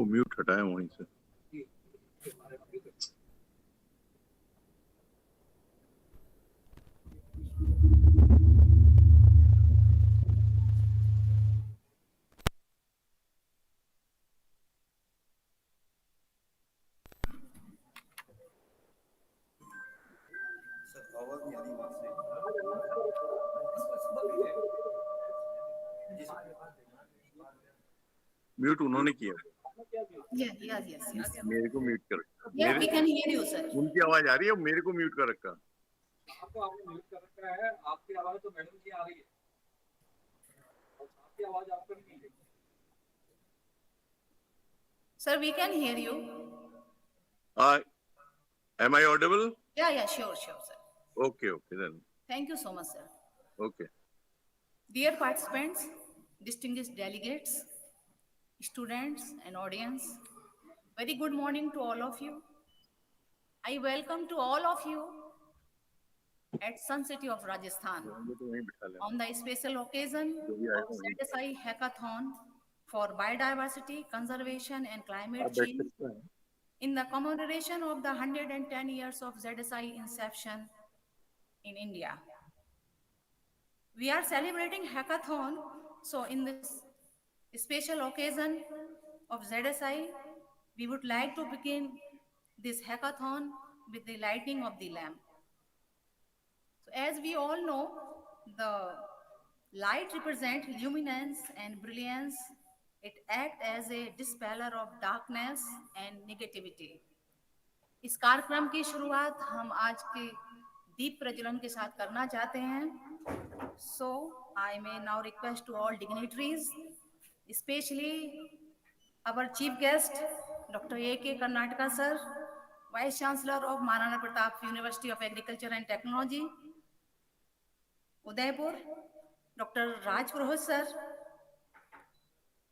वो म्यूट हटाया वहीं से। म्यूट उन्होंने किया। Yes. मेरे को म्यूट कर रखा। Yeah, we can hear you, sir. उनकी आवाज आ रही है, मेरे को म्यूट कर रखा। आपको आपने म्यूट कर रखा है, आपकी आवाज तो मैडम की आ रही है और आपकी आवाज आपको नहीं मिल रही। Sir, we can hear you. Am I audible? Yeah, sure, sir. Okay, then. Thank you so much, sir. Okay. Dear participants, distinguished delegates, students and audience, very good morning to all of you. I welcome to all of you at Sun City of Rajasthan on the special occasion of ZSI Hackathon for Biodiversity, Conservation and Climate Change in the commemoration of the 110 years of ZSI inception in India. We are celebrating Hackathon, so in this special occasion of ZSI, we would like to begin this hackathon with the lighting of the lamp. So as we all know, the light represents luminance and brilliance. It acts as a dispeller of darkness and negativity. इस कार्यक्रम की शुरुआत हम आज के दीप प्रज्वलन के साथ करना चाहते हैं. So I may now request to all dignitaries, especially our chief guest, Dr. A.K. Karnataka sir, Vice Chancellor of Maharana Pratap University of Agriculture and Technology, Udaipur, Dr. Raj Purohit sir,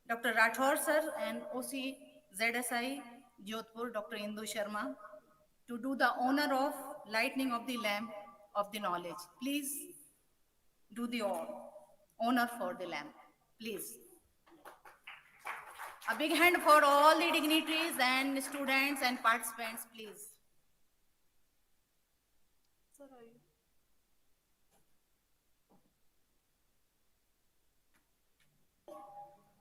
Dr. Rathore sir, and OC ZSI Jodhpur, Dr. Indu Sharma, to do the honor of lighting of the lamp of the knowledge. Please do the honor for the lamp, please. A big hand for all the dignitaries and students and participants, please. Sir, are you?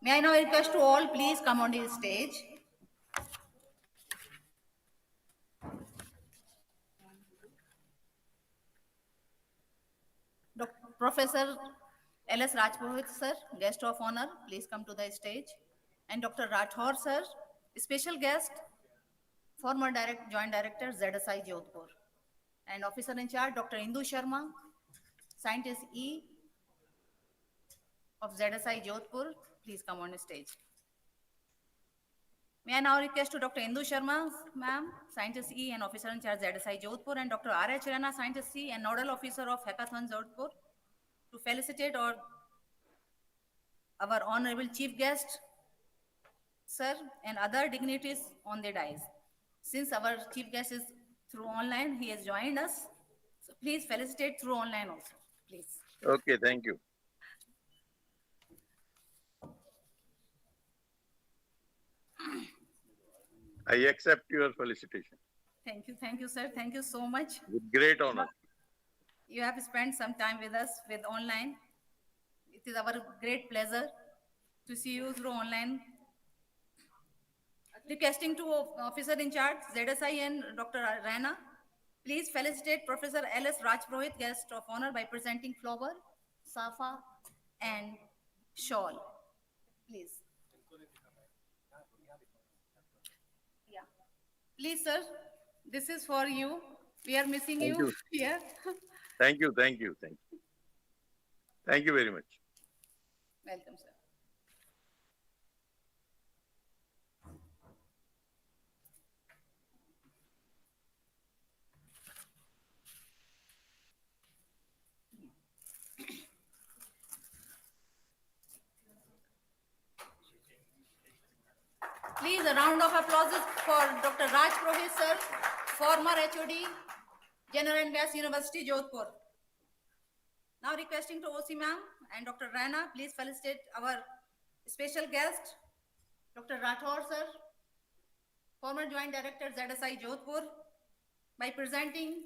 May I now request to all, please come on the stage. Professor L.S. Rajpurohit sir, guest of honor, please come to the stage. And Dr. Rathore sir, special guest, former Joint Director, ZSI Jodhpur. And officer in charge, Dr. Indu Sharma, Scientist E of ZSI Jodhpur, please come on stage. May I now request to Dr. Indu Sharma, ma'am, Scientist E and officer in charge, ZSI Jodhpur, and Dr. R.H. Rana, Scientist C and nodal officer of Hackathon Jodhpur, to felicitate our honorable chief guest, sir, and other dignitaries on the dais. Since our chief guest is through online, he has joined us. So please felicitate through online also, please. Okay, thank you. I accept your felicitation. Thank you, sir. Thank you so much. With great honor. You have spent some time with us with online. It is our great pleasure to see you through online. Requesting to officer in charge, ZSI and Dr. Rana, please felicitate Professor L.S. Rajpurohit, guest of honor, by presenting flower, safa, and shawl. Please. Yeah. Please, sir, this is for you. We are missing you here. Thank you. Thank you very much. Welcome, sir. Please, a round of applause for Dr. Raj Purohit sir, former HOD, General and Vyas University, Jodhpur. Now requesting to OC ma'am and Dr. Rana, please felicitate our special guest, Dr. Rathore sir, former Joint Director ZSI Jodhpur, by presenting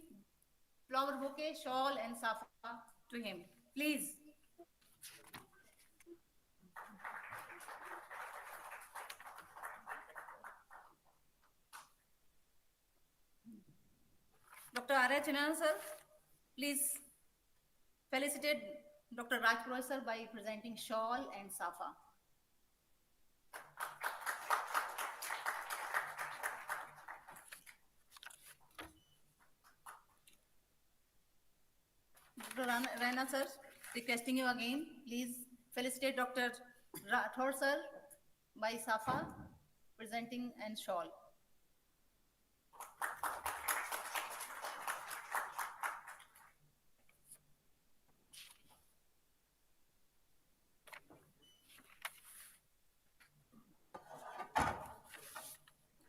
flower bouquet, shawl, and safa to him. Please. Dr. R.H. Chinan, sir, please felicitate Dr. Raj Purohit, sir, by presenting shawl and safa. Dr. Raina, sir, requesting you again, please felicitate Dr. Rathore, sir, by safa, presenting and shawl.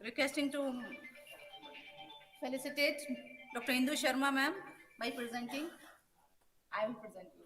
Requesting to felicitate Dr. Indu Sharma, ma'am, by presenting. I will present you.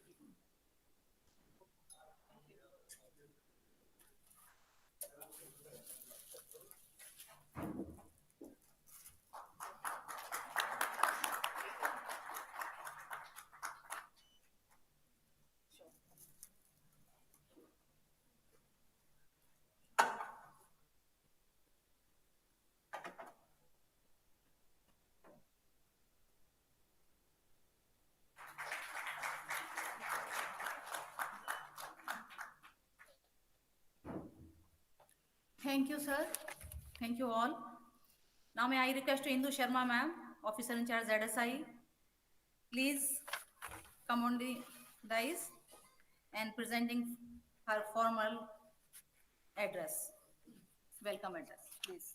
Thank you, sir. Thank you all. Now may I request to Indu Sharma, ma'am, officer in charge ZSI, please come on the dais and presenting her formal address. Welcome address, please.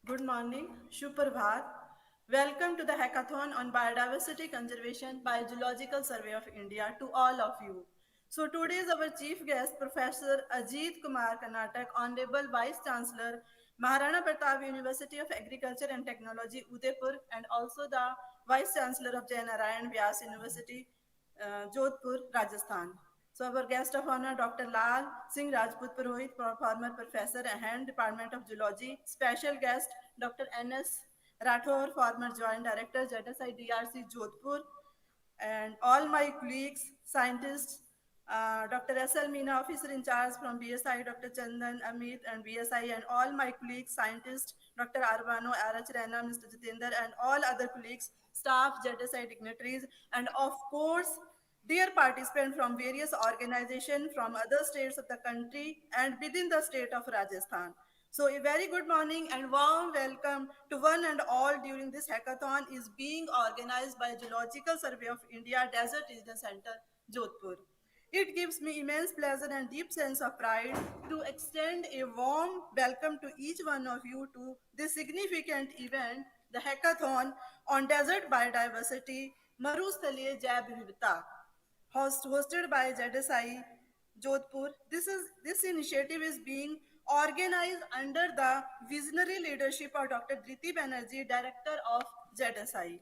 Good morning, Shuprabhat. Welcome to the Hackathon on Biodiversity Conservation by Geological Survey of India to all of you. So today is our chief guest, Professor Ajit Kumar Karnatak, Honorable Vice Chancellor, Maharana Pratap University of Agriculture and Technology, Udaipur, and also the Vice Chancellor of Jai Narayan Vyas University, Jodhpur, Rajasthan. So our guest of honor, Dr. Lal Singh Rajput Purohit, former professor and Department of Geology. Special guest, Dr. N.S. Rathore, former Joint Director, ZSI DRC Jodhpur. And all my colleagues, scientists, Dr. S.L. Meena, officer in charge from BSI, Dr. Chandan, Amit, and BSI, and all my colleagues, scientists, Dr. Arvano, R.H. Rana, Mr. Jitendra, and all other colleagues, staff, ZSI dignitaries, and of course, dear participants from various organizations from other states of the country and within the state of Rajasthan. So a very good morning and warm welcome to one and all during this hackathon is being organized by Geological Survey of India Desert Region Center, Jodhpur. It gives me immense pleasure and deep sense of pride to extend a warm welcome to each one of you to this significant event, the Hackathon on Desert Biodiversity, Marusthaliya Jaib Vivita, hosted by ZSI Jodhpur. This initiative is being organized under the visionary leadership of Dr. Dhriti Banerjee, Director of ZSI.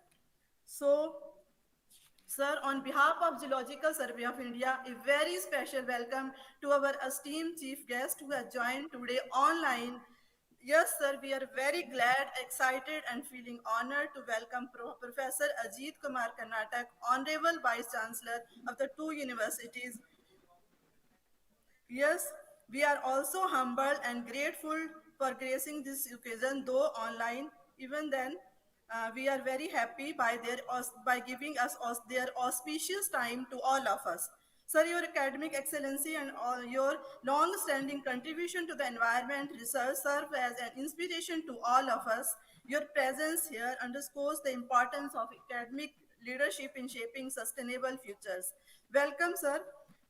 So, sir, on behalf of Geological Survey of India, a very special welcome to our esteemed chief guest who has joined today online. Yes, sir, we are very glad, excited, and feeling honored to welcome Professor Ajit Kumar Karnatak, Honorable Vice Chancellor of the two universities. Yes, we are also humbled and grateful for gracing this occasion, though online. Even then, we are very happy by giving us their auspicious time to all of us. Sir, your academic excellency and all your long-standing contribution to the environment research serve as an inspiration to all of us. Your presence here underscores the importance of academic leadership in shaping sustainable futures. Welcome, sir.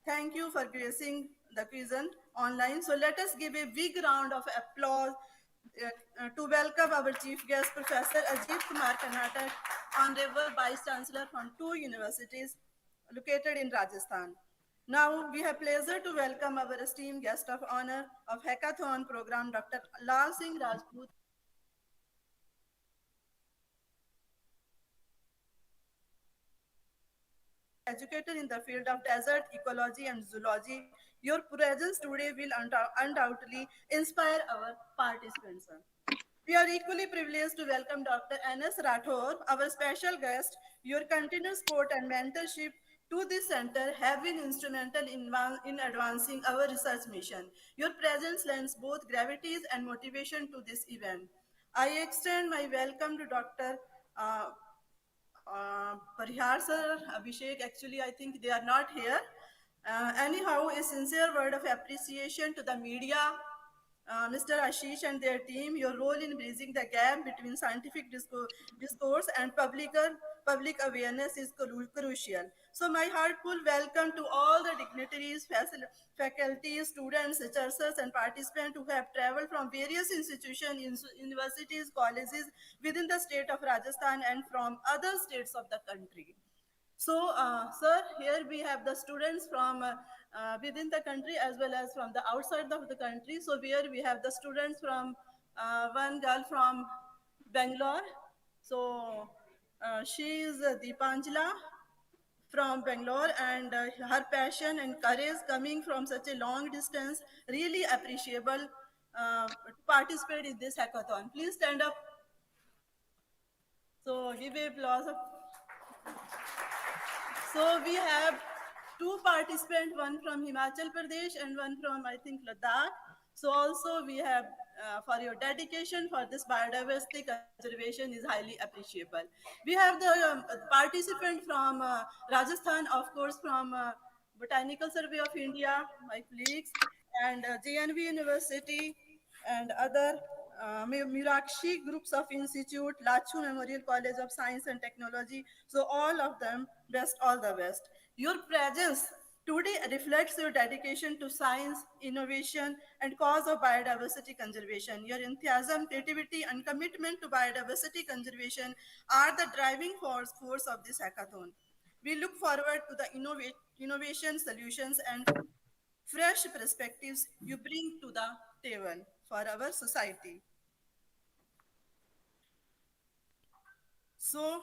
Thank you for gracing the quizzon online. So let us give a big round of applause to welcome our chief guest, Professor Ajit Kumar Karnatak, Honorable Vice Chancellor from two universities located in Rajasthan. Now we have pleasure to welcome our esteemed guest of honor of Hackathon program, Dr. Lal Singh Rajput. educator in the field of desert ecology and zoology. Your presence today will undoubtedly inspire our participants. We are equally privileged to welcome Dr. N.S. Rathore, our special guest. Your continuous support and mentorship to this center have been instrumental in advancing our research mission. Your presence lends both gravities and motivation to this event. I extend my welcome to Dr. Uh, Parihar sir, Abhishek, actually, I think they are not here. Anyhow, a sincere word of appreciation to the media, Mr. Ashish and their team. Your role in bridging the gap between scientific discourse and public awareness is crucial. So, my heartful welcome to all the dignitaries, faculty, students, researchers, and participants who have traveled from various institutions, universities, colleges within the state of Rajasthan and from other states of the country. So, sir, here we have the students from within the country as well as from the outside of the country. So, here we have the students from one girl from Bangalore. So, she is Deepanjala from Bangalore, and her passion and courage coming from such a long distance really appreciable to participate in this hackathon. Please stand up. So, give a applause. So we have two participants, one from Himachal Pradesh and one from, I think, Ladakh. So also we have, for your dedication for this biodiversity conservation is highly appreciable. We have the participant from Rajasthan, of course, from Botanical Survey of India, my colleagues, and JNV University and other Mirakshi groups of institute, Lachu Memorial College of Science and Technology. So all of them, best, all the best. Your presence today reflects your dedication to science, innovation, and cause of biodiversity conservation. Your enthusiasm, creativity, and commitment to biodiversity conservation are the driving force of this hackathon. We look forward to the innovation solutions and fresh perspectives you bring to the table for our society. So,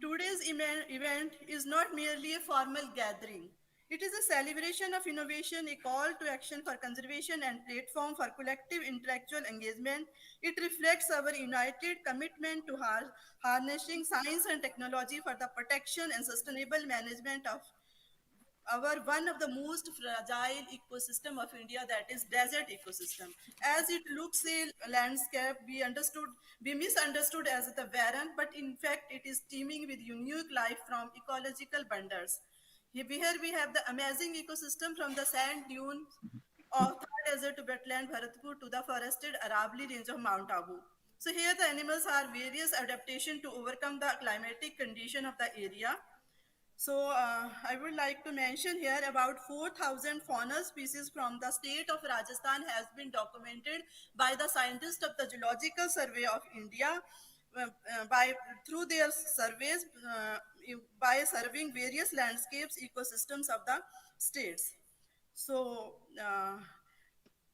today's event is not merely a formal gathering. It is a celebration of innovation, a call to action for conservation, and platform for collective intellectual engagement. It reflects our united commitment to harnessing science and technology for the protection and sustainable management of our one of the most fragile ecosystem of India, that is desert ecosystem. As it looks a landscape, we misunderstood as the barren, but in fact it is teeming with unique life from ecological wonders. Here we have the amazing ecosystem from the sand dunes of Thar Desert to wetland Bharatpur to the forested Aravalli range of Mount Abu. So here the animals are various adaptation to overcome the climatic condition of the area. So I would like to mention here about 4,000 fauna species from the state of Rajasthan has been documented by the scientists of the Geological Survey of India by through their surveys by surveying various landscapes ecosystems of the states. So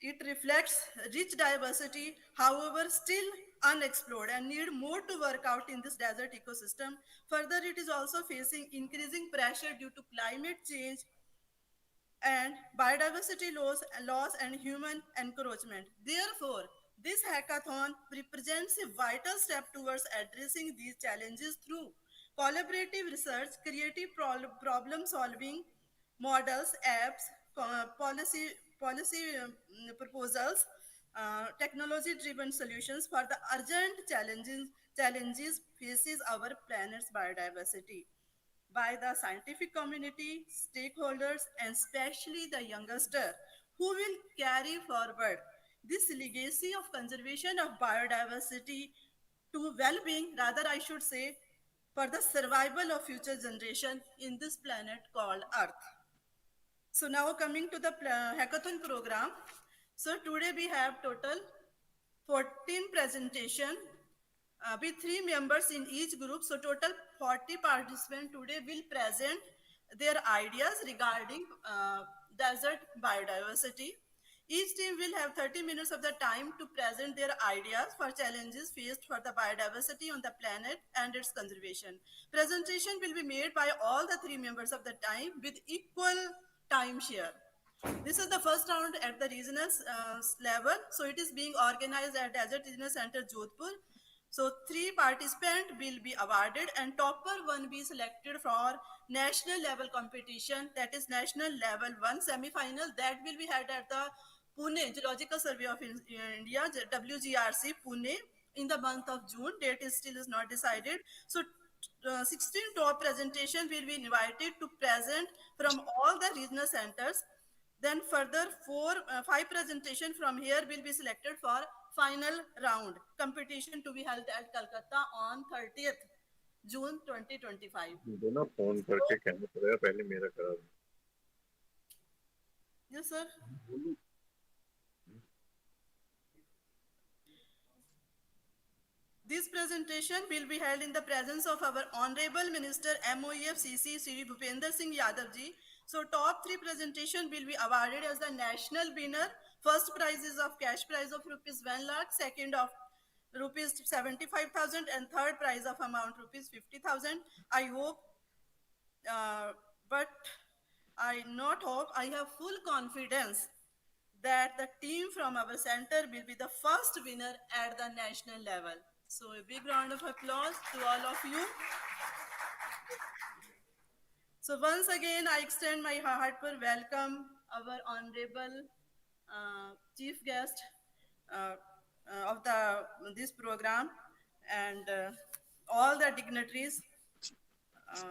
it reflects rich diversity, however, still unexplored and need more to work out in this desert ecosystem. Further, it is also facing increasing pressure due to climate change and biodiversity loss and human encroachment. Therefore, this hackathon represents a vital step towards addressing these challenges through collaborative research, creative problem solving, models, apps, policy proposals, technology-driven solutions for the urgent challenges faces our planet's biodiversity by the scientific community, stakeholders, and especially the youngster who will carry forward this legacy of conservation of biodiversity to well-being, rather I should say, for the survival of future generation in this planet called Earth. So now coming to the hackathon program. So today we have total 14 presentation with 3 members in each group. So total 40 participants today will present their ideas regarding desert biodiversity. Each team will have 30 minutes of the time to present their ideas for challenges faced for the biodiversity on the planet and its conservation. Presentation will be made by all the 3 members of the team with equal time share. This is the first round at the regional level. So it is being organized at Desert Regional Center, Jodhpur. So 3 participants will be awarded and topper one be selected for national level competition. That is national level 1 semi-final that will be held at the Pune Geological Survey of India, WGRC Pune, in the month of June. Date is still is not decided. So 16 top presentation will be invited to present from all the regional centers. Then further 5 presentation from here will be selected for final round competition to be held at Calcutta on 30th June 2025. मुझे ना phone करके कहना पड़ेगा पहले मेरा करा दो। Yes, sir. This presentation will be held in the presence of our Honorable Minister MOEF CC Sri Bhupender Singh Yadav ji. So top 3 presentation will be awarded as the national winner. First prize is of cash prize of rupees 1 lakh, second of rupees 75,000 and third prize of amount rupees 50,000. I hope, but I not hope, I have full confidence that the team from our center will be the first winner at the national level. So a big round of applause to all of you. So once again, I extend my heartfelt welcome our honorable chief guest of this program and all the dignitaries,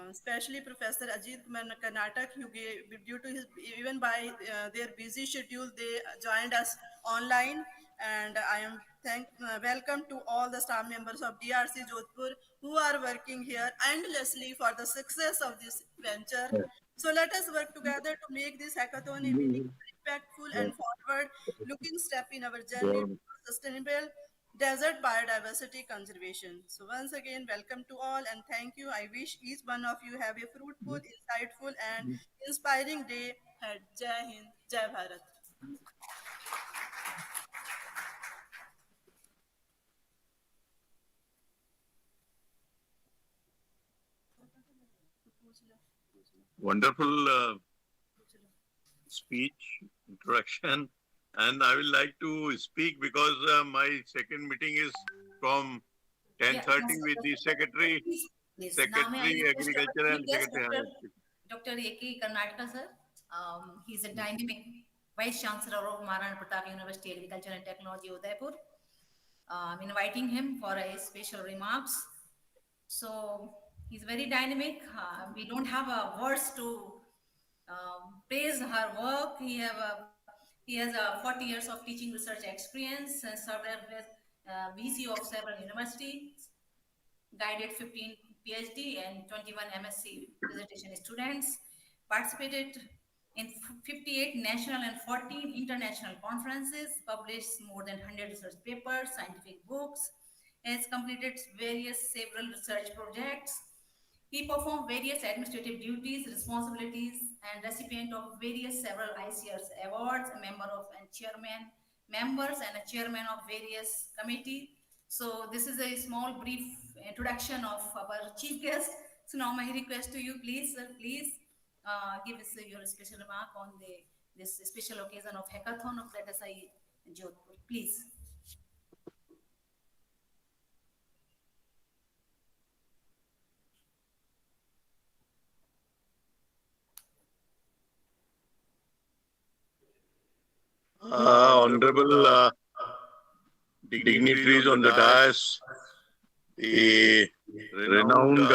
especially Professor Ajit Karnatak, who gave, due to his, even by their busy schedule, they joined us online. And I am welcome to all the staff members of DRC Jodhpur who are working here endlessly for the success of this venture. So let us work together to make this hackathon a meaningful, impactful and forward-looking step in our journey to sustainable desert biodiversity conservation. So once again, welcome to all and thank you. I wish each one of you have a fruitful, insightful and inspiring day ahead. Jai Hind, Jai Bharat. Wonderful speech, introduction, and I will like to speak because my second meeting is from 10:30 with the Secretary, Secretary Agriculture and Secretary. Dr. A.K. Karnataka, sir. He's a dynamic Vice Chancellor of Maharana Pratap University, Agriculture and Technology, Udaipur. I'm inviting him for a special remarks. So he's very dynamic. We don't have words to praise her work. He has 40 years of teaching research experience and served as VC of several universities, guided 15 PhD and 21 MSc dissertation students, participated in 58 national and 14 international conferences, published more than 100 research papers, scientific books, has completed several research projects. He performed various administrative duties, responsibilities, and recipient of several ICRS awards, a member of and members and a chairman of various committee. So this is a small brief introduction of our chief guest. So now my request to you, please, sir, please give us your special remark on this special occasion of Hackathon of LSI Jodhpur, please. Honorable dignitaries on the dais, the renowned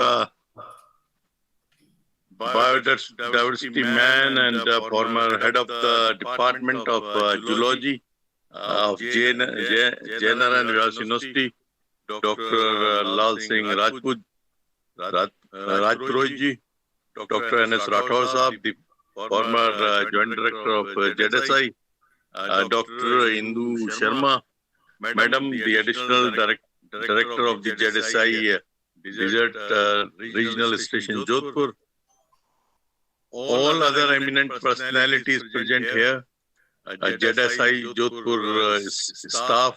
biodiversity man and former head of the Department of Geology of Jainar and Vyas University, Dr. Lal Singh Rajput, Rajpuroj ji, Dr. N.S. Rathore Sahab, the former Joint Director of ZSI, Dr. Indu Sharma, Madam, the Additional Director of the ZSI Desert Regional Station Jodhpur, all other eminent personalities present here, ZSI Jodhpur staff,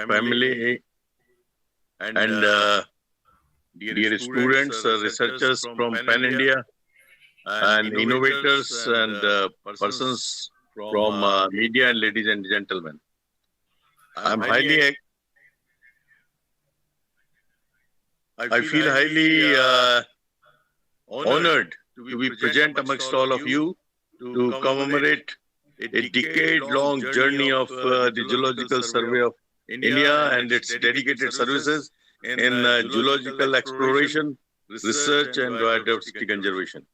family, and dear students, researchers from Pan India, and innovators and persons from media, and ladies and gentlemen. I feel highly honored to be present amongst all of you to commemorate a decade-long journey of the Geological Survey of India and its dedicated services in geological exploration, research, and biodiversity conservation.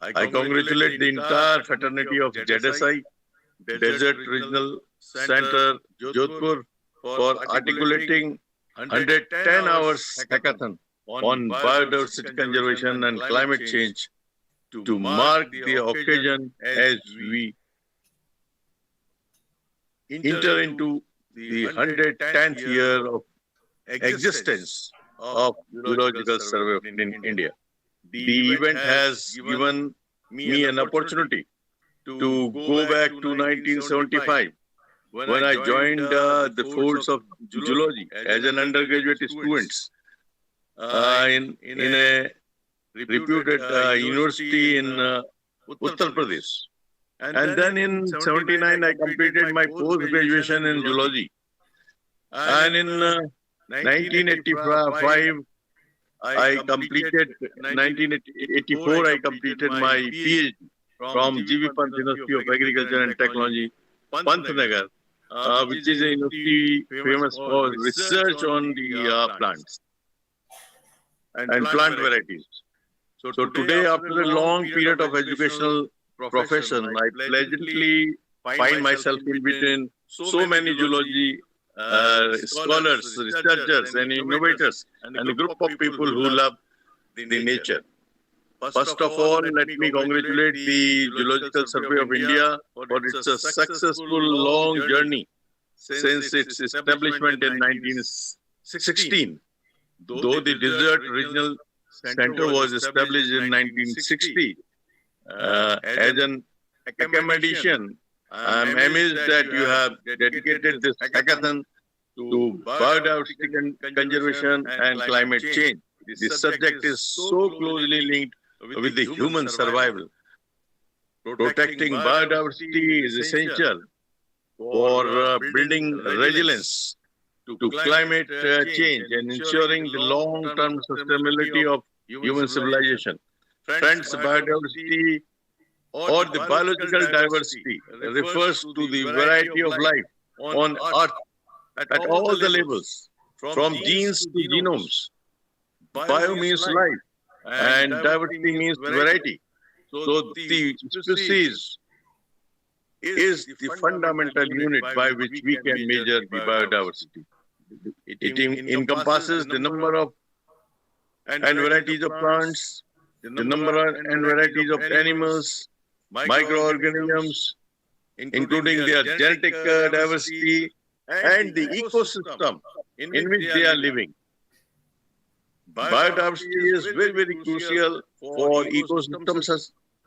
I congratulate the entire fraternity of ZSI, Desert Regional Center, Jodhpur, for articulating 110 hours hackathon on biodiversity conservation and climate change to mark the occasion as we enter into the 110th year of existence of Geological Survey of India. The event has given me an opportunity to go back to 1975 when I joined the folds of geology as an undergraduate student in a reputed university in Uttar Pradesh. And then in 79, I completed my post-graduation in geology. And in 1985, I completed 1984. I completed my PhD from G.V. Pant University of Agriculture and Technology, Pantnagar, which is a university famous for research on the plants and plant varieties. So today, after a long period of educational profession, I pleasantly find myself in between so many geology scholars, researchers, and innovators, and a group of people who love the nature. First of all, let me congratulate the Geological Survey of India for its successful long journey since its establishment in 1916. Though the Desert Regional Center was established in 1960 as an accommodation, I am amazed that you have dedicated this hackathon to biodiversity conservation and climate change. This subject is so closely linked with the human survival. Protecting biodiversity is essential for building resilience to climate change and ensuring the long-term sustainability of human civilization. Friends, biodiversity or the biological diversity refers to the variety of life on Earth at all the levels, from genes to genomes. Bio means life, and diversity means variety. So the species is the fundamental unit by which we can measure the biodiversity. It encompasses the number of and varieties of plants, the number and varieties of animals, microorganisms, including their genetic diversity, and the ecosystem in which they are living. Biodiversity is very, very crucial for ecosystem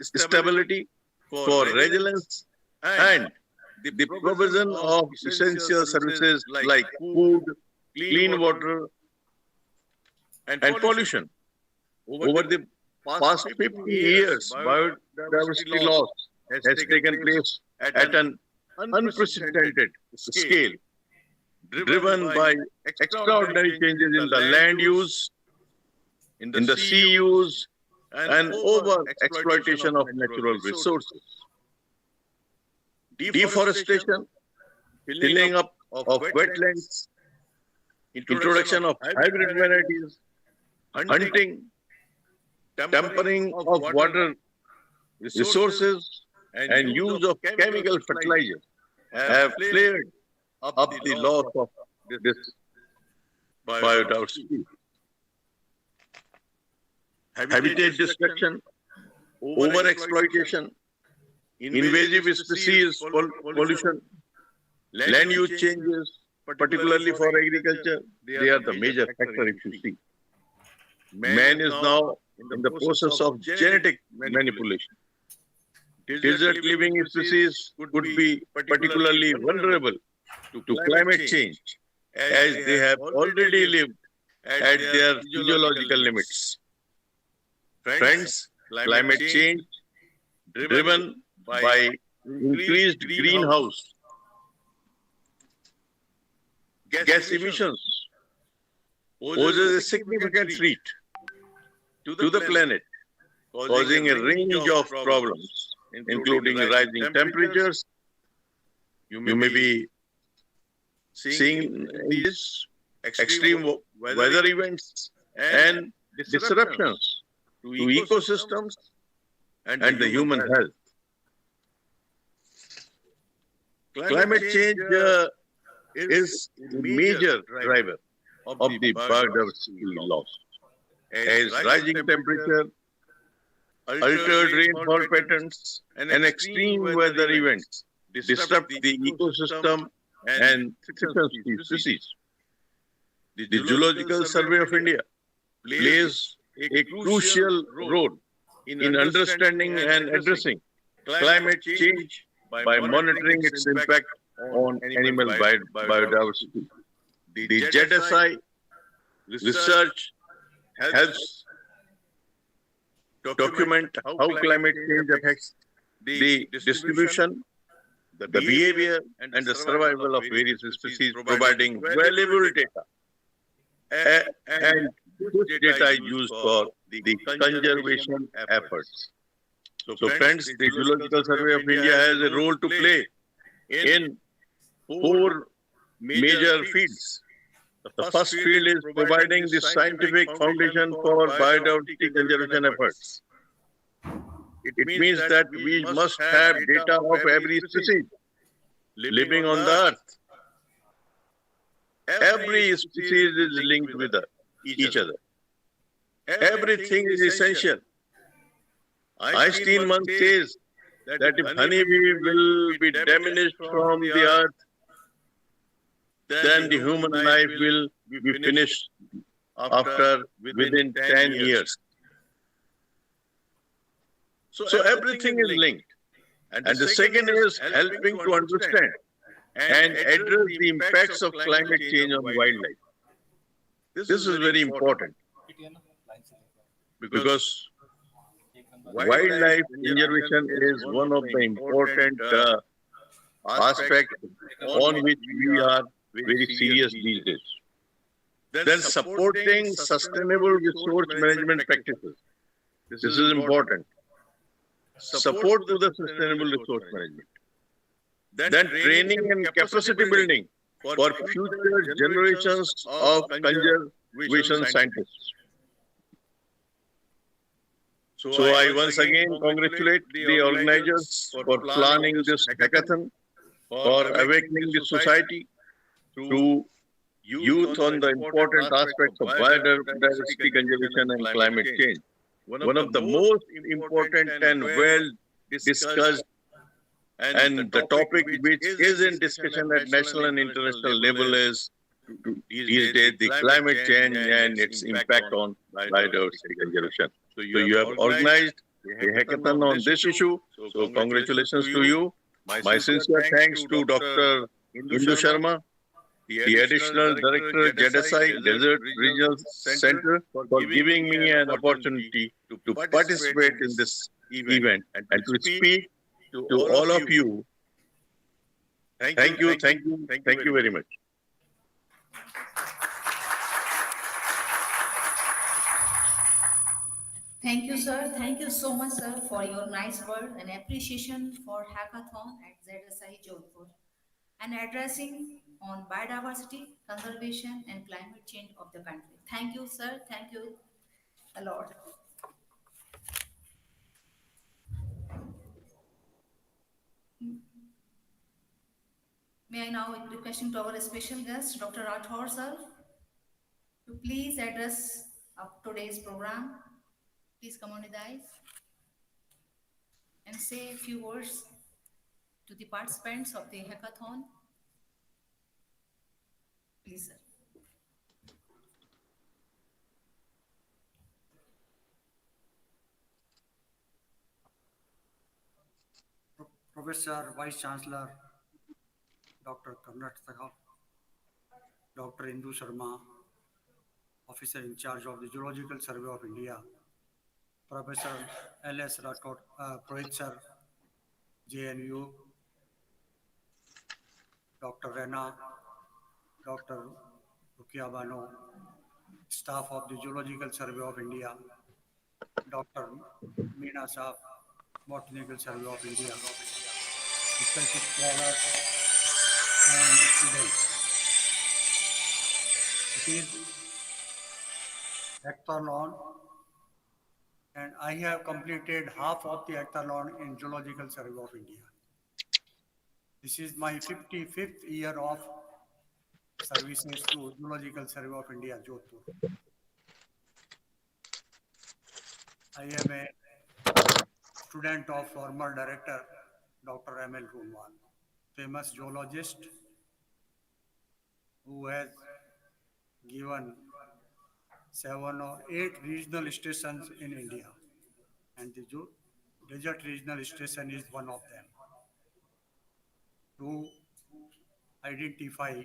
stability, for resilience, and the provision of essential services like food, clean water, and pollution. Over the past 50 years, biodiversity loss has taken place at an unprecedented scale, driven by extraordinary changes in the land use, in the sea use, and over-exploitation of natural resources. Deforestation, filling up of wetlands, introduction of hybrid varieties, hunting, tampering of water resources, and use of chemical fertilizers have flared up the loss of this biodiversity. Habitat destruction, over-exploitation, invasive species pollution, land use changes, particularly for agriculture, they are the major factor if you see. Man is now in the process of genetic manipulation. desert living species could be particularly vulnerable to climate change as they have already lived at their physiological limits. Friends, climate change driven by increased greenhouse gas emissions poses a significant threat to the planet, causing a range of problems, including rising temperatures. You may be seeing these extreme weather events and disruptions to ecosystems and the human health. Climate change is a major driver of the biodiversity loss, as rising temperature, altered rainfall patterns, and extreme weather events disrupt the ecosystem and threaten species. The Geological Survey of India plays a crucial role in understanding and addressing climate change by monitoring its impact on animal biodiversity. The JDSI research helps document how climate change affects the distribution, the behavior, and the survival of various species, providing valuable data. And this data is used for the conservation efforts. So friends, the Geological Survey of India has a role to play in 4 major fields. The first field is providing the scientific foundation for biodiversity conservation efforts. It means that we must have data of every species living on the earth. Every species is linked with each other. Everything is essential. Einstein once says that if honeybee will be diminished from the earth, then the human life will be finished within 10 years. So everything is linked. And the second is helping to understand and address the impacts of climate change on wildlife. This is very important because wildlife conservation is one of the important aspects on which we are very serious these days. Then supporting sustainable resource management practices. This is important. Support to the sustainable resource management. Then training and capacity building for future generations of conservation scientists. So I once again congratulate the organizers for planning this hackathon, for awakening the society through youth on the important aspects of biodiversity conservation and climate change. One of the most important and well discussed and the topic which is in discussion at national and international level is these days the climate change and its impact on biodiversity conservation. So you have organized a hackathon on this issue. So congratulations to you. My sincere thanks to Dr. Indu Sharma, the Additional Director, JDSI, Desert Regional Center, for giving me an opportunity to participate in this event and to speak to all of you. Thank you very much. Thank you, sir. Thank you so much, sir, for your nice word and appreciation for Hackathon at ZSI Jodhpur and addressing on biodiversity, conservation, and climate change of the country. Thank you, sir. Thank you a lot. May I now requesting to our special guest, Dr. Rathore, sir, to please address today's program. Please come on the dais and say a few words to the participants of the hackathon. Please, sir. Professor Vice Chancellor Dr. Karnataka, Dr. Indu Sharma, Officer in charge of the Geological Survey of India, Professor L.S. Rathod, Professor JNU, Dr. Rena, Dr. Rukia Bano, staff of the Geological Survey of India, Dr. Meena Saab, Botanical Survey of India, respected scholars and students. It is hackathon and I have completed half of the hackathon in Geological Survey of India. This is my 55th year of services to Geological Survey of India, Jodhpur. I am a student of former director, Dr. M.L. Runwal, famous geologist who has given 7 or 8 regional stations in India, and the desert regional station is one of them, to identify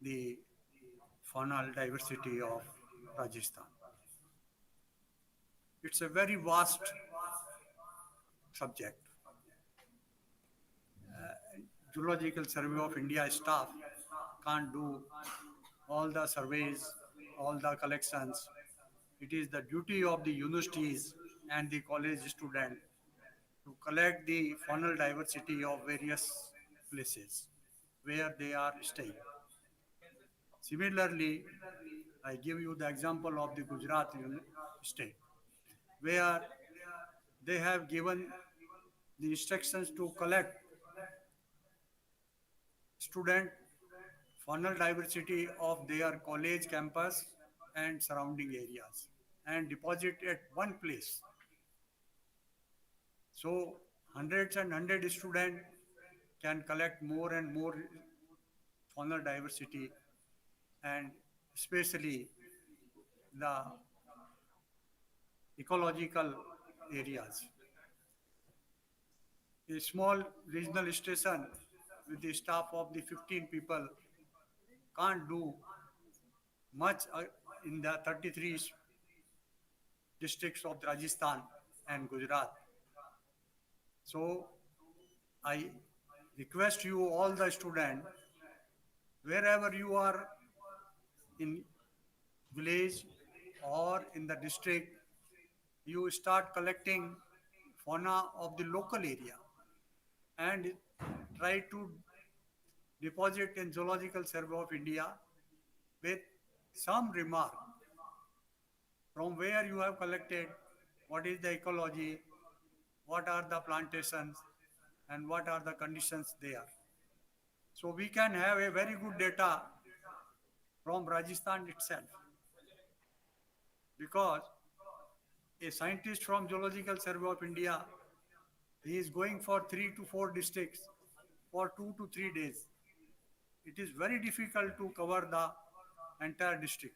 the faunal diversity of Rajasthan. It's a very vast subject. Geological Survey of India staff can't do all the surveys, all the collections. It is the duty of the universities and the college students to collect the faunal diversity of various places where they are staying. Similarly, I give you the example of the Gujarat state, where they have given the instructions to collect student faunal diversity of their college campus and surrounding areas and deposit at one place. So hundreds and hundreds students can collect more and more faunal diversity, and especially the ecological areas. A small regional station with the staff of the 15 people can't do much in the 33 districts of Rajasthan and Gujarat. So I request you, all the students, wherever you are in village or in the district, you start collecting fauna of the local area and try to deposit in Zoological Survey of India with some remark from where you have collected, what is the ecology, what are the plantations, and what are the conditions there. So we can have a very good data from Rajasthan itself, because a scientist from Geological Survey of India, he is going for 3 to 4 districts for 2 to 3 days. It is very difficult to cover the entire district,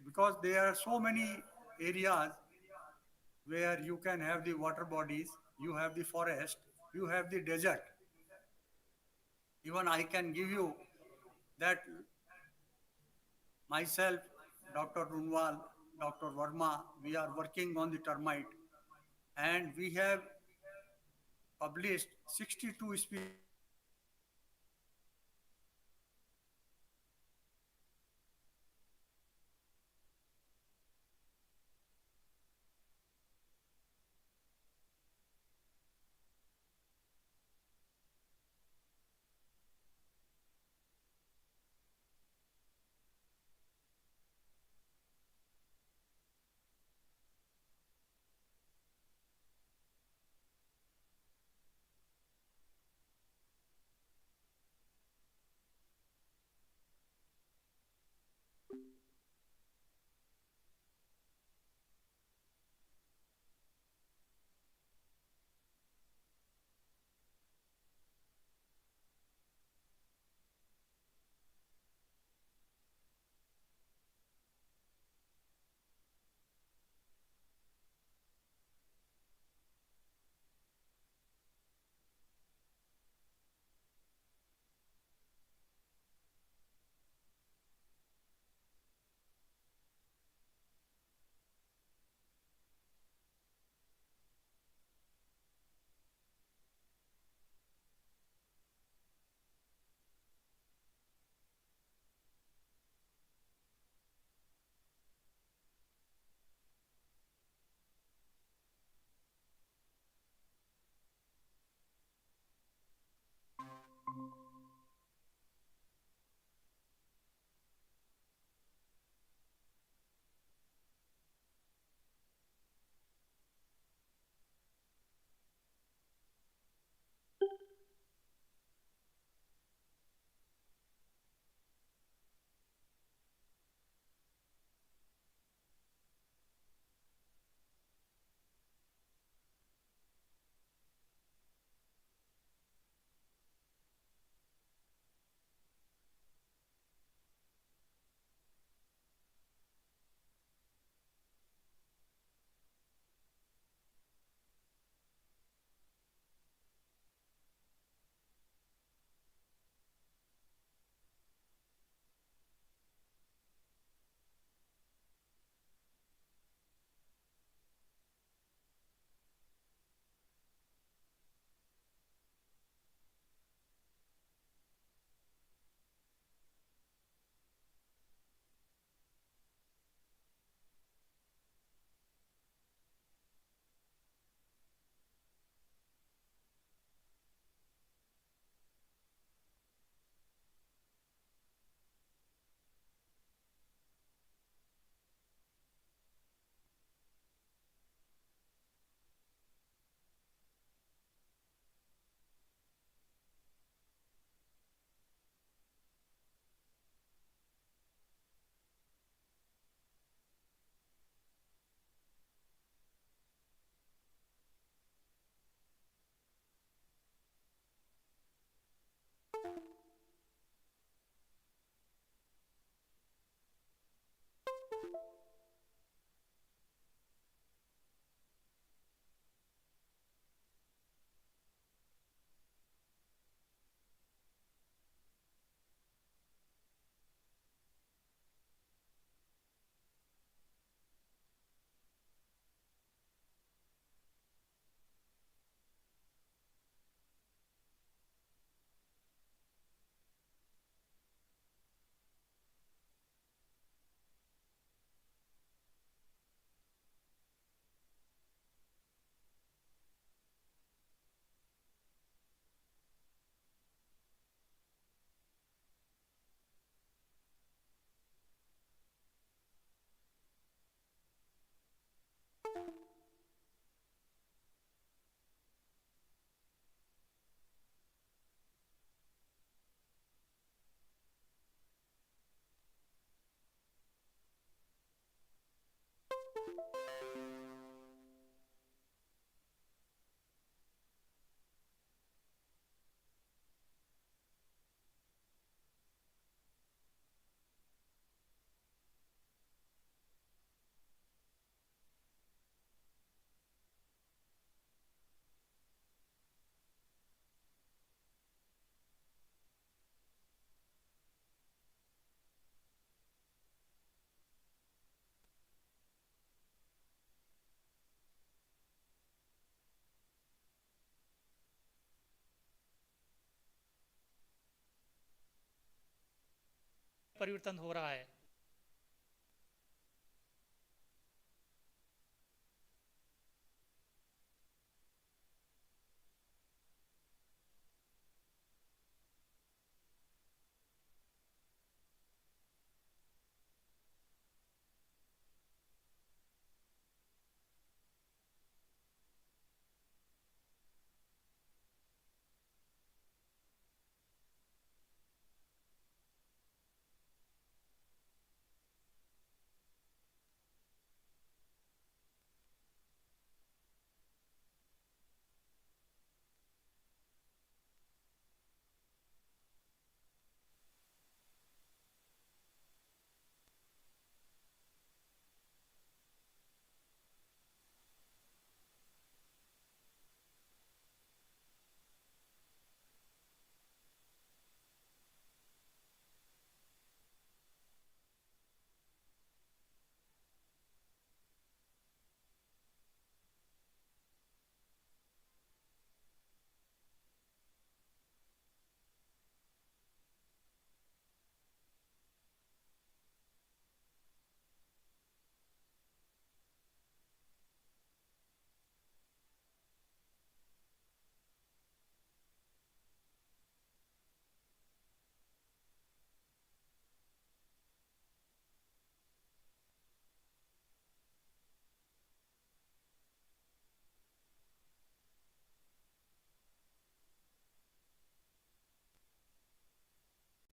because there are so many areas where you can have the water bodies, you have the forest, you have the desert. Even I can give you that myself, Dr. Runwal, Dr. Verma, we are working on the termite, and we have published 62 species परिवर्तन हो रहा है।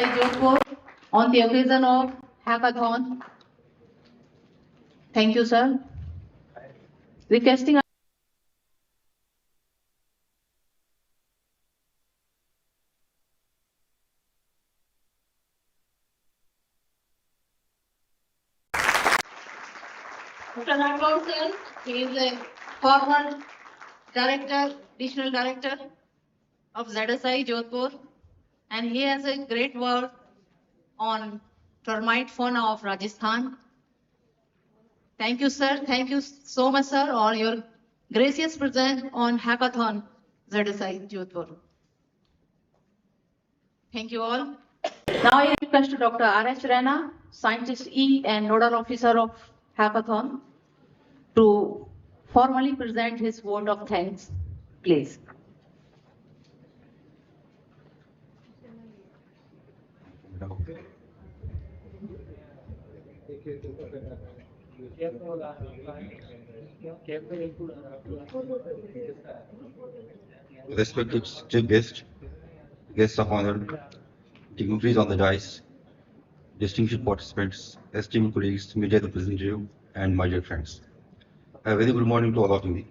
Jodhpu on the occasion of Hackathon. Thank you, sir. Requesting Dr. Rathod sir, he is a former director, additional director of ZSI Jodhpur, and he has a great work on termite fauna of Rajasthan. Thank you, sir. Thank you so much, sir, on your gracious presence on Hackathon ZSI Jodhpur. Thank you all. Now I request Dr. R.H. Rana, Scientist E and Nodal Officer of Hackathon, to formally present his vote of thanks, please. Respected chief guests of honor, dignitaries on the dais, distinguished participants, esteemed colleagues, media representative, and my dear friends. A very good morning to all of you.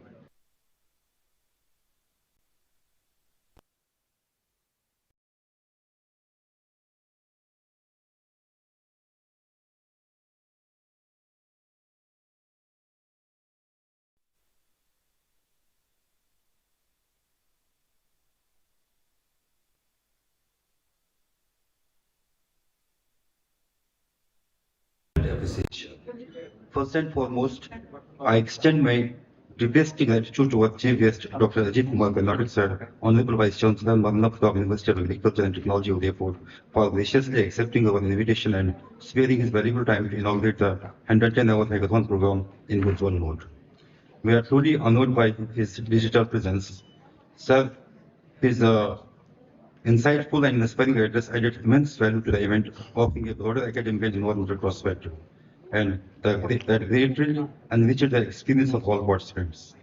Appreciation. First and foremost, I extend my deepest gratitude to our chief guest, Dr. Ajit Kumar Karnataka sir, Honorable Vice Chancellor, Magnapur University of Agriculture and Technology, Udaipur, for graciously accepting our invitation and sparing his valuable time to inaugurate the 110-hour hackathon program in virtual mode. We are truly honored by his digital presence. Sir, his insightful and inspiring address added immense value to the event, offering a broader academic and environmental perspective, and that greatly enriched the experience of all participants.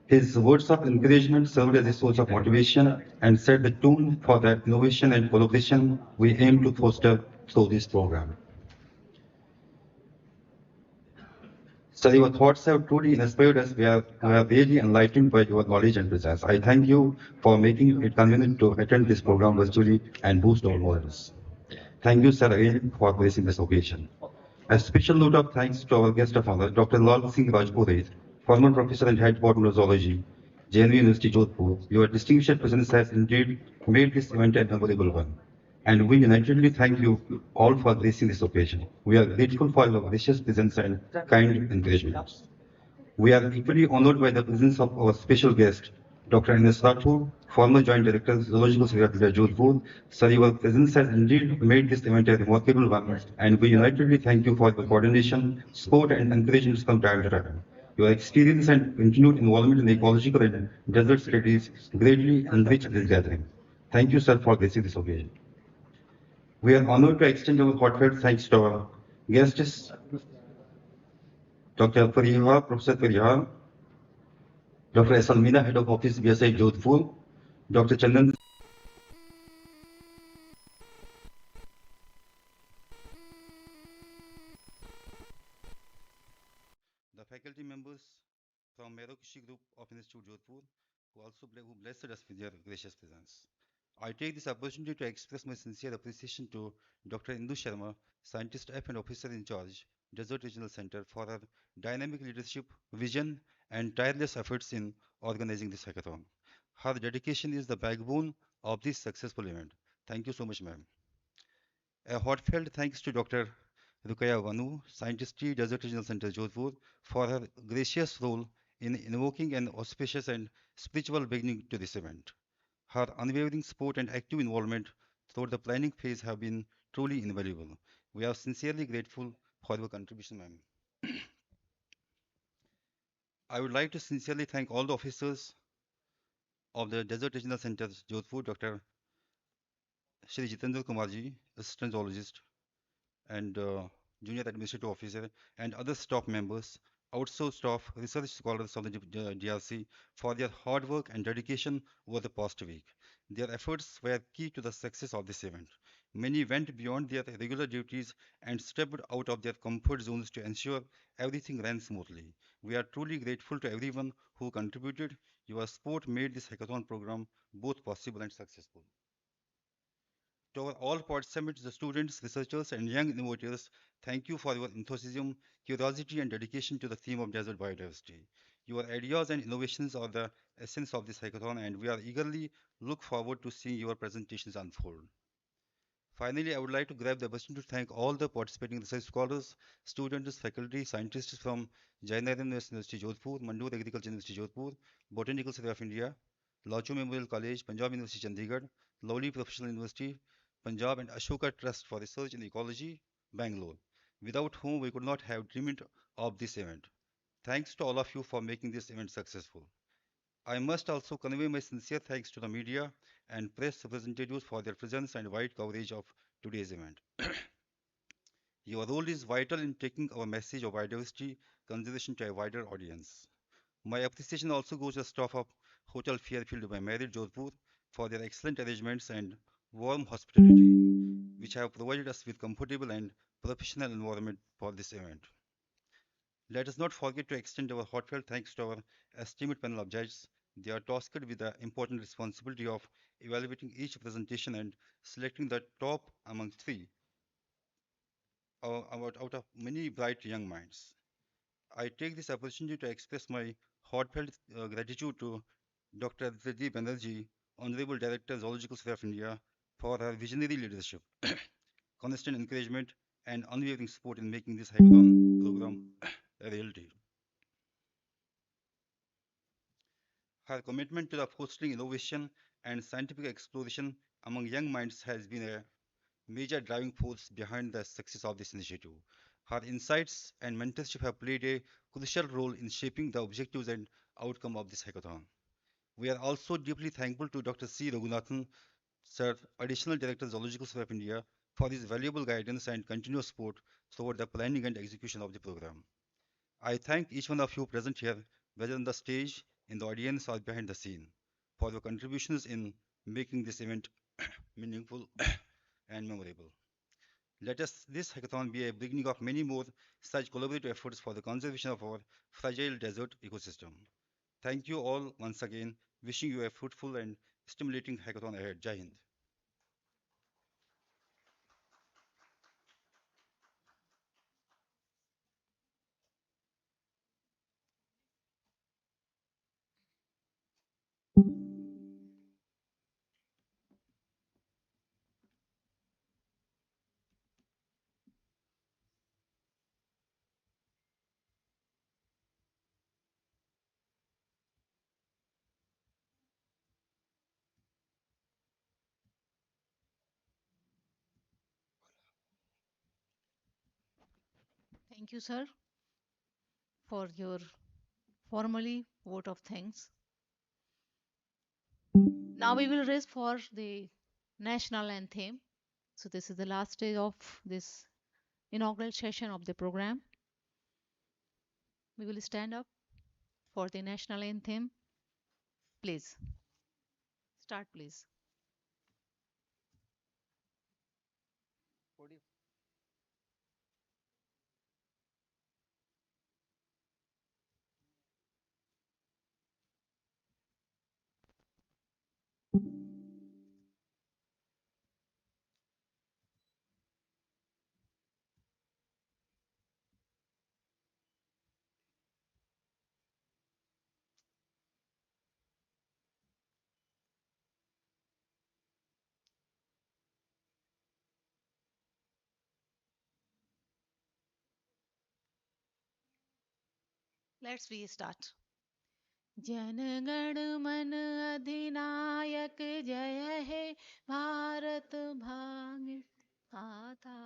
His words of encouragement served as a source of motivation and set the tone for the innovation and collaboration we aim to foster through this program. Sir, your thoughts have truly inspired us. We are really enlightened by your knowledge and presence. I thank you for making it convenient to attend this program virtually and boost our morals. Thank you, sir, again for gracing this occasion. A special note of thanks to our guest of honor, Dr. Lal Singh Rajpuri, former professor and head department of zoology, JNV University, Jodhpur. Your distinguished presence has indeed made this event a memorable one. And we unitedly thank you all for gracing this occasion. We are grateful for your gracious presence and kind encouragement. We are equally honored by the presence of our special guest, Dr. Ines Rathod, former Joint Director, Zoological Society, Jodhpur. Sir, your presence has indeed made this event a remarkable one, and we unitedly thank you for your coordination, support, and encouragement from time to time. Your experience and continued involvement in ecological and desert studies greatly enrich this gathering. Thank you, sir, for gracing this occasion. We are honored to extend our heartfelt thanks to our guests, Dr. Farihar, Professor Farihar, Dr. S. Almina, Head of Office, BSI Jodhpur, Dr. Chandan, the faculty members from Merokushi Group of Institute Jodhpur, who blessed us with their gracious presence. I take this opportunity to express my sincere appreciation to Dr. Indu Sharma, Scientist F and Officer in Charge, Desert Regional Center, for her dynamic leadership, vision, and tireless efforts in organizing this hackathon. Her dedication is the backbone of this successful event. Thank you so much, ma'am. A heartfelt thanks to Dr. Rukaya Vanu, Scientist T, Desert Regional Center, Jodhpur, for her gracious role in invoking an auspicious and spiritual beginning to this event. Her unwavering support and active involvement throughout the planning phase have been truly invaluable. We are sincerely grateful for your contribution, ma'am. I would like to sincerely thank all the officers of the Desert Regional Center, Jodhpur, Dr. Shri Jitendra Kumarji, Assistant Zoologist, and Junior Administrative Officer, and other staff members, outsourced staff, research scholars of the DRC for their hard work and dedication over the past week. Their efforts were key to the success of this event. Many went beyond their regular duties and stepped out of their comfort zones to ensure everything ran smoothly. We are truly grateful to everyone who contributed. Your support made this hackathon program both possible and successful. To our all participants, the students, researchers, and young innovators, thank you for your enthusiasm, curiosity, and dedication to the theme of desert biodiversity. Your ideas and innovations are the essence of this hackathon, and we are eagerly look forward to seeing your presentations unfold. Finally, I would like to grab the opportunity to thank all the participating research scholars, students, faculty, scientists from Jainaran University, Jodhpur, Mandoor Agriculture University, Jodhpur, Botanical Survey of India, Lacho Memorial College, Punjab University, Chandigarh, Lowly Professional University, Punjab, and Ashoka Trust for Research in Ecology, Bangalore, without whom we could not have dreamed of this event. Thanks to all of you for making this event successful. I must also convey my sincere thanks to the media and press representatives for their presence and wide coverage of today's event. Your role is vital in taking our message of biodiversity conservation to a wider audience. My appreciation also goes to the staff of Hotel Fairfield by Marriott Jodhpur for their excellent arrangements and warm hospitality, which have provided us with comfortable and professional environment for this event. Let us not forget to extend our heartfelt thanks to our esteemed panel of judges. They are tasked with the important responsibility of evaluating each presentation and selecting the top among three out of many bright young minds. I take this opportunity to express my heartfelt gratitude to Dr. Riddhi Banerjee, Honorable Director, Zoological Survey of India, for her visionary leadership, constant encouragement, and unwavering support in making this hackathon program a reality. Her commitment to the fostering innovation and scientific exploration among young minds has been a major driving force behind the success of this initiative. Her insights and mentorship have played a crucial role in shaping the objectives and outcome of this hackathon. We are also deeply thankful to Dr. C. Raghunathan, Sir, Additional Director, Zoological Survey of India, for his valuable guidance and continuous support throughout the planning and execution of the program. I thank each one of you present here, whether on the stage, in the audience, or behind the scene, for your contributions in making this event meaningful and memorable. Let us this hackathon be a beginning of many more such collaborative efforts for the conservation of our fragile desert ecosystem. Thank you all once again. Wishing you a fruitful and stimulating hackathon ahead. Jai Hind. Thank you, sir, for your formally vote of thanks. Now we will raise for the national anthem. So this is the last day of this inaugural session of the program. We will stand up for the national anthem. Please. Start, please. Let's restart. जनगण मन अधिनायक जय हे भारत भाग्य आता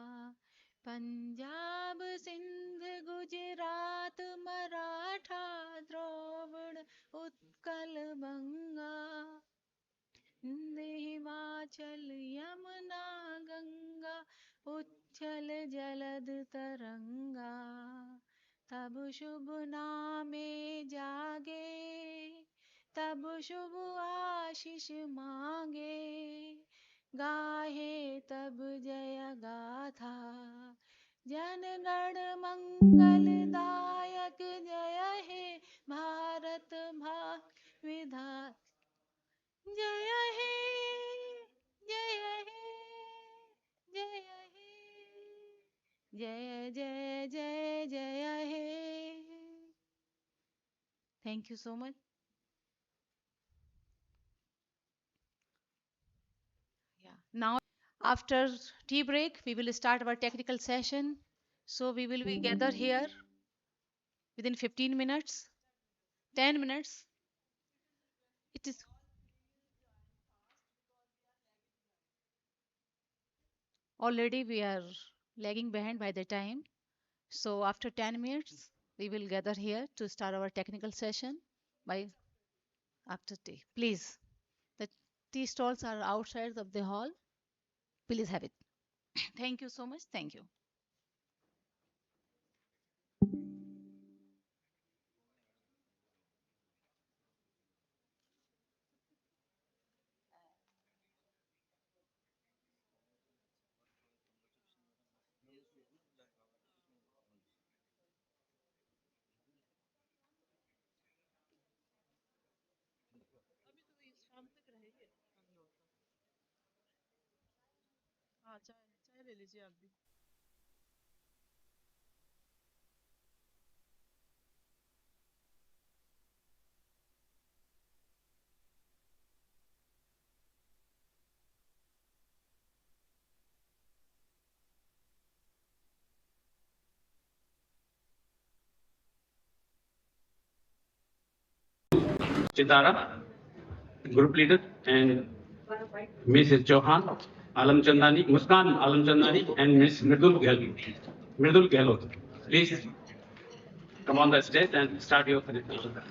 पंजाब सिंध गुजरात मराठा द्रविड़ उत्कल बंगा हिमाचल यमुना गंगा उच्छल जलद तरंगा तब शुभ नामे जागे तब शुभ आशीष मांगे गाहे तब जय गाथा जनगण मंगलदायक जय हे भारत भाग्य विधाता जय हे जय हे जय हे जय जय जय जय हे. Thank you so much. Yeah. Now, after tea break, we will start our technical session. So we will be gathered here within 15 minutes, 10 minutes. It is already we are lagging behind by the time. So after 10 minutes, we will gather here to start our technical session by after tea. Please, the tea stalls are outside of the hall. Please have it. Thank you so much. Thank you. चाय ले लीजिए आप भी. Chitara, group leader, and Mrs. Chauhan, Alam Chandani, Muskan Alam Chandani, and Miss Mridul Gehlot. Mridul Gehlot, please come on the stage and start your presentation.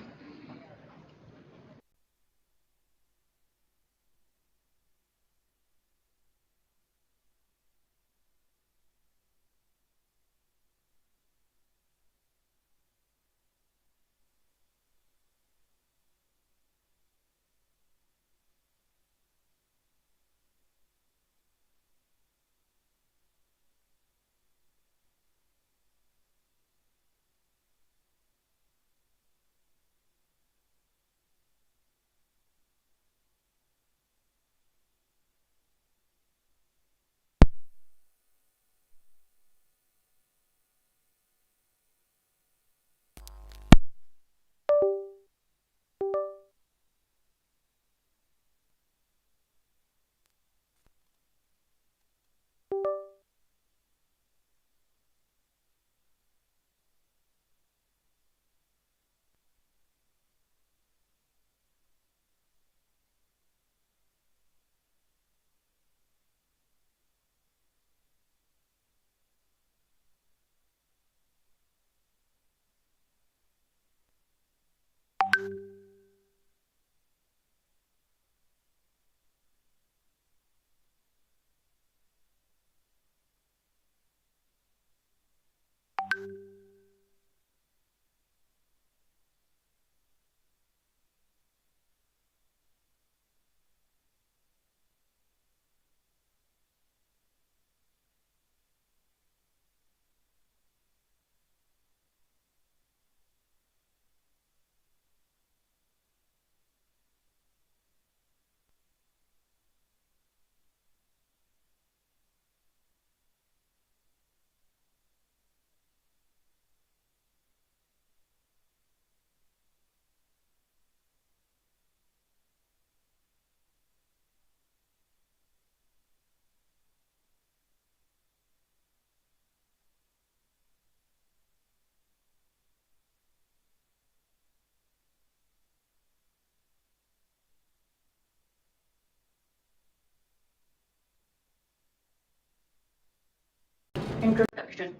Introduction.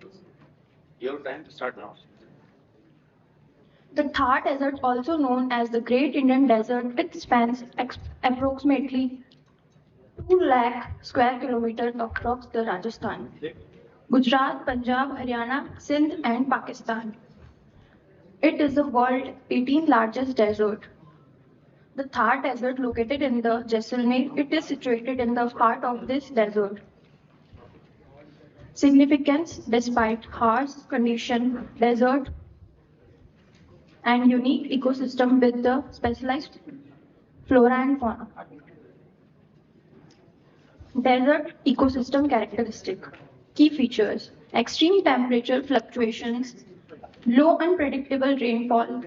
Your time to start now. The Thar Desert, also known as the Great Indian Desert, it spans approximately 2 lakh square kilometers across the Rajasthan, Gujarat, Punjab, Haryana, Sindh, and Pakistan. It is the world's 18th largest desert. The Thar Desert, located in the Jaisalmer, it is situated in the heart of this desert. Significance: despite harsh condition, desert and unique ecosystem with the specialized flora and fauna. Desert ecosystem characteristic. Key features: extreme temperature fluctuations, low unpredictable rainfall,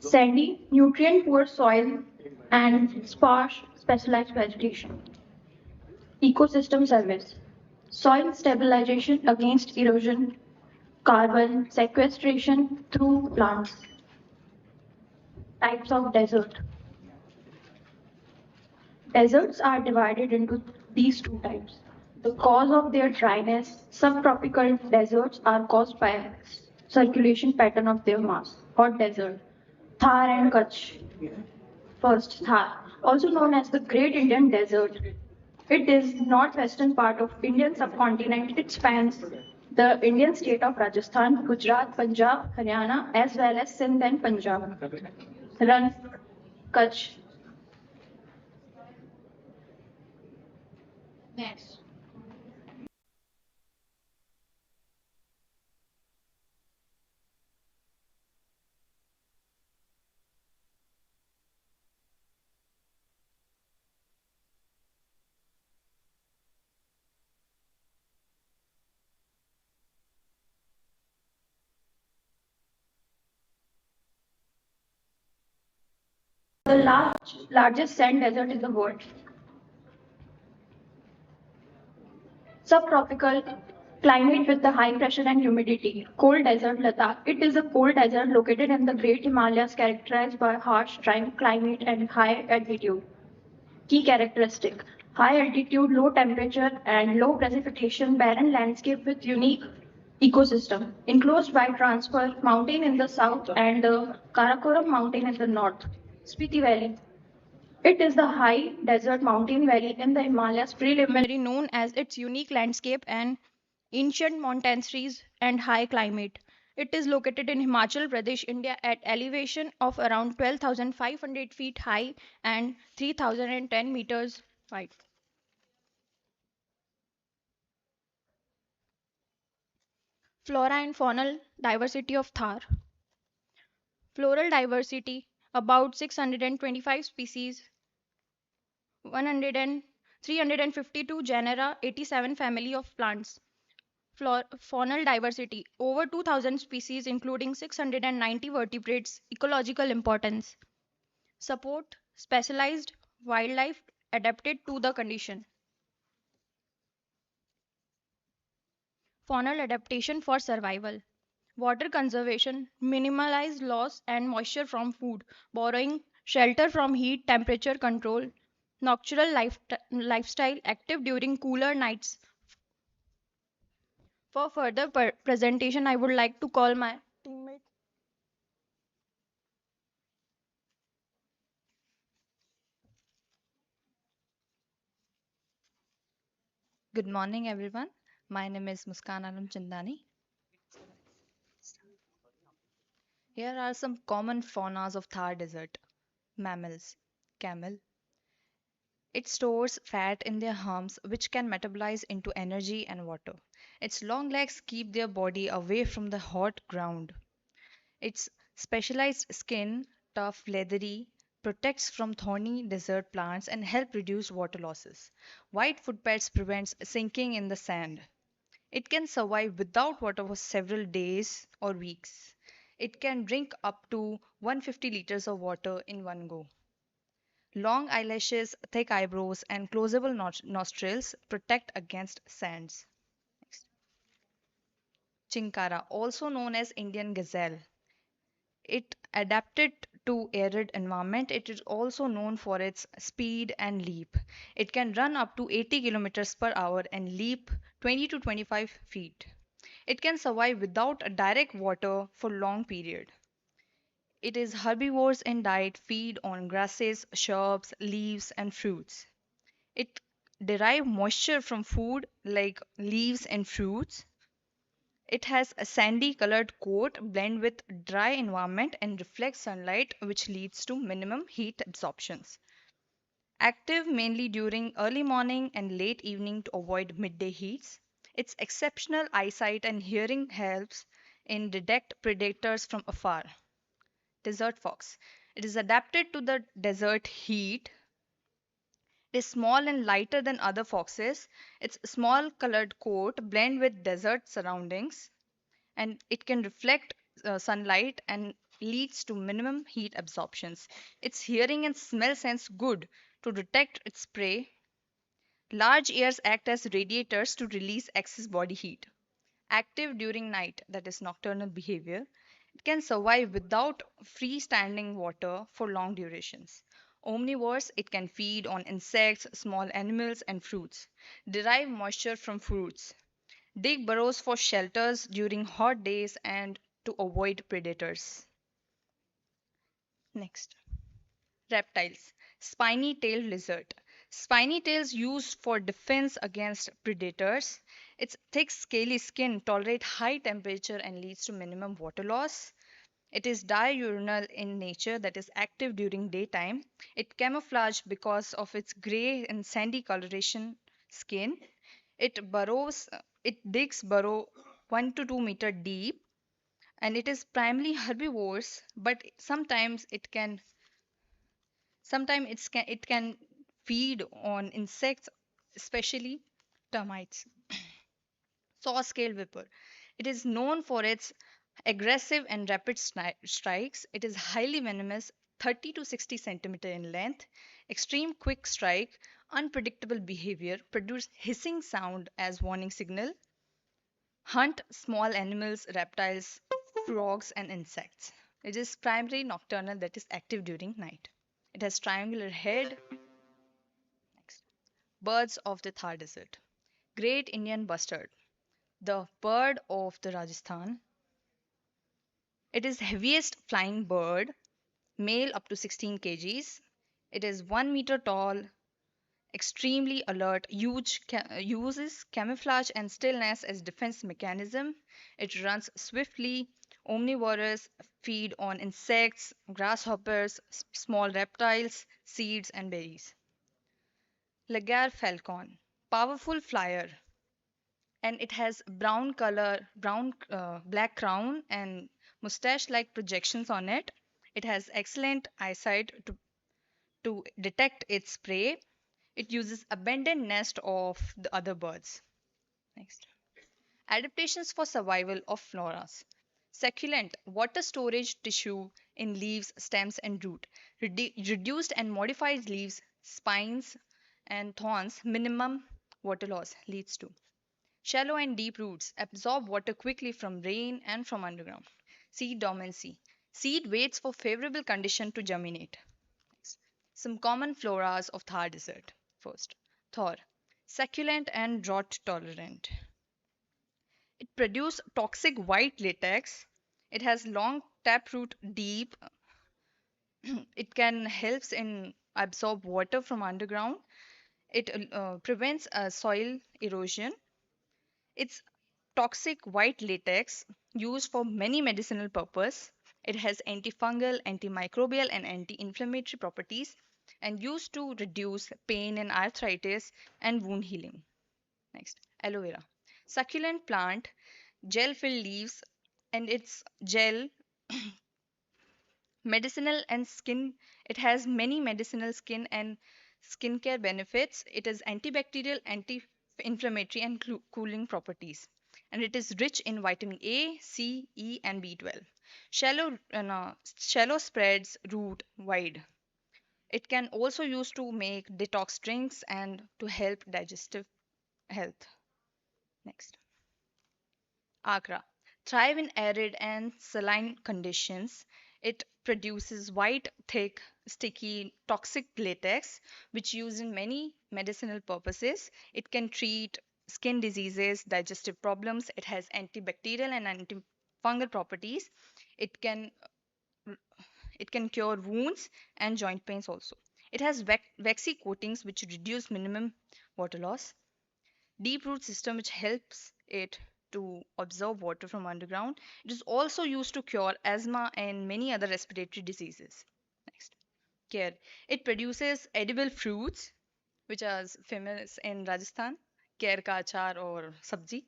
sandy, nutrient-poor soil, and sparse specialized vegetation. Ecosystem service: soil stabilization against erosion, carbon sequestration through plants. Types of desert. Deserts are divided into these two types. The cause of their dryness: subtropical deserts are caused by circulation pattern of their mass. Hot desert. Thar and Kutch. First, Thar, also known as the Great Indian Desert. It is northwestern part of Indian subcontinent. It spans the Indian state of Rajasthan, Gujarat, Punjab, Haryana, as well as Sindh and Punjab. Run, Kutch. Next. The largest sand desert in the world. Subtropical climate with the high pressure and humidity. Cold desert Ladakh. It is a cold desert located in the Great Himalayas, characterized by harsh, dry climate and high altitude. Key characteristic: high altitude, low temperature, and low precipitation, barren landscape with unique ecosystem. Enclosed by transfer mountain in the south and the Karakoram mountain in the north. Spiti Valley. It is the high desert mountain valley in the Himalayas, preliminary known as its unique landscape and ancient monasteries and high climate. It is located in Himachal Pradesh, India at elevation of around 12,500 feet high and 3,010 meters wide. Flora and faunal diversity of Thar. Floral diversity: about 625 species, 352 genera, 87 family of plants. Faunal diversity: over 2,000 species, including 690 vertebrates. Ecological importance: support specialized wildlife adapted to the condition. Faunal adaptation for survival: water conservation, minimize loss and moisture from food, borrowing shelter from heat, temperature control, nocturnal lifestyle, active during cooler nights. For further presentation, I would like to call my teammate. Good morning, everyone. My name is Muskan Chandani. Here are some common faunas of Thar Desert. Mammals. Camel. It stores fat in their humps, which can metabolize into energy and water. Its long legs keep their body away from the hot ground. Its specialized skin, tough, leathery, protects from thorny desert plants and help reduce water losses. Wide footpads prevents sinking in the sand. It can survive without water for several days or weeks. It can drink up to 150 liters of water in one go. Long eyelashes, thick eyebrows, and closable nostrils protect against sands. Next. Chinkara, also known as Indian gazelle. It adapted to arid environment. It is also known for its speed and leap. It can run up to 80 kilometers per hour and leap 20 to 25 feet. It can survive without a direct water for long period. It is herbivores in diet, feed on grasses, shrubs, leaves, and fruits. It derive moisture from food like leaves and fruits. It has a sandy colored coat blend with dry environment and reflects sunlight, which leads to minimum heat absorptions. Active mainly during early morning and late evening to avoid midday heats. Its exceptional eyesight and hearing helps in detect predators from afar. Desert fox. It is adapted to the desert heat. It is small and lighter than other foxes. Its small colored coat blend with desert surroundings, and it can reflect sunlight and leads to minimum heat absorptions. Its hearing and smell sense good to detect its prey. Large ears act as radiators to release excess body heat. Active during night, that is nocturnal behavior. It can survive without freestanding water for long durations. Omnivores, it can feed on insects, small animals, and fruits. Derive moisture from fruits. Dig burrows for shelters during hot days and to avoid predators. Next. Reptiles. Spiny tailed lizard. Spiny tails used for defense against predators. Its thick scaly skin tolerate high temperature and leads to minimum water loss. It is diurnal in nature, that is active during daytime. It camouflage because of its gray and sandy coloration skin. It digs burrow 1 to 2 meter deep, and it is primarily herbivores, but sometimes it can feed on insects, especially termites. Saw scale viper. It is known for its aggressive and rapid strikes. It is highly venomous, 30 to 60 centimeter in length, extreme quick strike, unpredictable behavior, produce hissing sound as warning signal, hunt small animals, reptiles, frogs, and insects. It is primarily nocturnal, that is active during night. It has triangular head. Next. Birds of the Thar Desert. Great Indian bustard, the bird of the Rajasthan. It is heaviest flying bird, male up to 16 kgs. It is 1 meter tall, extremely alert, uses camouflage and stillness as defense mechanism. It runs swiftly, omnivorous, feed on insects, grasshoppers, small reptiles, seeds, and berries. Lagar falcon, powerful flyer, and it has black crown and mustache like projections on it. It has excellent eyesight to detect its prey. It uses abandoned nest of the other birds. Next. Adaptations for survival of floras. Succulent, water storage tissue in leaves, stems, and root. Reduced and modified leaves, spines, and thorns, minimum water loss leads to. Shallow and deep roots absorb water quickly from rain and from underground. Seed dormancy. Seed waits for favorable condition to germinate. Next. Some common floras of Thar Desert. First, Thor. Succulent and drought tolerant. It produces toxic white latex. It has long taproot deep. It can helps in absorb water from underground. It prevents soil erosion. Its toxic white latex used for many medicinal purpose. It has antifungal, antimicrobial, and anti-inflammatory properties and used to reduce pain and arthritis and wound healing. Next, aloe vera. Succulent plant, gel-filled leaves, and its gel medicinal and skin. It has many medicinal skin and skincare benefits. It is antibacterial, anti-inflammatory, and cooling properties. And it is rich in vitamin A, C, E, and B12. Shallow spreads root wide. It can also used to make detox drinks and to help digestive health. Next. Agra. Thrive in arid and saline conditions. It produces white, thick, sticky, toxic latex, which used in many medicinal purposes. It can treat skin diseases, digestive problems. It has antibacterial and antifungal properties. It can it can cure wounds and joint pains also. It has waxy coatings which reduce minimum water loss. Deep root system which helps it to absorb water from underground. It is also used to cure asthma and many other respiratory diseases. Next, care. It produces edible fruits which are famous in Rajasthan, care ka achar or sabji.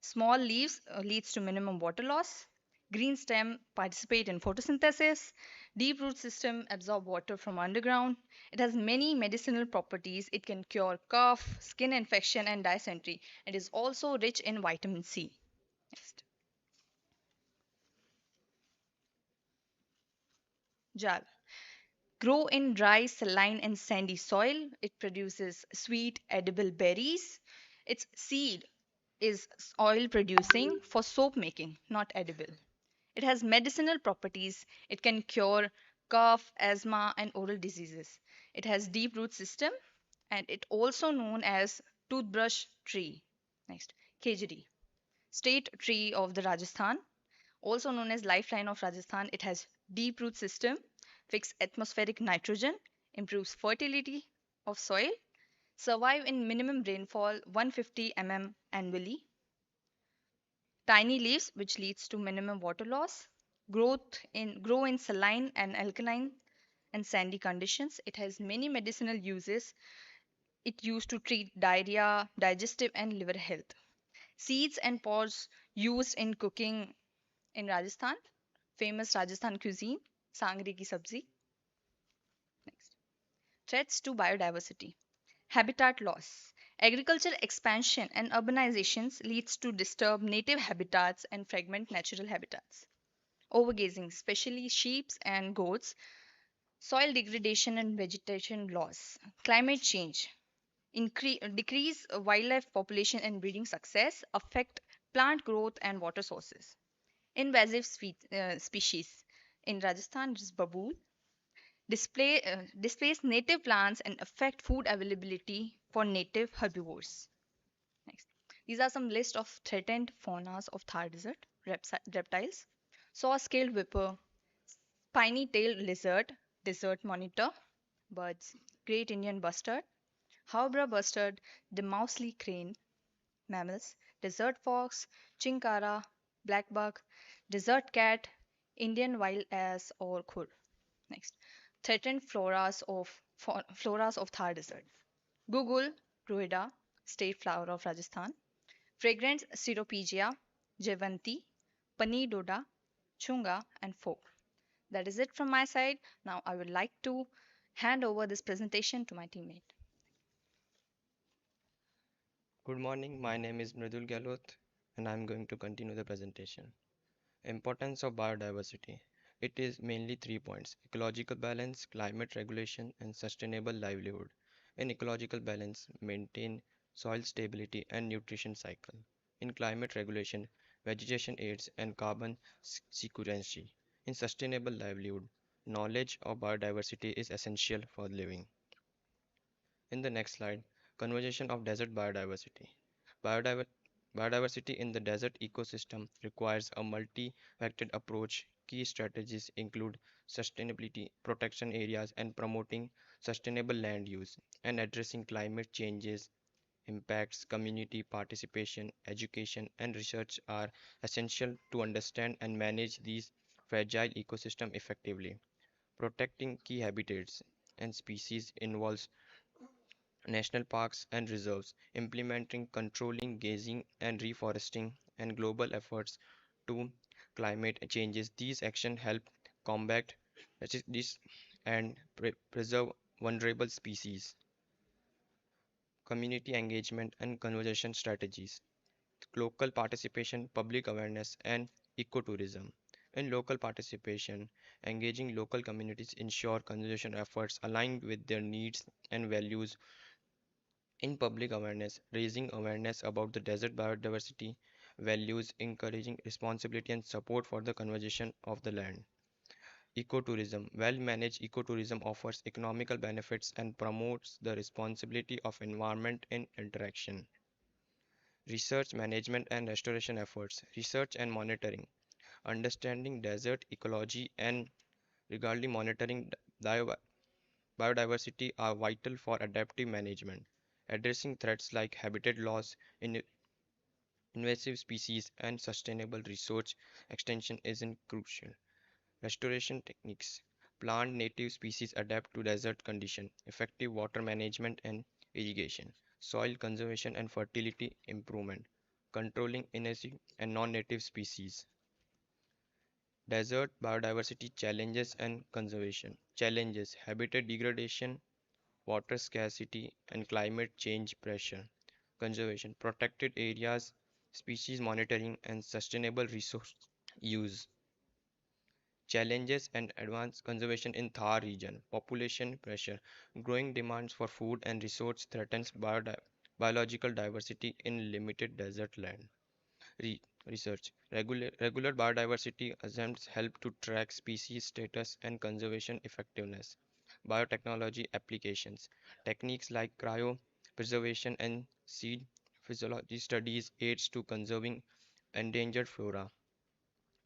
Small leaves leads to minimum water loss. Green stem participate in photosynthesis. Deep root system absorb water from underground. It has many medicinal properties. It can cure cough, skin infection, and dysentery. It is also rich in vitamin C. Next. Jal. Grow in dry, saline, and sandy soil. It produces sweet, edible berries. Its seed is oil producing for soap making, not edible. It has medicinal properties. It can cure cough, asthma, and oral diseases. It has deep root system and it also known as toothbrush tree. Next, Khejri, state tree of the Rajasthan, also known as lifeline of Rajasthan. It has deep root system, fix atmospheric nitrogen, improves fertility of soil, survive in minimum rainfall 150 mm annually, tiny leaves which leads to minimum water loss, grow in saline and alkaline and sandy conditions. It has many medicinal uses. It used to treat diarrhea, digestive and liver health. Seeds and pods used in cooking in Rajasthan, famous Rajasthan cuisine, sangri ki sabzi. Next. Threats to biodiversity. Habitat loss. Agricultural expansion and urbanizations leads to disturb native habitats and fragment natural habitats. Overgrazing, especially sheep and goats, soil degradation and vegetation loss, climate change, decrease wildlife population and breeding success, affect plant growth and water sources. Invasive species in Rajasthan is babool, displace native plants and affect food availability for native herbivores. Next, these are some list of threatened faunas of Thar Desert reptiles: saw-scaled viper, spiny-tailed lizard, desert monitor, birds, great Indian bustard, Haubra bustard, the mousely crane, mammals, desert fox, chinkara, blackbuck, desert cat, Indian wild ass or khur. Next, threatened floras of Thar Desert. Google, Ruida, state flower of Rajasthan. Fragrance Ceropegia, Javanti, Pani Doda, Chunga, and Folk. That is it from my side. Now I would like to hand over this presentation to my teammate. Good morning, my name is Mridul Gehlot and I am going to continue the presentation. Importance of biodiversity. It is mainly 3 points: ecological balance, climate regulation, and sustainable livelihood. In ecological balance, maintain soil stability and nutrition cycle. In climate regulation, vegetation aids and carbon sequestration. In sustainable livelihood, knowledge of biodiversity is essential for living. In the next slide, conservation of desert biodiversity. Biodiver- Biodiversity in the desert ecosystem requires a multi-vectored approach. Key strategies include sustainability, protection areas, and promoting sustainable land use, and addressing climate changes impacts. Community participation, education, and research are essential to understand and manage these fragile ecosystems effectively. Protecting key habitats and species involves national parks and reserves, implementing controlling grazing and reforesting, and global efforts to climate changes. These actions help combat this and preserve vulnerable species. Community engagement and conservation strategies, local participation, public awareness, and ecotourism. In local participation, engaging local communities ensure conservation efforts aligned with their needs and values. In public awareness, raising awareness about the desert biodiversity values, encouraging responsibility and support for the conservation of the land. Ecotourism. Well-managed ecotourism offers economical benefits and promotes the responsibility of environment and interaction. research, management, and restoration efforts, research and monitoring, understanding desert ecology and regarding monitoring biodiversity are vital for adaptive management. Addressing threats like habitat loss, invasive species, and sustainable resource extension is crucial. Restoration techniques. Plant native species adapt to desert conditions, effective water management and irrigation, soil conservation and fertility improvement, controlling invasive and non-native species. Desert biodiversity challenges and conservation. Challenges: habitat degradation, water scarcity, and climate change pressure. Conservation: protected areas, species monitoring, and sustainable resource use. Challenges and advanced conservation in Thar region. Population pressure. Growing demands for food and resource threatens biological diversity in limited desert land. Research. Regular biodiversity assumptions help to track species status and conservation effectiveness. Biotechnology applications. Techniques like cryopreservation and seed physiology studies aids to conserving endangered flora,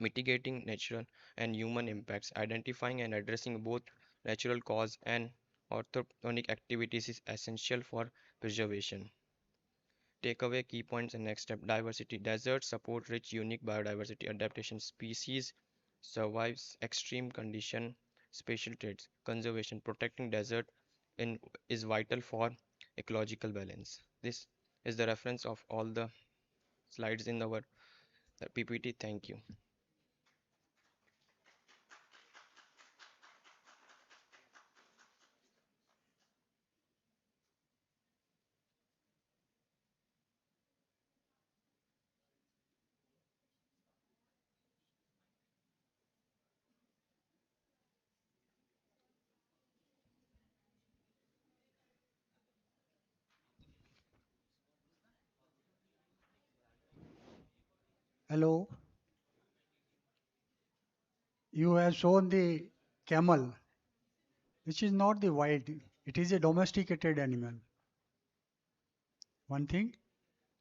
mitigating natural and human impacts, identifying and addressing both natural cause and orthoptonic activities is essential for preservation. Takeaway key points and next step: diversity. Deserts support rich, unique biodiversity adaptation. Species survives extreme condition, spatial traits. Conservation. Protecting desert in is vital for ecological balance. This is the reference of all the slides in our PPT. Thank you. Hello. You have shown the camel, which is not the wild, it is a domesticated animal. One thing,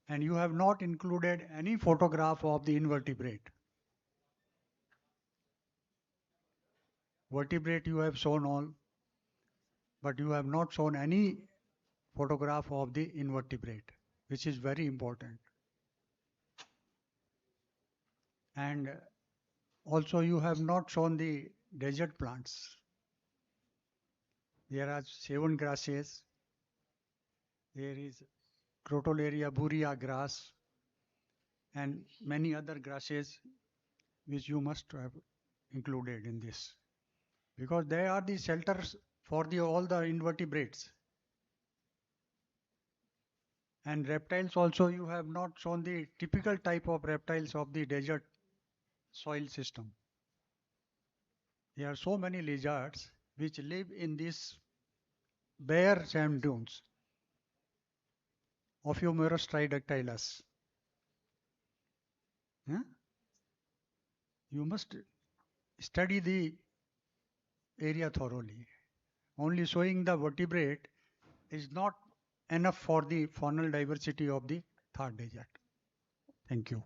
and you have not included any photograph of the invertebrate. Vertebrate you have shown all, but you have not shown any photograph of the invertebrate, which is very important. And also you have not shown the desert plants. There are 7 grasses. There is Crotalaria buria grass and many other grasses which you must have included in this, because they are the shelters for all the invertebrates. And reptiles also, you have not shown the typical type of reptiles of the desert soil system. There are so many lizards which live in these bare sand dunes of Ophiomorus tridactylus. Yeah? You must study the area thoroughly. Only showing the vertebrate is not enough for the faunal diversity of the Thar desert. Thank you.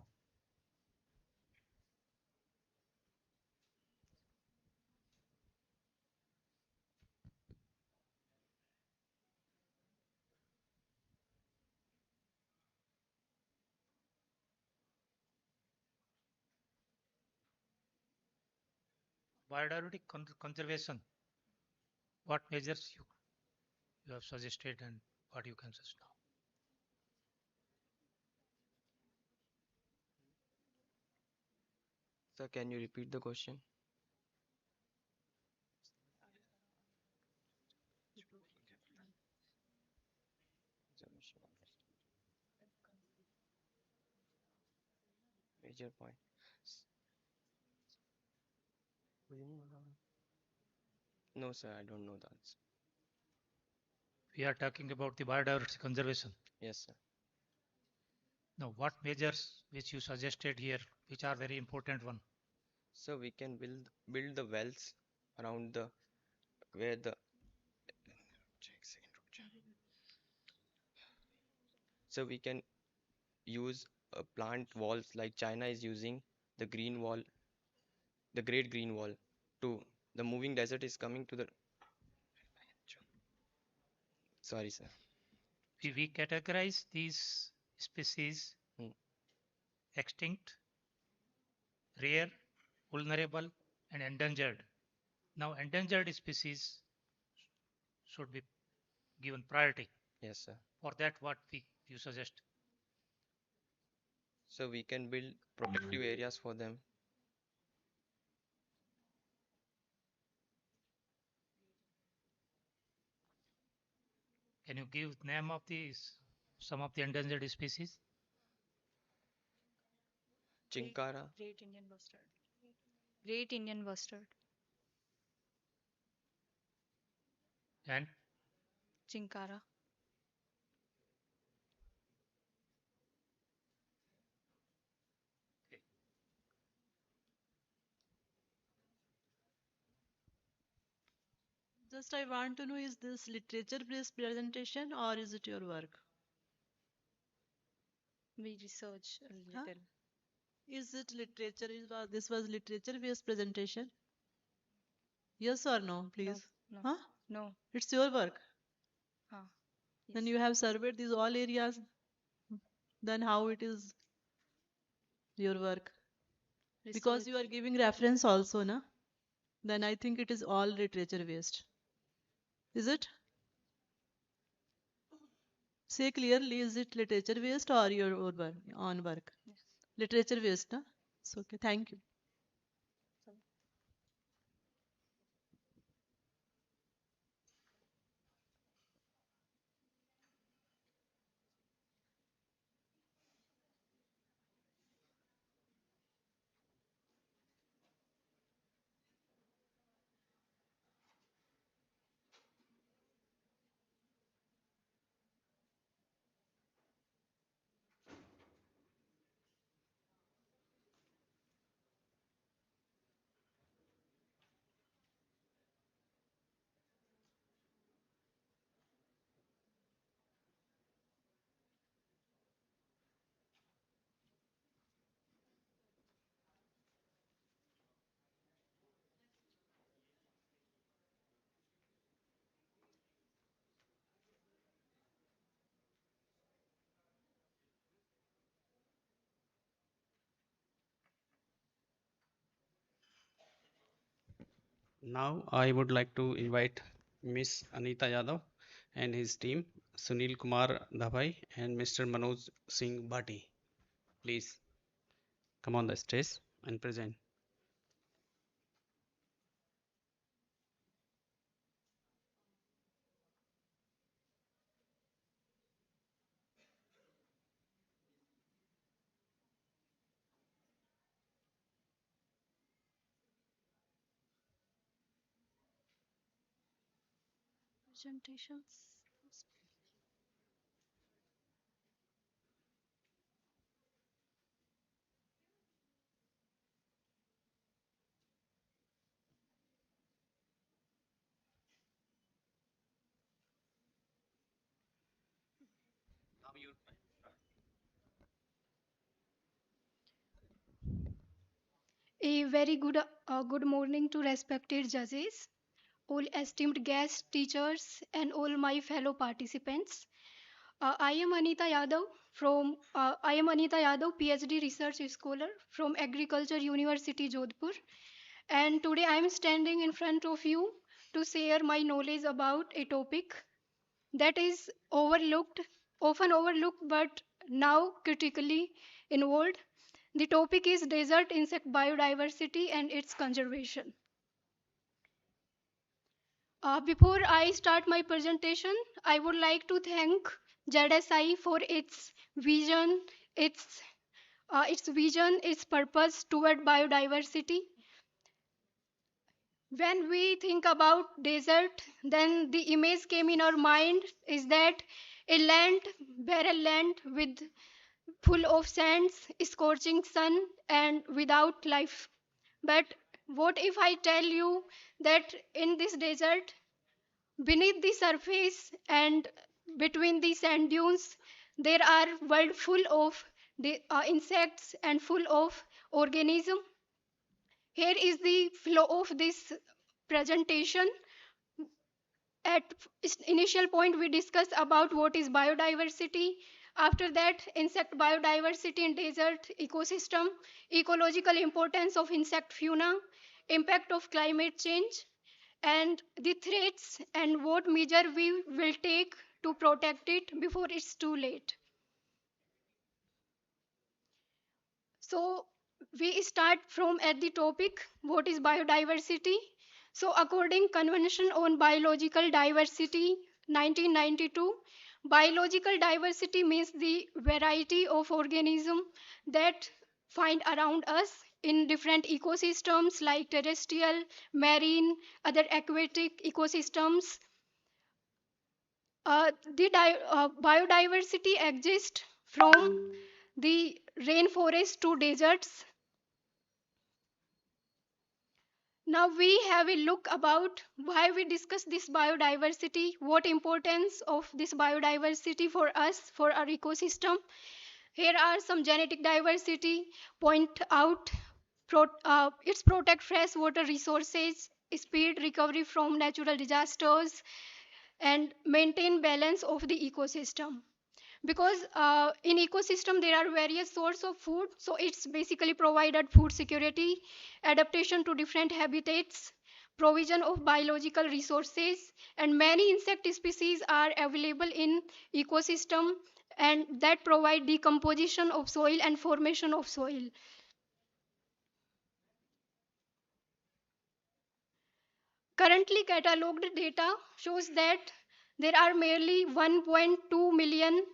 Biodiversity conservation. What measures you have suggested and what you can suggest now? Sir, can you repeat the question? Major point. No, sir, I don't know the answer. We are talking about the biodiversity conservation. Yes, sir. Now, what measures which you suggested here, which are very important one? So we can build the wells around the where the so we can use plant walls like China is using the green wall, the Great Green Wall. To the moving desert is coming to the. Sorry, sir. We categorize these species Hmm. extinct, rare, vulnerable, and endangered. Now, endangered species should be given priority. Yes, sir. For that, what you suggest? So we can build protective areas for them. Can you give name of these some of the endangered species? Chinkara. Great Indian bustard. Great Indian bustard. And Chinkara. Just I want to know, is this literature-based presentation or is it your work? We research a Huh? little. Is it literature? This was literature-based presentation? Yes or no, please? No. Huh? No. It's your work. Then Yes. you have surveyed these all areas. Then how it is your work? Because you are giving reference also, na? Then I think it is all literature-based. Is it? Say clearly, is it literature-based or your own work? Yes. Literature-based, na? It's okay. Thank you. Now I would like to invite Miss Anita Yadav and his team, Sunil Kumar Dhabai and Mr. Manoj Singh Bhatti. Please come on the stage and present. Presentations. A very good morning to respected judges, all esteemed guests, teachers, and all my fellow participants. I am Anita Yadav, PhD research scholar from Agriculture University, Jodhpur, and today I am standing in front of you to share my knowledge about a topic that is often overlooked, but now critically involved. The topic is desert insect biodiversity and its conservation. Before I start my presentation, I would like to thank ZSI for its its vision, its purpose toward biodiversity. When we think about desert, then the image came in our mind is that a land, barren land with full of sands, scorching sun, and without life. But what if I tell you that in this desert, beneath the surface and between the sand dunes, there are world full of insects and full of organism. Here is the flow of this presentation. At initial point, we discussed about what is biodiversity. After that, insect biodiversity in desert ecosystem, ecological importance of insect fauna, impact of climate change, and the threats and what measure we will take to protect it before it's too late. So we start from at the topic, what is biodiversity? So according Convention on Biological Diversity 1992, biological diversity means the variety of organisms that find around us in different ecosystems like terrestrial, marine, other aquatic ecosystems. Biodiversity exists from the rainforest to deserts. Now we have a look about why we discuss this biodiversity, what importance of this biodiversity for us, for our ecosystem. Here are some genetic diversity point out. It's protect freshwater resources, speed recovery from natural disasters, and maintain balance of the ecosystem. Because in ecosystem there are various sources of food, so it's basically provided food security, adaptation to different habitats, provision of biological resources, and many insect species are available in ecosystem, and that provide decomposition of soil and formation of soil. Currently catalogued data shows that there are merely 1.2 million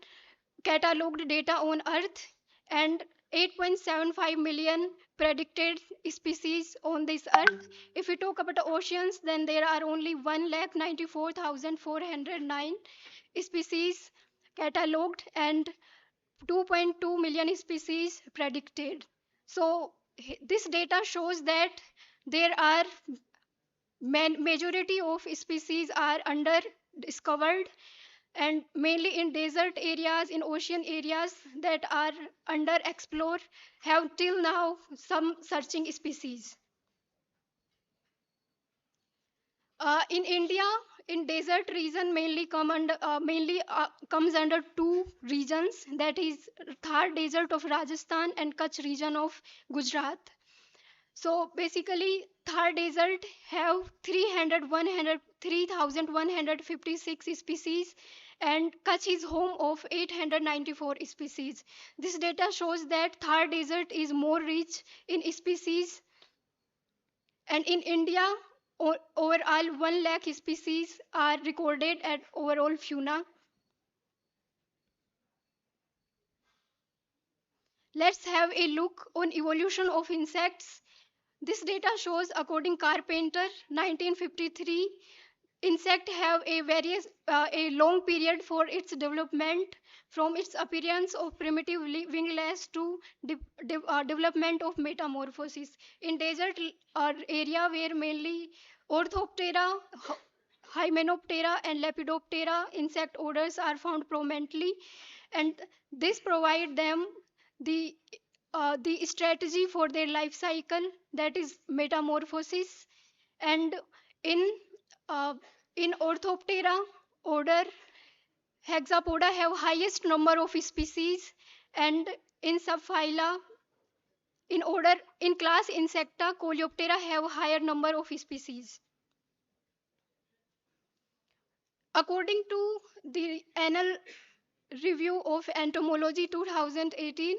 catalogued data on Earth and 8.75 million predicted species on this Earth. If we talk about the oceans, then there are only 1,94,409 species catalogued and 2.2 million species predicted. So this data shows that there are majority of species are under discovered, and mainly in desert areas, in ocean areas that are under explored, have till now some searching species. In India, in desert region mainly comes under two regions, that is Thar desert of Rajasthan and Kutch region of Gujarat. So basically, Thar Desert have 3,156 species, and Kutch is home of 894 species. This data shows that Thar Desert is more rich in species, and in India, overall 1 lakh species are recorded at overall fauna. Let's have a look on evolution of insects. This data shows, according Carpenter 1953, insect have a long period for its development, from its appearance of primitive wingless to development of metamorphosis. In desert area where mainly Orthoptera, Hymenoptera and Lepidoptera insect orders are found prominently, and this provide them the the strategy for their life cycle, that is metamorphosis. And in uh, in Orthoptera order, Hexapoda have highest number of species, and in subphyla, in order, in class Insecta, Coleoptera have higher number of species. According to the Annal Review of Entomology 2018,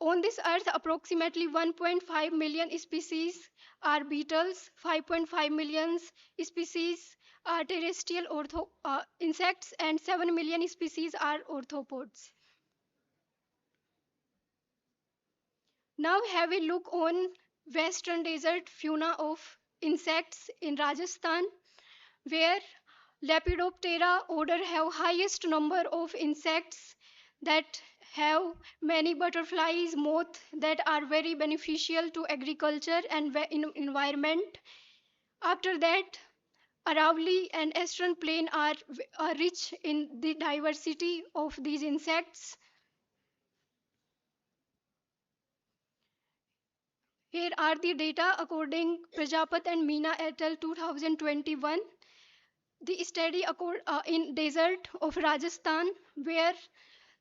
on this earth, approximately 1.5 million species are beetles, 5.5 million species are terrestrial insects, and 7 million species are orthopods. Now have a look on western desert fauna of insects in Rajasthan, where Lepidoptera order have highest number of insects that have many butterflies, moths that are very beneficial to agriculture and environment. After that, Aravalli and Eastern Plain are rich in the diversity of these insects. Here are the data according Prajapat and Meena et al. 2021. The study in desert of Rajasthan, where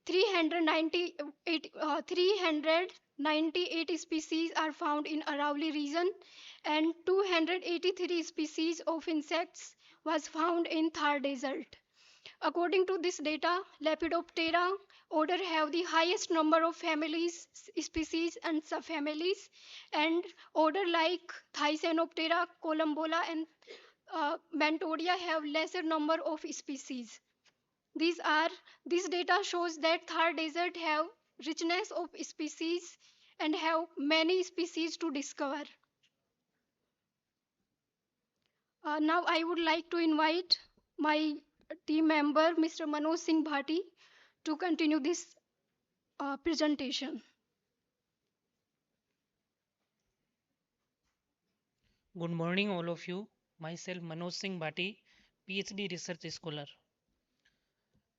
398 species are found in Aravalli region, and 283 species of insects was found in Thar desert. According to this data, Lepidoptera order have the highest number of families, species and subfamilies, and order like Thysanoptera, Columbola and Mantodia have lesser number of species. This data shows that Thar desert have richness of species and have many species to discover. Now I would like to invite my team member, Mr. Manoj Singh Bhati, to continue this presentation. Good morning, all of you. Myself, Manoj Singh Bhati, PhD research scholar.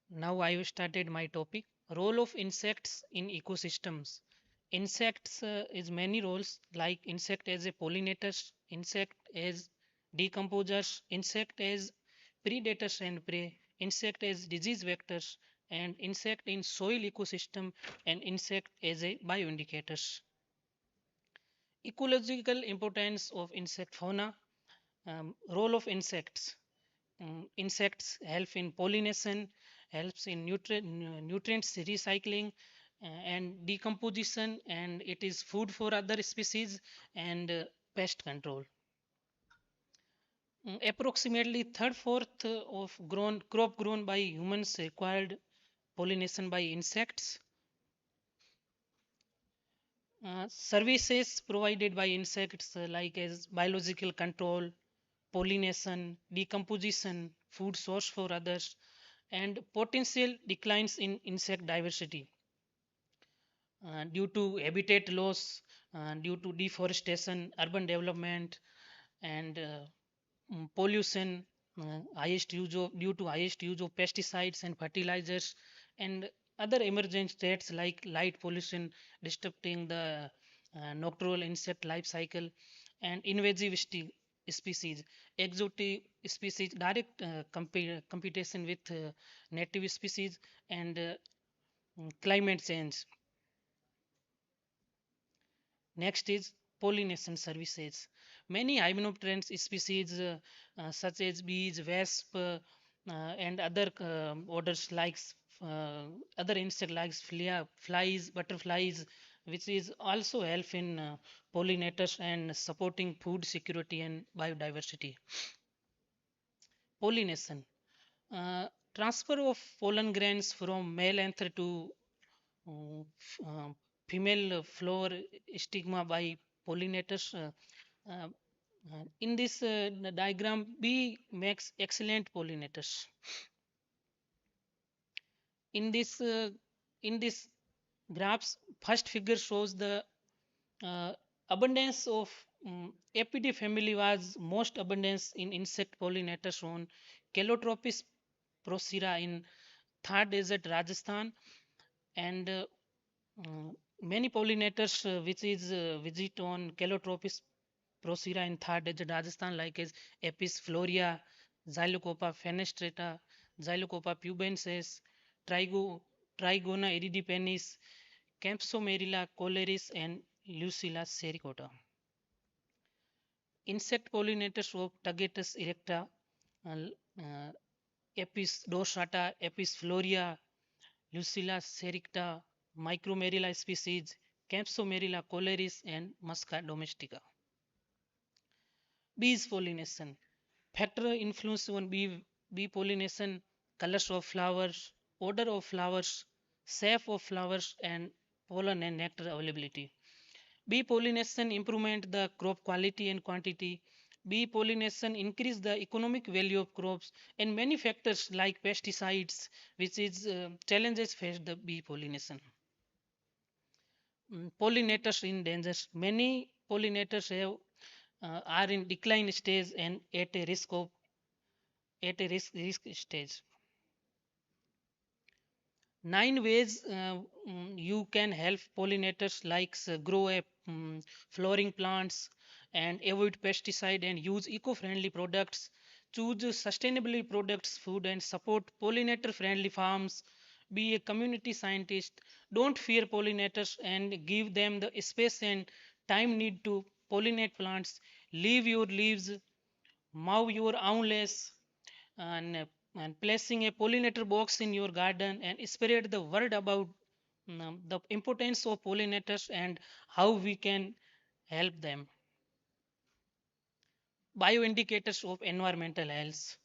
Now I have started my topic, role of insects in ecosystems. Insects is many roles, like insect as a pollinators, insect as decomposers, insect as predators and prey, insect as disease vectors, and insect in soil ecosystem, and insect as a bioindicators. Ecological importance of insect fauna. Role of insects. Insects help in pollination, helps in nutrients recycling and decomposition, and it is food for other species and pest control. Approximately third-fourth of crop grown by humans required pollination by insects. Services provided by insects like as biological control, pollination, decomposition, food source for others, and potential declines in insect diversity due to habitat loss, due to deforestation, urban development, and pollution, due to highest use of pesticides and fertilizers, and other emergent threats like light pollution disrupting the nocturnal insect life cycle, and invasive species, exotic species, direct competition with native species, and climate change. Next is pollination services. Many hymenopterans species such as bees, wasps, and other orders like other insect like flies, butterflies, which is also help in pollinators and supporting food security and biodiversity. Pollination. Transfer of pollen grains from male anther to uh, female flower stigma by pollinators. Uh, in this diagram, bee makes excellent pollinators. In this graphs, first figure shows the abundance of Apidae family was most abundance in insect pollinators on Calotropis procera in Thar desert Rajasthan, and many pollinators which is visit on Calotropis procera in Thar desert Rajasthan like as Apis florea, Xylocopa fenestrata, Xylocopa pubensis, Trigona iridipenis, Campsomerilla coloris, and Lucilla sericota. Insect pollinators of Tagetes erecta, uh, uh, Apis dorsata, Apis florea, Lucilla sericta, Micromerilla species, Campsomerilla coloris, and Musca domestica. Bees pollination. Factor influence on bee pollination, colors of flowers, odor of flowers, shape of flowers, and pollen and nectar availability. Bee pollination improvement the crop quality and quantity. Bee pollination increase the economic value of crops, and many factors like pesticides, which is challenges face the bee pollination. Pollinators in danger. Many pollinators are in decline stage and at a risk stage. 9 ways you can help pollinators like grow a flowering plants and avoid pesticide and use eco-friendly products, choose sustainably products food and support pollinator friendly farms, be a community scientist, don't fear pollinators and give them the space and time need to pollinate plants, leave your leaves, mow your own lace, and and placing a pollinator box in your garden and spread the word about the importance of pollinators and how we can help them. Bioindicators of environmental health.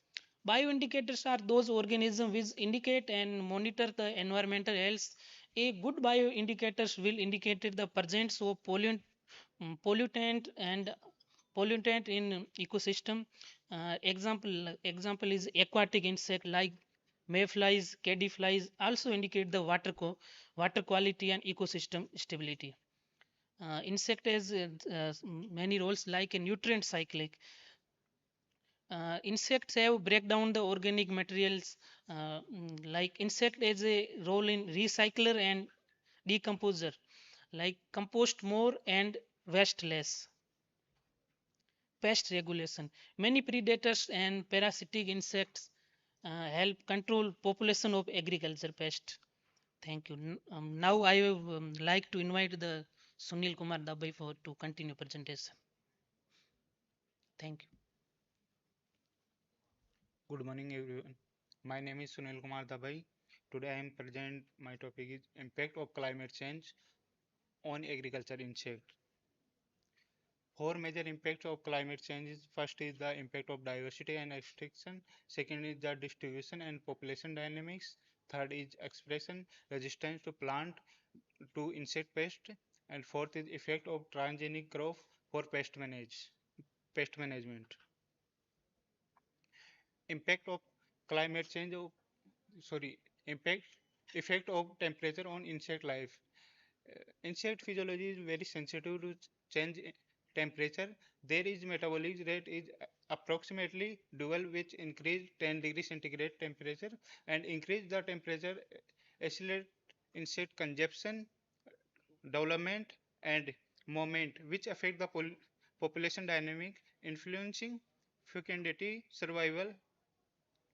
Bioindicators are those organisms which indicate and monitor the environmental health. A good bioindicators will indicate the presence of pollutant and pollutant in ecosystem. Example is aquatic insect like mayflies, caddyflies also indicate the water quality and ecosystem stability. Insect has many roles like a nutrient cyclic. Insects have break down the organic materials, like insect has a role in recycler and decomposer, like compost more and waste less. Pest regulation. Many predators and parasitic insects help control population of agriculture pests. Thank you. Now I would like to invite the Sunil Kumar Dabai for to continue presentation. Thank you. Good morning, everyone. My name is Sunil Kumar Dabai. Today I am present. My topic is impact of climate change on agriculture insect. Four major impacts of climate change is first is the impact of diversity and extinction. Second is the distribution and population dynamics. Third is expression resistance to plant to insect pest. And fourth is effect of transgenic crop for pest management. Impact of climate change of sorry impact effect of temperature on insect life. Insect physiology is very sensitive to change in temperature. There is metabolic rate is approximately dual which increase 10 degrees centigrade temperature and increase the temperature accelerate insect consumption, development and movement which affect the population dynamic influencing fecundity, survival,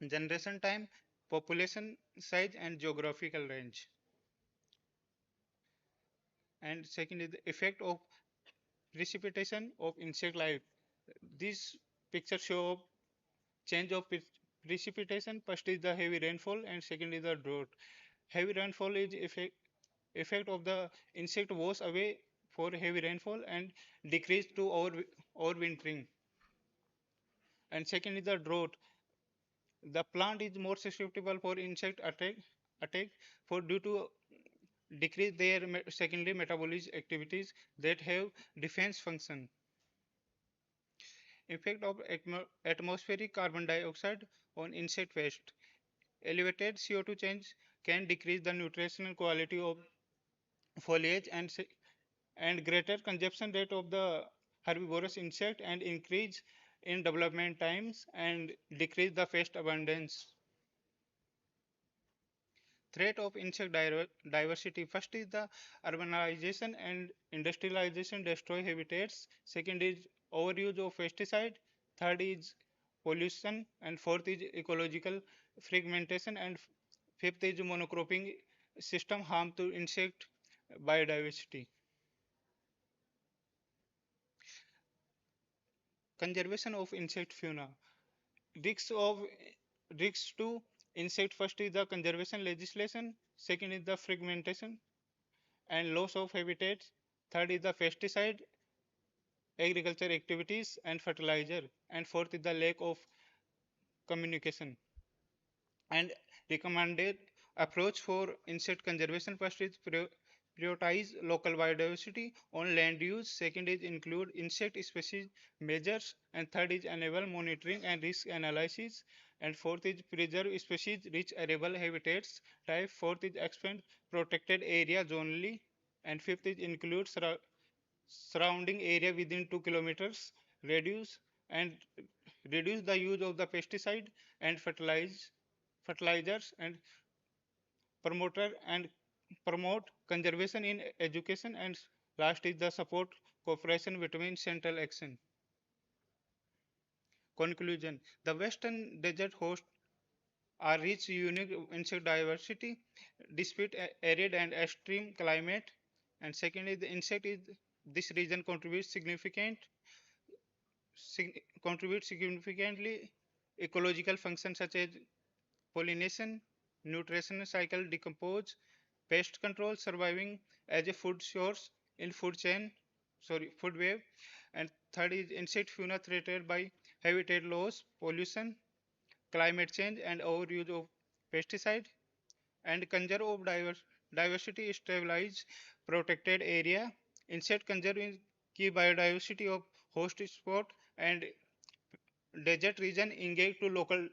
generation time, population size and geographical range. And second is the effect of precipitation of insect life. This picture show change of precipitation. First is the heavy rainfall and second is the drought. Heavy rainfall is effect of the insect wash away for heavy rainfall and decrease to overwintering. And second is the drought. The plant is more susceptible for insect attack for due to decrease their secondary metabolic activities that have defense function. Effect of atmospheric carbon dioxide on insect waste. Elevated CO2 change can decrease the nutritional quality of foliage and greater consumption rate of the herbivorous insect and increase in development times and decrease the pest abundance. Threat of insect diversity. First is the urbanization and industrialization destroy habitats. Second is overuse of pesticide. Third is pollution and fourth is ecological fragmentation and fifth is monocropping system harm to insect biodiversity. Conservation of insect fauna. Risks of risks to insect. First is the conservation legislation. Second is the fragmentation and loss of habitats. Third is the pesticide, agriculture activities and fertilizer. And fourth is the lack of communication. And recommended approach for insect conservation. First is prioritize local biodiversity on land use. Second is include insect species measures. And third is enable monitoring and risk analysis. And fourth is preserve species rich arable habitats type. Fourth is expand protected area zonally. And fifth is include surrounding area within 2 kilometers reduce and reduce the use of the pesticide and fertilizers and promote conservation in education, and last is the support cooperation between central action. Conclusion: the Western desert hosts are rich, unique insect diversity despite arid and extreme climate. And secondly, the insect is this region contribute significantly ecological functions such as pollination, nutrition cycle decompose, pest control, surviving as a food source in food web. And third is insect fauna threatened by habitat loss, pollution, climate change, and overuse of pesticide. And conserve of diversity, stabilize protected area. Insect conserve key biodiversity of host spot and desert region, engage to local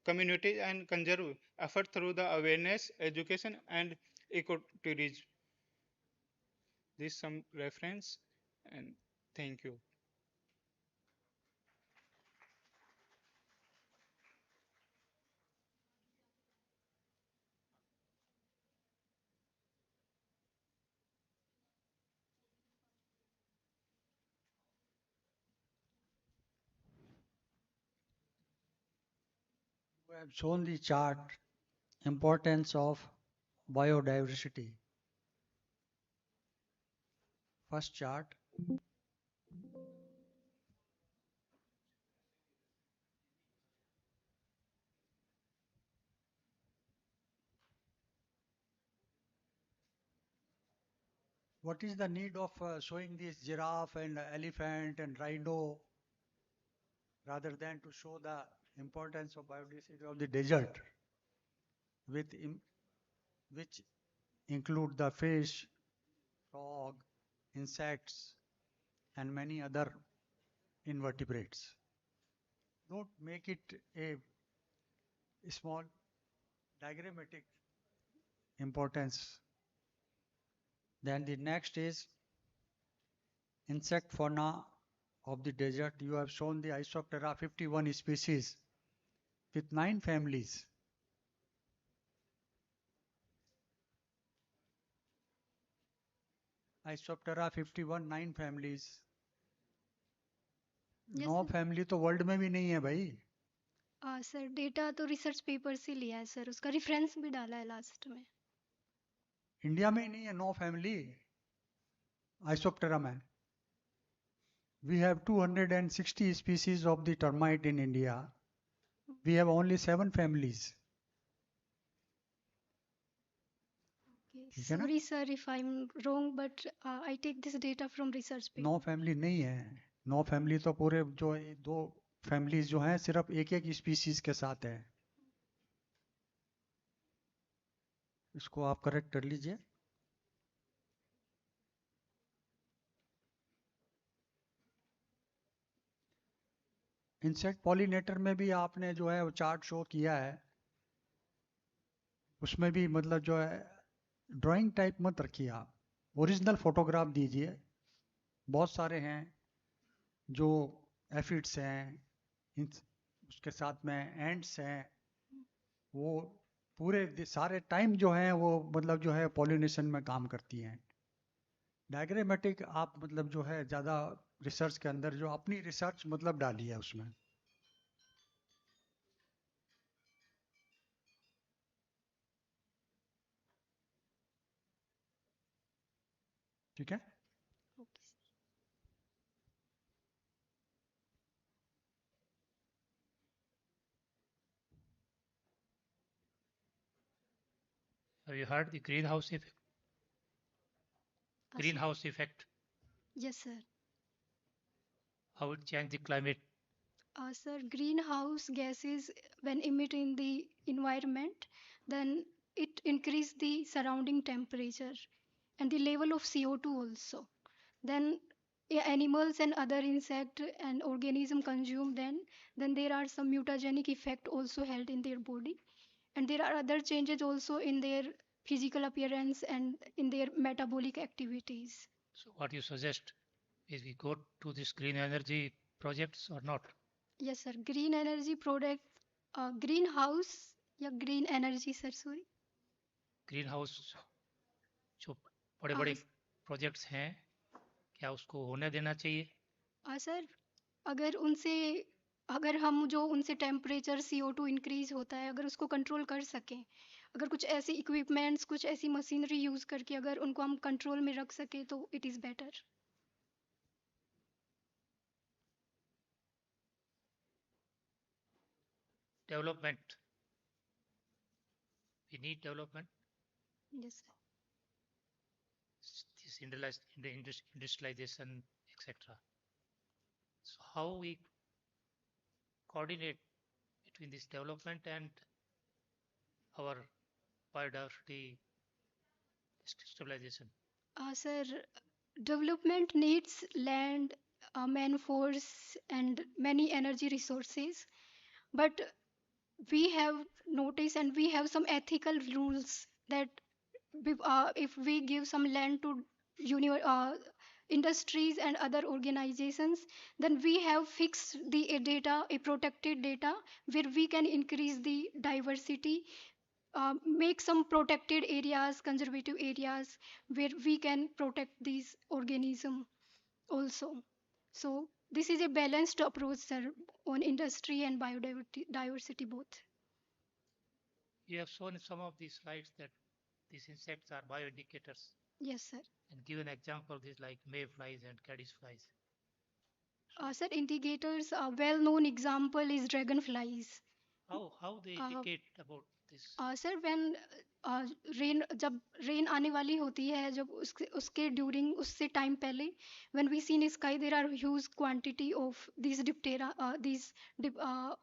communities and conserve effort through the awareness, education, and ecotourism. This some reference, and thank you. We have shown the chart, importance of biodiversity. First chart. What is the need of showing this giraffe and elephant and rhino rather than to show the importance of biodiversity of the desert, which include the fish, frog, insects, and many other invertebrates. Don't make it a small diagrammatic importance. Then the next is insect fauna of the desert. You have shown the Isoptera 51 species with 9 families. Isoptera 51 9 families. Yes, 9 sir. Family तो world में भी नहीं है भाई. Sir data तो research paper से लिया है सर, उसका रेफरेंस भी डाला है लास्ट में. इंडिया में ही नहीं है 9 फैमिली Isoptera में. We have 260 species of the termite in India. We have only 7 families. Okay. Sorry sir if I'm wrong, but I take this data from research paper. 9 family नहीं है. 9 family तो पूरे जो 2 families जो हैं सिर्फ एक स्पीसीज के साथ है. इसको आप करेक्ट कर लीजिए. इंसेक्ट पॉलिनेटर में भी आपने जो है वो चार्ट शो किया है. उसमें भी मतलब जो है ड्राइंग टाइप मत रखिए आप. ओरिजिनल फोटोग्राफ दीजिए. बहुत सारे हैं जो एफिड्स हैं, उसके साथ में एंड्स हैं. वो पूरे सारे टाइम जो है वो मतलब जो है पॉलिनेशन में काम करती हैं. डायग्रामेटिक आप मतलब जो है ज़्यादा रिसर्च के अंदर जो अपनी रिसर्च मतलब डाली है उसमें. ठीक है. Have you heard the greenhouse effect? Greenhouse effect. Yes sir. How it change the climate? Sir, greenhouse gases when emitted in the environment, then it increase the surrounding temperature and the level of CO2 also. Then animals and other insect and organism consume, then there are some mutagenic effect also held in their body, and there are other changes also in their physical appearance and in their metabolic activities. So what you suggest is we go to this green energy projects or not? Yes sir, green energy product, greenhouse या green energy sir, sorry. Green house जो बड़े बड़े projects हैं, क्या उसको होने देना चाहिए? सर, अगर हम जो उनसे टेम्परेचर CO2 इंक्रीज होता है, अगर उसको कंट्रोल कर सकें, अगर कुछ ऐसी इक्विपमेंट्स, कुछ ऐसी मशीनरी यूज़ करके अगर उनको हम कंट्रोल में रख सकें तो it is better. Development. We need development. Yes, sir. This industrialization, etc. So how we coordinate between this development and our biodiversity stabilization? Sir, development needs land, man-force, and many energy resources. But we have noticed and we have some ethical rules that if we give some land to industries and other organizations, then we have fixed the data, a protected data, where we can increase the diversity, make some protected areas, conservative areas, where we can protect these organisms also. So this is a balanced approach, sir, on industry and biodiversity both. You have shown in some of these slides that these insects are bioindicators. Yes, sir. And give an example, these like mayflies and caddisflies. Sir, indicators, a well-known example is dragonflies. How they indicate about this? Sir, when जब rain आने वाली होती है, जब उसके during उससे time पहले, when we see in sky there are huge quantity of these diptera,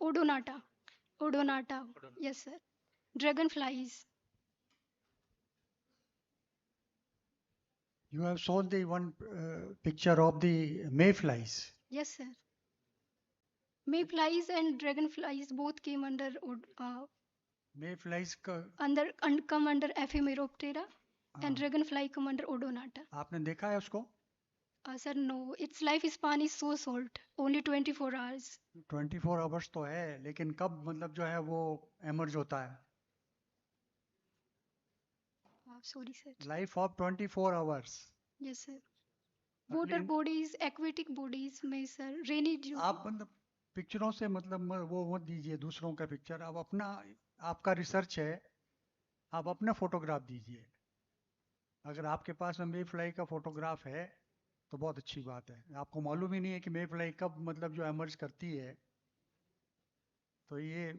odonata. Yes, sir. Dragonflies. You have shown the one picture of the mayflies. Yes, sir. Mayflies and dragonflies both came under mayflies come under Ephemeroptera, and dragonfly come under Odonata. आपने देखा है उसको? Sir, no. Its lifespan is so short, only 24 hours. 24 hours तो है, लेकिन कब मतलब जो है वो emerge होता है? Sorry, sir. Life of 24 hours. Yes, sir. Water bodies, aquatic bodies में sir, rainy. आप मतलब पिक्चरों से मतलब वो मत दीजिए दूसरों का पिक्चर, आप अपना, आपका रिसर्च है, आप अपना फोटोग्राफ दीजिए. अगर आपके पास में mayfly का फोटोग्राफ है तो बहुत अच्छी बात है. आपको मालूम ही नहीं है कि mayfly कब मतलब जो emerge करती है, तो ये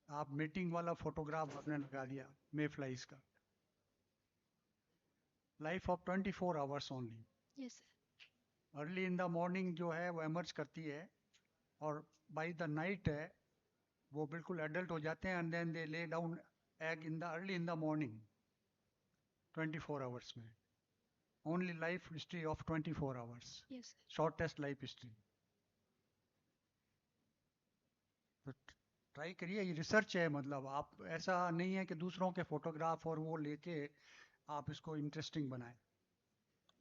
आप मीटिंग वाला फोटोग्राफ आपने लगा दिया mayflies का. Life of 24 hours only. Yes, sir. Early in the morning जो है वो एमर्ज करती है, और बाय द नाइट है वो बिल्कुल एडल्ट हो जाते हैं, and then they lay down egg in the early in the morning 24 hours में. Only life history of 24 hours. Yes, sir. Shortest life history. तो ट्राई करिए, ये रिसर्च है, मतलब आप ऐसा नहीं है कि दूसरों के फोटोग्राफ और वो लेके आप इसको इंटरेस्टिंग बनाएं.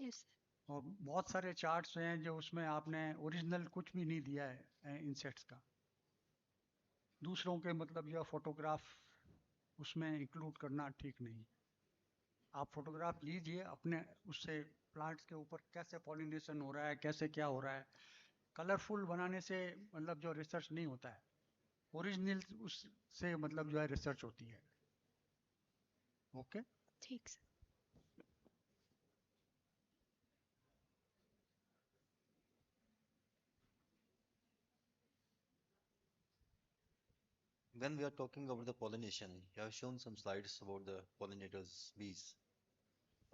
Yes, sir. और बहुत सारे चार्ट्स हैं जो उसमें आपने ओरिजिनल कुछ भी नहीं दिया है इंसेक्ट्स का. दूसरों के मतलब जो फोटोग्राफ उसमें इंक्लूड करना ठीक नहीं. आप फोटोग्राफ लीजिए अपने, उससे प्लांट्स के ऊपर कैसे पॉलिनेशन हो रहा है, कैसे क्या हो रहा है. कलरफुल बनाने से मतलब जो रिसर्च नहीं होता है, ओरिजिनल उससे मतलब जो है रिसर्च होती है. ओके, ठीक sir. When we are talking about the pollination, you have shown some slides about the pollinators, bees.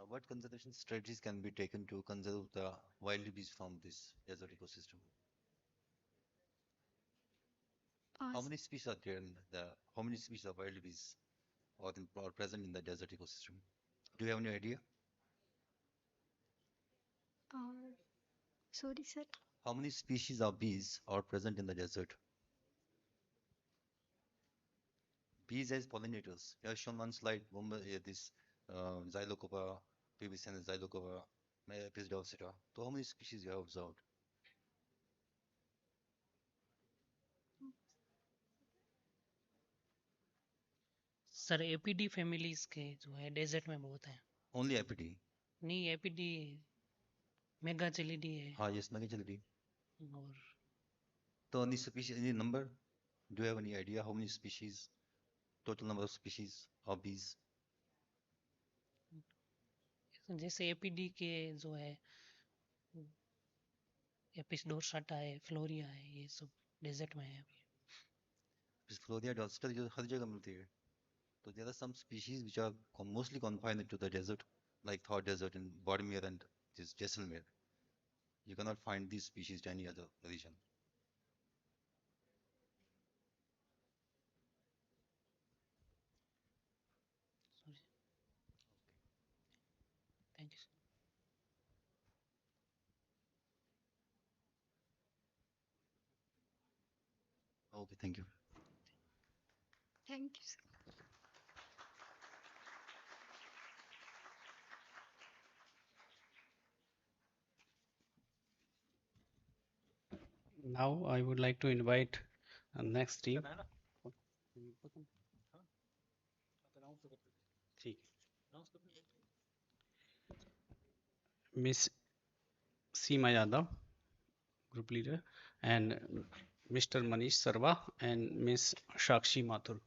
What conservation strategies can be taken to conserve the wild bees from this desert ecosystem? How many species are there in how many species of wild bees are present in the desert ecosystem? Do you have any idea? Sorry, sir. How many species of bees are present in the desert? Bees as pollinators. You have shown one slide, this Xylocopa, Pubescens, Xylocopa, Pisdovsita. So how many species you have observed? Sir APD families के जो है desert में बहुत है. Only APT. नहीं APD mega चिलिडी है. हाँ, yes, megachility. और So any species, any number? Do you have any idea how many species? Total number of species of bees? जैसे एपीडी के जो है एपिस डोर्साटा है, फ्लोरिया है, ये सब डेजर्ट में है अभी. Floria dorsata हर जगह मिलती है. So there are some species which are mostly confined to the desert, like Thar Desert in Bodmir and this Jaisalmer. You cannot find these species in any other region. Sorry. Thank you. Okay, thank you. Thank you, sir. Now I would like to invite next team. Miss Seema Yadav, group leader, and Mr. Manish Sarva and Miss Shakshi Mathur.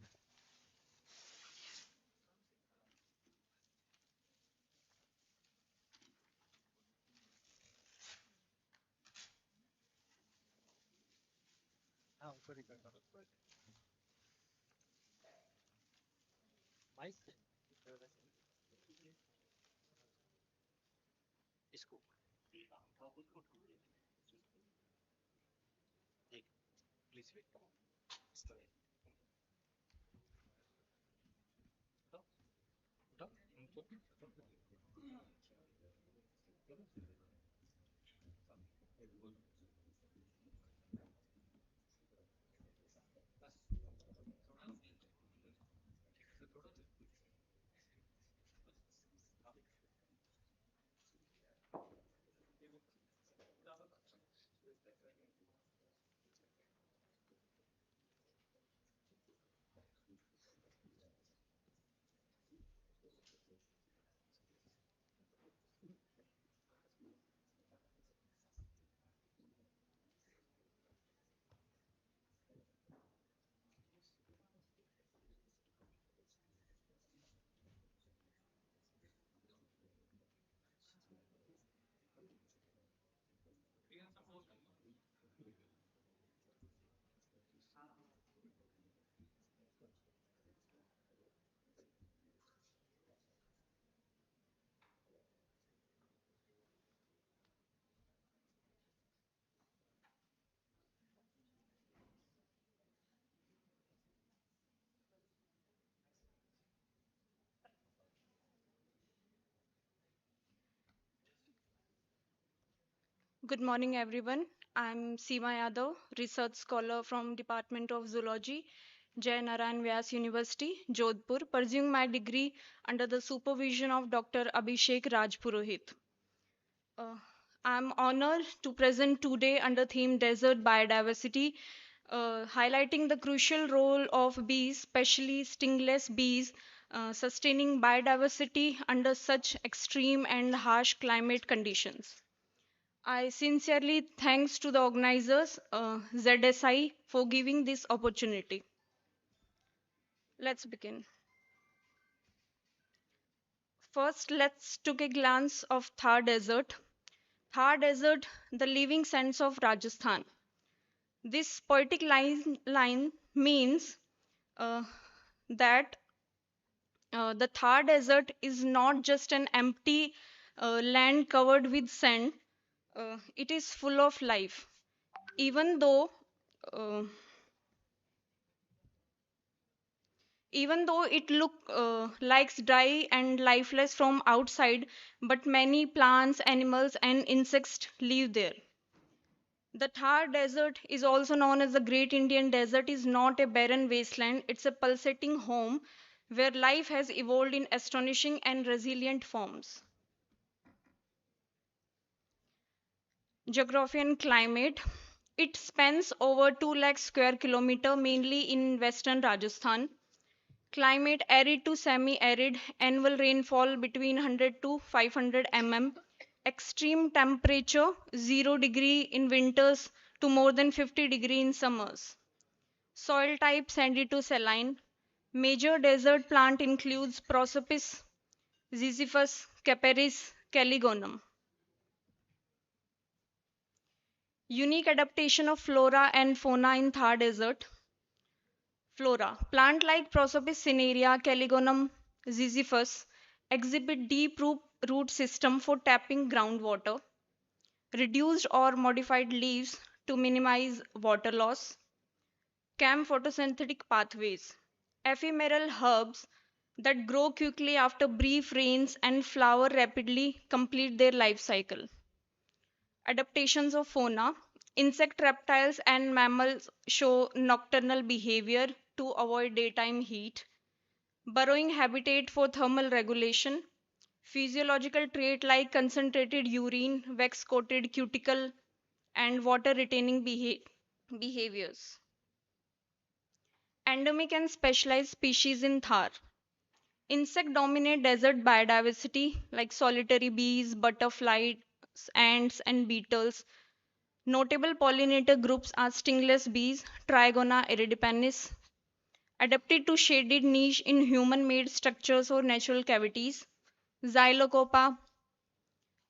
Good morning, everyone. I'm Seema Yadav, research scholar from Department of Zoology, Jai Narayan Vyas University, Jodhpur, pursuing my degree under the supervision of Dr. Abhishek Rajpurohit. I'm honored to present today under theme Desert Biodiversity, highlighting the crucial role of bees, especially stingless bees, sustaining biodiversity under such extreme and harsh climate conditions. I sincerely thanks to the organizers, ZSI, for giving this opportunity. Let's begin. First, let's take a glance of Thar Desert. Thar Desert, the living sands of Rajasthan. This poetic line means that the Thar Desert is not just an empty land covered with sand, it is full of life. Even though uh, it looks like dry and lifeless from outside, but many plants, animals, and insects live there. The Thar Desert is also known as the Great Indian Desert. Is not a barren wasteland. It's a pulsating home where life has evolved in astonishing and resilient forms. Geography and climate. It spans over 2 lakh square kilometers, mainly in western Rajasthan. Climate arid to semi-arid, annual rainfall between 100 to 500 mm, extreme temperature 0 degree in winters to more than 50 degree in summers. Soil type sandy to saline. Major desert plant includes Prosopis, Ziziphus, Caperis, Caligonum. Unique adaptation of flora and fauna in Thar Desert. Flora. Plant like Prosopis cinerea, Caligonum, Ziziphus exhibit deep root system for tapping groundwater. Reduced or modified leaves to minimize water loss. CAM photosynthetic pathways. Ephemeral herbs that grow quickly after brief rains and flower rapidly complete their life cycle. Adaptations of fauna. Insect, reptiles, and mammals show nocturnal behavior to avoid daytime heat. Burrowing habitat for thermal regulation. Physiological trait like concentrated urine, wax coated cuticle, and water retaining behaviors. Endemic and specialized species in Thar. Insect dominate desert biodiversity like solitary bees, butterflies, ants, and beetles. Notable pollinator groups are stingless bees, Trigona iridipenis, adapted to shaded niche in human-made structures or natural cavities. Xylocopa.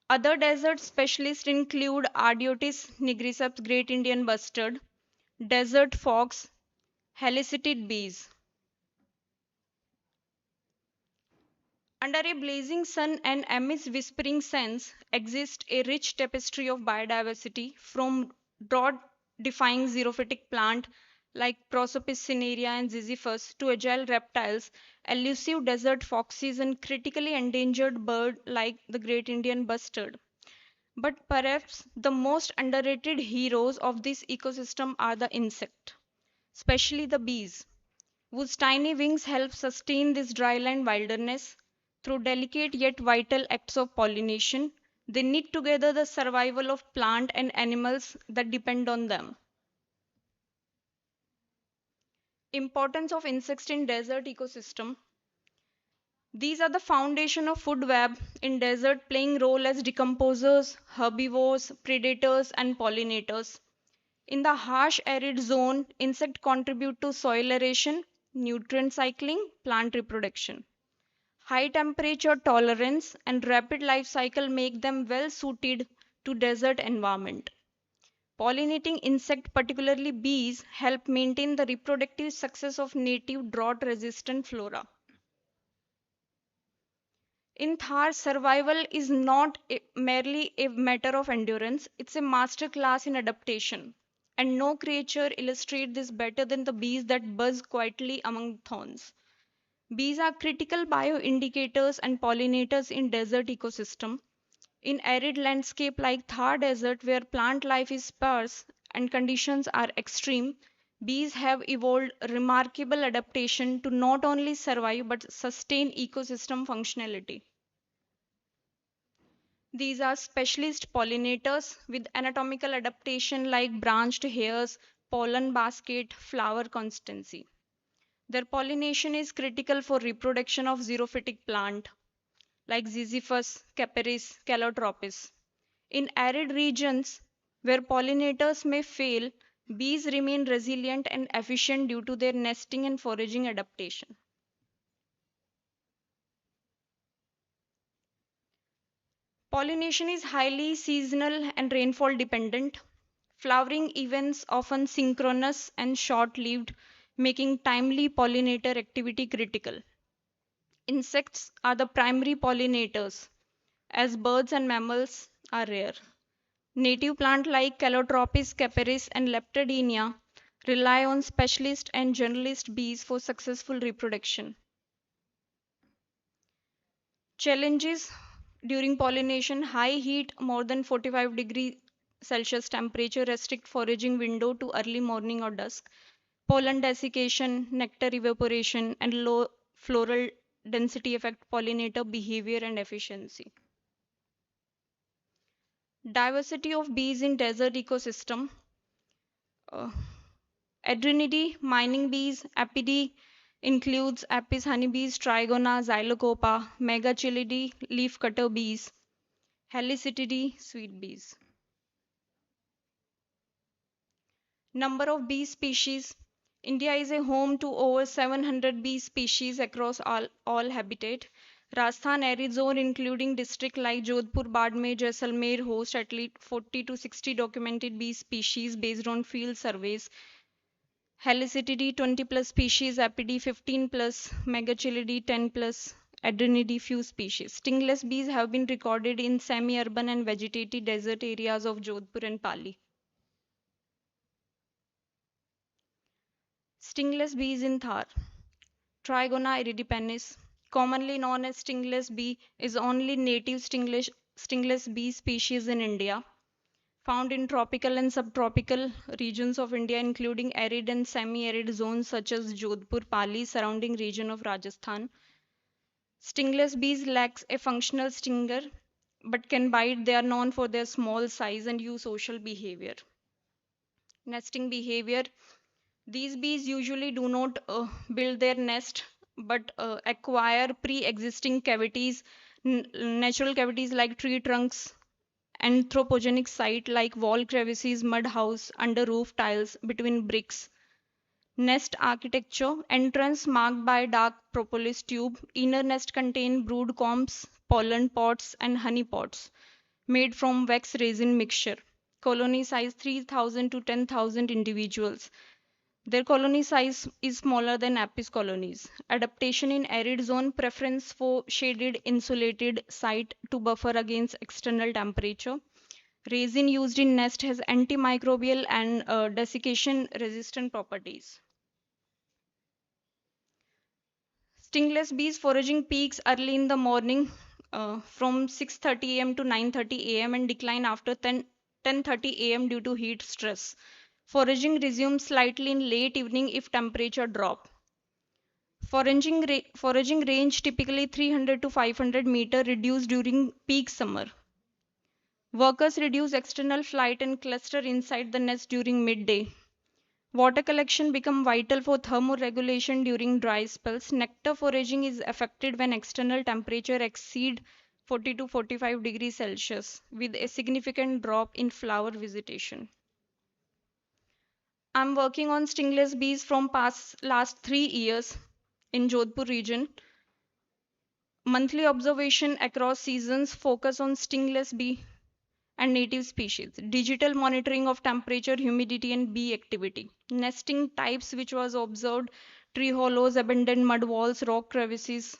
Other desert specialists include Ardiotis nigriceps, Great Indian bustard, desert fox, helicitid bees. Under a blazing sun and amidst whispering scents exists a rich tapestry of biodiversity from drought-defying xerophytic plant like Prosopis cinerea and Ziziphus to agile reptiles, elusive desert foxes, and critically endangered bird like the Great Indian bustard. But perhaps the most underrated heroes of this ecosystem are the insect, especially the bees, whose tiny wings help sustain this dryland wilderness. Through delicate yet vital acts of pollination, they knit together the survival of plant and animals that depend on them. Importance of insects in desert ecosystem. These are the foundation of food web in desert, playing role as decomposers, herbivores, predators, and pollinators. In the harsh arid zone, insects contribute to soil aeration, nutrient cycling, plant reproduction. High temperature tolerance and rapid life cycle make them well suited to desert environment. Pollinating insects, particularly bees, help maintain the reproductive success of native drought-resistant flora. In Thar, survival is not merely a matter of endurance, it's a master class in adaptation. And no creature illustrates this better than the bees that buzz quietly among thorns. Bees are critical bioindicators and pollinators in desert ecosystem. In arid landscape like Thar Desert, where plant life is sparse and conditions are extreme, bees have evolved remarkable adaptation to not only survive but sustain ecosystem functionality. These are specialist pollinators with anatomical adaptation like branched hairs, pollen basket, flower constancy. Their pollination is critical for reproduction of xerophytic plant like Ziziphus, Caperis, Calotropis. In arid regions where pollinators may fail, bees remain resilient and efficient due to their nesting and foraging adaptation. Pollination is highly seasonal and rainfall dependent. Flowering events often synchronous and short-lived, making timely pollinator activity critical. Insects are the primary pollinators, as birds and mammals are rare. Native plants like Calotropis, Caperis, and Leptadenia rely on specialist and generalist bees for successful reproduction. Challenges during pollination: high heat, more than 45 degrees Celsius temperature restrict foraging window to early morning or dusk. Pollen desiccation, nectar evaporation, and low floral density affect pollinator behavior and efficiency. Diversity of bees in desert ecosystem. Uh, Adrenidae, mining bees, Apidae, includes Apis honeybees, Trigona, Xylocopa, Megachilidae, leafcutter bees, Helicitidae, sweet bees. Number of bee species. India is a home to over 700 bee species across all habitat. Rajasthan arid zone, including districts like Jodhpur, Badmer, Jaisalmer, host at least 40 to 60 documented bee species based on field surveys. Helicitidae 20 plus species, Apidae 15 plus, Megachilidae 10 plus, Adrenidae few species. Stingless bees have been recorded in semi-urban and vegetative desert areas of Jodhpur and Pali. Stingless bees in Thar. Trigona iridipennis, commonly known as stingless bee, is only native stingless bee species in India. Found in tropical and subtropical regions of India, including arid and semi-arid zones such as Jodhpur, Pali, surrounding region of Rajasthan. Stingless bees lack a functional stinger but can bite. They are known for their small size and eusocial behavior. Nesting behavior. These bees usually do not build their nest but acquire pre-existing cavities, natural cavities like tree trunks, anthropogenic site like wall crevices, mud house, under roof tiles, between bricks. Nest architecture. Entrance marked by dark propolis tube. Inner nest contain brood combs, pollen pods, and honey pods made from wax resin mixture. Colony size 3,000 to 10,000 individuals. Their colony size is smaller than Apis colonies. Adaptation in arid zone. Preference for shaded insulated site to buffer against external temperature. Resin used in nest has antimicrobial and desiccation resistant properties. Stingless bees foraging peaks early in the morning from 6:30 am to 9:30 am and decline after 10:30 am due to heat stress. Foraging resumes slightly in late evening if temperature drop. Foraging range typically 300 to 500 meter, reduced during peak summer. Workers reduce external flight and cluster inside the nest during midday. Water collection becomes vital for thermoregulation during dry spells. Nectar foraging is affected when external temperature exceed 40 to 45 degrees Celsius, with a significant drop in flower visitation. I'm working on stingless bees from last 3 years in Jodhpur region. Monthly observation across seasons focus on stingless bee and native species. Digital monitoring of temperature, humidity, and bee activity. Nesting types which was observed: tree hollows, abandoned mud walls, rock crevices.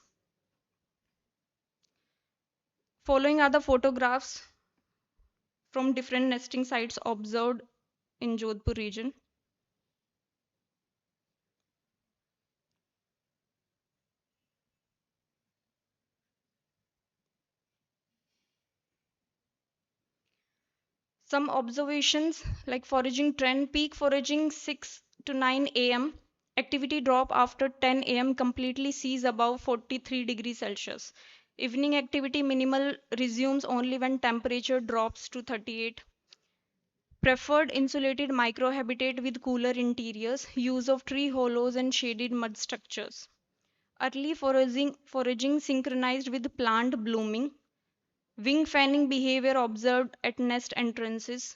Following are the photographs from different nesting sites observed in Jodhpur region. Some observations like foraging trend: peak foraging 6 to 9 am. Activity drop after 10 am, completely cease above 43 degrees Celsius. Evening activity minimal, resumes only when temperature drops to 38. Preferred insulated microhabitat with cooler interiors. Use of tree hollows and shaded mud structures. Early foraging synchronized with plant blooming. Wing fanning behavior observed at nest entrances.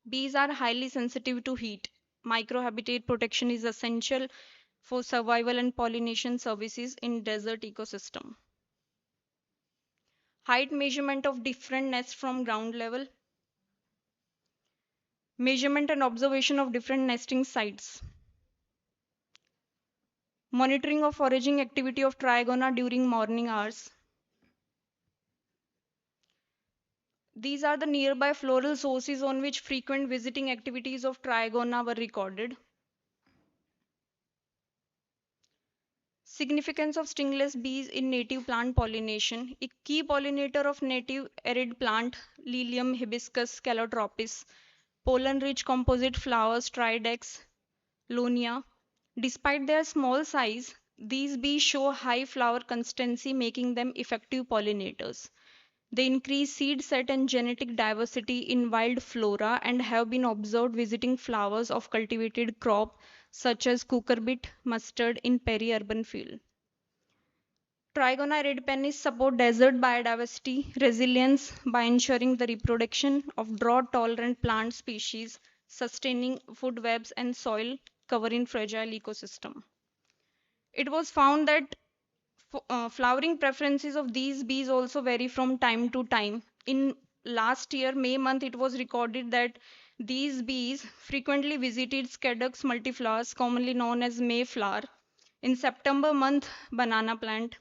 Bees are highly sensitive to heat. Microhabitat protection is essential for survival and pollination services in desert ecosystem. Height measurement of different nests from ground level. Measurement and observation of different nesting sites. Monitoring of foraging activity of Trigona during morning hours. These are the nearby floral sources on which frequent visiting activities of Trigona were recorded. Significance of stingless bees in native plant pollination. A key pollinator of native arid plant, Lilium hibiscus calotropis. Pollen-rich composite flowers, Tridex, Lonia. Despite their small size, these bees show high flower consistency, making them effective pollinators. They increase seed set and genetic diversity in wild flora and have been observed visiting flowers of cultivated crop such as cucurbit, mustard in peri-urban field. Trigona redpennis support desert biodiversity resilience by ensuring the reproduction of drought-tolerant plant species, sustaining food webs and soil cover in fragile ecosystem. It was found that flowering preferences of these bees also vary from time to time. In last year, May month, it was recorded that these bees frequently visited Scaddux multiflowers, commonly known as Mayflower. In September month, banana plant.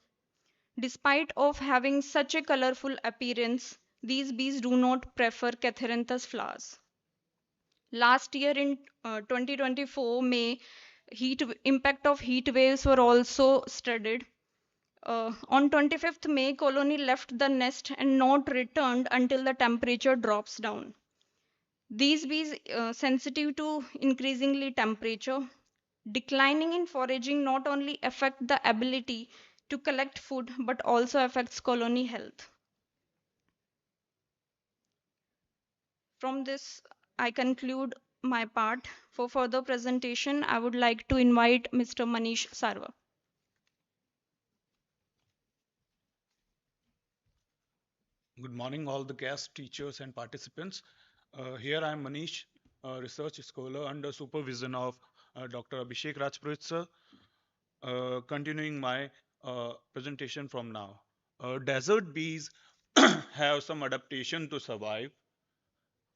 Despite of having such a colorful appearance, these bees do not prefer Catharanthus flowers. Last year in 2024 May, impact of heat waves were also studied. On 25th May, colony left the nest and not returned until the temperature drops down. These bees sensitive to increasingly temperature. Declining in foraging not only affect the ability to collect food but also affects colony health. From this, I conclude my part. For further presentation, I would like to invite Mr. Manish Sarwa. Good morning, all the guests, teachers, and participants. Here I am Manish, a research scholar under supervision of Dr. Abhishek Rajpurohit sir. Continuing my presentation from now. Desert bees have some adaptation to survive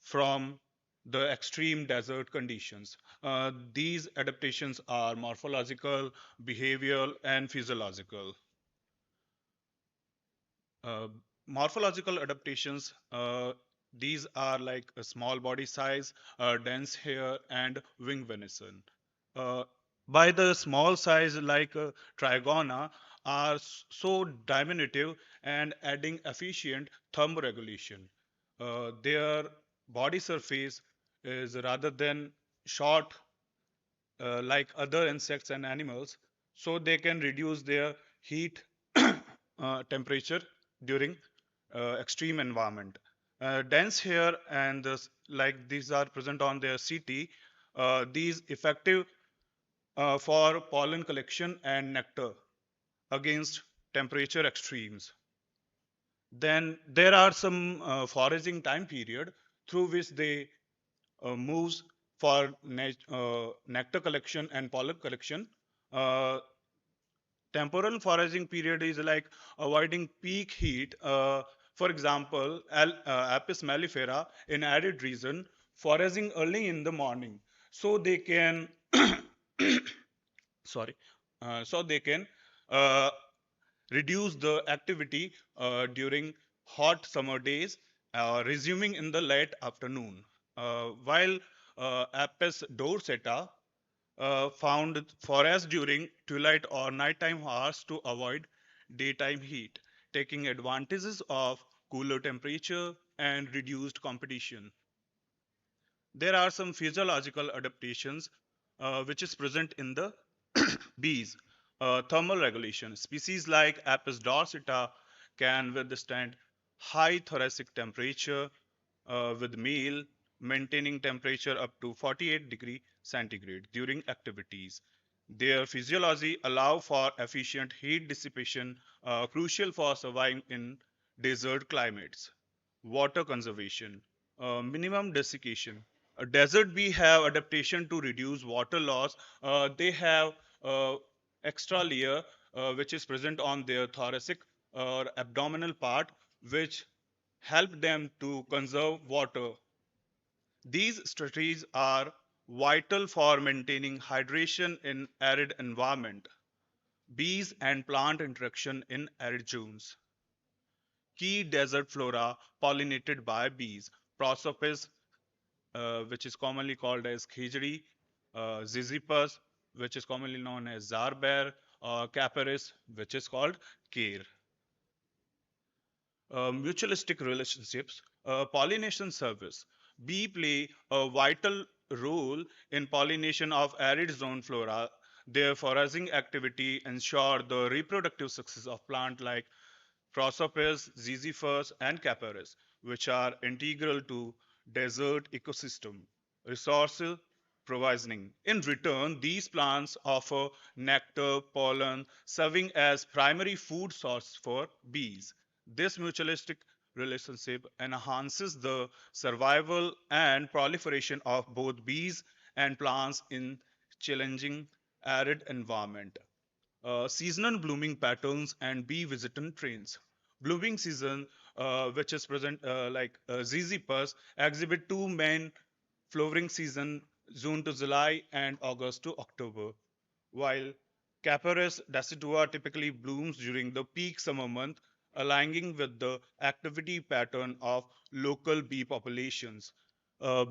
from the extreme desert conditions. These adaptations are morphological, behavioral, and physiological. Uh, Morphological adaptations, these are like a small body size, dense hair, and wing venison. Uh, by the small size, like trigona, are so diminutive and adding efficient thermoregulation. Their body surface is rather than short like other insects and animals, so they can reduce their heat temperature during extreme environment. Dense hair and like these are present on their CT. These effective for pollen collection and nectar against temperature extremes. Then there are some foraging time period through which they moves for nectar collection and pollen collection. Uh, Temporal foraging period is like avoiding peak heat. For example, Apis mellifera in arid region foraging early in the morning, so they can sorry, so they can uh, reduce the activity during hot summer days, resuming in the late afternoon. While Apis dorsata found forest during twilight or nighttime hours to avoid daytime heat, taking advantages of cooler temperature and reduced competition. There are some physiological adaptations which is present in the bees. Thermal regulation. Species like Apis dorsata can withstand high thoracic temperature with male maintaining temperature up to 48 degree centigrade during activities. Their physiology allow for efficient heat dissipation, crucial for surviving in desert climates. Water conservation, minimum desiccation. A desert bee have adaptation to reduce water loss. They have extra layer which is present on their thoracic or abdominal part, which help them to conserve water. These strategies are vital for maintaining hydration in arid environment. Bees and plant interaction in arid zones. Key desert flora pollinated by bees. Prosopis, which is commonly called as khijri, Ziziphus, which is commonly known as zarbear, Caparis, which is called care. Mutualistic relationships, pollination service. Bee play a vital role in pollination of arid zone flora. Their foraging activity ensure the reproductive success of plant like Prosopis, Ziziphus, and Caparis, which are integral to desert ecosystem. Resources, provisioning. In return, these plants offer nectar, pollen, serving as primary food source for bees. This mutualistic relationship enhances the survival and proliferation of both bees and plants in challenging arid environment. Seasonal blooming patterns and bee visitant trains. Blooming season, which is present like ZZ Pus, exhibit two main flowering season, June to July and August to October, while Capparis decidua typically blooms during the peak summer month, aligning with the activity pattern of local bee populations.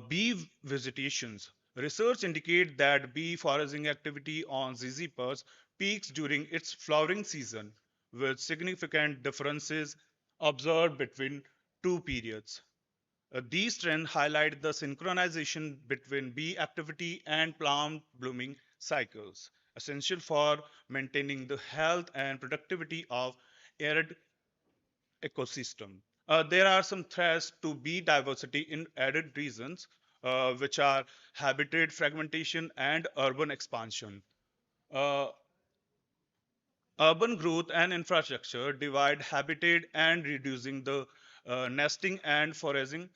Bee visitations. Research indicate that bee foraging activity on ZZ Pus peaks during its flowering season, with significant differences observed between two periods. These trends highlight the synchronization between bee activity and plant blooming cycles, essential for maintaining the health and productivity of arid ecosystem. There are some threats to bee diversity in arid regions, which are habitat fragmentation and urban expansion. Uh, Urban growth and infrastructure divide habitat and reducing the nesting and foraging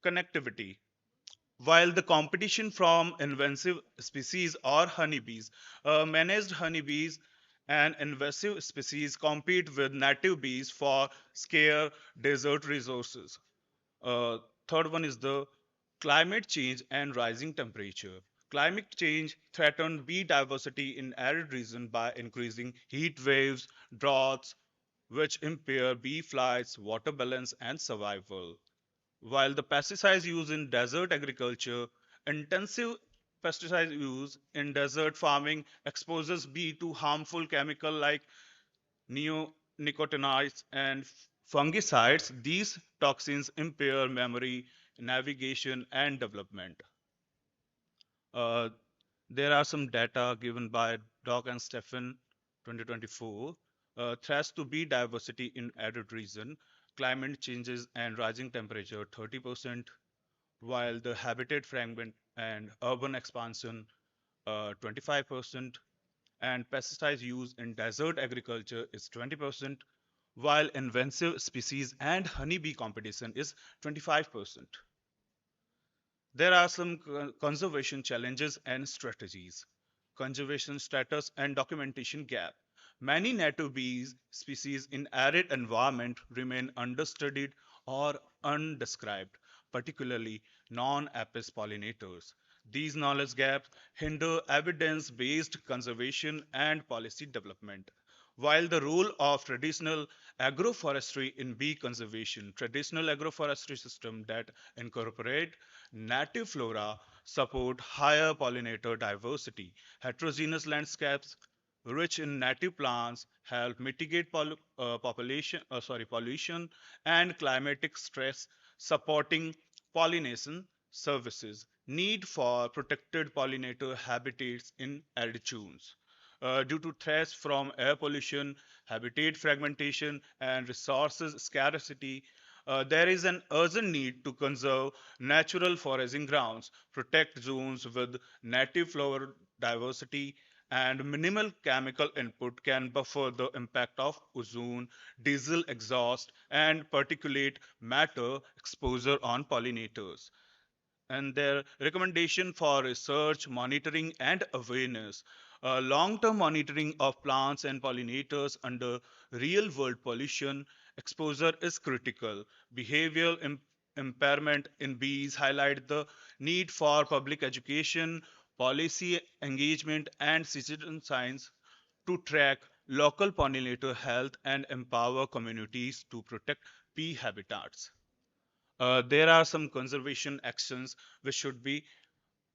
connectivity. While the competition from invasive species or honeybees, managed honeybees and invasive species compete with native bees for scarce desert resources. Third one is the climate change and rising temperature. Climate change threatens bee diversity in arid region by increasing heat waves, droughts, which impair bee flights, water balance, and survival. While the pesticides used in desert agriculture, intensive pesticide use in desert farming exposes bee to harmful chemical like neonicotinoids and fungicides. These toxins impair memory, navigation, and development. Uh, there are some data given by Doc and Stephen 2024. Threats to bee diversity in arid region, climate changes and rising temperature 30%, while the habitat fragment and urban expansion 25%, and pesticides used in desert agriculture is 20%, while invasive species and honeybee competition is 25%. There are some conservation challenges and strategies. Conservation status and documentation gap. Many native bees species in arid environment remain understudied or undescribed, particularly non-apis pollinators. These knowledge gaps hinder evidence-based conservation and policy development. While the role of traditional agroforestry in bee conservation, traditional agroforestry system that incorporate native flora support higher pollinator diversity. Heterogeneous landscapes rich in native plants help mitigate pollution and climatic stress, supporting pollination services. Need for protected pollinator habitats in arid zones. Due to threats from air pollution, habitat fragmentation, and resources scarcity, there is an urgent need to conserve natural foraging grounds, protect zones with native flower diversity, and minimal chemical input can buffer the impact of ozone, diesel exhaust, and particulate matter exposure on pollinators. And their recommendation for research, monitoring, and awareness. Long-term monitoring of plants and pollinators under real-world pollution exposure is critical. Behavioral impairment in bees highlight the need for public education, policy engagement, and citizen science to track local pollinator health and empower communities to protect bee habitats. There are some conservation actions which should be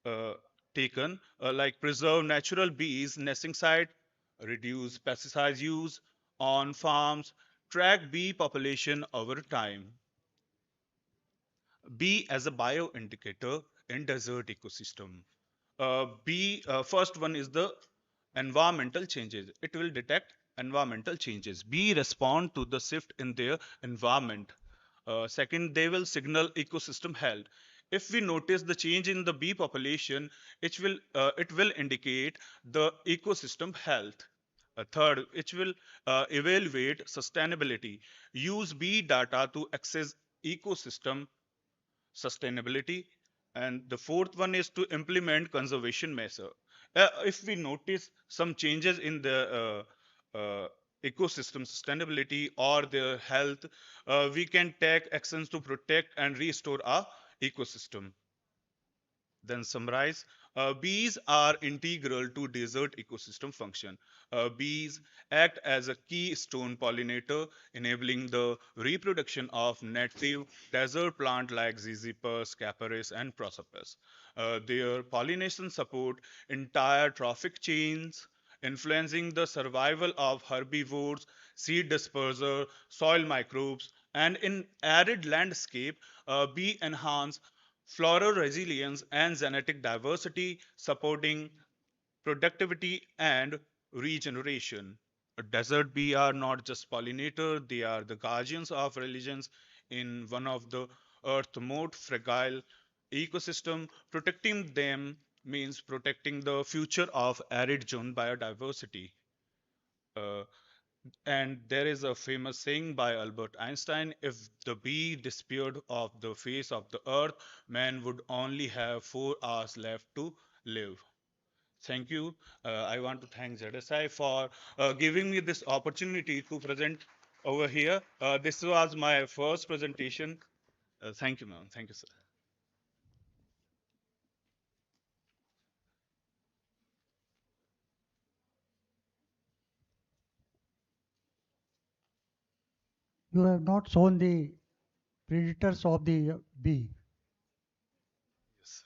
uh, taken, like preserve natural bees nesting site, reduce pesticide use on farms, track bee population over time. Bee as a bioindicator in desert ecosystem. First one is the environmental changes. It will detect environmental changes. Bee respond to the shift in their environment. Second, they will signal ecosystem health. If we notice the change in the bee population, it will indicate the ecosystem health. Third, it will evaluate sustainability. Use bee data to access ecosystem sustainability. And the fourth one is to implement conservation measure. If we notice some changes in the ecosystem sustainability or their health, we can take actions to protect and restore our ecosystem. Then summarize. Bees are integral to desert ecosystem function. Bees act as a keystone pollinator, enabling the reproduction of native desert plant like Ziziphus, Capparis, and Prosopis. Their pollination support entire trophic chains, influencing the survival of herbivores, seed disperser, soil microbes, and in arid landscape, bee enhance floral resilience and genetic diversity, supporting productivity and regeneration. A desert bee are not just pollinator, they are the guardians of religions in one of the earth's most fragile ecosystem. Protecting them means protecting the future of arid zone biodiversity. Uh, and there is a famous saying by Albert Einstein: if the bee disappeared off the face of the earth, man would only have 4 hours left to live. Thank you. I want to thank ZSI for giving me this opportunity to present over here. This was my first presentation. Thank you, ma'am. Thank you, sir. You have not shown the predators of the bee. Yes.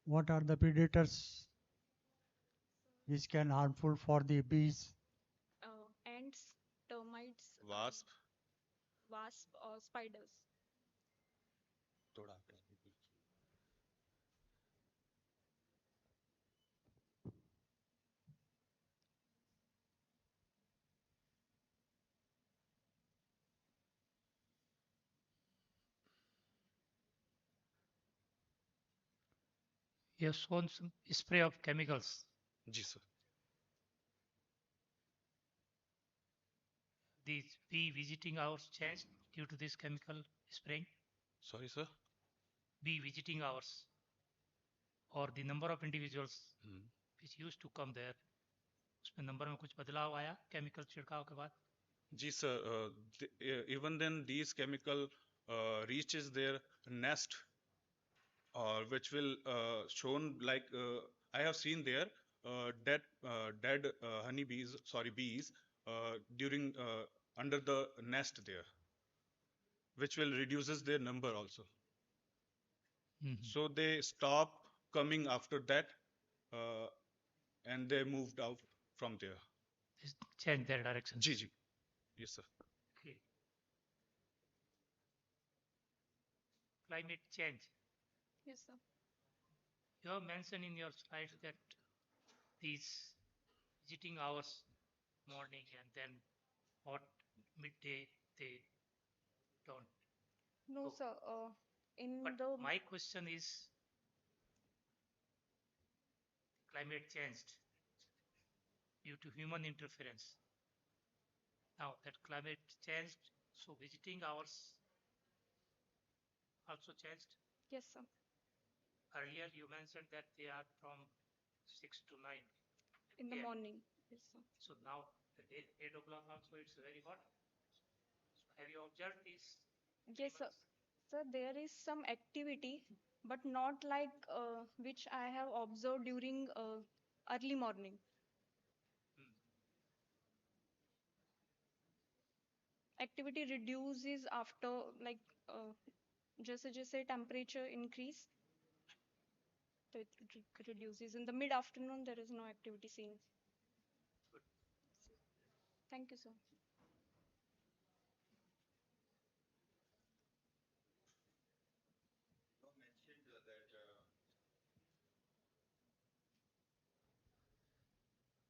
What are the predators which can harmful for the bees? Ants, termites, Wasp. wasp, or spiders. You have shown some spray of chemicals. Ji, sir. The bee visiting hours changed due to this chemical spraying. Sorry, sir. Bee visiting hours और the number of individuals which used to come there, उसमें number में कुछ बदलाव आया chemical छिड़काव के बाद? Ji, sir. Even then, these chemical reaches their nest, which will shown like I have seen there dead honeybees, sorry bees, during under the nest there, which will reduces their number also. So they stop coming after that, and they moved out from there. Change their direction. Ji, ji. Yes, sir. Okay. Climate change. Yes, sir. You have mentioned in your slides that these visiting hours, morning and then hot midday, they don't. No, sir. But my question is, climate changed due to human interference. Now that climate changed, so visiting hours also changed. Yes, sir. Earlier you mentioned that they are from 6 to 9 In the morning. Yes, sir. So now the 8 o'clock also it's very hot. So have you observed these? Yes, sir. Sir, there is some activity, but not like which I have observed during early morning. Activity reduces after like जैसे temperature increase, so it reduces. In the mid-afternoon, there is no activity seen. Thank you, sir.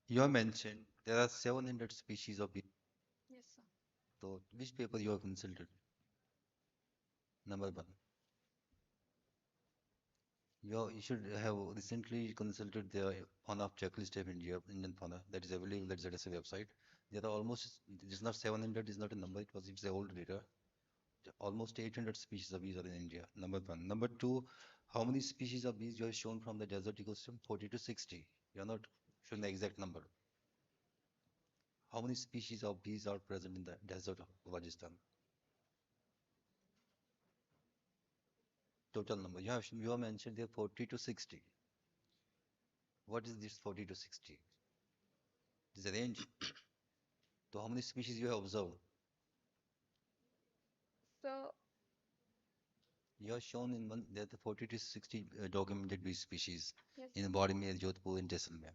You have mentioned there are 700 species of bees. Yes, sir. So which paper you have consulted? Number one. You should have recently consulted the fauna checklist of Indian fauna that is available at ZSA website. There are almost, it's not 700, it's not a number, it's the old data. Almost 800 species of bees are in India, number one. Number two, how many species of bees you have shown from the desert ecosystem? 40 to 60. You are not showing the exact number. How many species of bees are present in the desert of Rajasthan? Total number. You have mentioned there 40 to 60. What is this 40 to 60? This is a range. So how many species you have observed? So You have shown in one that the 40 to 60 documented bee species yes, in Bodimir, Jodhpur, and Jaisalmer.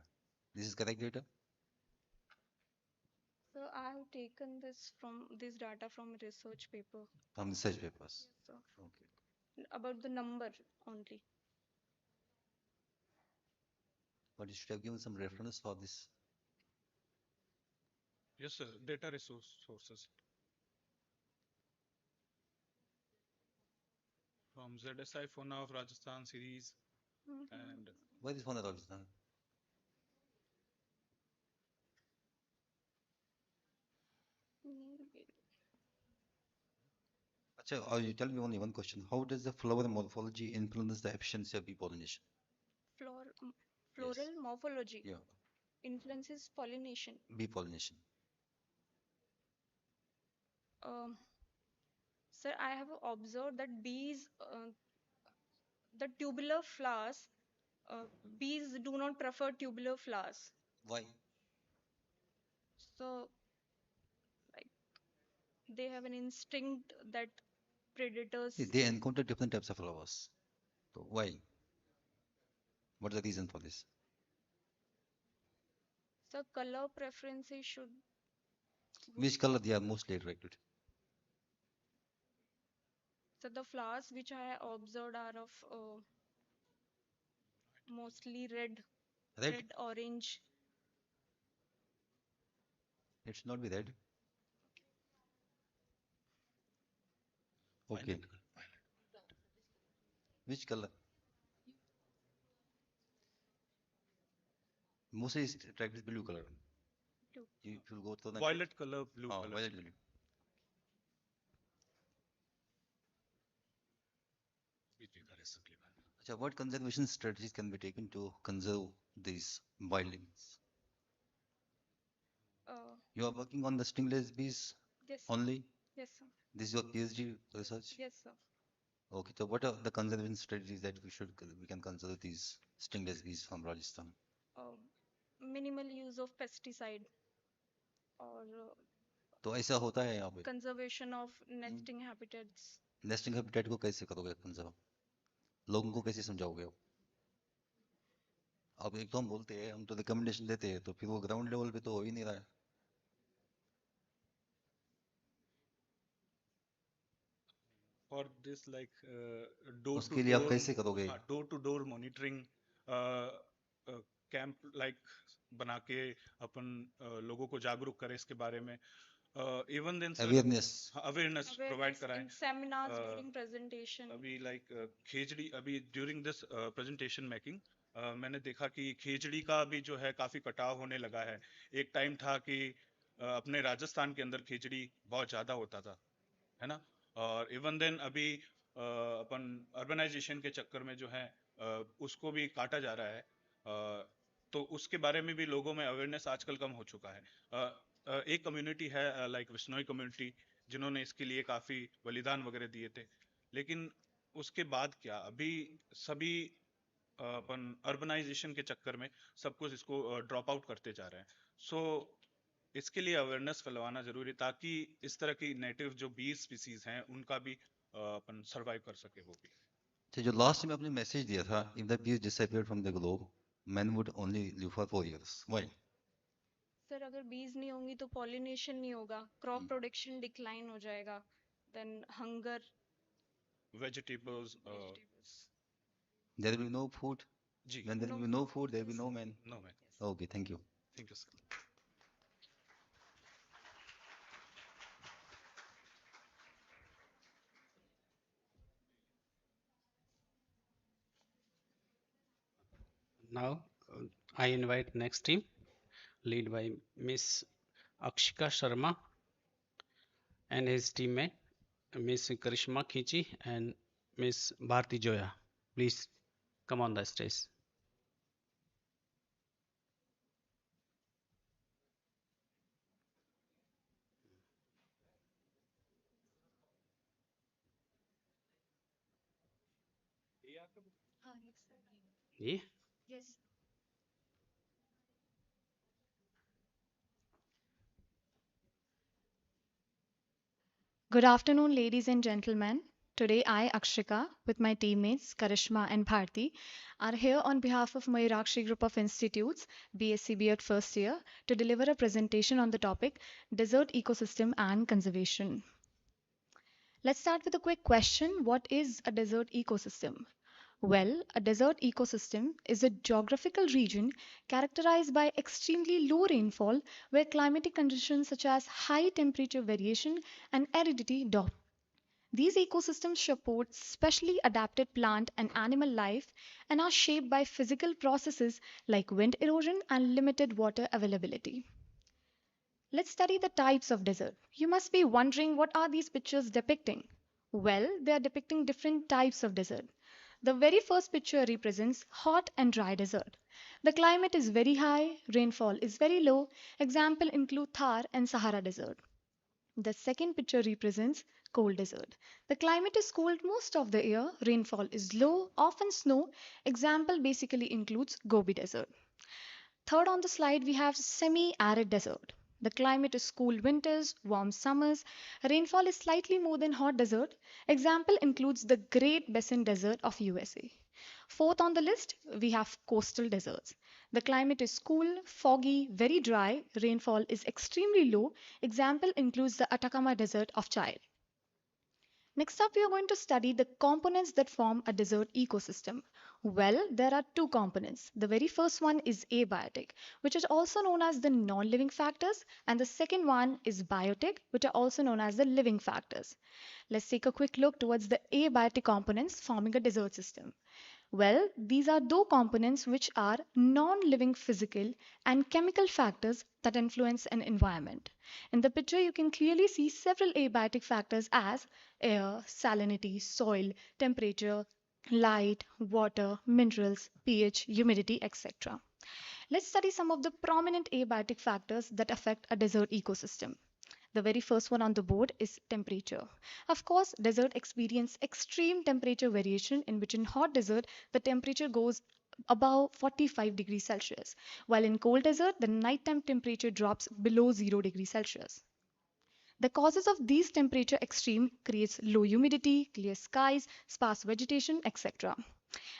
This is correct data? so I have taken this data from research paper. From research papers. Yes, sir. Okay. About the number only. But you should have given some reference for this. Yes, sir. Data resource sources from ZSI Fauna of Rajasthan series and Where is Fauna Rajasthan? Achha, you tell me only one question. How does the flower morphology influence the efficiency of bee pollination? Floral morphology Yeah, influences pollination. bee pollination. Sir, I have observed that the tubular flowers, bees do not prefer tubular flowers. Why? So, like, they have an instinct that predators. They encounter different types of flowers. So why? What is the reason for this? So, color preferences should. Which color they are mostly attracted? So, the flowers which I observed are of mostly red, orange. It should not be red. Okay. Which color? Mostly it's attracted blue color. Blue. You will go to the violet color, blue color. Violet blue. Achha, what conservation strategies can be taken to conserve these wildlings? You are working on the stingless bees Yes. only? Yes, sir. This is your PhD research? Yes, sir. Okay, so what are the conservation strategies that we can conserve these stingless bees from Rajasthan? Minimal use of pesticide or तो ऐसा होता है यहाँ पे conservation of nesting habitats. Nesting habitat को कैसे करोगे conserve? लोगों को कैसे समझाओगे आप? अब एक तो हम बोलते हैं, हम तो रिकमेंडेशन देते हैं, तो फिर वो ग्राउंड लेवल पे तो हो ही नहीं रहा है. For this, like door उसके लिए आप कैसे करोगे? to door monitoring camp like बना के अपन लोगों को जागरूक करें इसके बारे में. Even then awareness provide कराएं. Seminars during presentation. अभी like खेजड़ी अभी during this presentation making मैंने देखा कि खेजड़ी का भी जो है काफी कटाव होने लगा है. एक टाइम था कि अपने राजस्थान के अंदर खेजड़ी बहुत ज्यादा होता था, है ना. और इवन देन अभी अपन अर्बनाइजेशन के चक्कर में जो है उसको भी काटा जा रहा है. तो उसके बारे में भी लोगों में अवेयरनेस आजकल कम हो चुका है. एक कम्युनिटी है लाइक विश्नोई कम्युनिटी जिन्होंने इसके लिए काफी बलिदान वगैरह दिए थे, लेकिन उसके बाद क्या अभी सभी अपन अर्बनाइजेशन के चक्कर में सब कुछ इसको ड्रॉप आउट करते जा रहे हैं. सो इसके लिए अवेयरनेस फैलाना जरूरी ताकि इस तरह की नेटिव जो बीज स्पीसीज हैं उनका भी अपन सरवाइव कर सके. वो भी तो जो लास्ट में आपने मैसेज दिया था, if the bees disappeared from the globe, men would only live for 4 years. Why? Sir अगर बीज नहीं होंगी तो पॉलिनेशन नहीं होगा, क्रॉप प्रोडक्शन डिक्लाइन हो जाएगा, then hunger, vegetables there will be no food. When there will be no food, there will be no man. No man. Okay, thank you. Thank you, sir. Now I invite next team, led by Miss Akshika Sharma and his teammate Miss Karishma Khichi and Miss Bharti Joya. Please come on the stage. Yeah. Yes. Good afternoon, ladies and gentlemen. Today, I, Akshika, with my teammates Karishma and Bharti, are here on behalf of Mayurakshi Group of Institutes, BSc BEd first year, to deliver a presentation on the topic Desert Ecosystem and Conservation. Let's start with a quick question. What is a desert ecosystem? Well, a desert ecosystem is a geographical region characterized by extremely low rainfall where climatic conditions such as high temperature variation and aridity dominate. These ecosystems support specially adapted plant and animal life and are shaped by physical processes like wind erosion and limited water availability. Let's study the types of desert. You must be wondering, what are these pictures depicting? Well, they are depicting different types of desert. The very first picture represents hot and dry desert. The climate is very high, rainfall is very low. Example include Thar and Sahara desert. The second picture represents cold desert. The climate is cold most of the year, rainfall is low, often snow. Example basically includes Gobi desert. Third on the slide, we have semi-arid desert. The climate is cool winters, warm summers. Rainfall is slightly more than hot desert. Example includes the Great Basin Desert of USA. Fourth on the list, we have coastal deserts. The climate is cool, foggy, very dry. Rainfall is extremely low. Example includes the Atacama Desert of Chile. Next up, we are going to study the components that form a desert ecosystem. Well, there are two components. The very first one is abiotic, which is also known as the non-living factors, and the second one is biotic, which are also known as the living factors. Let's take a quick look towards the abiotic components forming a desert system. Well, these are those components which are non-living physical and chemical factors that influence an environment. In the picture, you can clearly see several abiotic factors as air, salinity, soil, temperature, light, water, minerals, pH, humidity, etc. Let's study some of the prominent abiotic factors that affect a desert ecosystem. The very first one on the board is temperature. Of course, desert experience extreme temperature variation in which in hot desert the temperature goes above 45 degrees Celsius, while in cold desert the nighttime temperature drops below 0 degrees Celsius. The causes of these temperature extreme creates low humidity, clear skies, sparse vegetation, etc.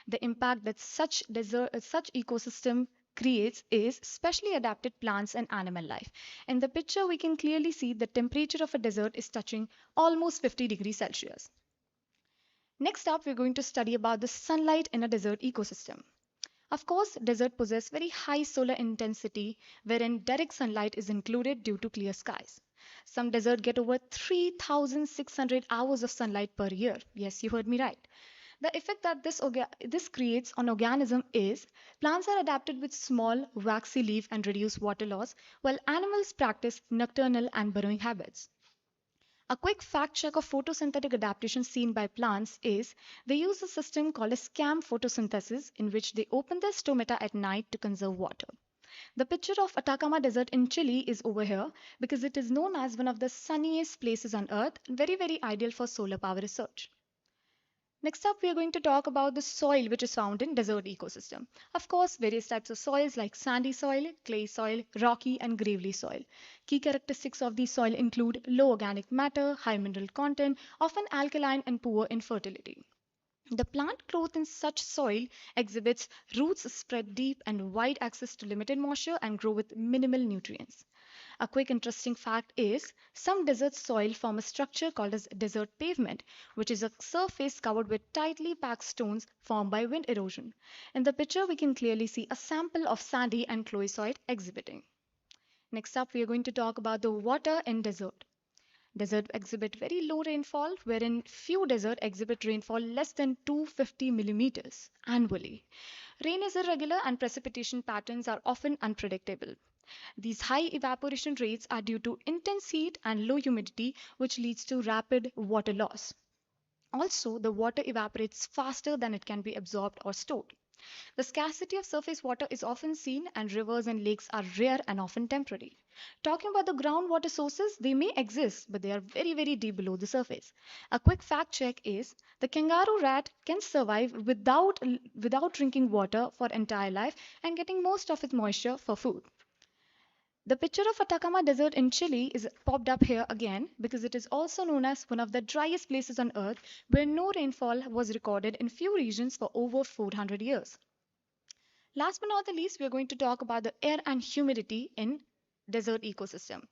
The impact that such ecosystem creates is specially adapted plants and animal life. In the picture, we can clearly see the temperature of a desert is touching almost 50 degrees Celsius. Next up, we're going to study about the sunlight in a desert ecosystem. Of course, desert possess very high solar intensity wherein direct sunlight is included due to clear skies. Some desert get over 3,600 hours of sunlight per year. Yes, you heard me right. The effect that this creates on organism is plants are adapted with small waxy leaf and reduced water loss, while animals practice nocturnal and burrowing habits. A quick fact check of photosynthetic adaptation seen by plants is they use a system called a SCAM photosynthesis in which they open their stomata at night to conserve water. The picture of Atacama Desert in Chile is over here because it is known as one of the sunniest places on earth and very ideal for solar power research. Next up, we are going to talk about the soil which is found in desert ecosystem. Of course, various types of soils like sandy soil, clay soil, rocky and gravelly soil. Key characteristics of these soil include low organic matter, high mineral content, often alkaline and poor in fertility. The plant growth in such soil exhibits roots spread deep and wide access to limited moisture and grow with minimal nutrients. A quick interesting fact is some desert soil form a structure called as desert pavement, which is a surface covered with tightly packed stones formed by wind erosion. In the picture, we can clearly see a sample of sandy and cloy soil exhibiting. Next up, we are going to talk about the water in desert. Desert exhibit very low rainfall, wherein few desert exhibit rainfall less than 250 millimeters annually. Rain is irregular and precipitation patterns are often unpredictable. These high evaporation rates are due to intense heat and low humidity, which leads to rapid water loss. Also, the water evaporates faster than it can be absorbed or stored. The scarcity of surface water is often seen, and rivers and lakes are rare and often temporary. Talking about the groundwater sources, they may exist, but they are very, very deep below the surface. A quick fact check is the kangaroo rat can survive without drinking water for entire life and getting most of its moisture for food. The picture of Atacama Desert in Chile is popped up here again because it is also known as one of the driest places on earth where no rainfall was recorded in few regions for over 400 years. Last but not the least, we are going to talk about the air and humidity in desert ecosystem.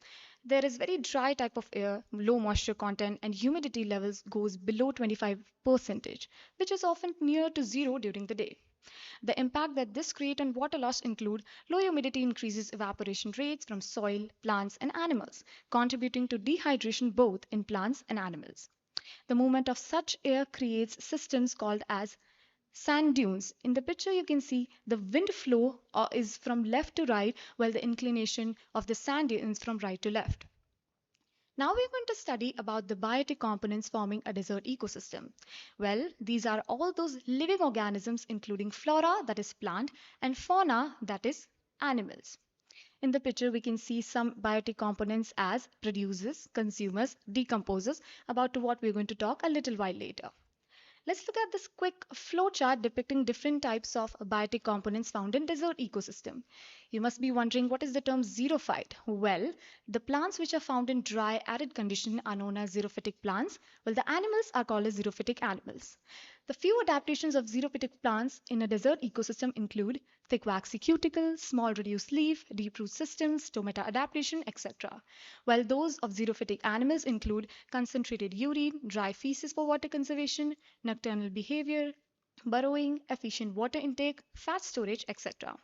There is very dry type of air, low moisture content, and humidity levels goes below 25%, which is often near to zero during the day. The impact that this creates on water loss include low humidity increases evaporation rates from soil, plants, and animals, contributing to dehydration both in plants and animals. The movement of such air creates systems called as sand dunes. In the picture, you can see the wind flow is from left to right, while the inclination of the sand dunes from right to left. Now we're going to study about the biotic components forming a desert ecosystem. Well, these are all those living organisms including flora, that is plant, and fauna, that is animals. In the picture, we can see some biotic components as producers, consumers, decomposers, about what we're going to talk a little while later. Let's look at this quick flow chart depicting different types of biotic components found in desert ecosystem. You must be wondering what is the term xerophyte? Well, the plants which are found in dry arid condition are known as xerophytic plants, while the animals are called as xerophytic animals. The few adaptations of xerophytic plants in a desert ecosystem include thick waxy cuticle, small reduced leaf, deep root systems, stomata adaptation, etc. While those of xerophytic animals include concentrated urine, dry feces for water conservation, nocturnal behavior, burrowing, efficient water intake, fat storage, etc.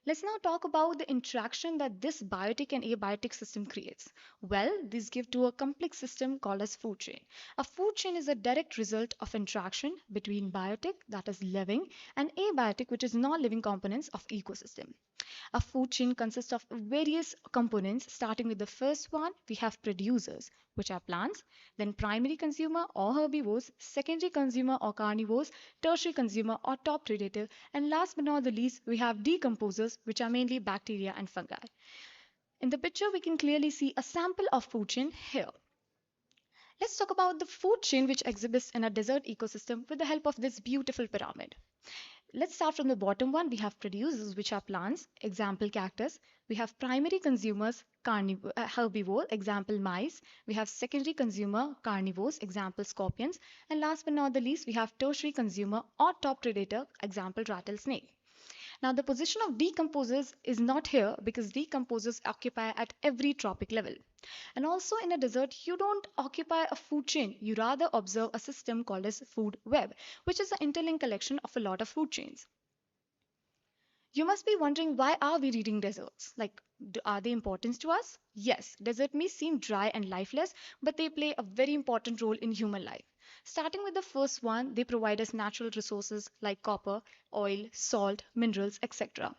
Let's now talk about the interaction that this biotic and abiotic system creates. Well, these give to a complex system called as food chain. A food chain is a direct result of interaction between biotic, that is living, and abiotic, which is non-living components of ecosystem. A food chain consists of various components. Starting with the first one, we have producers, which are plants, then primary consumer or herbivores, secondary consumer or carnivores, tertiary consumer or top predator, and last but not the least, we have decomposers, which are mainly bacteria and fungi. In the picture, we can clearly see a sample of food chain here. Let's talk about the food chain which exhibits in a desert ecosystem with the help of this beautiful pyramid. Let's start from the bottom one. We have producers, which are plants, example cactus. We have primary consumers, herbivore, example mice. We have secondary consumer, carnivores, example scorpions. And last but not the least, we have tertiary consumer or top predator, example rattlesnake. Now the position of decomposers is not here because decomposers occupy at every tropic level. And also in a desert, you don't occupy a food chain, you rather observe a system called as food web, which is an interlinked collection of a lot of food chains. You must be wondering, why are we reading deserts? Like, are they important to us? Yes, desert may seem dry and lifeless, but they play a very important role in human life. Starting with the first one, they provide us natural resources like copper, oil, salt, minerals, etc.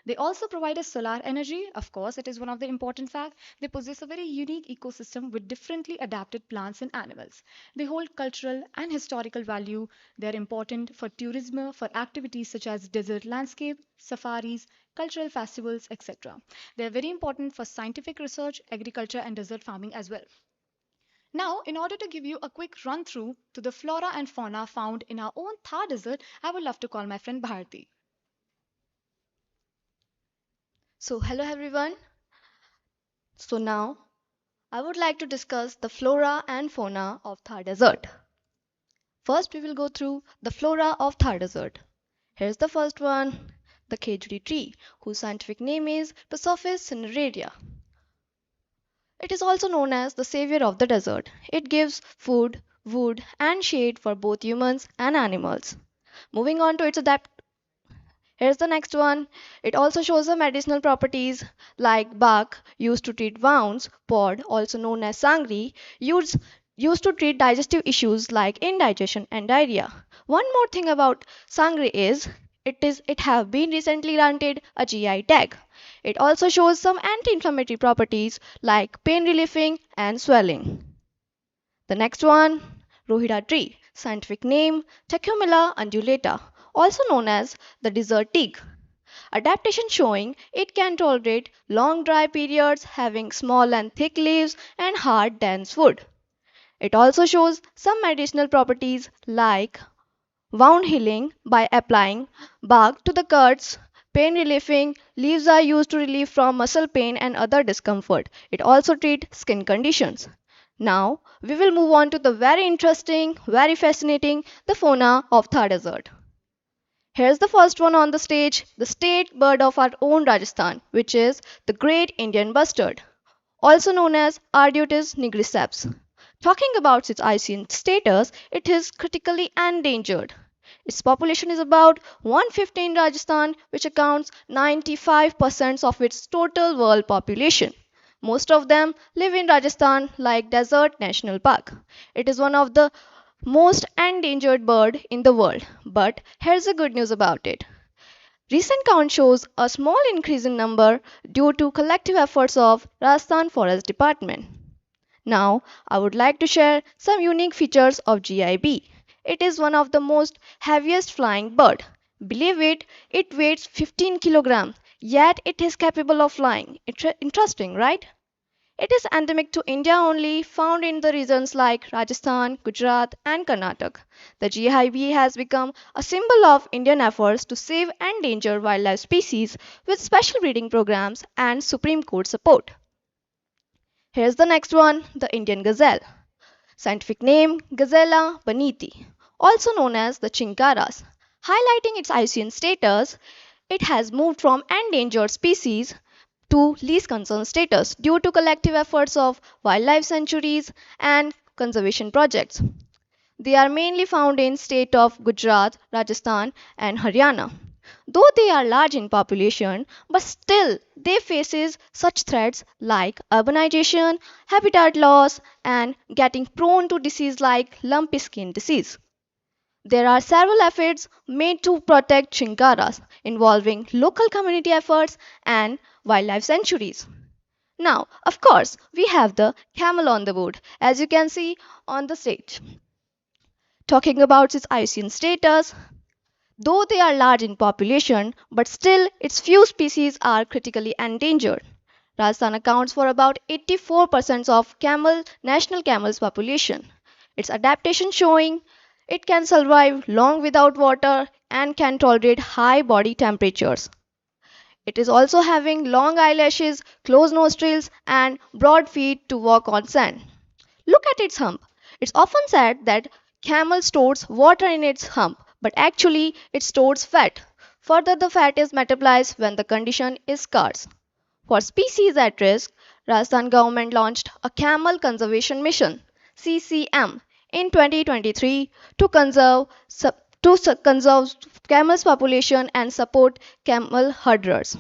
They also provide us solar energy. Of course, it is one of the important facts. They possess a very unique ecosystem with differently adapted plants and animals. They hold cultural and historical value. They are important for tourism, for activities such as desert landscape, safaris, cultural festivals, etc. They are very important for scientific research, agriculture, and desert farming as well. Now, in order to give you a quick run through to the flora and fauna found in our own Thar desert, I would love to call my friend Bharti. So hello everyone. So now I would like to discuss the flora and fauna of Thar Desert. First we will go through the flora of Thar Desert. Here's the first one, the khejuri tree, whose scientific name is Prosopis cineraria. It is also known as the savior of the desert. It gives food, wood and shade for both humans and animals. Moving on to its Here's the next one. It also shows the medicinal properties like bark used to treat wounds, pod also known as sangri, used to treat digestive issues like indigestion and diarrhea. One more thing about sangri is It have been recently granted a GI tag. It also shows some anti-inflammatory properties like pain relieving and swelling. The next one, Rohira tree, scientific name Tachyomilla undulata, also known as the desert teak. Adaptation showing it can tolerate long dry periods, having small and thick leaves and hard dense wood. It also shows some medicinal properties like wound healing by applying bark to the cuts, pain relieving. Leaves are used to relieve from muscle pain and other discomfort. It also treats skin conditions. Now we will move on to the very interesting, very fascinating, the fauna of Thar Desert. Here's the first one on the stage, the state bird of our own Rajasthan, which is the great Indian bustard, also known as Arbutus nigriceps. Talking about its IUCN status, it is critically endangered. Its population is about 150 in Rajasthan, which accounts 95% of its total world population. Most of them live in Rajasthan like Desert National Park. It is one of the most endangered bird in the world. But here's the good news about it. Recent count shows a small increase in number due to collective efforts of Rajasthan Forest Department. Now, I would like to share some unique features of GIB. It is one of the most heaviest flying bird. Believe it, it weighs 15 kilograms, yet it is capable of flying. Interesting, right? It is endemic to India only, found in the regions like Rajasthan, Gujarat, and Karnataka. The GIB has become a symbol of Indian efforts to save endangered wildlife species with special breeding programs and Supreme Court support. Here's the next one, the Indian gazelle. Scientific name Gazella boniti, also known as the chinkaras. Highlighting its IUCN status, it has moved from endangered species to least concern status due to collective efforts of wildlife sanctuaries and conservation projects. They are mainly found in state of Gujarat, Rajasthan and Haryana. Though they are large in population, but still they faces such threats like urbanization, habitat loss and getting prone to disease like lumpy skin disease. There are several efforts made to protect chinkaras involving local community efforts and wildlife sanctuaries. Now, of course, we have the camel on the board, as you can see on the stage. Talking about its IUCN status, though they are large in population, but still its few species are critically endangered. Rajasthan accounts for about 84% of national camels population. Its adaptation showing it can survive long without water and can tolerate high body temperatures. It is also having long eyelashes, closed nostrils and broad feet to walk on sand. Look at its hump. It's often said that camel stores water in its hump, but actually it stores fat. Further, the fat is metabolized when the condition is scarce. For species at risk, Rajasthan government launched a camel conservation mission (CCM) in 2023 to conserve camels population and support camel herders.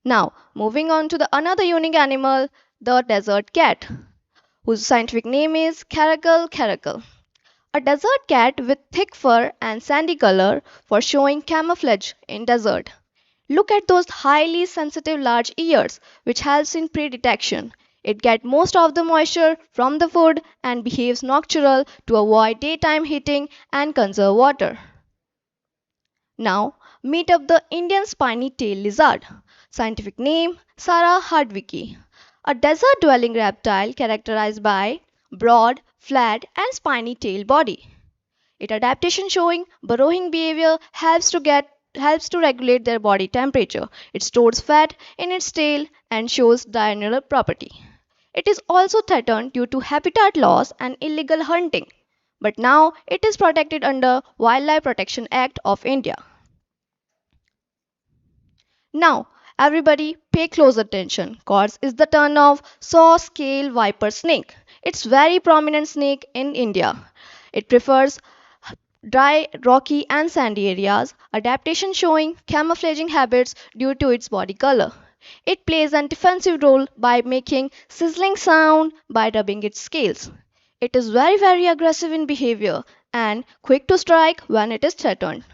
Now, moving on to the another unique animal, the desert cat, whose scientific name is Caracal caracal. A desert cat with thick fur and sandy color for showing camouflage in desert. Look at those highly sensitive large ears, which helps in pre-detection. It gets most of the moisture from the food and behaves nocturnal to avoid daytime heating and conserve water. Now, meet up the Indian spiny tail lizard. Scientific name Sara hardwicki. A desert-dwelling reptile characterized by broad, flat and spiny tail body. Its adaptation showing burrowing behavior helps to regulate their body temperature. It stores fat in its tail and shows diurnal property. It is also threatened due to habitat loss and illegal hunting, but now it is protected under Wildlife Protection Act of India. Now, everybody pay close attention cause it's the turn of saw scale viper snake. It's very prominent snake in India. It prefers dry, rocky and sandy areas, adaptation showing camouflaging habits due to its body color. It plays a defensive role by making sizzling sound by rubbing its scales. It is very aggressive in behavior and quick to strike when it is threatened.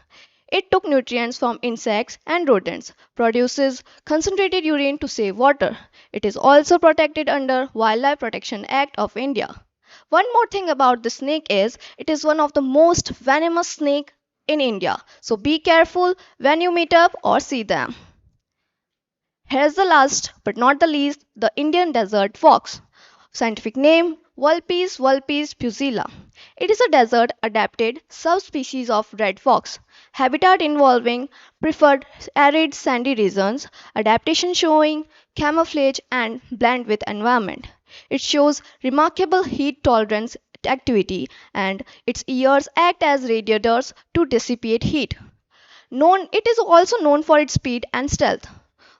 It took nutrients from insects and rodents, produces concentrated urine to save water. It is also protected under Wildlife Protection Act of India. One more thing about the snake is it is one of the most venomous snake in India. So be careful when you meet up or see them. Here's the last but not the least, the Indian desert fox. Scientific name Vulpes pusilla. It is a desert adapted subspecies of red fox. Habitat involving preferred arid sandy regions, adaptation showing camouflage and blend with environment. It shows remarkable heat tolerance activity and its ears act as radiators to dissipate heat. It is also known for its speed and stealth.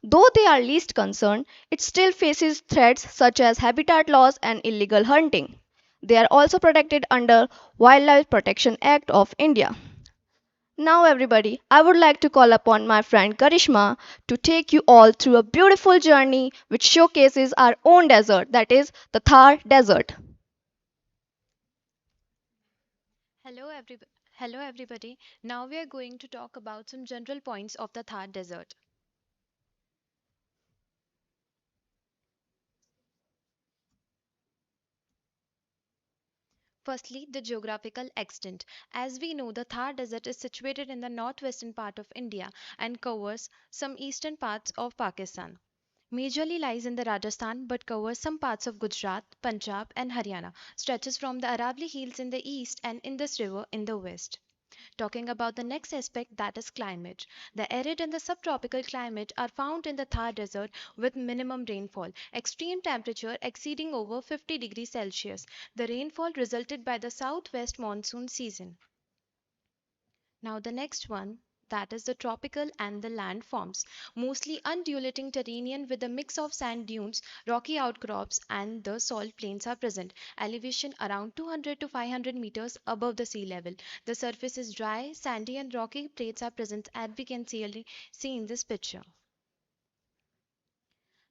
Though they are least concerned, it still faces threats such as habitat loss and illegal hunting. They are also protected under Wildlife Protection Act of India. Now everybody, I would like to call upon my friend Karishma to take you all through a beautiful journey which showcases our own desert, that is the Thar Desert. Hello everybody. Now we are going to talk about some general points of the Thar Desert. Firstly, the geographical extent. As we know, the Thar Desert is situated in the northwestern part of India and covers some eastern parts of Pakistan. Majorly lies in the Rajasthan but covers some parts of Gujarat, Punjab and Haryana, stretches from the Aravalli Hills in the east and Indus River in the west. Talking about the next aspect, that is climate. The arid and the subtropical climate are found in the Thar Desert with minimum rainfall, extreme temperature exceeding over 50 degrees Celsius. The rainfall resulted by the southwest monsoon season. Now the next one, that is the tropical and the landforms, mostly undulating terrain with a mix of sand dunes, rocky outcrops and the salt plains are present. Elevation around 200 to 500 meters above the sea level. The surface is dry, sandy and rocky plates are present as we can see in this picture.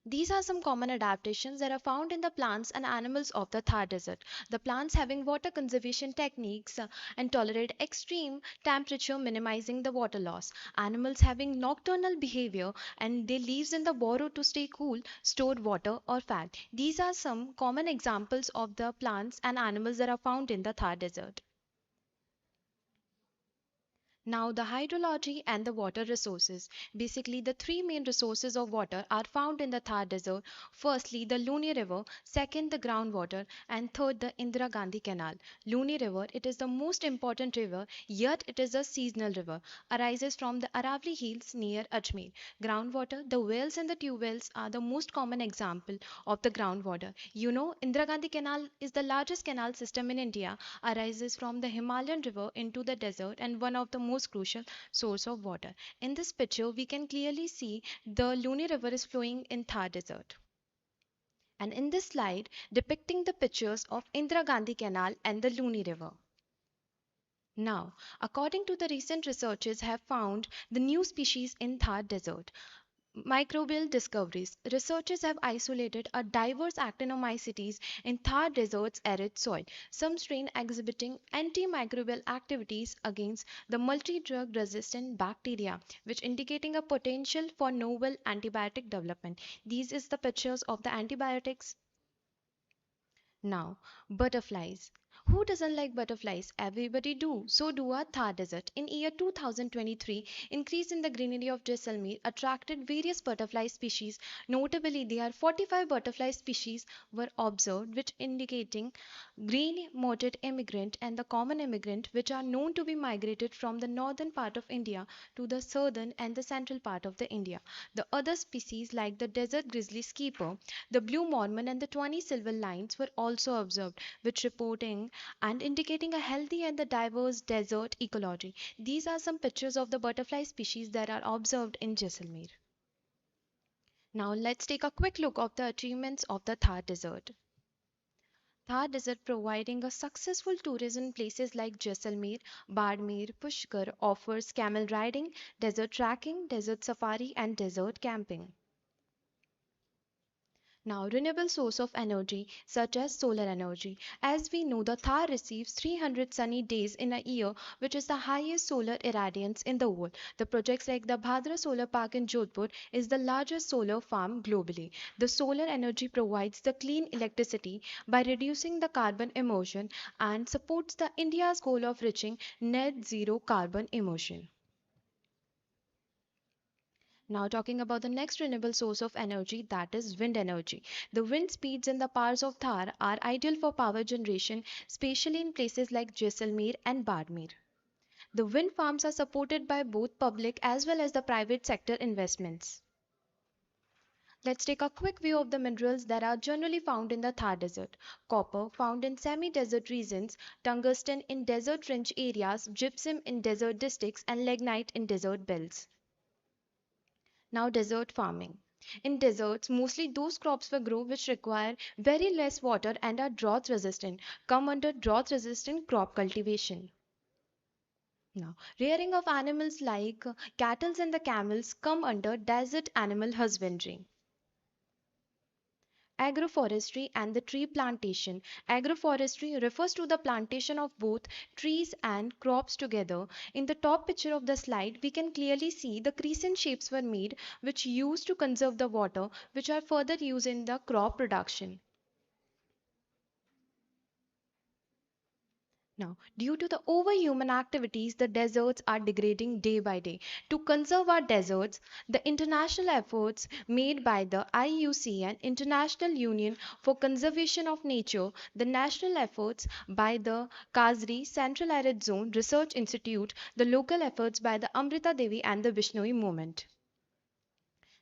These are some common adaptations that are found in the plants and animals of the Thar Desert. The plants having water conservation techniques and tolerate extreme temperature minimizing the water loss. Animals having nocturnal behavior and they lives in the burrow to stay cool, store water or fat. These are some common examples of the plants and animals that are found in the Thar Desert. Now, the hydrology and the water resources. Basically, the three main resources of water are found in the Thar Desert. Firstly, the Luni River, second, the groundwater, and third, the Indira Gandhi Canal. Luni River, it is the most important river, yet it is a seasonal river, arises from the Aravalli Hills near Ajmer. Groundwater, the wells and the tube wells are the most common example of the groundwater. You know, Indira Gandhi Canal is the largest canal system in India, arises from the Himalayan river into the desert and one of the most crucial source of water. In this picture, we can clearly see the Luni River is flowing in Thar Desert. And in this slide, depicting the pictures of Indira Gandhi Canal and the Luni River. Now, according to the recent researchers have found the new species in Thar Desert. Microbial discoveries. Researchers have isolated a diverse actinomycetes in Thar Desert's arid soil. Some strain exhibiting antimicrobial activities against the multi-drug resistant bacteria, which indicating a potential for novel antibiotic development. These is the pictures of the antibiotics. Now, butterflies. Who doesn't like butterflies? Everybody do. So do our Thar Desert. In year 2023, increase in the greenery of Jaisalmer attracted various butterfly species. Notably, there are 45 butterfly species were observed, which indicating green mottled immigrant and the common immigrant, which are known to be migrated from the northern part of India to the southern and the central part of the India. The other species like the desert grizzly skipper, the blue mormon and the 20 silver lines were also observed, which reporting and indicating a healthy and the diverse desert ecology. These are some pictures of the butterfly species that are observed in Jaisalmer. Now let's take a quick look of the achievements of the Thar Desert. Thar Desert providing a successful tourism places like Jaisalmer, Badmer, Pushkar offers camel riding, desert trekking, desert safari and desert camping. Now, renewable source of energy such as solar energy. As we know, the Thar receives 300 sunny days in a year, which is the highest solar irradiance in the world. The projects like the Bhadra Solar Park in Jodhpur is the largest solar farm globally. The solar energy provides the clean electricity by reducing the carbon emission and supports the India's goal of reaching net zero carbon emission. Now, talking about the next renewable source of energy, that is wind energy. The wind speeds in the powers of Thar are ideal for power generation, especially in places like Jaisalmer and Barmer. The wind farms are supported by both public as well as the private sector investments. Let's take a quick view of the minerals that are generally found in the Thar Desert. Copper found in semi-desert regions, tungsten in desert-rich areas, gypsum in desert districts, and lignite in desert belts. Now, desert farming. In deserts, mostly those crops will grow which require very less water and are drought resistant, come under drought resistant crop cultivation. Now, rearing of animals like cattle and the camels come under desert animal husbandry. Agroforestry and the tree plantation. Agroforestry refers to the plantation of both trees and crops together. In the top picture of the slide, we can clearly see the crescent shapes were made which used to conserve the water, which are further used in the crop production. Now, due to the overhuman activities, the deserts are degrading day by day. To conserve our deserts, the international efforts made by the IUCN, International Union for Conservation of Nature, the national efforts by the Kazri Central Arid Zone Research Institute, the local efforts by the Amrita Devi and the Vishnoi movement.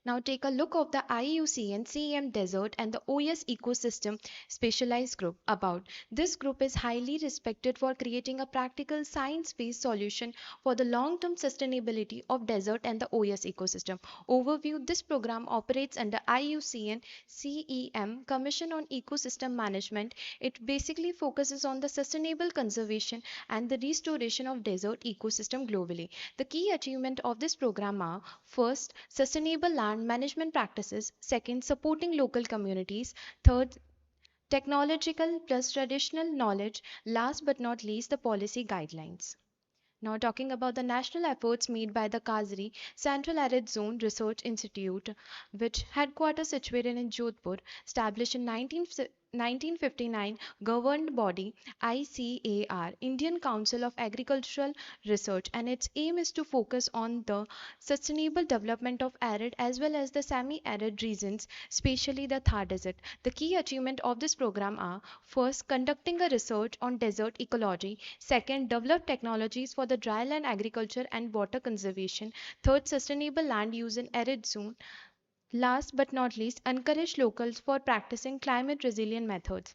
Now take a look of the IUCN CEM Desert and the OS Ecosystem Specialized Group about. This group is highly respected for creating a practical science-based solution for the long-term sustainability of desert and the OS ecosystem. Overview: this program operates under IUCN CEM Commission on Ecosystem Management. It basically focuses on the sustainable conservation and the restoration of desert ecosystem globally. The key achievement of this program are: first, sustainable land management practices; second, supporting local communities; third, technological plus traditional knowledge; last but not least, the policy guidelines. Now talking about the national efforts made by the Kazri Central Arid Zone Research Institute, which headquarters situated in Jodhpur, established in 1959, governed body ICAR, Indian Council of Agricultural Research, and its aim is to focus on the sustainable development of arid as well as the semi-arid regions, especially the Thar Desert. The key achievement of this program are: first, conducting a research on desert ecology; second, develop technologies for the dryland agriculture and water conservation; third, sustainable land use in arid zone; last but not least, encourage locals for practicing climate resilient methods.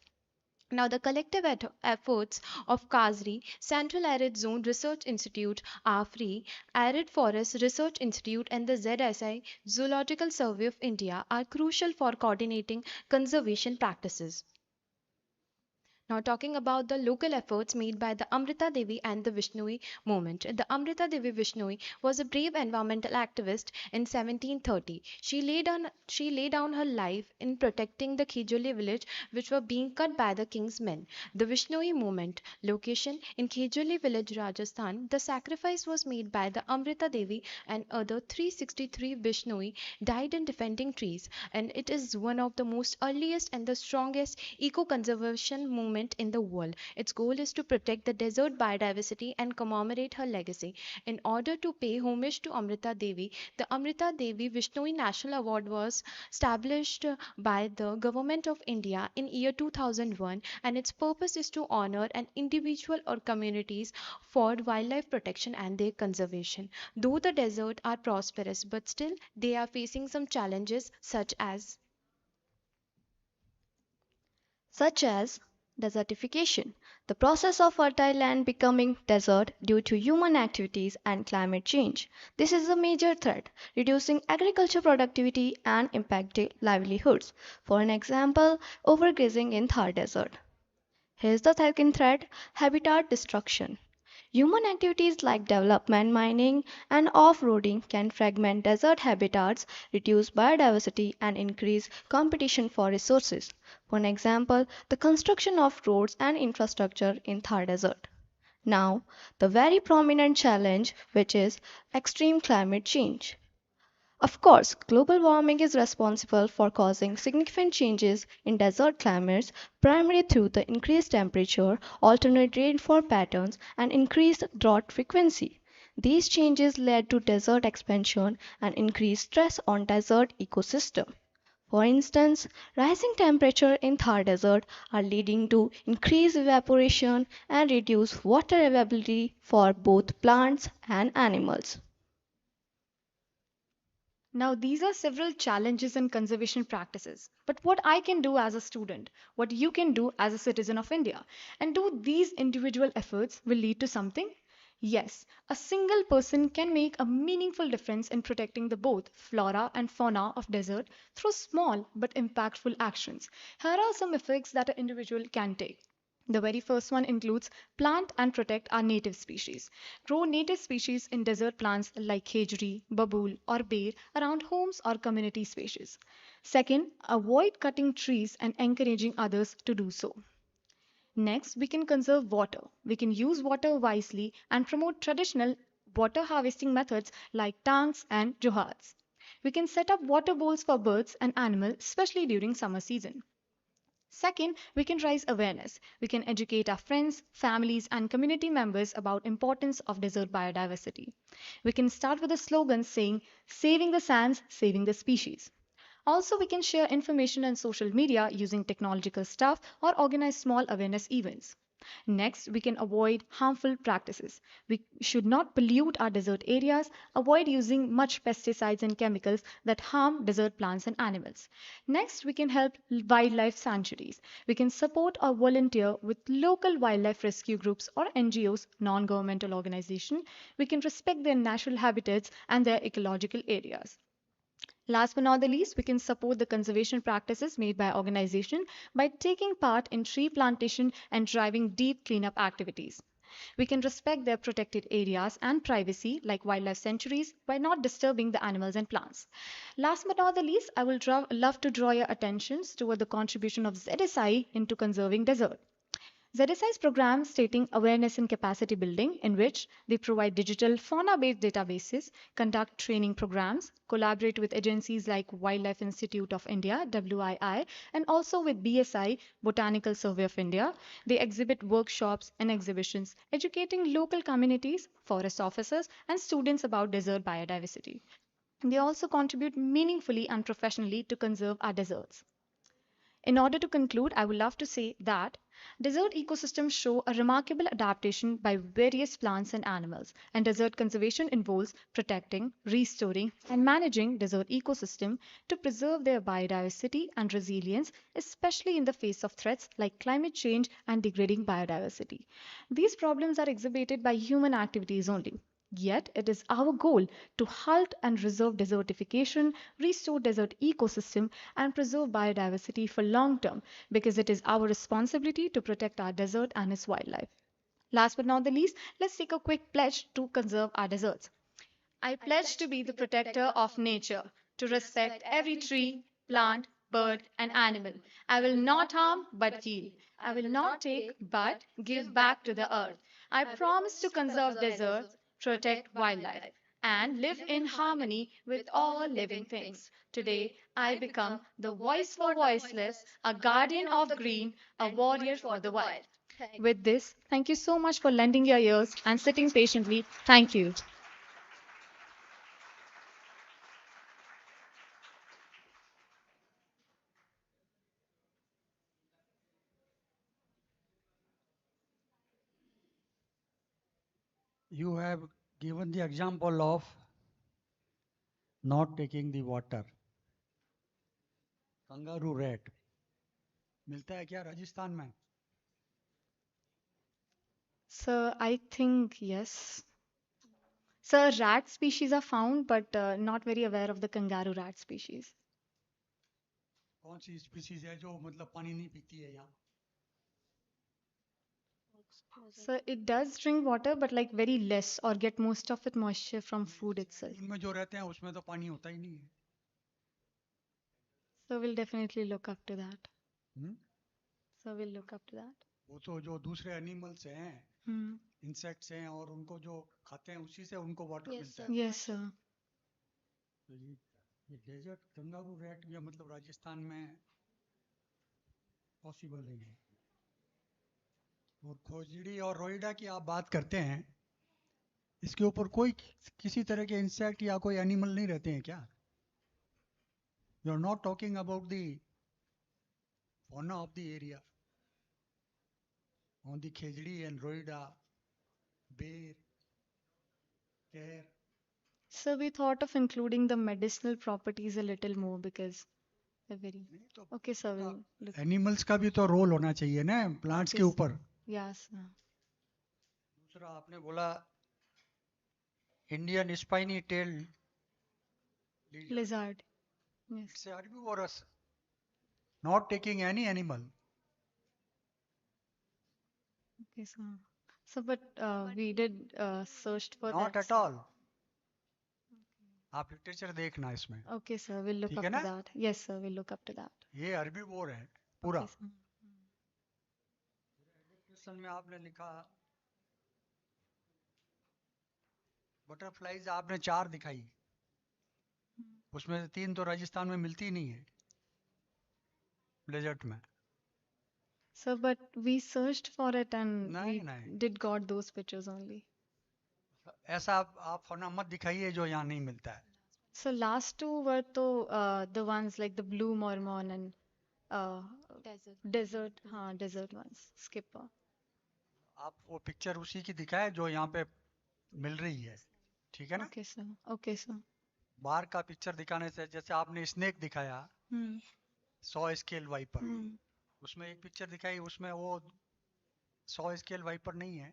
Now, the collective efforts of Kazri Central Arid Zone Research Institute, AFRI, Arid Forest Research Institute, and the ZSI Zoological Survey of India are crucial for coordinating conservation practices. Now talking about the local efforts made by the Amrita Devi and the Vishnoi movement. The Amrita Devi Vishnoi was a brave environmental activist in 1730. She laid down her life in protecting the Khejoli village which were being cut by the king's men. The Vishnoi movement location in Khejoli village, Rajasthan. The sacrifice was made by the Amrita Devi and other 363 Vishnoi died in defending trees, and it is one of the most earliest and the strongest eco-conservation movement in the world. Its goal is to protect the desert biodiversity and commemorate her legacy. In order to pay homage to Amrita Devi, the Amrita Devi Vishnoi National Award was established by the Government of India in year 2001, and its purpose is to honor an individual or communities for wildlife protection and their conservation. Though the desert are prosperous, but still they are facing some challenges such as desertification, the process of fertile land becoming desert due to human activities and climate change. This is a major threat, reducing agriculture productivity and impacting livelihoods. For an example, overgrazing in Thar Desert. Here's the second threat: habitat destruction. Human activities like development mining and off-roading can fragment desert habitats, reduce biodiversity, and increase competition for resources. For an example, the construction of roads and infrastructure in Thar Desert. Now, the very prominent challenge, which is extreme climate change. Of course, global warming is responsible for causing significant changes in desert climates, primarily through the increased temperature, alternate rainfall patterns, and increased drought frequency. These changes led to desert expansion and increased stress on desert ecosystem. For instance, rising temperature in Thar Desert are leading to increased evaporation and reduced water availability for both plants and animals. Now, these are several challenges and conservation practices. But what I can do as a student, what you can do as a citizen of India, and do these individual efforts will lead to something? Yes, a single person can make a meaningful difference in protecting the both flora and fauna of desert through small but impactful actions. Here are some effects that an individual can take. The very first one includes plant and protect our native species. Grow native species in desert plants like khejri, babool, or ber around homes or community spaces. Second, avoid cutting trees and encouraging others to do so. Next, we can conserve water. We can use water wisely and promote traditional water harvesting methods like tanks and johats. We can set up water bowls for birds and animals, especially during summer season. Second, we can raise awareness. We can educate our friends, families, and community members about importance of desert biodiversity. We can start with a slogan saying, saving the sands, saving the species. Also, we can share information on social media using technological stuff or organize small awareness events. Next, we can avoid harmful practices. We should not pollute our desert areas, avoid using much pesticides and chemicals that harm desert plants and animals. Next, we can help wildlife sanctuaries. We can support or volunteer with local wildlife rescue groups or NGOs, non-governmental organizations. We can respect their natural habitats and their ecological areas. Last but not the least, we can support the conservation practices made by organizations by taking part in tree plantation and driving deep cleanup activities. We can respect their protected areas and privacy like wildlife sanctuaries by not disturbing the animals and plants. Last but not the least, I will love to draw your attentions toward the contribution of ZSI into conserving desert. ZSI's program stating awareness and capacity building, in which they provide digital fauna-based databases, conduct training programs, collaborate with agencies like Wildlife Institute of India (WII) and also with BSI Botanical Survey of India. They exhibit workshops and exhibitions, educating local communities, forest officers, and students about desert biodiversity. They also contribute meaningfully and professionally to conserve our deserts. In order to conclude, I would love to say that desert ecosystems show a remarkable adaptation by various plants and animals, and desert conservation involves protecting, restoring, and managing desert ecosystem to preserve their biodiversity and resilience, especially in the face of threats like climate change and degrading biodiversity. These problems are exhibited by human activities only. Yet, it is our goal to halt and reserve desertification, restore desert ecosystem, and preserve biodiversity for long term because it is our responsibility to protect our desert and its wildlife. Last but not the least, let's take a quick pledge to conserve our deserts. I pledge to be the protector of nature, to respect every tree, plant, bird, and animal. I will not harm but heal. I will not take but give back to the earth. I promise to conserve deserts, protect wildlife, and live in harmony with all living things. Today, I become the voice for voiceless, a guardian of green, a warrior for the wild. With this, thank you so much for lending your ears and sitting patiently. Thank you. You have given the example of not taking the water. Kangaroo rat मिलता है क्या राजस्थान में? Sir, I think yes. Sir, rat species are found, but not very aware of the kangaroo rat species. कौन सी species है जो मतलब पानी नहीं पीती है यहाँ? So it does drink water, but like very less, or get most of it moisture from food itself. इनमें जो रहते हैं उसमें तो पानी होता ही नहीं है. So we'll definitely look up to that. Hmm? So we'll look up to that. वो तो जो दूसरे एनिमल्स हैं, Hmm. इंसेक्ट्स हैं और उनको जो खाते हैं उसी से उनको वाटर मिलता है. Yes, sir. तो ये डेजर्ट कंगारू रैट ये मतलब राजस्थान में पॉसिबल नहीं है. और खोजड़ी और रोइडा की आप बात करते हैं, इसके ऊपर कोई किसी तरह के इंसेक्ट या कोई एनिमल नहीं रहते हैं क्या? You are not talking about the fauna of the area. On the khejdi and roida, bear, care. So we thought of including the medicinal properties a little more because they're very. Okay, sir. We'll look. Animals का भी तो role होना चाहिए ना plants के ऊपर. Yes, sir. दूसरा आपने बोला Indian spiny tail Lizard. Yes. It's herbivorous, not taking any animal. Okay, sir. So, but we did searched for Not that. at all. आप लिटरेचर देखना इसमें. Okay, sir. We'll look ठीक up है to ना? that. Yes, sir. We'll look up to that. ये herbivore है पूरा. Okay, sir. Question में आपने लिखा बटरफ्लाईज आपने 4 दिखाई, उसमें से 3 तो राजस्थान में मिलती ही नहीं है डेजर्ट में. So, but we searched for it and we नहीं. did got those pictures only. ऐसा आप फौना मत दिखाइए जो यहाँ नहीं मिलता है. So last two were the ones like the blue mormon and desert ones. Skipper. आप वो पिक्चर उसी की दिखाए जो यहाँ पे मिल रही है. ठीक है ना? Okay, sir. Okay, sir. बाहर का पिक्चर दिखाने से, जैसे आपने स्नेक दिखाया 100 स्केल वाइपर, उसमें एक पिक्चर दिखाई उसमें वो 100 स्केल वाइपर नहीं है.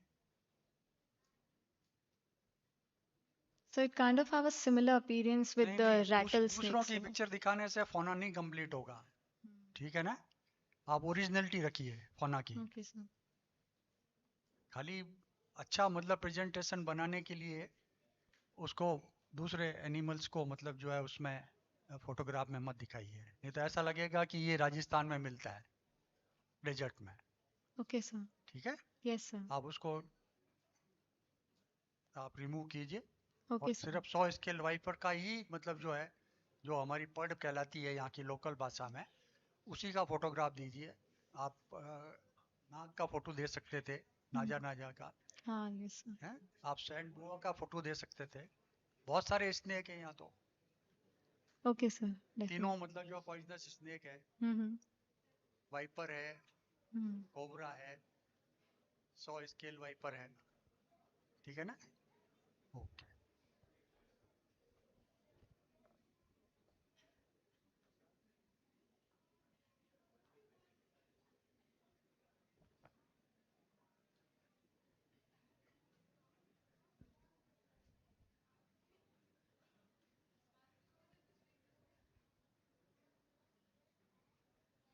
So it kind of have a similar appearance with the rattlesnakes. दूसरों की पिक्चर दिखाने से फौना नहीं कंप्लीट होगा. ठीक है ना? आप ओरिजिनलिटी रखिए फौना की. Okay, sir. खाली अच्छा मतलब प्रेजेंटेशन बनाने के लिए उसको दूसरे एनिमल्स को मतलब जो है उसमें फोटोग्राफ में मत दिखाइए, नहीं तो ऐसा लगेगा कि ये राजस्थान में मिलता है डेजर्ट में. Okay, sir. ठीक है? Yes, sir. आप उसको आप रिमूव कीजिए. Okay, और sir. सिर्फ 100 स्केल वाइपर का ही मतलब जो है, जो हमारी पर्ड कहलाती है यहाँ की लोकल भाषा में, उसी का फोटोग्राफ दीजिए. आप नाग का फोटो दे सकते थे, नाजा का. हाँ, yes, sir. हैं? आप सैंड बोआ का फोटो दे सकते थे. बहुत सारे स्नेक हैं यहाँ तो. Okay, sir. तीनों मतलब जो पॉइजनस स्नेक है, Mm-hmm. वाइपर है, Hmm. कोबरा है, 100 स्केल वाइपर है. ठीक है ना? Okay.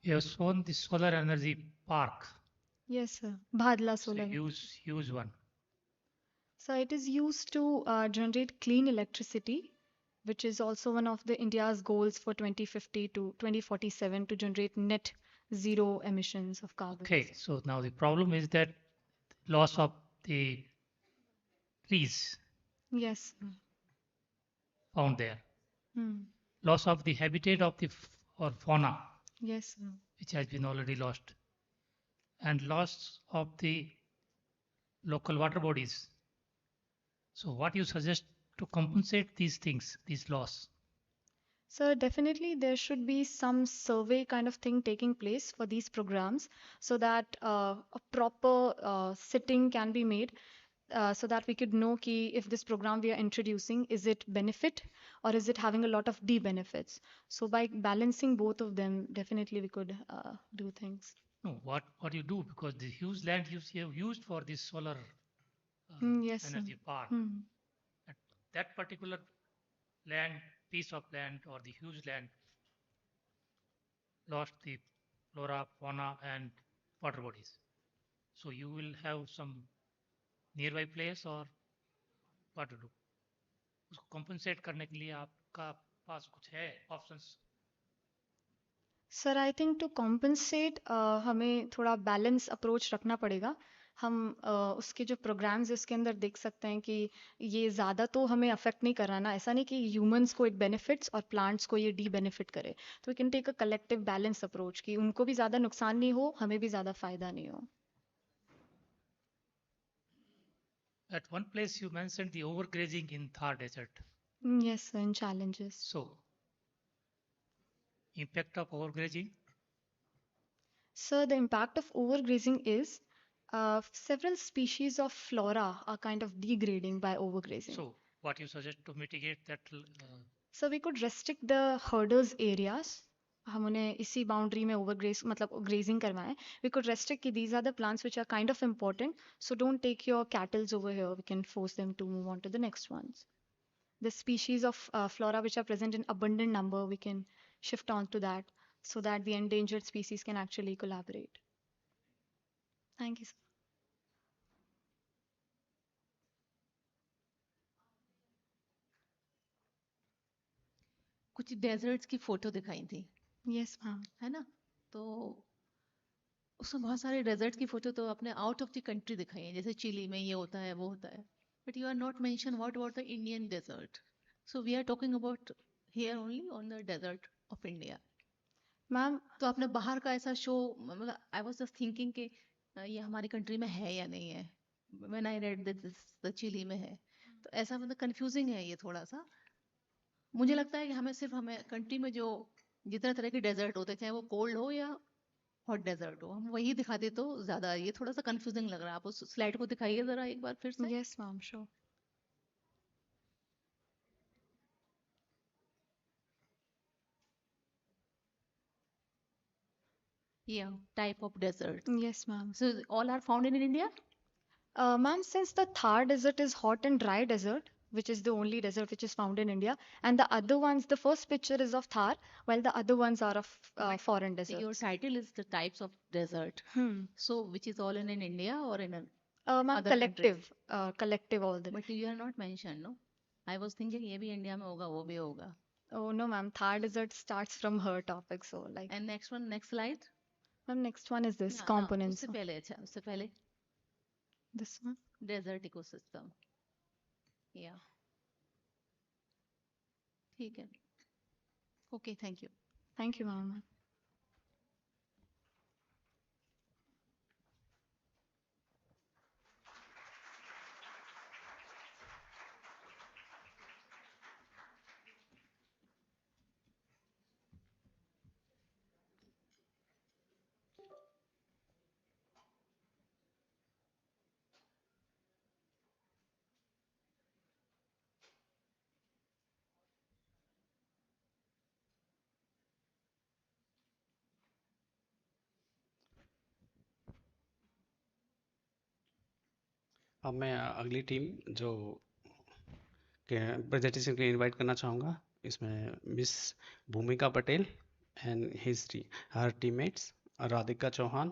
You have shown the solar energy park. Yes, sir. Bhadla It's a solar. huge one. So it is used to generate clean electricity, which is also one of the India's goals for 2050 to 2047 to generate net zero emissions of carbon. Okay, so now the problem is that loss of the trees Yes. Sir. found there, Hmm. loss of the habitat of the or fauna, Yes, sir. which has been already lost, and loss of the local water bodies. So what you suggest to compensate these things, these loss? So definitely there should be some survey kind of thing taking place for these programs so that a proper sitting can be made so that we could know ki if this program we are introducing, is it benefit or is it having a lot of de-benefits. So by balancing both of them, definitely we could do things. No, what you do, because the huge land you have used for this solar Yes, sir. energy park, that particular land, piece of land or the huge land lost the flora, fauna and water bodies. So you will have some nearby place or what to do? उसको compensate करने के लिए आपका पास कुछ है options? Sir I think to compensate हमें थोड़ा balance approach रखना पड़ेगा। हम उसके जो प्रोग्राम्स है उसके अंदर देख सकते हैं कि ये ज़्यादा तो हमें अफेक्ट नहीं कर रहा ना, ऐसा नहीं कि ह्यूमंस को इट बेनिफिट्स और प्लांट्स को ये डी बेनिफिट करे। तो we can take a collective balance approach कि उनको भी ज़्यादा नुकसान नहीं हो, हमें भी ज़्यादा फायदा नहीं हो। At one place you mentioned the overgrazing in Thar Desert. Yes, sir, in challenges. So, impact of overgrazing? So the impact of overgrazing is several species of flora are kind of degrading by overgrazing. So, what you suggest to mitigate that? So we could restrict the herders areas. हम उन्हें इसी boundary में ओवरग्रेज मतलब grazing करवाएं. We could restrict कि these are the plants which are kind of important. So don't take your cattles over here. We can force them to move on to the next ones. The species of flora which are present in abundant number, we can shift on to that so that the endangered species can actually collaborate. Thank you, sir. कुछ desserts की photo दिखाई थी। Yes, ma'am. है ना? तो उसमें बहुत सारे डेजर्ट की फोटो तो अपने आउट ऑफ द कंट्री दिखाई है, जैसे चिली में ये होता है वो होता है, but you are not mention what about the Indian desert. So we are talking about here only on the desert of India. Ma'am तो आपने बाहर का ऐसा शो, मतलब आई वाज जस्ट थिंकिंग कि ये हमारी कंट्री में है या नहीं है. When I read this the chilli में है, तो ऐसा मतलब कंफ्यूजिंग है ये थोड़ा सा. मुझे लगता है कि हमें सिर्फ हमें कंट्री में जो जितने तरह के डेजर्ट होते हैं, चाहे वो कोल्ड हो या हॉट डेजर्ट हो, हम वही दिखाते तो ज्यादा. ये थोड़ा सा कंफ्यूजिंग लग रहा है. आप उस स्लाइड को दिखाइए जरा एक बार फिर से. Yes, ma'am, sure. Yeah, type of desert. Yes, ma'am. So all are found in India? Ma'am, since the Thar desert is hot and dry desert, which is the only desert which is found in India, and the other ones, the first picture is of Thar, while the other ones are of foreign deserts. Your title is the types of desert. So which is all in India or in Ma'am, other collective, collective all the. But you are not mentioned, no? I was thinking ये भी India में होगा, वो भी होगा. Oh no, ma'am, Thar desert starts from her topic, so like. And next one, next slide. Ma'am, next one is this No, components. उससे पहले, अच्छा, उससे पहले. This one. Desert ecosystem. Yeah. ठीक है. Okay, thank you. Thank you, ma'am. अब मैं अगली टीम जो प्रेजेंटेशन के लिए इनवाइट करना चाहूँगा. इसमें miss Bhumika Patel and her teammates Radhika Chauhan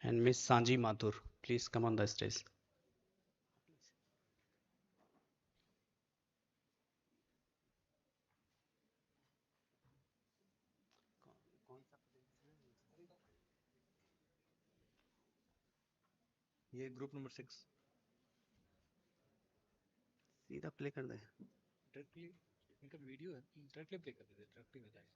and miss Sanji Mathur. Please come on the stage. ये ग्रुप नंबर 6 सीधा प्ले कर दे. डायरेक्टली इनका वीडियो है, डायरेक्टली प्ले कर देते, डायरेक्टली हो जाएगा.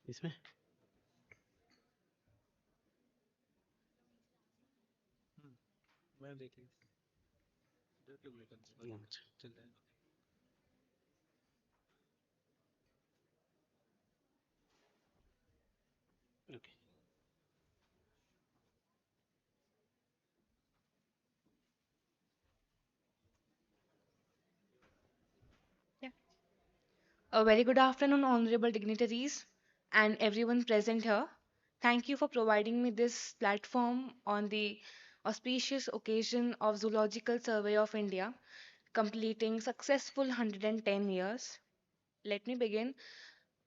इसमें मैं देख लीजिए, डायरेक्टली प्ले कर देते, चल जाएगा. Okay. A very good afternoon, honorable dignitaries and everyone present here. Thank you for providing me this platform on the auspicious occasion of Zoological Survey of India completing successful 110 years. Let me begin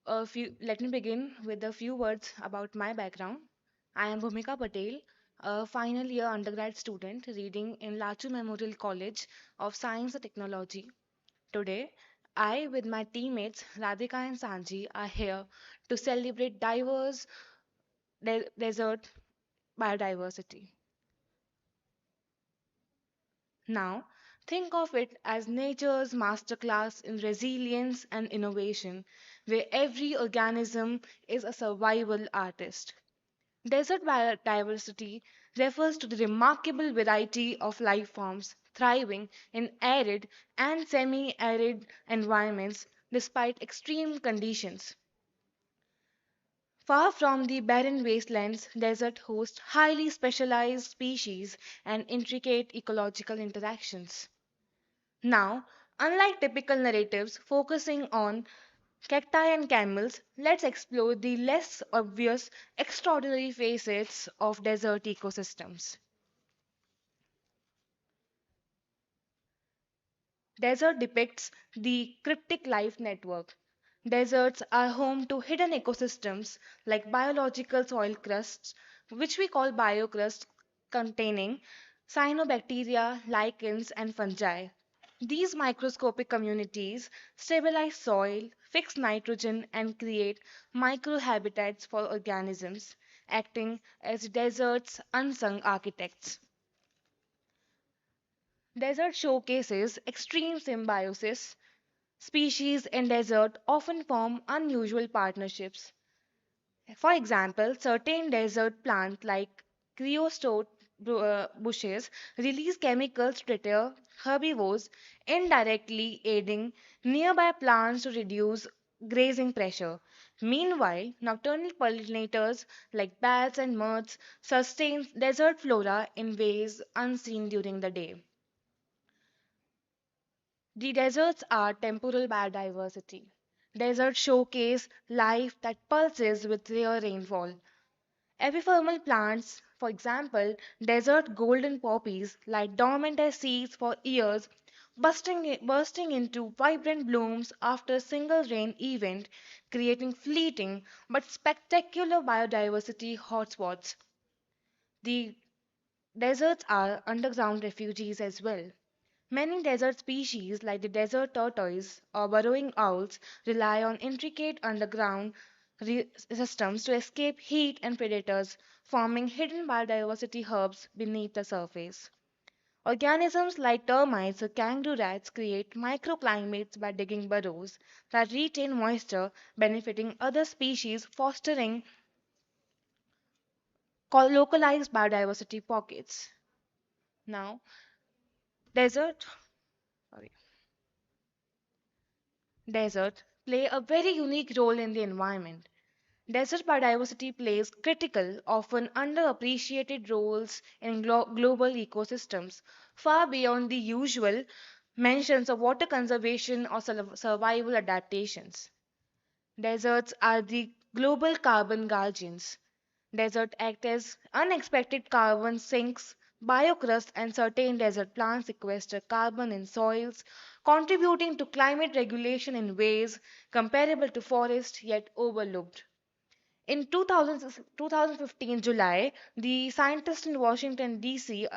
Let me begin with a few words about my background. I am Bhumika Patel, a final year undergrad student reading in Lachu Memorial College of Science and Technology. Today, I, with my teammates Radhika and Sanji, are here to celebrate diverse desert biodiversity. Now, think of it as nature's masterclass in resilience and innovation, where every organism is a survival artist. Desert biodiversity refers to the remarkable variety of life forms thriving in arid and semi arid environments despite extreme conditions. Far from the barren wastelands, desert host highly specialized species and intricate ecological interactions. Now, unlike typical narratives focusing on cacti and camels, let's explore the less obvious, extraordinary facets of desert ecosystems. Desert depicts the cryptic life network. Deserts are home to hidden ecosystems like biological soil crusts, which we call biocrusts, containing cyanobacteria, lichens, and fungi. These microscopic communities stabilize soil, fix nitrogen, and create microhabitats for organisms, acting as desert's unsung architects. Desert showcases extreme symbiosis. Species in desert often form unusual partnerships. For example, certain desert plants like creosote bushes release chemicals to deter herbivores, indirectly aiding nearby plants to reduce grazing pressure. Meanwhile, nocturnal pollinators like bats and moths sustain desert flora in ways unseen during the day. The deserts are temporal biodiversity. Deserts showcase life that pulses with rare rainfall. Epiphermal plants, for example, desert golden poppies, lie dormant as seeds for years, bursting into vibrant blooms after a single rain event, creating fleeting but spectacular biodiversity hotspots. The deserts are underground refuges as well. Many desert species, like the desert tortoise or burrowing owls, rely on intricate underground systems to escape heat and predators, forming hidden biodiversity hubs beneath the surface. Organisms like termites or kangaroo rats create microclimates by digging burrows that retain moisture, benefiting other species, fostering localized biodiversity pockets. Now, desert, sorry. Deserts play a very unique role in the environment. Desert biodiversity plays critical, often underappreciated roles in global ecosystems, far beyond the usual mentions of water conservation or survival adaptations. Deserts are the global carbon guardians. Deserts act as unexpected carbon sinks. Biocrust and certain desert plants sequester carbon in soils, contributing to climate regulation in ways comparable to forests yet overlooked. In 2015 July, the scientists in Washington D.C.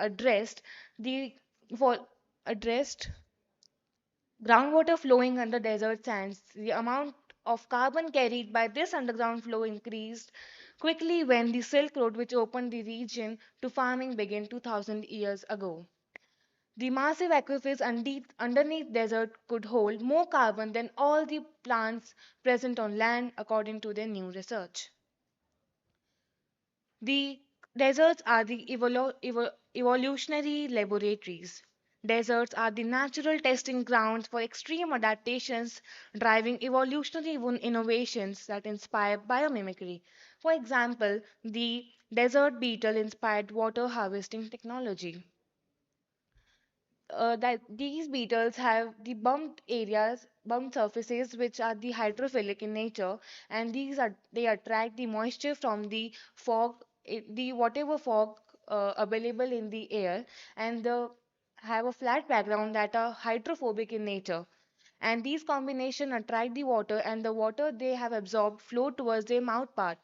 the for, addressed groundwater flowing under desert sands. The amount of carbon carried by this underground flow increased quickly when the Silk Road, which opened the region to farming, began 2000 years ago. The massive aquifers underneath desert could hold more carbon than all the plants present on land, according to their new research. The deserts are the evolutionary laboratories. Deserts are the natural testing grounds for extreme adaptations, driving evolutionary innovations that inspire biomimicry. For example, the desert beetle inspired water harvesting technology. That these beetles have the bumped surfaces, which are the hydrophilic in nature, and they attract the moisture from the fog, the whatever fog available in the air, and have a flat background that are hydrophobic in nature. and these combination attract the water, and the water they have absorbed flow towards their mouth part.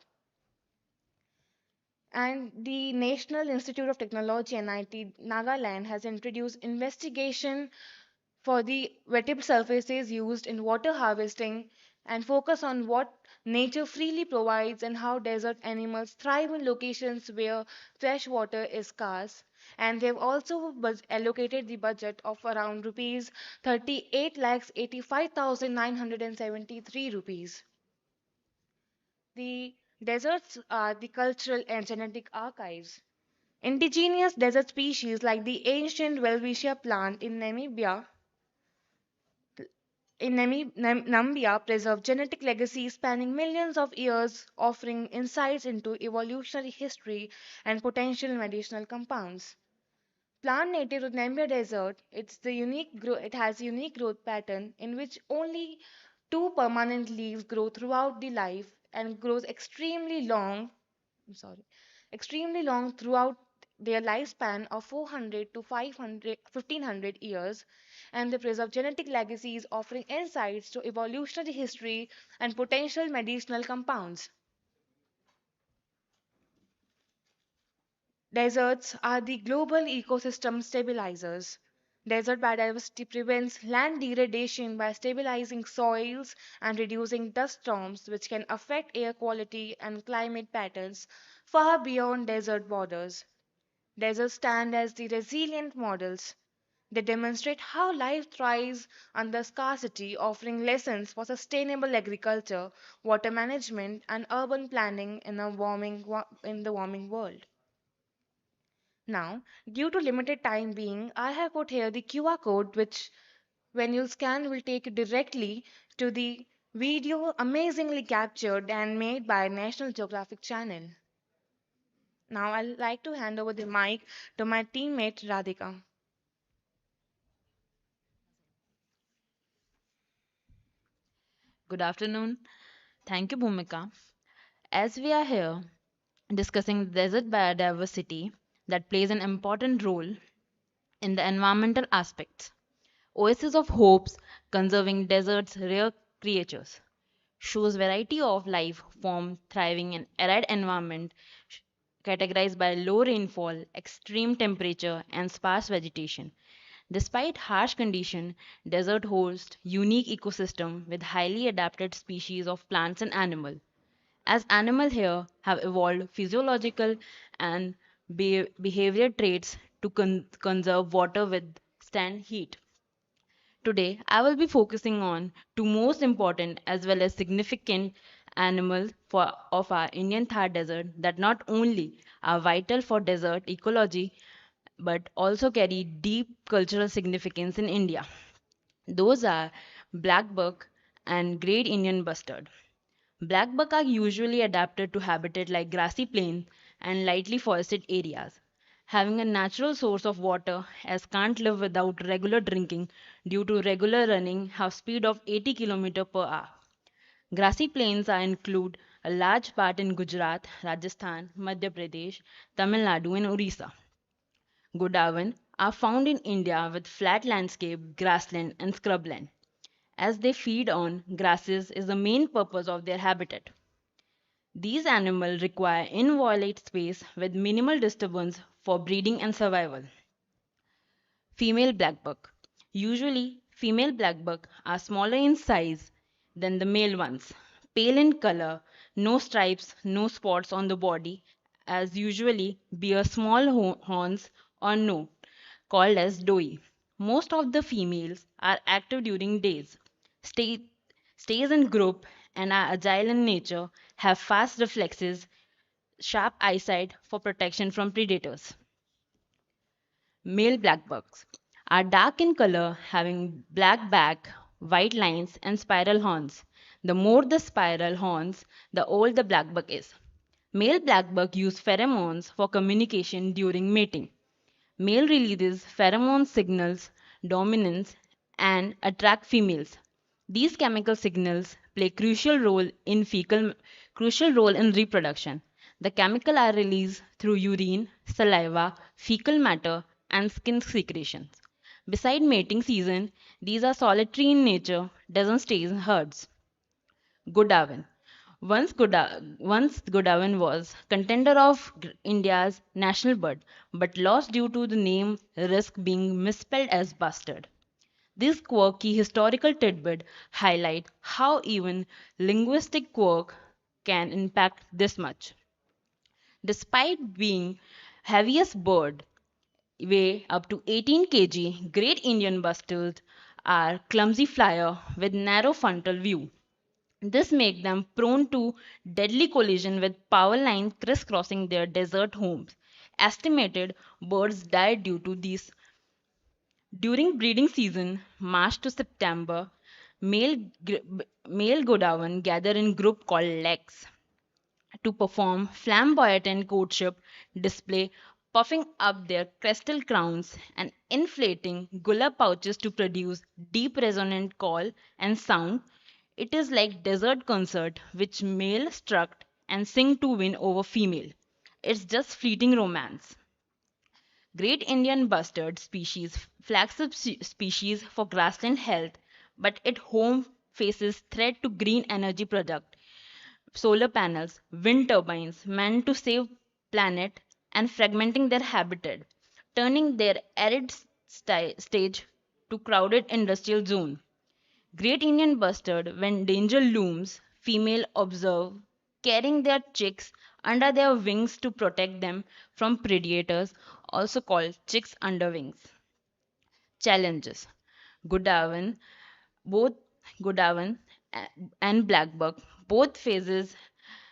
And the National Institute of Technology NIT Nagaland has introduced investigation for the wetted surfaces used in water harvesting and focus on what nature freely provides and how desert animals thrive in locations where fresh water is scarce. And they've also allocated the budget of around rupees 38,85,973 rupees. The deserts are the cultural and genetic archives. Indigenous desert species like the ancient Welwitschia plant Namibia preserve genetic legacies spanning millions of years, offering insights into evolutionary history and potential medicinal compounds. Plant native to Namibia desert, it has a unique growth pattern in which only two permanent leaves grow throughout the life and grows extremely long throughout their lifespan of 400 to 500, 1500 years, and they preserve genetic legacies offering insights to evolutionary history and potential medicinal compounds. Deserts are the global ecosystem stabilizers. Desert biodiversity prevents land degradation by stabilizing soils and reducing dust storms, which can affect air quality and climate patterns far beyond desert borders. Deserts stand as the resilient models. They demonstrate how life thrives under scarcity, offering lessons for sustainable agriculture, water management, and urban planning in the warming world. Now, due to limited time being, I have put here the QR code which when you scan will take you directly to the video amazingly captured and made by National Geographic Channel. Now I'd like to hand over the mic to my teammate Radhika. Good afternoon. Thank you, Bhumika. As we are here discussing desert biodiversity that plays an important role in the environmental aspects, Oasis of Hopes conserving deserts' rare creatures shows variety of life form thriving in arid environment categorized by low rainfall, extreme temperature, and sparse vegetation. Despite harsh conditions, desert hosts unique ecosystem with highly adapted species of plants and animals. As animals here have evolved physiological and behavior traits to conserve water withstand heat. Today, I will be focusing on two most important as well as significant animals of our Indian Thar Desert that not only are vital for desert ecology but also carry deep cultural significance in India. Those are black buck and great Indian bustard. Black buck are usually adapted to habitat like grassy plains and lightly forested areas. Having a natural source of water as can't live without regular drinking due to regular running have speed of 80 km per hour. Grassy plains are include a large part in Gujarat, Rajasthan, Madhya Pradesh, Tamil Nadu and Orissa. Godawan are found in India with flat landscape, grassland and scrubland. As they feed on grasses is the main purpose of their habitat. These animals require inviolate space with minimal disturbance for breeding and survival. Female blackbuck. Usually, female blackbuck are smaller in size than the male ones. Pale in color, no stripes, no spots on the body, as usually bear small horns or no, called as doe. Most of the females are active during days, stay, stays in group and are agile in nature, have fast reflexes, sharp eyesight for protection from predators. Male blackbucks are dark in color, having black back, white lines, and spiral horns. The more the spiral horns, the older the blackbuck is. Male blackbuck use pheromones for communication during mating. Male releases pheromone signals dominance and attract females. These chemical signals play crucial role in reproduction. The chemical are released through urine, saliva, fecal matter, and skin secretions. Beside mating season, these are solitary in nature, doesn't stay in herds. Godawan. Once Godawan was contender of India's national bird, but lost due to the name risk being misspelled as bastard. This quirky historical tidbit highlight how even linguistic quirk can impact this much. Despite being heaviest bird, weigh up to 18 kg, great Indian bustards are clumsy flyer with narrow frontal view. This makes them prone to deadly collision with power lines crisscrossing their desert homes. Estimated birds die due to these. During breeding season, March to September, male, male Godawan gather in group called legs to perform flamboyant courtship display, puffing up their crestal crowns and inflating gulla pouches to produce deep resonant call and sound. It is like desert concert which male strut and sing to win over female. It's just fleeting romance. Great Indian bustard species, flagship species for grassland health, but at home faces threat to green energy product, solar panels, wind turbines meant to save planet and fragmenting their habitat, turning their arid stage to crowded industrial zone. Great Indian bustard, when danger looms, female observe, carrying their chicks under their wings to protect them from predators, also called chicks under wings. Challenges. Godawan, both Godawan and Blackbuck, both phases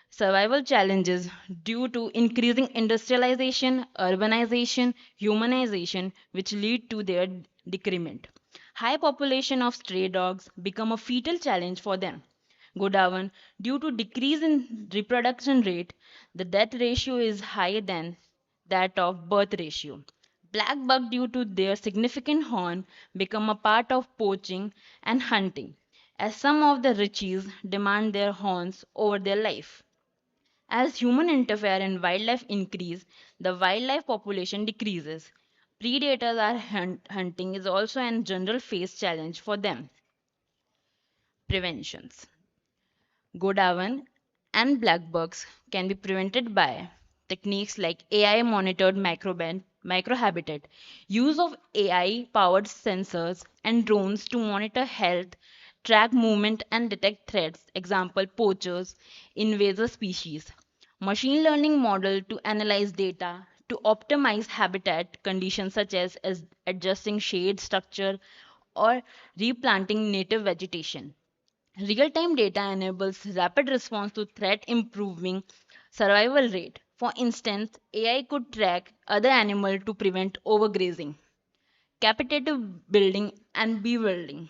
survival challenges due to increasing industrialization, urbanization, humanization, which lead to their decrement. High population of stray dogs become a fatal challenge for them. Godawan, due to decrease in reproduction rate, the death ratio is higher than that of birth ratio. Black buck, due to their significant horn, become a part of poaching and hunting, as some of the richies demand their horns over their life. As human interfere and wildlife increase, the wildlife population decreases. Predators are hunting is also a general face challenge for them. Preventions. Godawan and blackbugs can be prevented by techniques like AI monitored microhabitat, use of AI powered sensors and drones to monitor health, track movement and detect threats, example poachers, invasive species, machine learning model to analyze data to optimize habitat conditions such as adjusting shade structure or replanting native vegetation. Real-time data enables rapid response to threat, improving survival rate. For instance, AI could track other animals to prevent overgrazing. Capitative building and bewildering.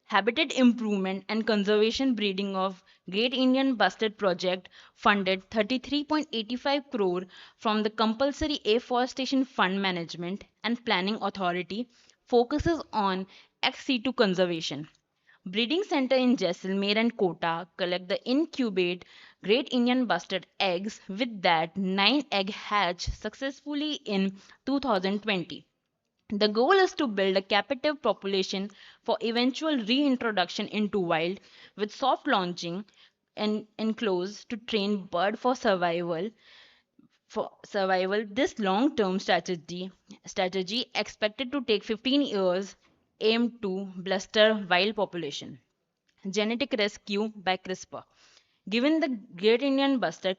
Habitat improvement and conservation breeding of Great Indian Bustard Project funded 33.85 crore from the Compulsory Afforestation Fund Management and Planning Authority focuses on ex-situ conservation. Breeding center in Jaisalmer and Kota collect the incubate Great Indian Bustard eggs with that 9 egg hatch successfully in 2020. The goal is to build a captive population for eventual reintroduction into wild with soft launching and enclosed to train bird for survival. This long-term strategy expected to take 15 years aimed to bluster wild population. Genetic rescue by CRISPR. Given the Great Indian Bustard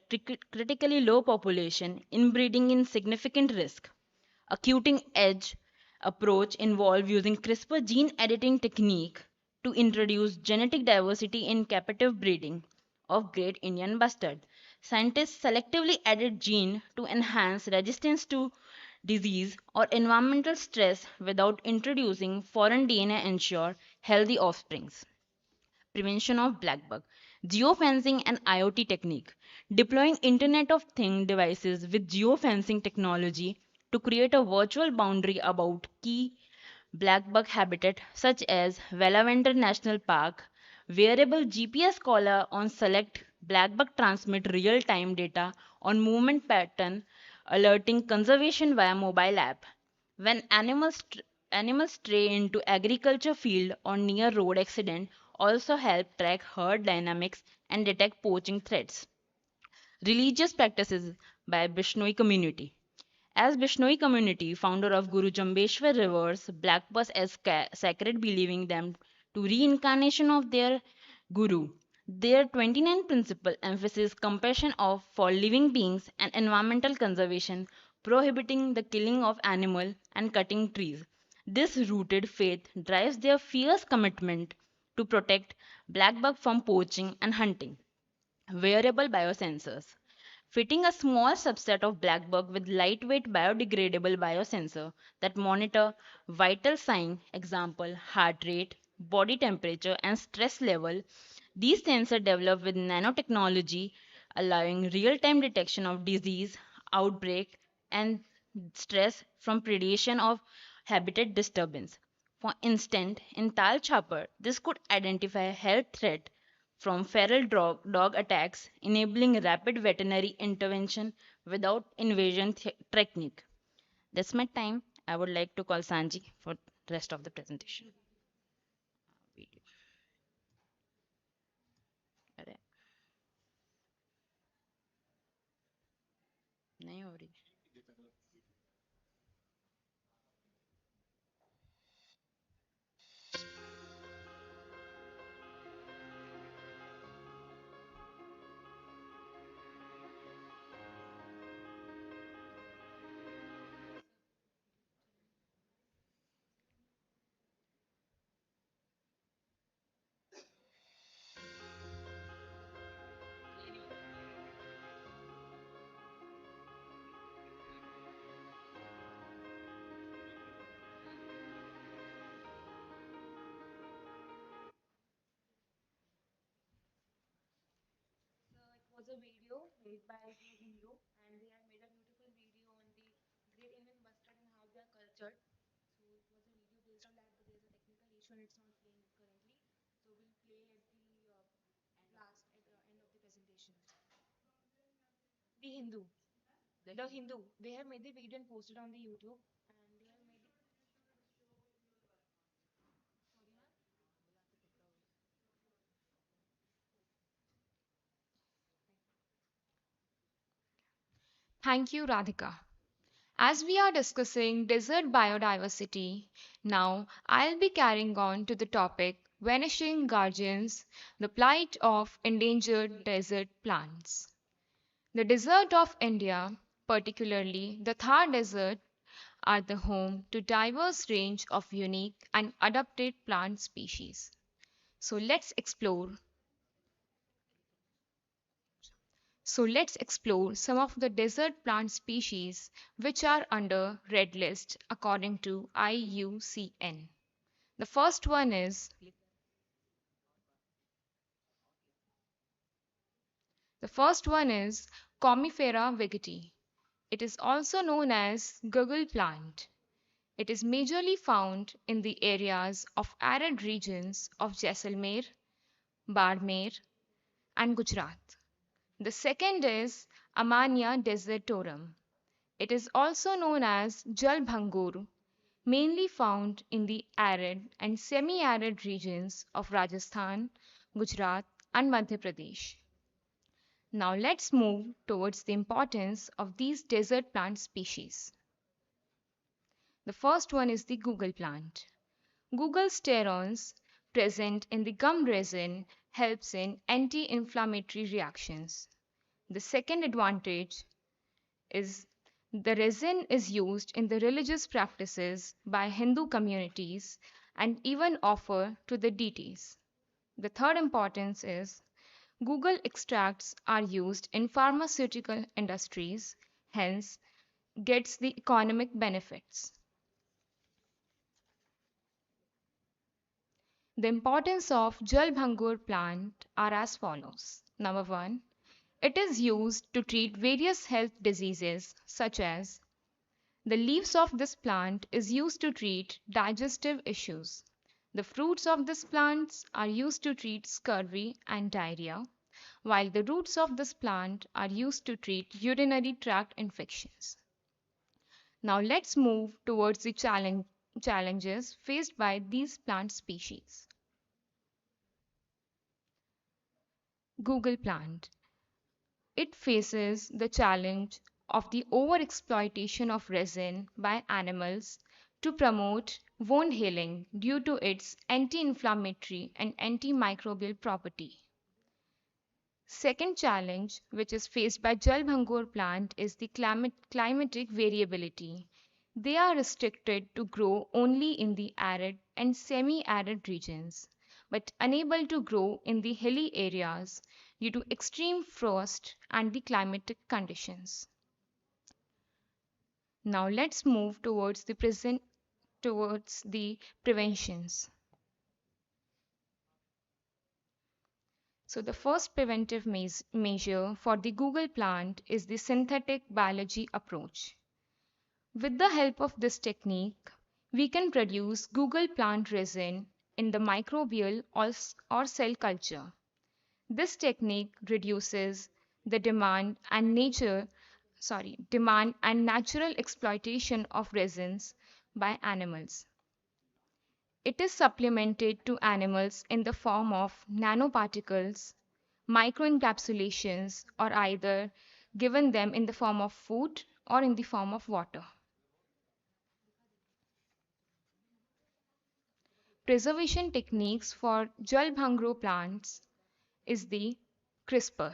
critically low population, inbreeding in significant risk. A cutting edge approach involves using CRISPR gene editing technique to introduce genetic diversity in captive breeding of Great Indian Bustard. Scientists selectively edit gene to enhance resistance to disease or environmental stress without introducing foreign DNA ensure healthy offsprings. Prevention of black bug, geofencing and IoT technique, deploying Internet of Things devices with geofencing technology to create a virtual boundary about key black bug habitat such as Velavender National Park, wearable GPS collar on select black bug transmit real-time data on movement pattern, alerting conservation via mobile app. When animals Animals stray into agriculture field or near road accident also help track herd dynamics and detect poaching threats. Religious practices by Bishnoi community. As Bishnoi community, founder of Guru Jambeshwar reveres black bus as sacred, believing them to reincarnation of their guru. Their 29 principle emphasis compassion of for living beings and environmental conservation, prohibiting the killing of animal and cutting trees. This rooted faith drives their fierce commitment to protect black buck from poaching and hunting. Wearable biosensors. Fitting a small subset of black bug with lightweight biodegradable biosensor that monitor vital signs, example heart rate, body temperature, and stress level. These sensors developed with nanotechnology, allowing real-time detection of disease, outbreak, and stress from predation of habitat disturbance. For instance, in Tal Chapar, this could identify health threat from feral dog attacks, enabling rapid veterinary intervention without invasion technique. That's my time. I would like to call Sanji for the rest of the presentation. अरे, नहीं हो रही. Was a video made by the Hindu, and they have made a beautiful video on the great Indian mustard and how they are cultured. So it was a video based on that, but there's a technical issue and it's not playing currently. So we'll play at the at the end of the presentation. The Hindu, the Hindu, they have made the video and posted on the YouTube, and they have made. Thank you, Radhika. As we are discussing desert biodiversity, now I'll be carrying on to the topic Vanishing Guardians, the plight of endangered desert plants. The desert of India, particularly the Thar Desert, are the home to diverse range of unique and adapted plant species. So let's explore some of the desert plant species which are under red list according to IUCN. The first one is Commiphora vegetae. It is also known as Google plant. It is majorly found in the areas of arid regions of Jaisalmer, Barmer, and Gujarat. The second is Amania desertorum. It is also known as Jalbhangur, mainly found in the arid and semi-arid regions of Rajasthan, Gujarat, and Madhya Pradesh. Now let's move towards the importance of these desert plant species. The first one is the Google plant. Google sterols present in the gum resin helps in anti-inflammatory reactions. The second advantage is the resin is used in the religious practices by Hindu communities and even offered to the deities. The third importance is Google extracts are used in pharmaceutical industries, hence gets the economic benefits. The importance of Jalbhangur plant are as follows. Number 1, it is used to treat various health diseases such as the leaves of this plant is used to treat digestive issues. The fruits of this plant are used to treat scurvy and diarrhea, while the roots of this plant are used to treat urinary tract infections. Now let's move towards the challenges faced by these plant species. Google plant. It faces the challenge of the overexploitation of resin by animals to promote wound healing due to its anti-inflammatory and antimicrobial property. Second challenge which is faced by Jalbhangur plant is the climatic variability. They are restricted to grow only in the arid and semi-arid regions, but unable to grow in the hilly areas due to extreme frost and the climatic conditions. Now let's move towards the preventions. So the first preventive measure for the Google plant is the synthetic biology approach. With the help of this technique, we can produce Google plant resin in the microbial or cell culture. This technique reduces the demand and natural exploitation of resins by animals. It is supplemented to animals in the form of nanoparticles, microencapsulations, or either given them in the form of food or in the form of water. Preservation techniques for Jalbhangro plants is the CRISPR.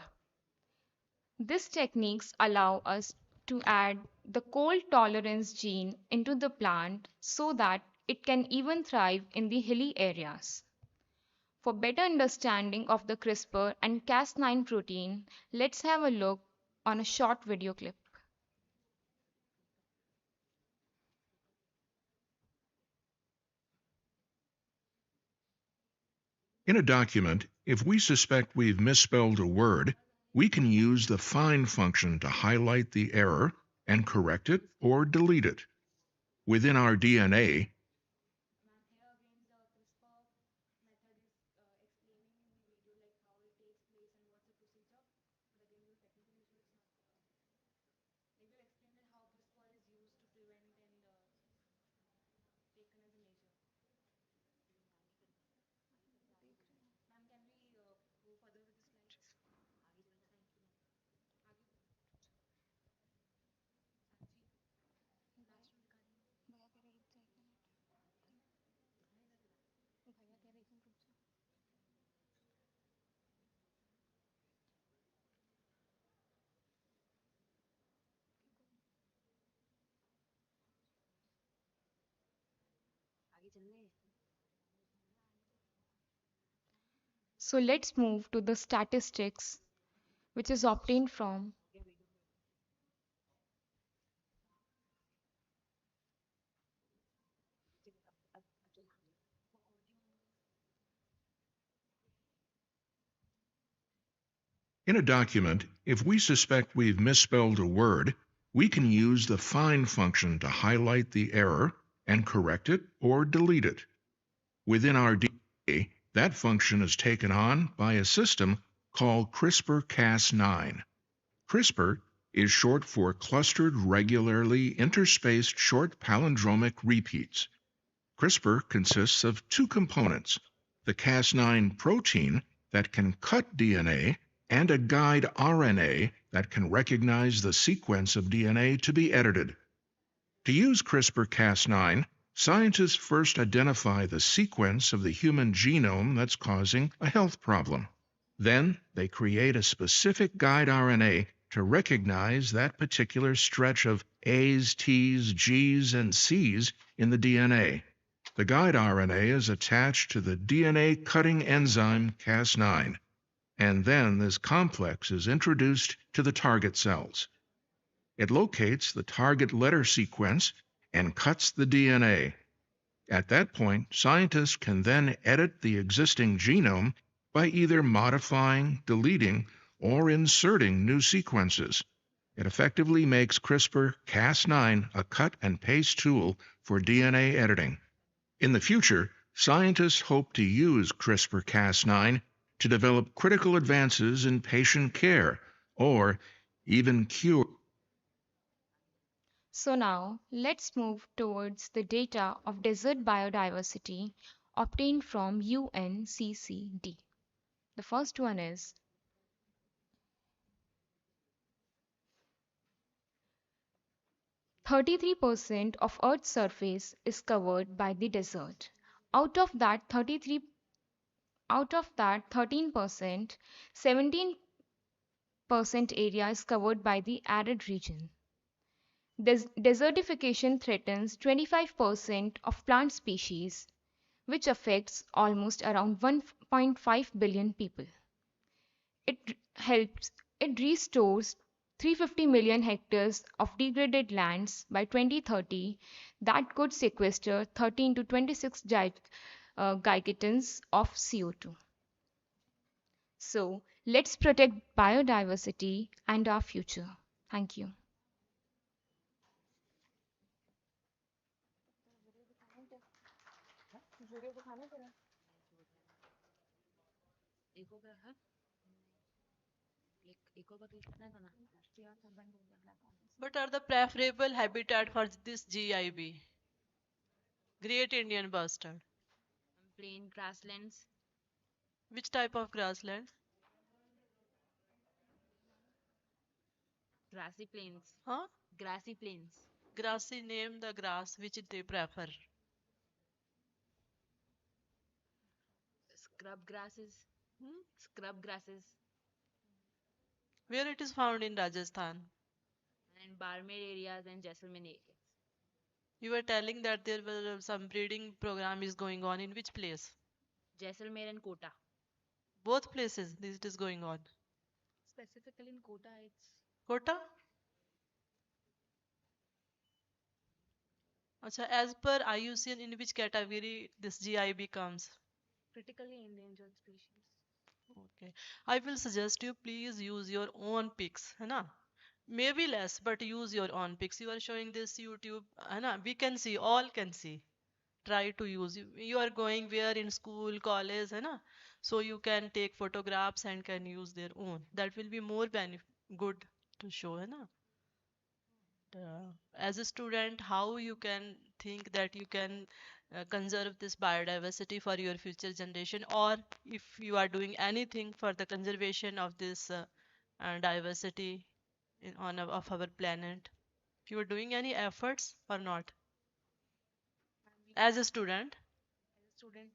These techniques allow us to add the cold tolerance gene into the plant so that it can even thrive in the hilly areas. For better understanding of the CRISPR and Cas9 protein, let's have a look on a short video clip. In a document, if we suspect we've misspelled a word, we can use the find function to highlight the error and correct it or delete it. Within our DNA, So let's move to the statistics which is obtained from in a document, if we suspect we've misspelled a word, we can use the find function to highlight the error and correct it or delete it. Within our DNA, that function is taken on by a system called CRISPR-Cas9. CRISPR is short for clustered regularly interspaced short palindromic repeats. CRISPR consists of two components, the Cas9 protein that can cut DNA and a guide RNA that can recognize the sequence of DNA to be edited. To use CRISPR-Cas9, scientists first identify the sequence of the human genome that's causing a health problem. Then they create a specific guide RNA to recognize that particular stretch of A's, T's, G's, and C's in the DNA. The guide RNA is attached to the DNA cutting enzyme Cas9, and then this complex is introduced to the target cells. It locates the target letter sequence and cuts the DNA. At that point, scientists can then edit the existing genome by either modifying, deleting, or inserting new sequences. It effectively makes CRISPR-Cas9 a cut and paste tool for DNA editing. In the future, scientists hope to use CRISPR-Cas9 to develop critical advances in patient care or even cure. So now let's move towards the data of desert biodiversity obtained from UNCCD. The first one is 33% of Earth's surface is covered by the desert. Out of that 13%, 17% area is covered by the arid region. Desertification threatens 25% of plant species, which affects almost around 1.5 billion people. It restores 350 million hectares of degraded lands by 2030 that could sequester 13 to 26 gigatons of CO2. So let's protect biodiversity and our future. Thank you. What are the preferable habitat for this GIB? Great Indian Bustard. Plain grasslands. Which type of grassland? Grassy plains. Huh? Grassy plains. Grassy, name the grass which they prefer. Scrub grasses. Scrub grasses. Where it is found in Rajasthan? And Barmer areas and Jaisalmer areas. You were telling that there were some breeding program is going on in which place? Jaisalmer and Kota. Both places this is going on. Specifically in Kota, it's Kota? Achha, as per IUCN, in which category this GIB comes? critically endangered species. Okay. I will suggest you please use your own pics, है ना? Maybe less, but use your own pics. You are showing this YouTube, है ना? We can see, all can see. Try to use. You are going where in school, college, है ना? So you can take photographs and can use their own. That will be more good to show, है ना? As a student, how you can think that you can conserve this biodiversity for your future generation, or if you are doing anything for the conservation of this diversity of our planet, if you are doing any efforts or not as a student. As a student,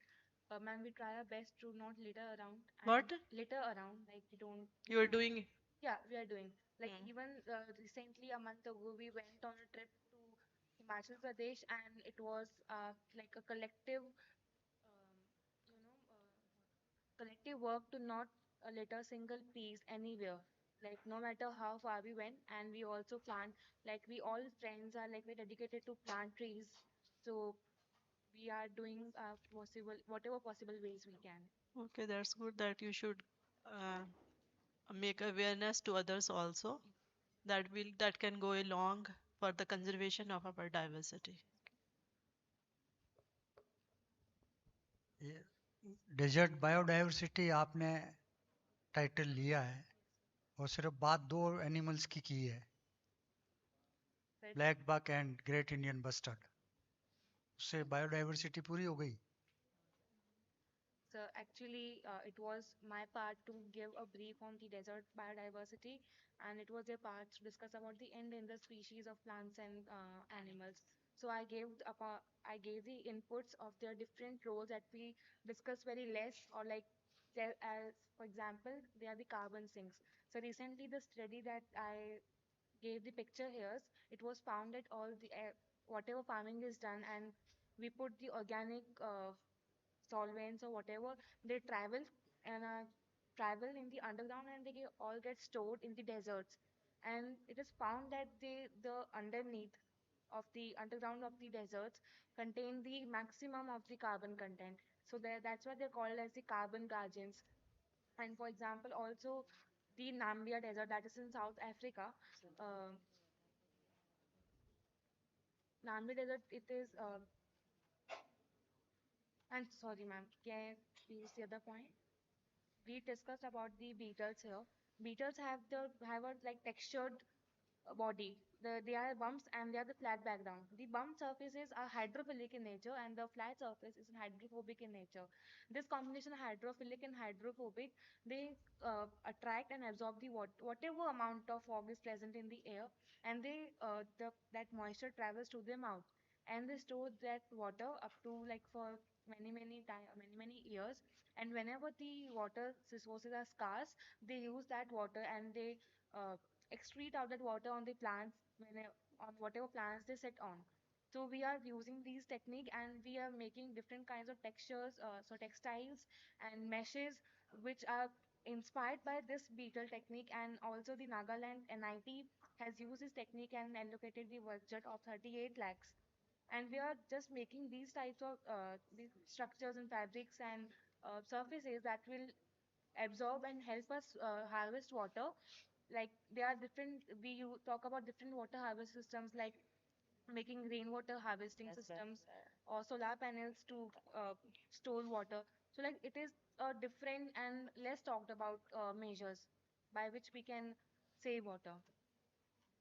ma'am, we try our best to not litter around. What? Litter around, like we don't. You are doing. Yeah, we are doing. Like even recently, a month ago, we went on a trip to Himachal Pradesh, and it was like a collective, you know, collective work to not litter a single piece anywhere. Like no matter how far we went, and we also plant. Like we all friends are like we dedicated to plant trees. So we are doing whatever possible ways we can. Okay, that's good that you should make awareness to others also. That can go along for the conservation of our diversity. Desert biodiversity आपने title लिया है और सिर्फ बात दो animals की है, black buck and great Indian bustard, उससे बायोडाइवर्सिटी पूरी हो गई? So actually, it was my part to give a brief on the desert biodiversity, and it was their part to discuss about the endangered species of plants and animals. So I gave the inputs of their different roles that we discussed very less, or like as for example, they are the carbon sinks. So recently, the study that I gave the picture here, it was found that all the whatever farming is done, and we put the organic solvents or whatever, they travel in the underground, and all get stored in the deserts. And it is found that the underneath of the underground of the deserts contain the maximum of the carbon content. So that's why they're called as the carbon guardians. And for example, also the Namibia desert that is in South Africa. Uh, Namibia desert, it is. I'm sorry, ma'am. Can you use the other point? We discussed about the beetles here. Beetles have a like textured body. They are bumps and they are the flat background. The bump surfaces are hydrophilic in nature and the flat surface is hydrophobic in nature. This combination of hydrophilic and hydrophobic, they attract and absorb the whatever amount of fog is present in the air, and that moisture travels to the mouth, and they store that water up to like for many years. And whenever the water resources are scarce, they use that water and they uh, excrete out that water on the plants on whatever plants they set on. So we are using these technique and we are making different kinds of textures, so textiles and meshes which are inspired by this beetle technique. And also the Nagaland NIT has used this technique and allocated the budget of 38 lakhs. And we are just making these types of these structures and fabrics and surfaces that will absorb and help us harvest water. Like there are different, talk about different water harvest systems like making rainwater harvesting systems or solar panels to store water. So like it is a different and less talked about measures by which we can save water.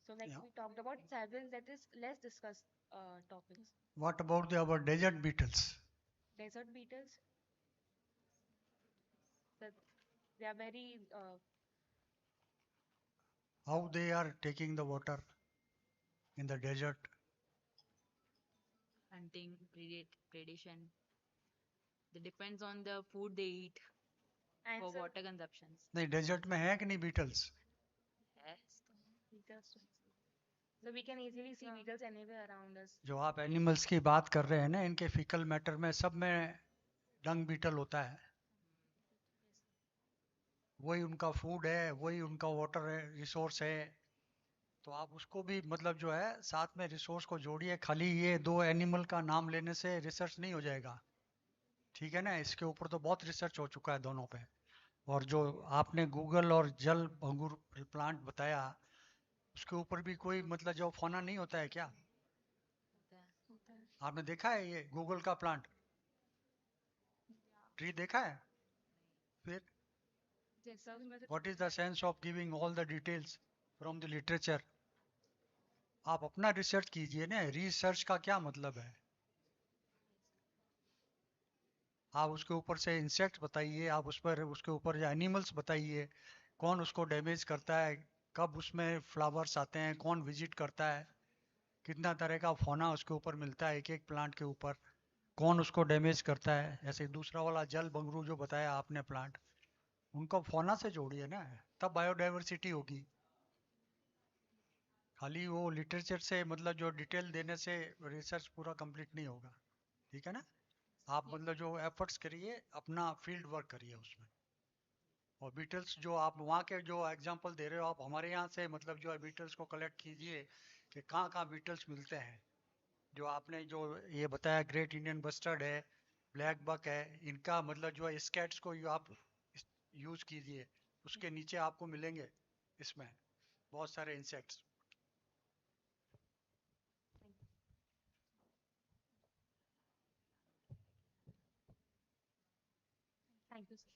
So like Yeah. we talked about several that is less discussed topics. What about our desert beetles? Desert beetles, that they are very How they are taking the water in the desert? Hunting, predation. It depends on the food they eat and for so water consumptions. नहीं desert में है कि नहीं beetles? Yes. beetles. So we can easily see beetles anywhere around us. जो आप animals की बात कर रहे हैं ना, इनके फीकल मैटर में सब में डंग बीटल होता है. वही उनका फूड है, वही उनका वाटर रिसोर्स है. तो आप उसको भी मतलब जो है साथ में रिसोर्स को जोड़िए. खाली ये दो एनिमल का नाम लेने से रिसर्च नहीं हो जाएगा, ठीक है ना. इसके ऊपर तो बहुत रिसर्च हो चुका है दोनों पे. और जो आपने गूगल और जल भंगुर प्लांट बताया, उसके ऊपर भी कोई मतलब जो फौना नहीं होता है क्या? आपने देखा है ये गूगल का प्लांट ट्री देखा है? फिर what is the sense of giving all the details from the literature? आप अपना रिसर्च कीजिए ना. रिसर्च का क्या मतलब है? आप उसके ऊपर से इंसेक्ट्स बताइए, आप उस पर उसके ऊपर जो एनिमल्स बताइए, कौन उसको डैमेज करता है, कब उसमें फ्लावर्स आते हैं, कौन विजिट करता है, कितना तरह का फौना उसके ऊपर मिलता है एक एक प्लांट के ऊपर, कौन उसको डैमेज करता है. ऐसे दूसरा वाला जल बंगरू जो बताया आपने प्लांट, उनको फौना से जोड़िए ना, तब बायोडाइवर्सिटी होगी. खाली वो लिटरेचर से मतलब जो डिटेल देने से रिसर्च पूरा कंप्लीट नहीं होगा, ठीक है ना. आप मतलब जो एफर्ट्स करिए, अपना फील्ड वर्क करिए उसमें. और बीटल्स जो आप वहाँ के जो एग्जांपल दे रहे हो, आप हमारे यहाँ से मतलब जो है बीटल्स को कलेक्ट कीजिए कि कहाँ कहाँ बीटल्स मिलते हैं. जो आपने जो ये बताया ग्रेट इंडियन बस्टर्ड है, ब्लैक बक है, इनका मतलब जो है स्कैट्स को आप यूज कीजिए. उसके नीचे आपको मिलेंगे इसमें बहुत सारे insects. Thank you, sir.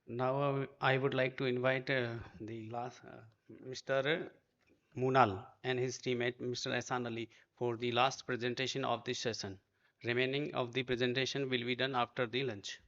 Now I would like to invite the last Mr. Munal and his teammate Mr. Ehsan Ali for the last presentation of this session. Remaining of the presentation will be done after the lunch.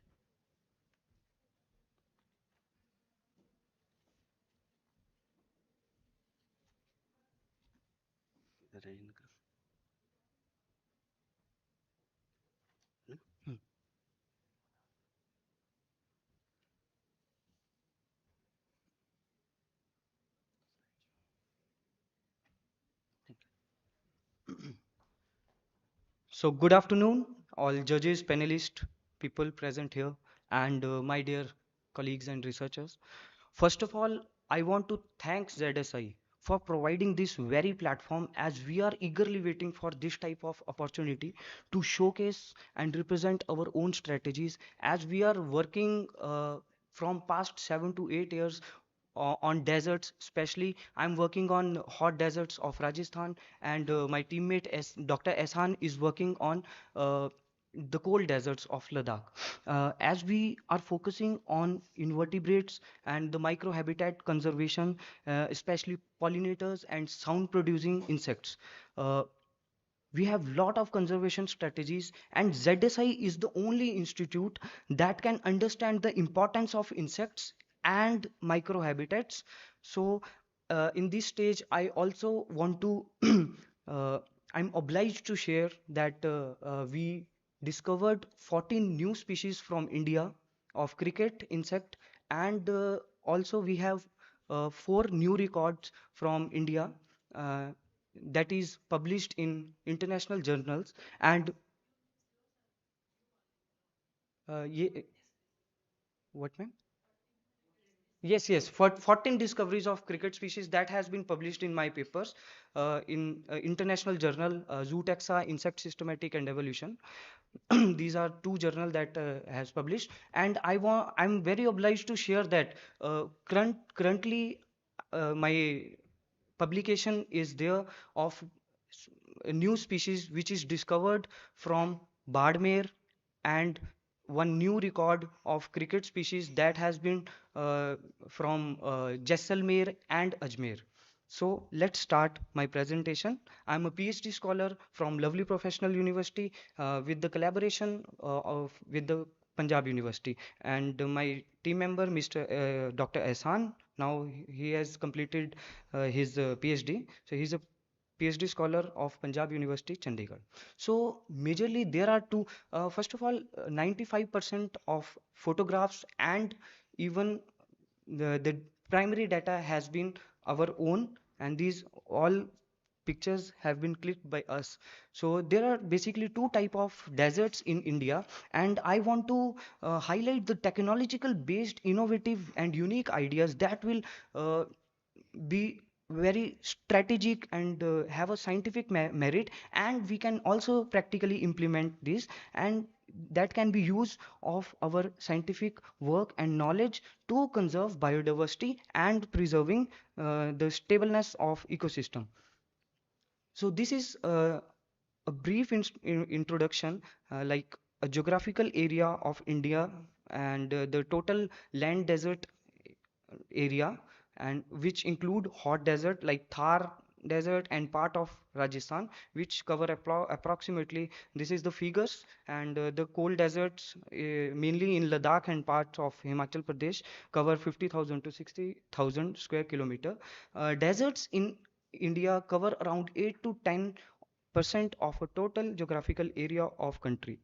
So good afternoon, all judges, panelists, people present here, and my dear colleagues and researchers. First of all, I want to thank ZSI for providing this very platform, as we are eagerly waiting for this type of opportunity to showcase and represent our own strategies, as we are working from past 7 to 8 years on deserts. Especially I'm working on hot deserts of Rajasthan, and my teammate Dr. Ehsan is working on the cold deserts of Ladakh. As we are focusing on invertebrates and the microhabitat conservation, especially pollinators and sound producing insects. We have lot of conservation strategies, and ZSI is the only institute that can understand the importance of insects and microhabitats. So in this stage I also want to uh, I'm obliged to share that we discovered 14 new species from India of cricket insect, and also we have 4 new records from India uh, that is published in international journals. And ye what, ma'am? Yes, yes, for 14 discoveries of cricket species that has been published in my papers in international journal Zootaxa, Insect Systematic and Evolution. These are 2 journal that has published, and I'm very obliged to share that currently my publication is there of a new species which is discovered from Badmer, and one new record of cricket species that has been from Jaisalmer and Ajmer. So let's start my presentation. I'm a PhD scholar from Lovely Professional University with the collaboration with the Punjab University, and my team member Mr. Dr. Ehsan. Now he has completed his PhD. So he's a PhD scholar of Punjab University, Chandigarh. So majorly there are two. First of all, 95% of photographs and even the primary data has been our own, and these all pictures have been clicked by us. So there are basically 2 type of deserts in India, and I want to highlight the technological based innovative and unique ideas that will be very strategic and have a scientific merit, and we can also practically implement this, and that can be used of our scientific work and knowledge to conserve biodiversity and preserving the stableness of ecosystem. So this is a brief introduction, like a geographical area of India, and the total land desert area, and which include hot desert like Thar desert and part of Rajasthan, which cover approximately, this is the figures, and the cold deserts mainly in Ladakh and parts of Himachal Pradesh cover 50,000 to 60,000 square kilometer. Deserts in India cover around 8 to 10% of a total geographical area of country,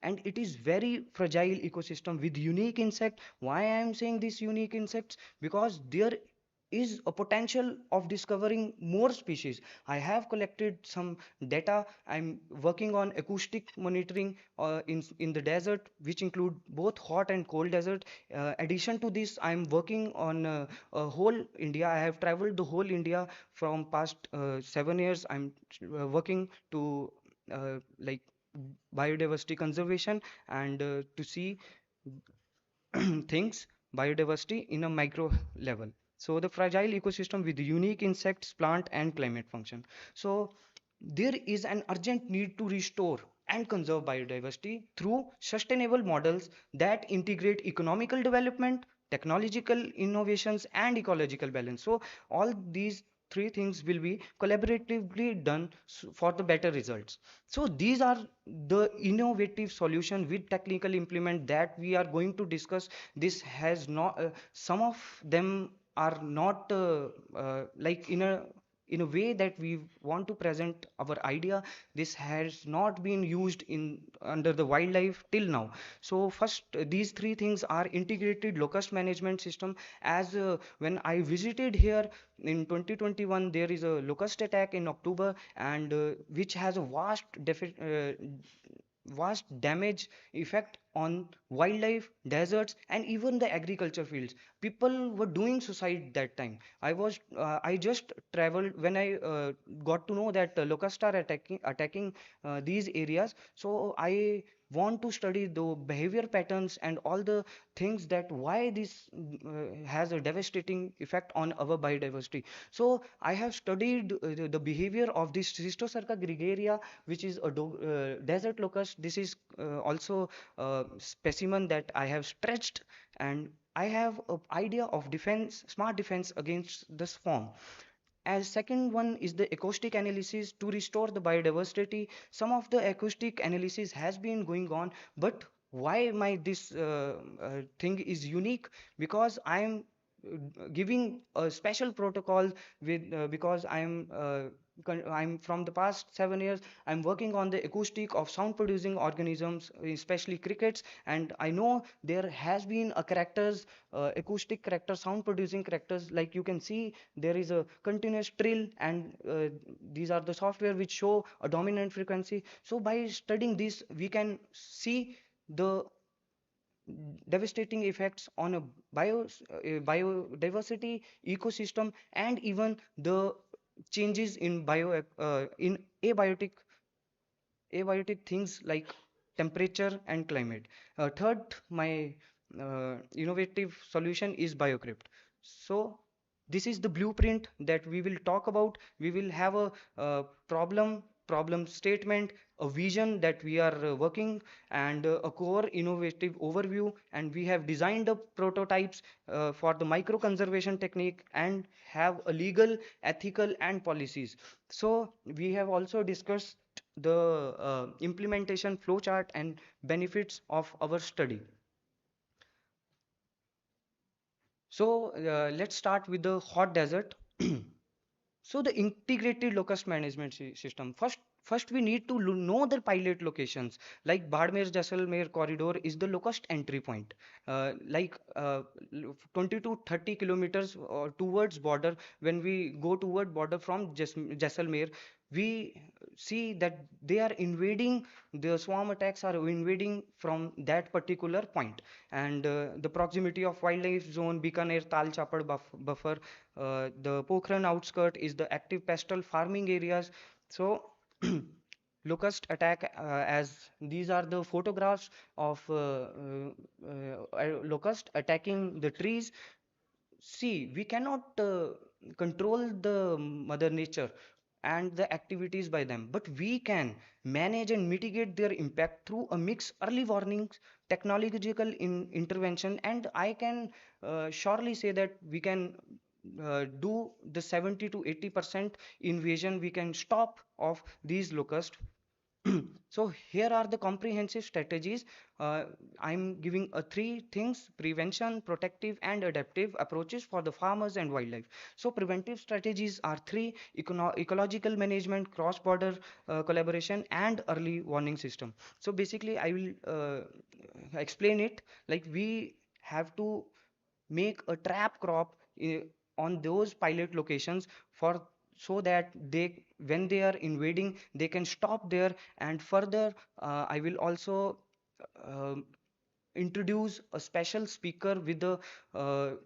and it is very fragile ecosystem with unique insect. Why I am saying this unique insects? Because there is a potential of discovering more species. I have collected some data. I'm working on acoustic monitoring in the desert, which include both hot and cold desert. Addition to this, I'm working on whole India. I have traveled the whole India from past 7 years. I'm working to like biodiversity conservation, and to see things biodiversity in a micro level. So the fragile ecosystem with unique insects, plant and climate function. So there is an urgent need to restore and conserve biodiversity through sustainable models that integrate economical development, technological innovations and ecological balance. So all these 3 things will be collaboratively done for the better results. So these are the innovative solution with technical implement that we are going to discuss. This has not some of them are not like in a way that we want to present our idea. This has not been used in under the wildlife till now. So first, these 3 things are integrated locust management system. As when I visited here in 2021, there is a locust attack in October, and which has a vast damage effect on wildlife, deserts, and even the agriculture fields. People were doing suicide that time. I just traveled when I got to know that locusts are attacking these areas. So I want to study the behavior patterns and all the things that why this has a devastating effect on our biodiversity. So I have studied the behavior of this Cysticerca gregaria, which is a desert locust. This is also a specimen that I have stretched, and I have an idea of defense, smart defense against this form. As second one is the acoustic analysis to restore the biodiversity. Some of the acoustic analysis has been going on, but why my this thing is unique? Because I'm giving a special protocol with because I'm from the past 7 years. I'm working on the acoustic of sound producing organisms, especially crickets, and I know there has been a characters, acoustic character, sound producing characters. Like you can see, there is a continuous trill, and these are the software which show a dominant frequency. So by studying this, we can see the devastating effects on a biodiversity ecosystem, and even the changes in in abiotic things like temperature and climate. Third, my innovative solution is biocrypt. So this is the blueprint that we will talk about. We will have a problem statement, a vision that we are working, and a core innovative overview. And we have designed the prototypes for the micro conservation technique, and have a legal, ethical, and policies. So we have also discussed the implementation flowchart and benefits of our study. So let's start with the hot desert. So the integrated locust management system. First we need to know the pilot locations. Like Badmer Jaisalmer corridor is the locust entry point. 20 to 30 kilometers towards border. When we go toward border from Jaisalmer, we see that they are invading, the swarm attacks are invading from that particular point. And the proximity of wildlife zone, Bikaner Tal Chapad buffer, the Pokhran outskirt is the active pastoral farming areas. So locust attack, as these are the photographs of locust attacking the trees. See, we cannot control the mother nature and the activities by them, but we can manage and mitigate their impact through a mix early warnings, technological intervention, and I can surely say that we can do the 70 to 80% invasion we can stop of these locusts. So here are the comprehensive strategies. I'm giving three things: prevention, protective, and adaptive approaches for the farmers and wildlife. So preventive strategies are three: ecological management, cross-border collaboration, and early warning system. So basically I will explain it. Like we have to make a trap crop on those pilot locations, for so that they, when they are invading, they can stop there. And further, I will also uh, introduce a special speaker with a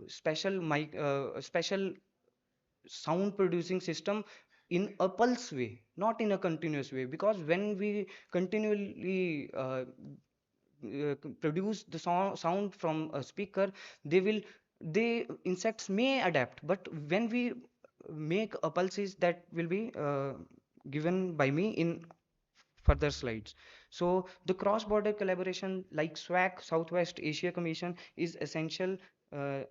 special mic, special sound producing system in a pulse way, not in a continuous way. Because when we continually produce the sound from a speaker, they insects may adapt. But when we make a pulses, that will be given by me in further slides. So the cross-border collaboration like SWAC, Southwest Asia Commission, is essential,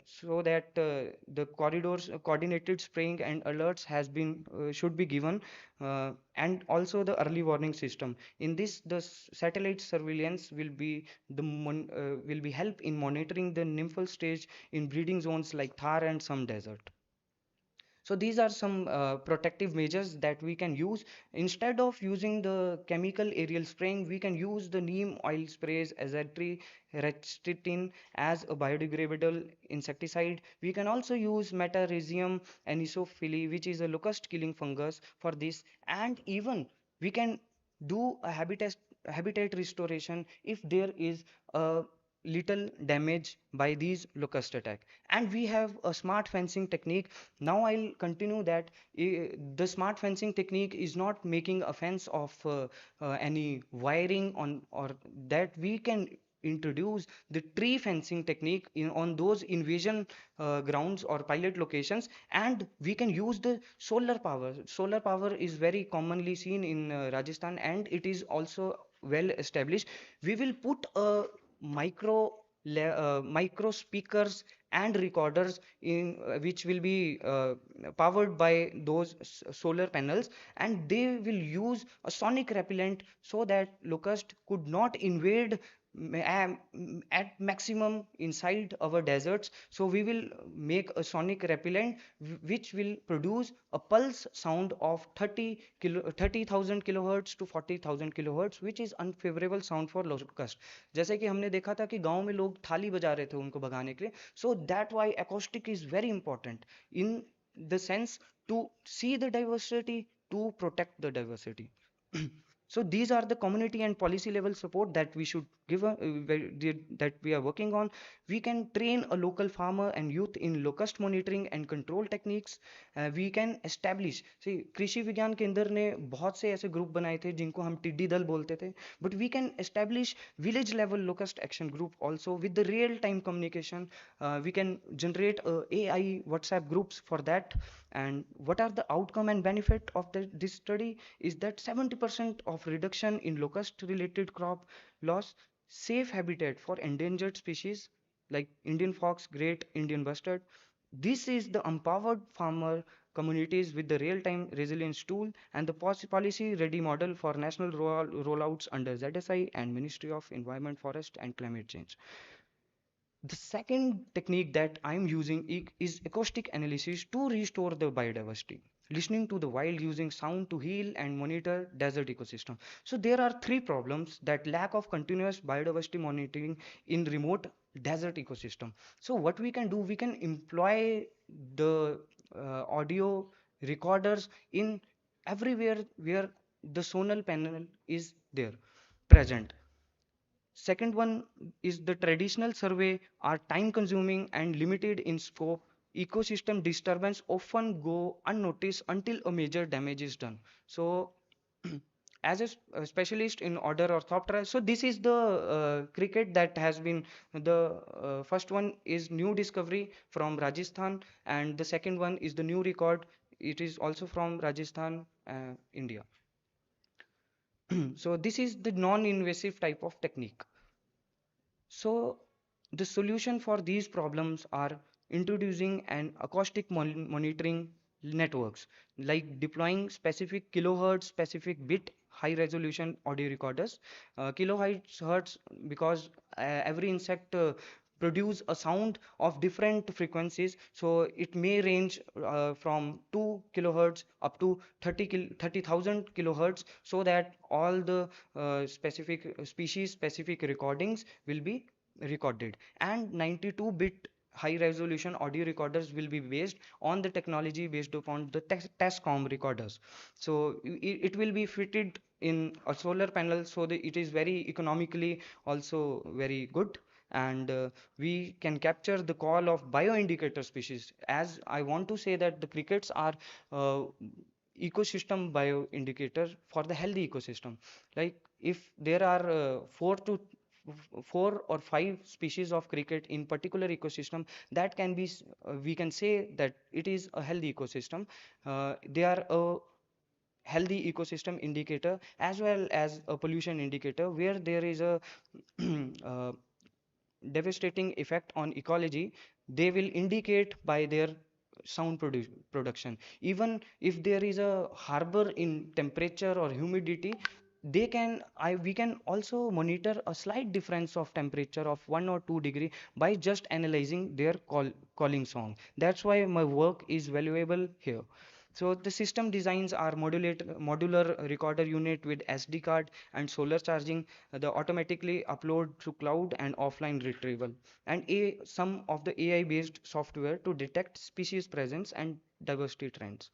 so that the corridors coordinated spraying and alerts has been should be given, and also the early warning system. In this, the satellite surveillance will be will be help in monitoring the nymphal stage in breeding zones like Thar and some desert. So these are some protective measures that we can use. Instead of using the chemical aerial spraying, we can use the neem oil sprays, azatri, retitin as a biodegradable insecticide. We can also use metarhizium anisophili, which is a locust killing fungus for this. And even we can do a habitat restoration if there is a little damage by these locust attack. And we have a smart fencing technique. Now I'll continue that the smart fencing technique is not making a fence of any wiring on, or that we can introduce the tree fencing technique on those invasion grounds or pilot locations, and we can use the solar power. Solar power is very commonly seen in Rajasthan, and it is also well established. We will put a micro speakers and recorders in which will be powered by those solar panels, and they will use a sonic repellent so that locust could not invade at maximum inside our deserts. So we will make a sonic repellent which will produce a pulse sound of 30,000 kilohertz to 40,000 kilohertz, which is unfavorable sound for locust. जैसे कि हमने देखा था कि गांव में लोग थाली बजा रहे थे उनको भगाने के लिए. So that why acoustic is very important in the sense to see the diversity, to protect the diversity. So these are the community and policy level support that we should give that we are working on. We can train a local farmer and youth in locust monitoring and control techniques. We can establish, see, कृषि विज्ञान केंद्र ने बहुत से ऐसे group बनाए थे जिनको हम टिड्डी दल बोलते थे, but we can establish village level locust action group also with the real time communication. We can generate AI WhatsApp groups for that. And what are the outcome and benefit of this study is that 70% of reduction in locust related crop loss, safe habitat for endangered species like Indian fox, great Indian bustard. This is the empowered farmer communities with the real-time resilience tool and the policy ready model for national rollouts under ZSI and Ministry of Environment, Forest and Climate Change. The second technique that I'm using is acoustic analysis to restore the biodiversity. Listening to the wild using sound to heal and monitor desert ecosystem. So there are three problems: that lack of continuous biodiversity monitoring in remote desert ecosystem. So what we can do, we can employ the audio recorders in everywhere where the sonal panel is there present. Second one is the traditional survey are time consuming and limited in scope. Ecosystem disturbance often go unnoticed until a major damage is done. So as a specialist in order orthoptera, so this is the cricket that has been the first one is new discovery from Rajasthan, and the second one is the new record. It is also from Rajasthan, India. So this is the non-invasive type of technique. So the solution for these problems are introducing an acoustic monitoring networks, like deploying specific kilohertz specific bit high resolution audio recorders. Kilohertz because every insect produce a sound of different frequencies, so it may range from 2 kilohertz up to 30,000 kilohertz, so that all the specific species specific recordings will be recorded. And 92-bit high resolution audio recorders will be based on the technology based upon the TESCOM recorders. So it will be fitted in a solar panel, so that it is very economically also very good. And we can capture the call of bioindicator species. As I want to say that the crickets are ecosystem bioindicator for the healthy ecosystem. Like if there are 4 or 5 species of cricket in particular ecosystem, that can be we can say that it is a healthy ecosystem. They are a healthy ecosystem indicator as well as a pollution indicator, where there is a devastating effect on ecology. They will indicate by their sound production. Even if there is a harbor in temperature or humidity, we can also monitor a slight difference of temperature of 1 or 2 degree by just analyzing their calling song. That's why my work is valuable here. So the system designs are modular recorder unit with SD card and solar charging, the automatically upload to cloud and offline retrieval, and some of the AI based software to detect species presence and diversity trends.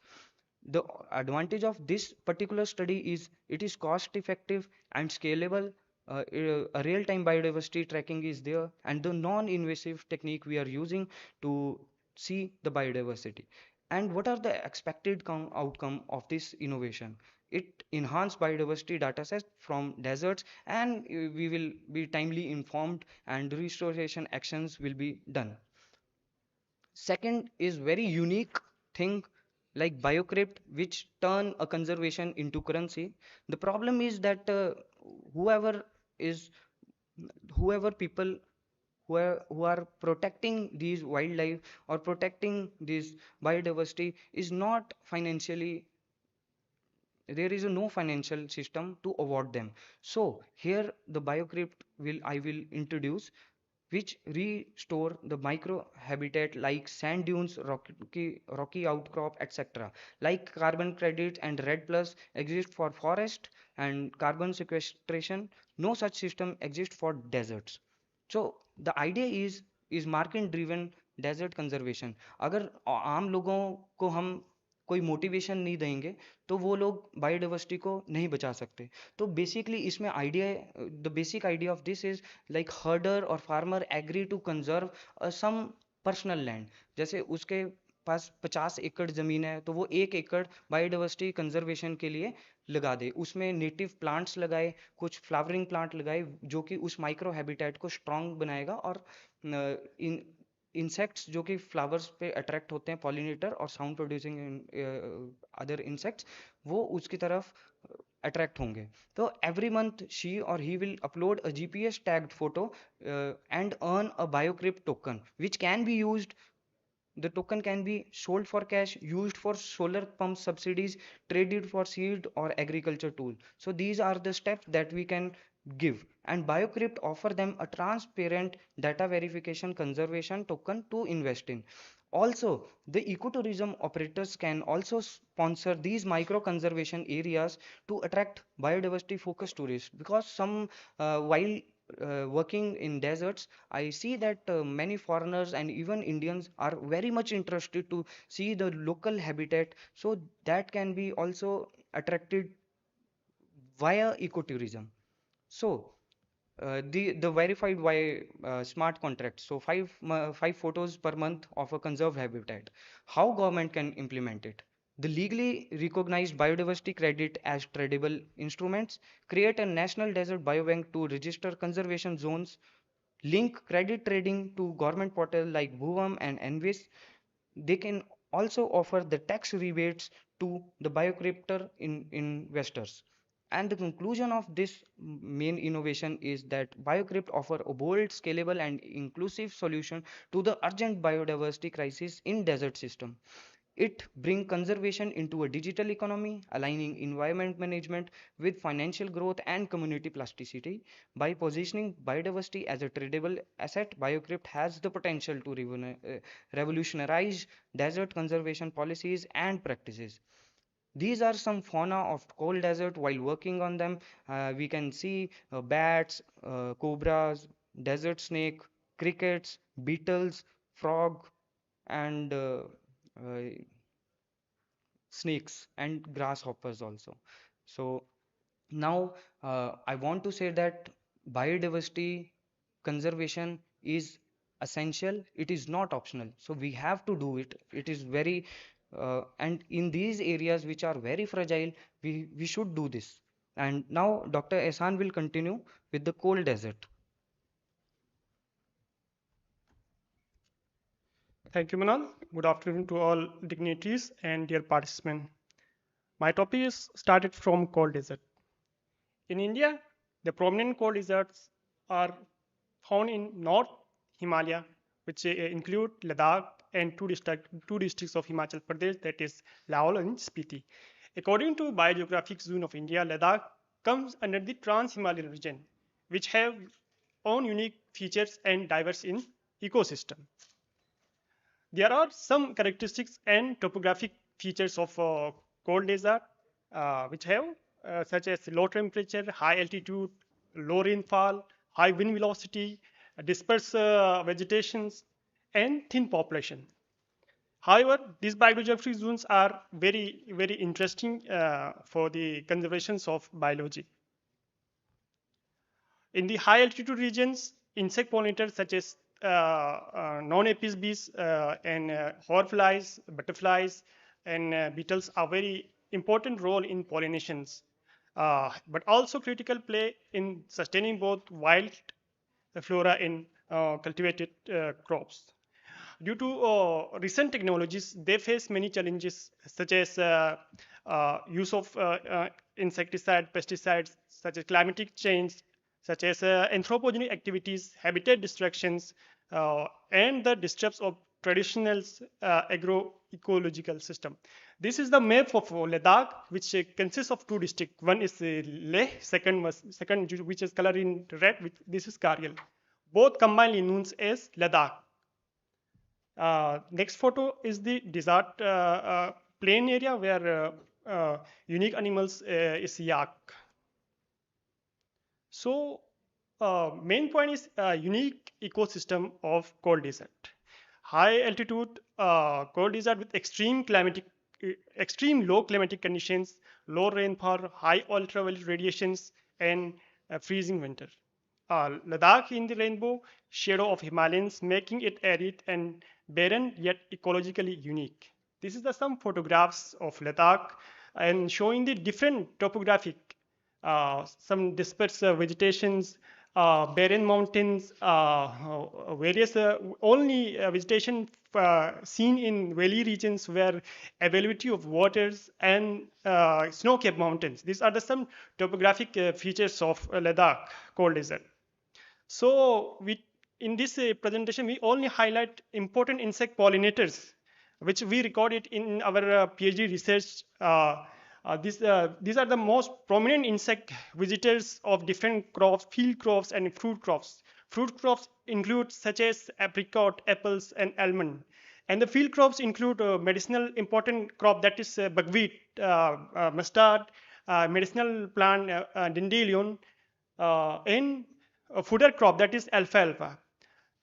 The advantage of this particular study is it is cost effective and scalable. A real-time biodiversity tracking is there, and the non-invasive technique we are using to see the biodiversity. And what are the expected outcome of this innovation? It enhance biodiversity data sets from deserts, and we will be timely informed, and restoration actions will be done. Second is very unique thing like biocrypt, which turn a conservation into currency. The problem is that whoever is whoever people who are protecting these wildlife or protecting this biodiversity is not financially, there is no financial system to award them. So here the biocrypt will I will introduce, which restore the micro habitat like sand dunes, rocky outcrop, etc. Like carbon credit and red plus exist for forest and carbon sequestration, no such system exists for deserts. So the idea is market driven desert conservation. अगर आम लोगों को हम कोई motivation नहीं देंगे तो वो लोग बायोडाइवर्सिटी को नहीं बचा सकते. तो बेसिकली इसमें idea, the basic idea of this is like herder और farmer agree to conserve some personal land. जैसे उसके पास 50 एकड़ ज़मीन है तो वो 1 एकड़ बायोडाइवर्सिटी कंजर्वेशन के लिए लगा दे, उसमें नेटिव प्लांट्स लगाए, कुछ फ्लावरिंग प्लांट लगाए जो कि उस माइक्रो हैबिटेट को स्ट्रॉन्ग बनाएगा, और इन इंसेक्ट्स जो कि फ्लावर्स पे अट्रैक्ट होते हैं, पॉलिनेटर और साउंड प्रोड्यूसिंग अदर इंसेक्ट्स, वो उसकी तरफ अट्रैक्ट होंगे. तो every month she or he will upload a GPS tagged photo and earn a biocrypt token which can be used. The token can be sold for cash, used for solar pump subsidies, traded for seed or agriculture tool. So these are the steps that we can give, and biocrypt offer them a transparent data verification conservation token to invest in. Also, the ecotourism operators can also sponsor these micro conservation areas to attract biodiversity focused tourists, because some while working in deserts, I see that many foreigners and even Indians are very much interested to see the local habitat, so that can be also attracted via ecotourism. So the verified by smart contracts. So five photos per month of a conserved habitat. How government can implement it? The legally recognized biodiversity credit as tradable instruments, create a national desert biobank to register conservation zones, link credit trading to government portal like Bhuvam and Envis. They can also offer the tax rebates to the biocryptor investors. And the conclusion of this main innovation is that biocrypt offer a bold, scalable, and inclusive solution to the urgent biodiversity crisis in desert system. It brings conservation into a digital economy, aligning environment management with financial growth and community plasticity. By positioning biodiversity as a tradable asset, BioCrypt has the potential to revolutionize desert conservation policies and practices. These are some fauna of cold desert. While working on them, we can see bats, cobras, desert snake, crickets, beetles, frog, and uh, snakes and grasshoppers also. So now I want to say that biodiversity conservation is essential. It is not optional. So we have to do it. It is very and in these areas which are very fragile, we should do this. And now Dr. Ehsan will continue with the cold desert. Thank you, Manal. Good afternoon to all dignitaries and dear participants. My topic is started from cold desert. In India, the prominent cold deserts are found in North Himalaya, which include Ladakh and two districts of Himachal Pradesh, that is Lahaul and Spiti. According to Biogeographic Zone of India, Ladakh comes under the Trans-Himalayan region, which have own unique features and diverse in ecosystem. There are some characteristics and topographic features of cold desert, which have such as low temperature, high altitude, low rainfall, high wind velocity, dispersed vegetations, and thin population. However, these biodiversity zones are very, very interesting for the conservations of biology. In the high altitude regions, insect pollinators such as non-apis bees and horflies, butterflies, and beetles are very important role in pollinations, but also critical play in sustaining both wild flora and cultivated crops. Due to recent technologies, they face many challenges such as use of insecticide, pesticides, such as climatic change, such as anthropogenic activities, habitat destructions, and the disrupts of traditional agroecological system. This is the map of Ladakh, which consists of two districts. One is Leh, second which is colored in red. This is Kargil. Both combinedly known as Ladakh. Next photo is the desert plain area where unique animals is yak. So main point is unique ecosystem of cold desert. High altitude cold desert with extreme low climatic conditions, low rainfall, high ultraviolet radiations, and freezing winter. Ladakh in the rainbow shadow of Himalayas, making it arid and barren yet ecologically unique. This is some photographs of Ladakh and showing the different topographic, some dispersed vegetations, barren mountains, various only vegetation seen in valley regions where availability of waters and snow-capped mountains. These are some topographic features of Ladakh cold desert. So in this presentation, we only highlight important insect pollinators, which we recorded in our PhD research. These are the most prominent insect visitors of different crops, field crops, and fruit crops. Fruit crops include such as apricot, apples, and almond. And the field crops include medicinal important crop that is buckwheat, mustard, medicinal plant, dandelion, and a fodder crop that is alfalfa.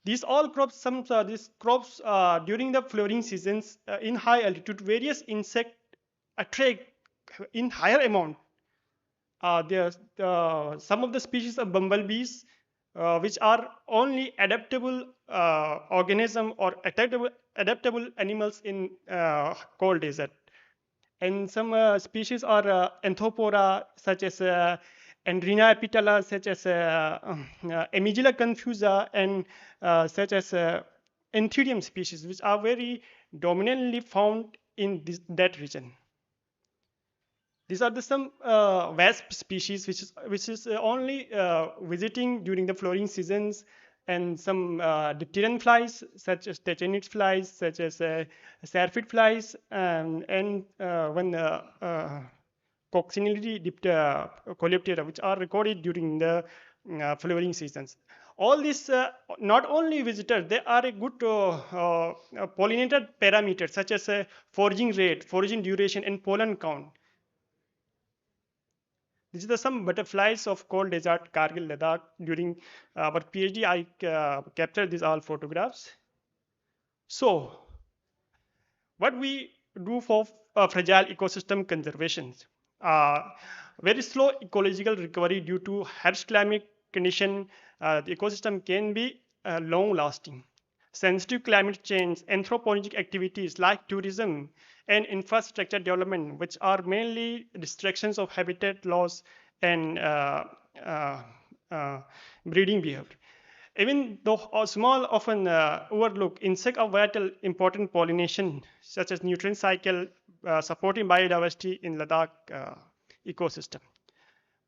These all crops, these crops during the flowering seasons in high altitude, various insect attract in higher amount. Some of the species of bumblebees, which are only adaptable organism or adaptable animals in cold desert. And some species are anthopora, such as Andrina epitala, such as Amygdala confusa, and such as Anthurium species, which are very dominantly found in that region. These are some wasp species, which is only visiting during the flowering seasons, and some dipteran flies, such as tachinid flies, such as seraphid flies, and one coccinellity coleoptera, which are recorded during the flowering seasons. All these not only visitors, they are a good pollinator parameters such as foraging rate, foraging duration, and pollen count. These are some butterflies of cold desert Kargil, Ladakh. During our PhD, I captured these all photographs. So, what we do for fragile ecosystem conservation? Very slow ecological recovery due to harsh climate condition. The ecosystem can be long-lasting. Sensitive climate change, anthropogenic activities like tourism and infrastructure development, which are mainly distractions of habitat loss and breeding behavior. Even though small, often overlooked, insects are vital, important pollination, such as nutrient cycle, supporting biodiversity in Ladakh ecosystem.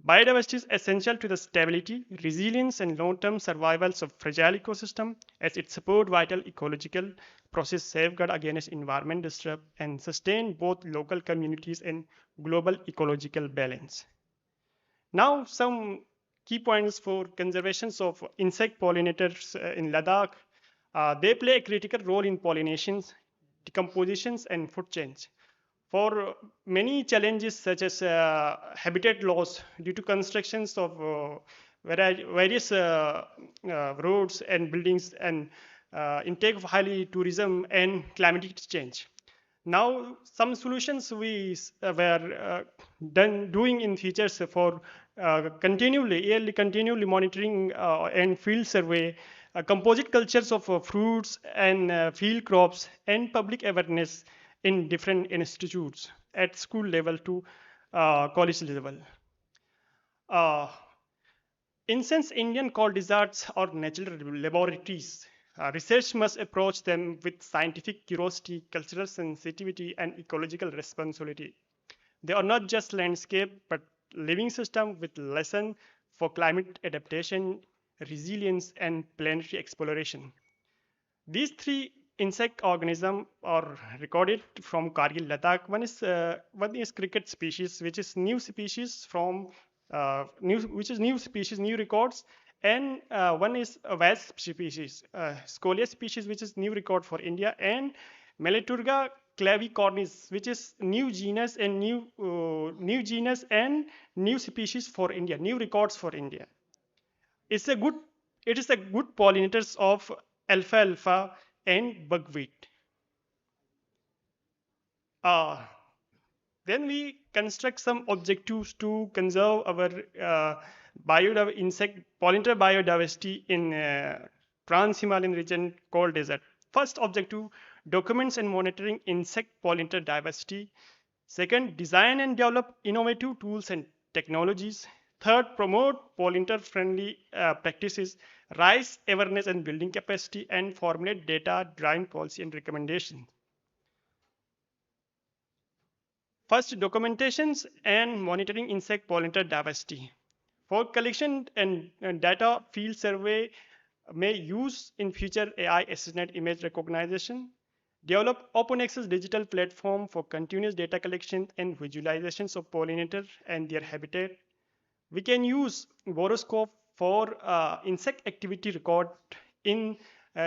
Biodiversity is essential to the stability, resilience, and long-term survival of fragile ecosystem, as it supports vital ecological process, safeguard against environment disrupt, and sustain both local communities and global ecological balance. Now, some key points for conservation of insect pollinators in Ladakh. They play a critical role in pollinations, decompositions, and food chains. For many challenges such as habitat loss due to constructions of various roads and buildings and intake of highly tourism and climatic change. Now, some solutions we were doing in features for yearly continually monitoring and field survey, composite cultures of fruits and field crops, and public awareness in different institutes at school level to college level. In sense, Indian cold deserts are natural laboratories. Research must approach them with scientific curiosity, cultural sensitivity, and ecological responsibility. They are not just landscape, but living systems with lessons for climate adaptation, resilience, and planetary exploration. These three insect organisms are recorded from Kargil, Ladakh. One is cricket species, which is new species from new species, new records, and one is a wasp species, Scolia species, which is new record for India, and Meleturga clavicornis, which is new genus and new species for India, new records for India. It's a good, it is a good pollinators of alfalfa and buckwheat. Then we construct some objectives to conserve our pollinator biodiversity in Trans-Himalayan region cold desert. First objective, documents and monitoring insect pollinator diversity. Second, design and develop innovative tools and technologies. Third, promote pollinator-friendly practices, raise awareness and building capacity, and formulate data-driven policy and recommendations. First, documentations and monitoring insect pollinator diversity. For collection and data, field survey may use in future AI-assisted image recognition. Develop open access digital platform for continuous data collection and visualizations of pollinators and their habitat. We can use boroscope for insect activity record in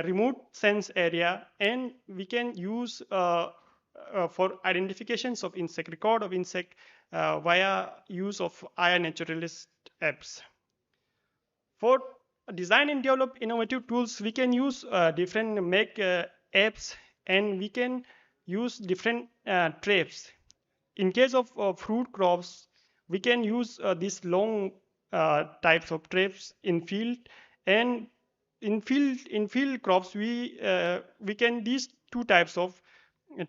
remote sense area, and we can use for identifications of insect, record of insect via use of AI naturalist apps. For design and develop innovative tools, we can use different make apps, and we can use different traps. In case of fruit crops, we can use these long types of traps in field, and in field crops we can these two types of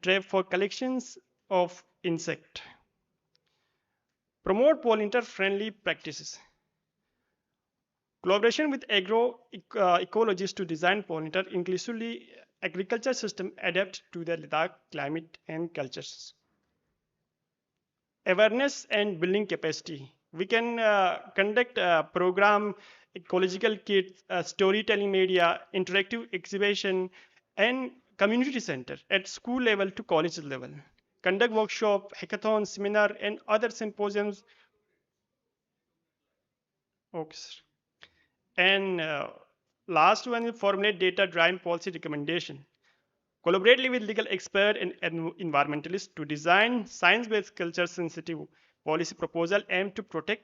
trap for collections of insect. Promote pollinator friendly practices. Collaboration with ecologists to design pollinator inclusively agriculture system adapt to the Ladakh climate and cultures. Awareness and building capacity. We can conduct a program, ecological kits, storytelling media, interactive exhibition, and community center at school level to college level. Conduct workshop, hackathon, seminar, and other symposiums. Okay, sir. And last one is formulate data-driven policy recommendation. Collaboratively with legal experts and environmentalists to design science-based culture-sensitive policy proposal aimed to protect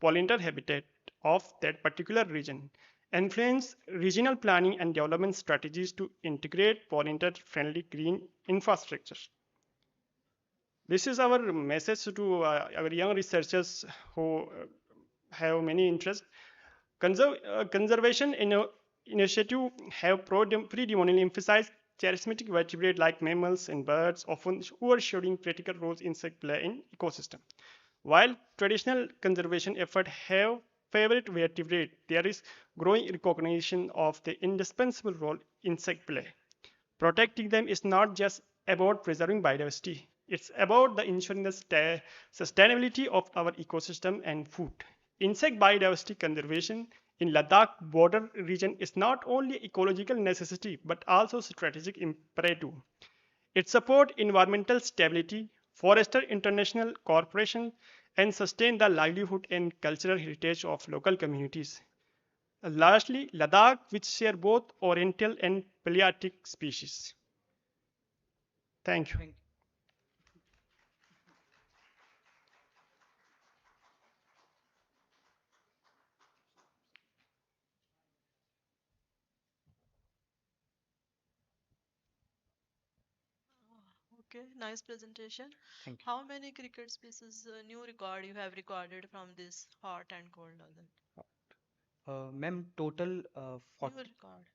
pollinator habitat of that particular region. Influence regional planning and development strategies to integrate pollinator-friendly green infrastructure. This is our message to our young researchers who have many interests. Conservation initiative have predominantly emphasized charismatic vertebrate like mammals and birds, often who are showing critical roles insect play in ecosystem. While traditional conservation efforts have favored vertebrate, there is growing recognition of the indispensable role insect play. Protecting them is not just about preserving biodiversity, it's about the ensuring the sustainability of our ecosystem and food. Insect biodiversity conservation in Ladakh border region is not only ecological necessity but also strategic imperative. It supports environmental stability, foster international cooperation, and sustain the livelihood and cultural heritage of local communities. Lastly, Ladakh, which share both oriental and Palearctic species. Thank you. Okay, nice presentation. Thank you. How many cricket species new record you have recorded from this hot and cold desert? Ma'am, total New 40 record.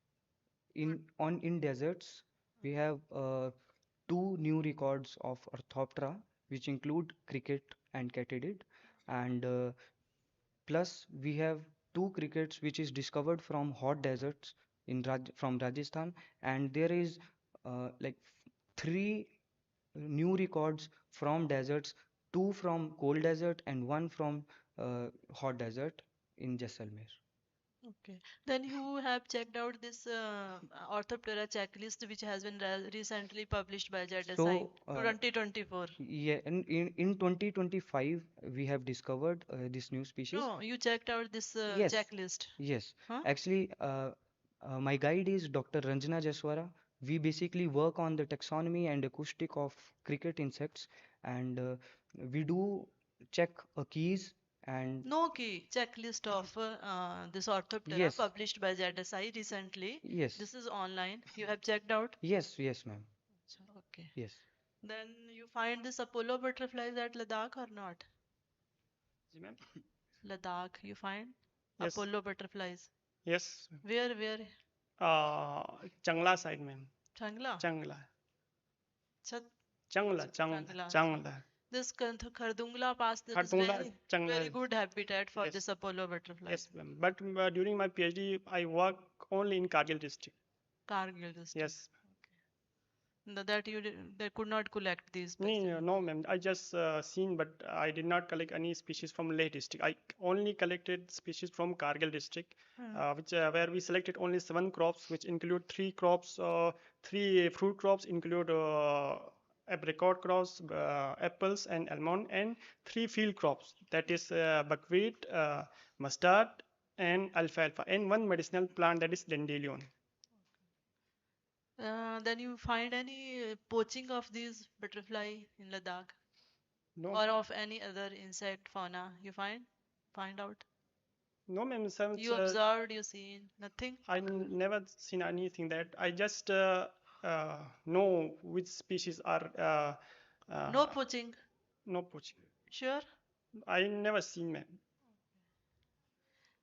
in deserts we have two new records of Orthoptera, which include cricket and katydid, and plus we have two crickets which is discovered from hot deserts from Rajasthan, and there is like three new records from deserts, two from cold desert and one from hot desert in Jaisalmer. Okay. Then you have checked out this Orthoptera checklist which has been recently published by ZSI So, 2024. yeah, in 2025 we have discovered this new species. No, you checked out this Yes, checklist. yes. Huh? Actually, my guide is Dr. Ranjana Jaswara. We basically work on the taxonomy and acoustic of cricket insects, and we do check keys and No key checklist of this Orthoptera yes, published by ZSI recently. yes, This is online. You have checked out? yes, yes, ma'am. Okay. Yes. Then you find this Apollo butterflies at Ladakh or not? जी ma'am. Ladakh, you find Yes. Apollo butterflies. Yes. Where? Changla side ma'am. Changla? Changla. Changla. Changla. This Khardungla pass, that is Khartoum, Changla. very good habitat for Yes. this Apollo butterflies. Yes, ma'am. But during my PhD, I work only in Kargil district. Kargil district. Yes. That you they could not collect these. No, ma'am. I just seen, but I did not collect any species from Leh district. I only collected species from Kargil district, which where we selected only 7 crops, which include 3 crops, 3 fruit crops include apricot crops, apples and almond, and 3 field crops, that is buckwheat, mustard, and alfalfa, and 1 medicinal plant, that is dandelion. Then you find any poaching of these butterfly in Ladakh? No. Or of any other insect fauna you find out? No, ma'am. You observed, you seen nothing? I never seen anything that. I just know which species are. No poaching. No poaching. Sure. I never seen, ma'am.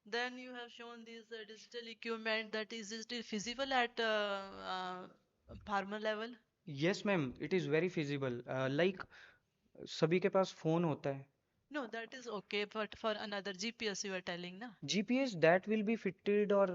Then you have shown this digital equipment, that is it feasible at farmer level? Yes, ma'am. It is very feasible. Like सभी के पास phone होता है. No, that is okay, but for another GPS you are telling, na? GPS that will be fitted or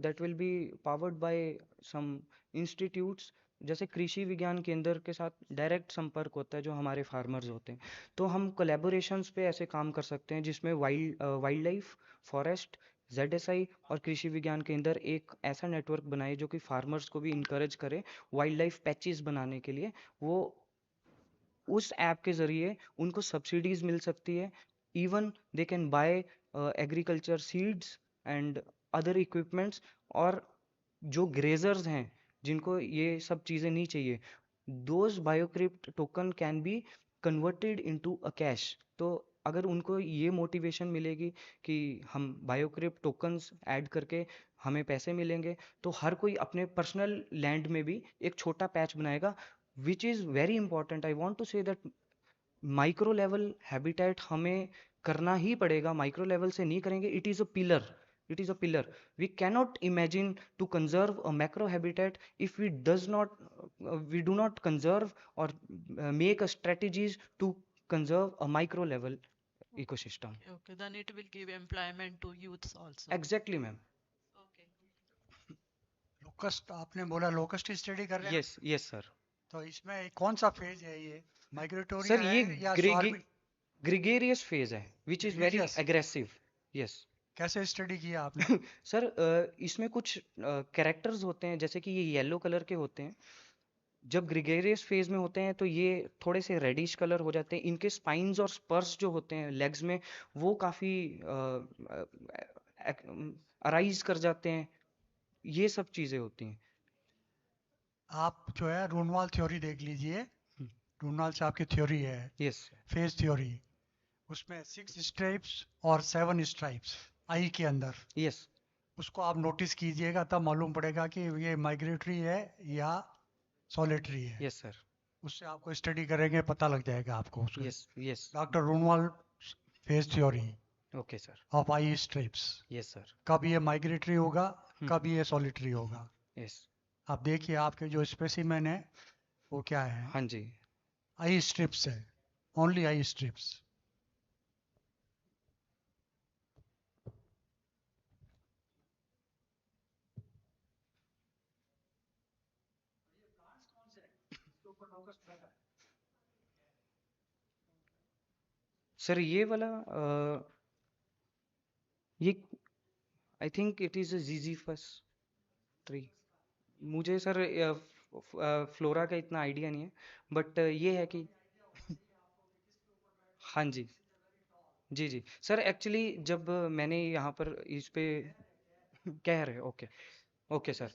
that will be powered by some institutes. जैसे कृषि विज्ञान केंद्र के साथ डायरेक्ट संपर्क होता है जो हमारे फार्मर्स होते हैं, तो हम कोलैबोरेशंस पे ऐसे काम कर सकते हैं जिसमें वाइल्ड लाइफ, फॉरेस्ट, ZSI और कृषि विज्ञान केंद्र एक ऐसा नेटवर्क बनाए जो कि फार्मर्स को भी इंकरेज करे वाइल्ड लाइफ पैचेस बनाने के लिए. वो उस ऐप के ज़रिए उनको सब्सिडीज मिल सकती है. Even they can buy agriculture seeds and other equipments. और जो ग्रेजर्स हैं जिनको ये सब चीज़ें नहीं चाहिए, those biocrypt token can be converted into a cash. तो अगर उनको ये मोटिवेशन मिलेगी कि हम बायोक्रिप्ट टोकन्स ऐड करके हमें पैसे मिलेंगे, तो हर कोई अपने पर्सनल लैंड में भी एक छोटा पैच बनाएगा, which is very important. I want to say that micro level habitat हमें करना ही पड़ेगा. micro level से नहीं करेंगे. It is a pillar. It is a pillar. We cannot imagine to conserve a macro habitat if we do not conserve or make a strategies to conserve a micro level ecosystem. Okay, then it will give employment to youths also. Exactly, ma'am. Locust आपने बोला locust study कर रहे हैं. Yes, yes, sir. तो इसमें कौन सा phase है ये, माइग्रेटोरी सर है ये या स्वार्मिंग? ग्रेगेरियस फेज है which is very aggressive. Yes. कैसे स्टडी किया आपने? सर इसमें कुछ कैरेक्टर्स होते हैं, जैसे कि ये येलो कलर के होते हैं. जब ग्रेगेरियस फेज में होते हैं तो ये थोड़े से रेडिश कलर हो जाते हैं. इनके स्पाइन्स और स्पर्स जो होते हैं लेग्स में, वो काफ़ी अराइज कर जाते हैं. ये सब चीज़ें होती हैं. आप जो है रूनवाल थ्योरी देख लीजिए. रूनवाल साहब की थ्योरी है. यस. फेज थ्योरी, उसमें 6 स्ट्राइप्स और 7 स्ट्राइप्स आई के अंदर. यस. उसको आप नोटिस कीजिएगा, तब मालूम पड़ेगा कि ये माइग्रेटरी है या सॉलिटरी है. Yes sir. उससे आपको स्टडी करेंगे पता लग जाएगा आपको उसमें। Yes yes doctor Ronwal face theory okay sir of eye strips, yes sir कब ये माइग्रेटरी होगा, कब ये सॉलिटरी होगा। यस आप देखिए आपके जो स्पेसिमेन है वो क्या है, हाँ जी आई स्ट्रिप्स है, ओनली आई स्ट्रिप्स। सर ये वाला ये आई थिंक इट इज जीजीफस 3। मुझे सर फ्लोरा का इतना आइडिया नहीं है, बट ये है कि हाँ जी जी जी सर, एक्चुअली जब मैंने यहाँ पर इस पे कह रहे ओके ओके सर,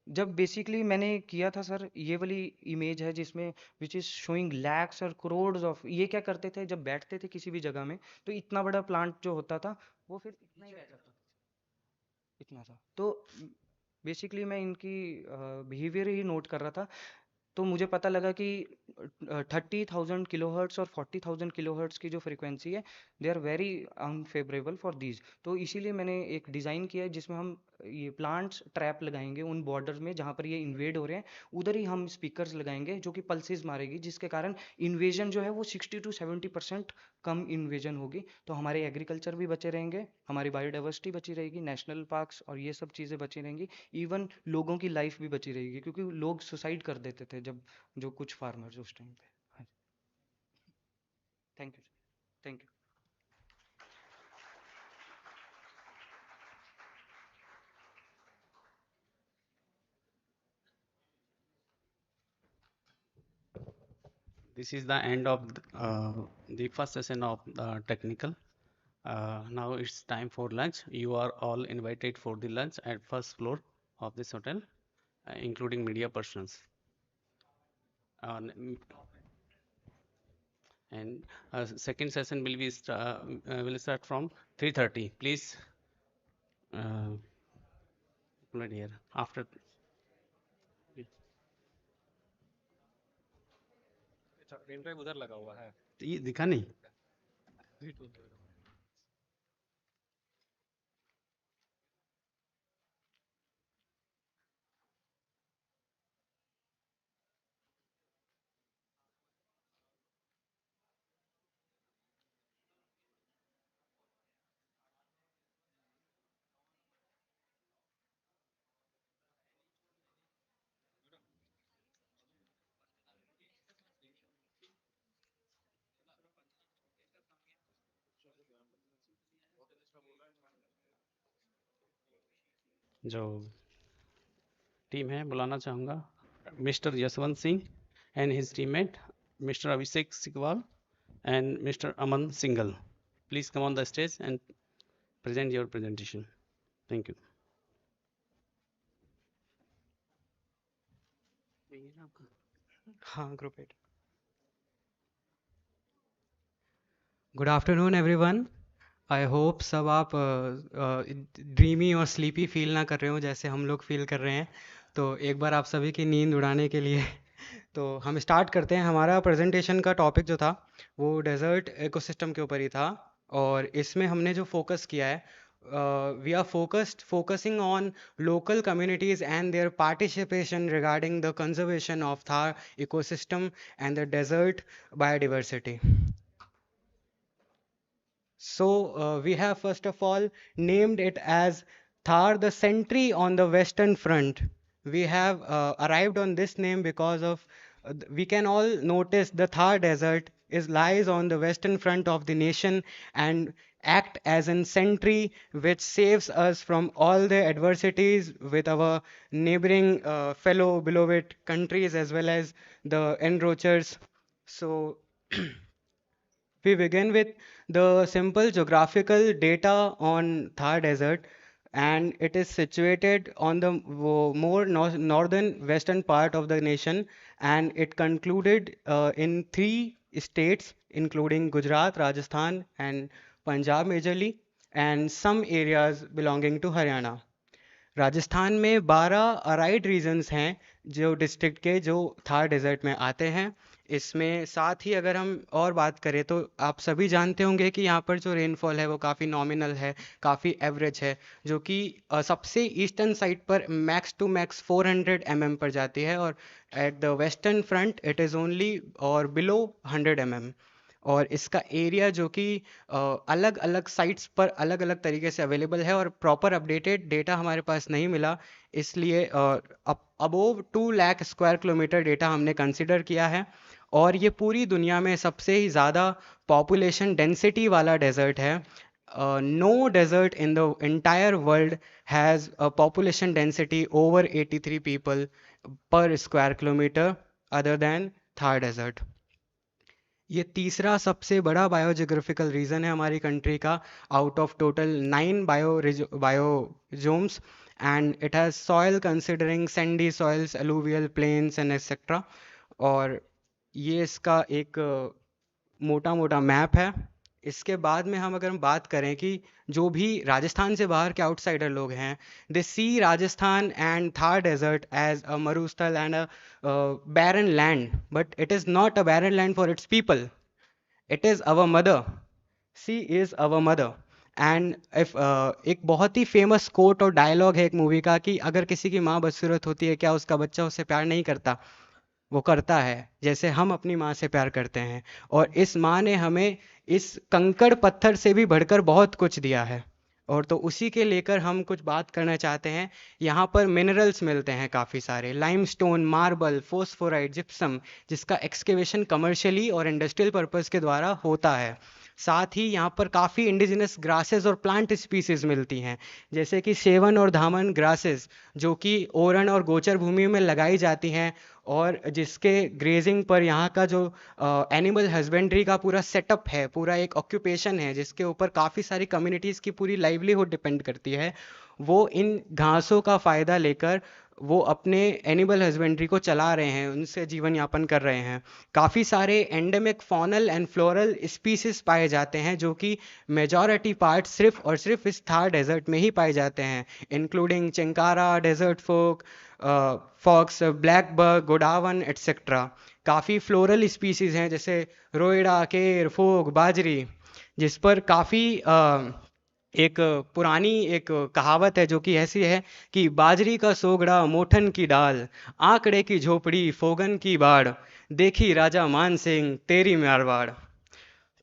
जब बेसिकली मैंने किया था सर, ये वाली इमेज है जिसमें विच इज शोइंग लैक्स और करोड्स ऑफ, ये क्या करते थे जब बैठते थे किसी भी जगह में तो इतना बड़ा प्लांट जो होता था वो फिर इतना ही रह जाता था, इतना था। तो बेसिकली मैं इनकी बिहेवियर ही नोट कर रहा था, तो मुझे पता लगा कि 30,000 किलोहर्ट्ज और 40,000 किलोहर्ट्ज की जो फ्रीक्वेंसी है they are very unfavourable for these. तो इसीलिए मैंने एक डिज़ाइन किया है जिसमें हम ये प्लांट्स ट्रैप लगाएंगे उन बॉर्डर में जहाँ पर ये इन्वेड हो रहे हैं, उधर ही हम स्पीकर्स लगाएंगे जो कि पल्सेस मारेगी, जिसके कारण इन्वेजन जो है वो 60 to 70% कम इन्वेजन होगी। तो हमारे एग्रीकल्चर भी बचे रहेंगे, हमारी बायोडाइवर्सिटी बची रहेगी, नेशनल पार्क्स और ये सब चीज़ें बची रहेंगी, इवन लोगों की लाइफ भी बची रहेगी, क्योंकि लोग सुसाइड कर देते थे जब जो कुछ फार्मर्स उस टाइम पे। हाँ thank you thank you. This is the end of the first session of the technical. Now it's time for lunch. You are all invited for the lunch at first floor of this hotel, including media persons. And second session will be will start from 3:30. Please, right here after. Pen drive उधर लगा हुआ है, ये दिखा नहीं। जो team है बुलाना चाहूँगा mister Yashwant Singh and his teammate Mr. Abhishek Sikwal and Mr. Aman Singhal. Please come on the stage and present your presentation. Thank you. हाँ group 8। Good afternoon everyone. I hope सब आप ड्रीमी और स्लीपी फील ना कर रहे हो जैसे हम लोग फील कर रहे हैं। तो एक बार आप सभी की नींद उड़ाने के लिए तो हम स्टार्ट करते हैं। हमारा प्रेजेंटेशन का टॉपिक जो था वो डेजर्ट इकोसिस्टम के ऊपर ही था, और इसमें हमने जो फोकस किया है we are focusing on local communities and their participation regarding the conservation of Thar ecosystem and the desert biodiversity. So we have first of all named it as Thar the Sentry on the Western Front. We have arrived on this name because of we can all notice the Thar Desert lies on the western front of the nation and act as a sentry which saves us from all the adversities with our neighboring fellow beloved countries as well as the encroachers. So we begin with the simple geographical data on Thar Desert, and it is situated on the more northern western part of the nation, and it concluded in 3 states including Gujarat, Rajasthan and Punjab majorly, and some areas belonging to Haryana. Rajasthan में 12 aired regions हैं जो district के जो Thar desert में आते हैं। इसमें साथ ही अगर हम और बात करें तो आप सभी जानते होंगे कि यहाँ पर जो रेनफॉल है वो काफ़ी नॉमिनल है, काफ़ी एवरेज है, जो कि सबसे ईस्टर्न साइड पर मैक्स टू मैक्स 400 mm पर जाती है, और at the western front it is only और बिलो 100 mm। और इसका एरिया जो कि अलग अलग साइट्स पर अलग अलग तरीके से अवेलेबल है, और प्रॉपर अपडेटेड डेटा हमारे पास नहीं मिला, इसलिए above 2 lakh square kilometre data हमने कंसिडर किया है। और ये पूरी दुनिया में सबसे ही ज़्यादा पॉपुलेशन डेंसिटी वाला डेजर्ट है। No desert in the entire world has a population density over 83 people per square kilometre other than Thar desert. ये तीसरा सबसे बड़ा बायोजियोग्राफिकल रीजन है हमारी कंट्री का, out of total 9 biomes, and it has soil considering sandy soils, alluvial plains and etcetera. और ये इसका एक मोटा मोटा मैप है। इसके बाद में हम अगर हम बात करें कि जो भी राजस्थान से बाहर के आउटसाइडर लोग हैं, they see Rajasthan and Thar desert as a मरुस्थल and a barren land, but it is not a barren land for its people. It is our mother. She is our mother. And if एक बहुत ही famous quote और dialogue है एक movie का कि अगर किसी की माँ बदसूरत होती है, क्या उसका बच्चा उससे प्यार नहीं करता? वो करता है, जैसे हम अपनी माँ से प्यार करते हैं। और इस माँ ने हमें इस कंकड़ पत्थर से भी बढ़कर बहुत कुछ दिया है, और तो उसी के लेकर हम कुछ बात करना चाहते हैं। यहाँ पर मिनरल्स मिलते हैं काफ़ी सारे, लाइमस्टोन, मार्बल, फोस्फोराइट, जिप्सम, जिसका एक्सकेवेशन कमर्शियली और इंडस्ट्रियल पर्पस के द्वारा होता है। साथ ही यहाँ पर काफ़ी इंडिजिनस ग्रासेस और प्लांट स्पीसीज मिलती हैं, जैसे कि सेवन और धामन ग्रासेस, जो कि ओरण और गोचर भूमि में लगाई जाती हैं, और जिसके ग्रेजिंग पर यहाँ का जो एनिमल हस्बेंड्री का पूरा सेटअप है, पूरा एक ऑक्यूपेशन है, जिसके ऊपर काफ़ी सारी कम्युनिटीज़ की पूरी लाइवलीहुड डिपेंड करती है, वो इन घासों का फ़ायदा लेकर वो अपने एनिमल हस्बेंड्री को चला रहे हैं, उनसे जीवन यापन कर रहे हैं। काफ़ी सारे endemic faunal and floral species पाए जाते हैं, जो कि मेजॉरिटी पार्ट सिर्फ और सिर्फ इस थार डेजर्ट में ही पाए जाते हैं, including chinkara, desert fox, fox, black buck, godawan etcetera. काफ़ी फ्लोरल स्पीसीज हैं जैसे रोइडा, केर, फोक, बाजरी, जिस पर काफ़ी एक पुरानी एक कहावत है जो कि ऐसी है कि बाजरी का सोगड़ा, मोठन की डाल, आंकड़े की झोपड़ी, फोगन की बाड़, देखी राजा मान सिंह तेरी मारवाड़।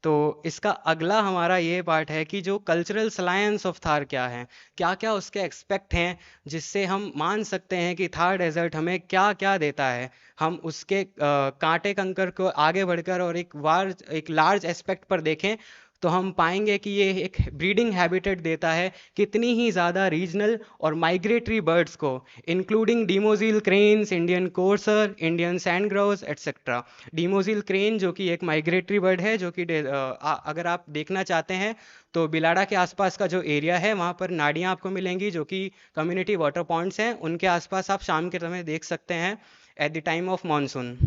तो इसका अगला हमारा ये पार्ट है कि जो कल्चरल सलायंस ऑफ थार क्या है, क्या क्या उसके एक्सपेक्ट हैं, जिससे हम मान सकते हैं कि थार डेजर्ट हमें क्या क्या देता है। हम उसके कांटे कंकर को आगे बढ़कर और एक लार्ज एस्पेक्ट पर देखें तो हम पाएंगे कि ये एक ब्रीडिंग हैबिटेट देता है कितनी ही ज़्यादा रीजनल और माइग्रेटरी बर्ड्स को, including demoiselle cranes, Indian courser, Indian sand grouse etcetera. Demoiselle crane जो कि एक माइग्रेटरी बर्ड है, जो कि अगर आप देखना चाहते हैं तो बिलाड़ा के आसपास का जो एरिया है वहाँ पर नाड़ियाँ आपको मिलेंगी, जो कि कम्युनिटी वाटर पॉइंट्स हैं, उनके आसपास आप शाम के समय देख सकते हैं at the time of monsoon.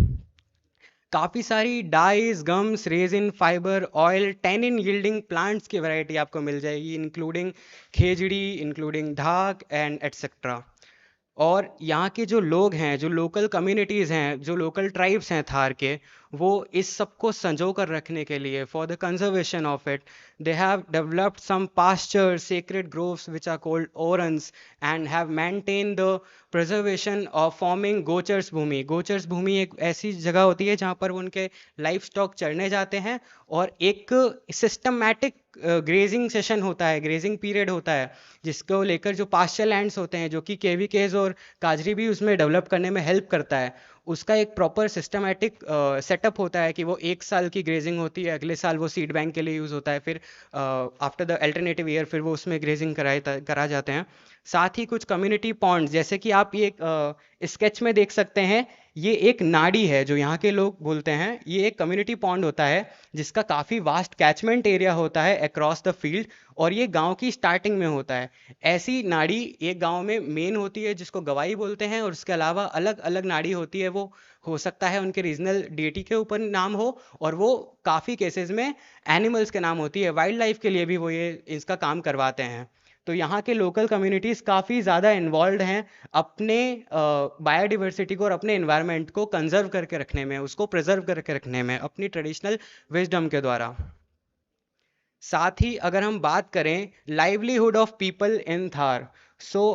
काफ़ी सारी dyes, gums, resin, fibre, oil, tannin yielding plants की वैरायटी आपको मिल जाएगी, इंक्लूडिंग खेजड़ी, इंक्लूडिंग धाक एंड एट्सेट्रा। और यहाँ के जो लोग हैं, जो लोकल कम्युनिटीज़ हैं, जो लोकल ट्राइब्स हैं थार के, वो इस सब को संजो कर रखने के लिए, for the conservation of it, they have developed some pastures, sacred groves which are called orans, and have maintained the preservation of forming गोचर्स भूमि। गोचर्स भूमि एक ऐसी जगह होती है जहाँ पर उनके लाइफ स्टॉक चरने जाते हैं, और एक सिस्टमैटिक ग्रेजिंग सेशन होता है, ग्रेजिंग पीरियड होता है, जिसको लेकर जो पास्चर लैंड्स होते हैं, जो कि केवीकेज और काजरी भी उसमें डेवलप करने में हेल्प करता है, उसका एक प्रॉपर सिस्टमैटिक सेटअप होता है कि वो 1 साल की ग्रेजिंग होती है, अगले साल वो सीड बैंक के लिए यूज़ होता है, फिर आफ्टर द अल्टरनेटिव ईयर फिर वो उसमें ग्रेजिंग करा जाते हैं। साथ ही कुछ कम्युनिटी पॉन्ड्स, जैसे कि आप ये स्केच में देख सकते हैं, ये एक नाड़ी है जो यहाँ के लोग बोलते हैं, ये एक कम्युनिटी पॉन्ड होता है जिसका काफ़ी वास्ट कैचमेंट एरिया होता है अक्रॉस द फील्ड, और ये गांव की स्टार्टिंग में होता है। ऐसी नाड़ी एक गांव में मेन होती है जिसको गवाई बोलते हैं, और उसके अलावा अलग अलग नाड़ी होती है, वो हो सकता है उनके रीजनल डेटी के ऊपर नाम हो, और वो काफ़ी केसेस में एनिमल्स के नाम होती है, वाइल्ड लाइफ के लिए भी वो ये इसका काम करवाते हैं। तो यहाँ के लोकल कम्युनिटीज़ काफ़ी ज़्यादा इन्वॉल्व हैं अपने बायोडिवर्सिटी को और अपने इन्वायरमेंट को कंजर्व करके रखने में, उसको प्रिजर्व करके रखने में अपनी ट्रेडिशनल विजडम के द्वारा। साथ ही अगर हम बात करें livelihood of people in Thar,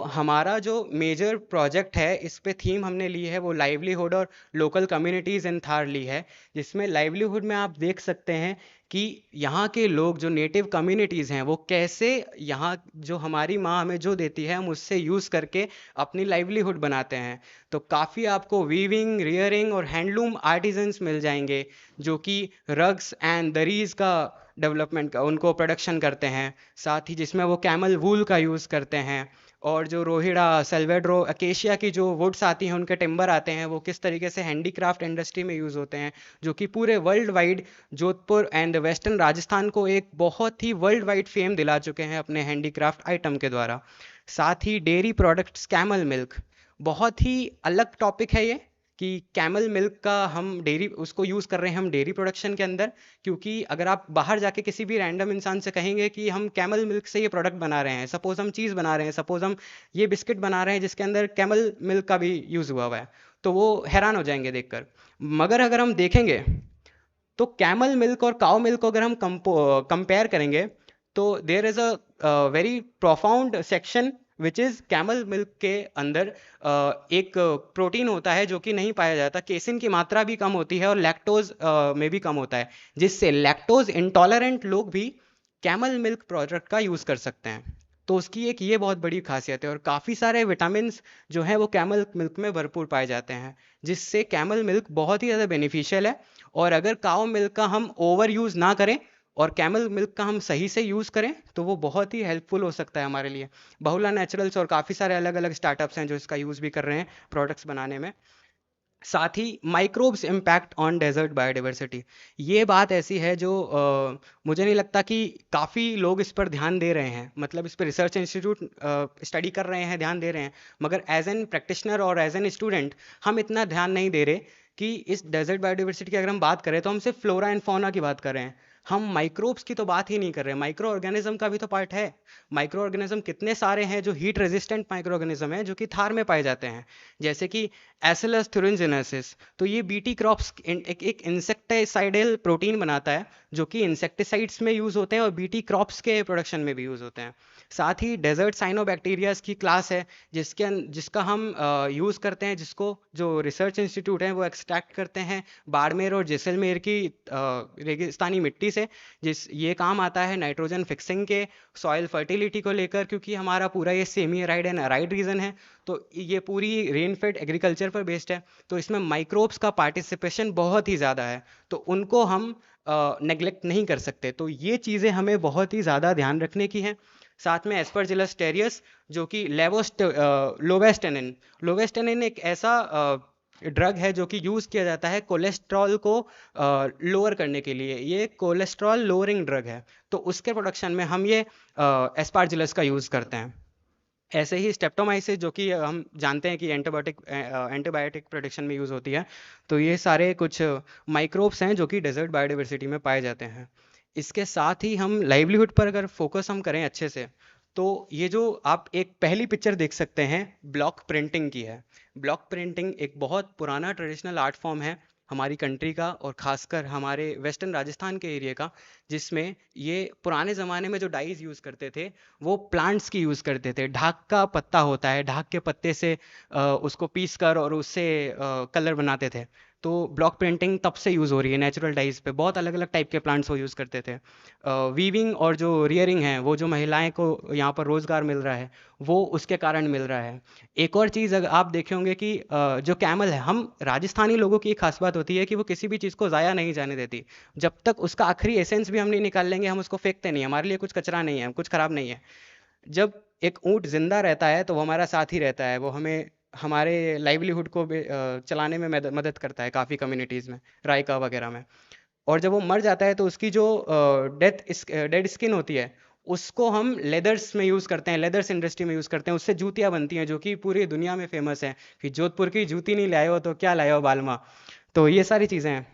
हमारा जो मेजर प्रोजेक्ट है इस पे थीम हमने ली है वो लाइवलीहुड और लोकल कम्युनिटीज़ इन थार ली है, जिसमें लाइवलीहुड में आप देख सकते हैं कि यहाँ के लोग जो नेटिव कम्युनिटीज़ हैं वो कैसे यहाँ जो हमारी माँ हमें जो देती है हम उससे यूज़ करके अपनी लाइवलीहुड बनाते हैं। तो काफ़ी आपको वीविंग, रियरिंग और हैंडलूम आर्टिजन्स मिल जाएंगे जो कि रग्स एंड दरीज का डेवलपमेंट का उनको प्रोडक्शन करते हैं, साथ ही जिसमें वो कैमल वूल का यूज़ करते हैं, और जो रोहिड़ा, सेल्वेड्रो, अकेशिया की जो वुड्स आती हैं उनके टिम्बर आते हैं वो किस तरीके से हैंडीक्राफ्ट इंडस्ट्री में यूज़ होते हैं, जो कि पूरे world wide Jodhpur and western Rajasthan को एक बहुत ही वर्ल्ड वाइड फेम दिला चुके हैं अपने हैंडीक्राफ्ट आइटम के द्वारा। साथ ही डेयरी प्रोडक्ट्स, कैमल मिल्क, बहुत ही अलग टॉपिक है ये कि कैमल मिल्क का हम डेयरी उसको यूज़ कर रहे हैं हम डेयरी प्रोडक्शन के अंदर, क्योंकि अगर आप बाहर जाके किसी भी रैंडम इंसान से कहेंगे कि हम कैमल मिल्क से ये प्रोडक्ट बना रहे हैं, सपोज हम चीज़ बना रहे हैं, सपोज हम ये बिस्किट बना रहे हैं जिसके अंदर कैमल मिल्क का भी यूज़ हुआ हुआ है, तो वो हैरान हो जाएंगे देखकर। मगर अगर हम देखेंगे तो कैमल मिल्क और काउ मिल्क को अगर हम कंपेयर करेंगे तो there is a very profound section which is camel milk के अंदर एक प्रोटीन होता है जो कि नहीं पाया जाता, केसिन की मात्रा भी कम होती है और लैक्टोज में भी कम होता है, जिससे लैक्टोज इंटॉलरेंट लोग भी कैमल मिल्क प्रोडक्ट का यूज़ कर सकते हैं। तो उसकी एक ये बहुत बड़ी खासियत है, और काफ़ी सारे विटामिन्स जो हैं वो कैमल मिल्क में भरपूर पाए जाते हैं, जिससे कैमल मिल्क बहुत ही ज़्यादा बेनिफिशियल है। और अगर काउ मिल्क का हम ओवर यूज़ ना करें और कैमल मिल्क का हम सही से यूज़ करें तो वो बहुत ही हेल्पफुल हो सकता है हमारे लिए। बहुला नेचुरल्स और काफ़ी सारे अलग अलग स्टार्टअप्स हैं जो इसका यूज़ भी कर रहे हैं प्रोडक्ट्स बनाने में। साथ ही microbes impact on desert biodiversity, ये बात ऐसी है जो मुझे नहीं लगता कि काफ़ी लोग इस पर ध्यान दे रहे हैं, मतलब इस पर रिसर्च इंस्टीट्यूट स्टडी कर रहे हैं, ध्यान दे रहे हैं, मगर एज एन प्रैक्टिशनर और एज एन स्टूडेंट हम इतना ध्यान नहीं दे रहे कि इस डेजर्ट बायोडाइवर्सिटी की अगर हम बात करें तो हम सिर्फ फ्लोरा एंड फौना की बात कर रहे हैं, हम माइक्रोब्स की तो बात ही नहीं कर रहे। माइक्रो ऑर्गेनिज्म का भी तो पार्ट है। माइक्रो ऑर्गेनिज्म कितने सारे हैं जो हीट रेजिस्टेंट माइक्रो ऑर्गेनिज्म हैं जो कि थार में पाए जाते हैं, जैसे कि एसिलस थुरिनजेनेसिस। तो ये बीटी क्रॉप्स एक इंसेक्टिसाइडल प्रोटीन बनाता है जो कि इंसेक्टिसाइड्स में यूज़ होते हैं और बीटी क्रॉप्स के प्रोडक्शन में भी यूज़ होते हैं। साथ ही डेजर्ट साइनोबैक्टीरियाज की क्लास है जिसका हम यूज़ करते हैं, जिसको जो रिसर्च इंस्टीट्यूट हैं वो एक्सट्रैक्ट करते हैं बाड़मेर और जैसलमेर की रेगिस्तानी मिट्टी से, ये काम आता है नाइट्रोजन फिक्सिंग के, सॉइल फर्टिलिटी को लेकर, क्योंकि हमारा पूरा ये semi arid and arid region है, तो ये पूरी रेन फेड एग्रीकल्चर पर बेस्ड है, तो इसमें माइक्रोब्स का पार्टिसिपेशन बहुत ही ज़्यादा है, तो उनको हम नेग्लेक्ट नहीं कर सकते। तो ये चीज़ें हमें बहुत ही ज़्यादा ध्यान रखने की हैं। साथ में एस्परजिलस टेरियस जो कि लोवेस्टेनिन एक ऐसा ड्रग है जो कि यूज़ किया जाता है कोलेस्ट्रॉल को लोअर करने के लिए, ये कोलेस्ट्रॉल लोअरिंग ड्रग है, तो उसके प्रोडक्शन में हम ये एस्पार्जिलस का यूज़ करते हैं। ऐसे ही स्टेप्टोमाइसिस जो कि हम जानते हैं कि एंटीबायोटिक प्रोटेक्शन में यूज़ होती है, तो ये सारे कुछ माइक्रोब्स हैं जो कि डेजर्ट बायोडाइवर्सिटी में पाए जाते हैं। इसके साथ ही हम लाइवलीहुड पर अगर फोकस हम करें अच्छे से, तो ये जो आप एक पहली पिक्चर देख सकते हैं ब्लॉक प्रिंटिंग की है। ब्लॉक प्रिंटिंग एक बहुत पुराना ट्रेडिशनल आर्ट फॉर्म है हमारी कंट्री का, और ख़ासकर हमारे वेस्टर्न राजस्थान के एरिया का, जिसमें ये पुराने ज़माने में जो डाइज यूज़ करते थे वो प्लांट्स की यूज़ करते थे। ढाक का पत्ता होता है, ढाक के पत्ते से उसको पीस कर और उससे कलर बनाते थे। तो ब्लॉक प्रिंटिंग तब से यूज़ हो रही है नेचुरल डाइज पे, बहुत अलग अलग टाइप के प्लांट्स वो यूज़ करते थे। वीविंग और जो रियरिंग है वो जो महिलाएं को यहाँ पर रोज़गार मिल रहा है वो उसके कारण मिल रहा है। एक और चीज़ अगर आप देखे होंगे कि जो कैमल है, हम राजस्थानी लोगों की एक खास बात होती है कि वो किसी भी चीज़ को ज़ाया नहीं जाने देती, जब तक उसका आखिरी एसेंस भी हम नहीं निकाल लेंगे हम उसको फेंकते नहीं, हमारे लिए कुछ कचरा नहीं है, कुछ ख़राब नहीं है। जब एक ऊँट जिंदा रहता है तो वो हमारा साथ ही रहता है, वो हमें हमारे लाइवलीहुड को चलाने में मदद करता है काफ़ी कम्युनिटीज़ में, रायका वगैरह में। और जब वो मर जाता है तो उसकी जो डेड स्किन होती है उसको हम लेदर्स में यूज़ करते हैं, लेदर्स इंडस्ट्री में यूज़ करते हैं, उससे जूतियाँ बनती हैं जो कि पूरी दुनिया में फेमस हैं कि जोधपुर की जूती नहीं लाए हो तो क्या लाए हो बालमा। तो ये सारी चीज़ें हैं।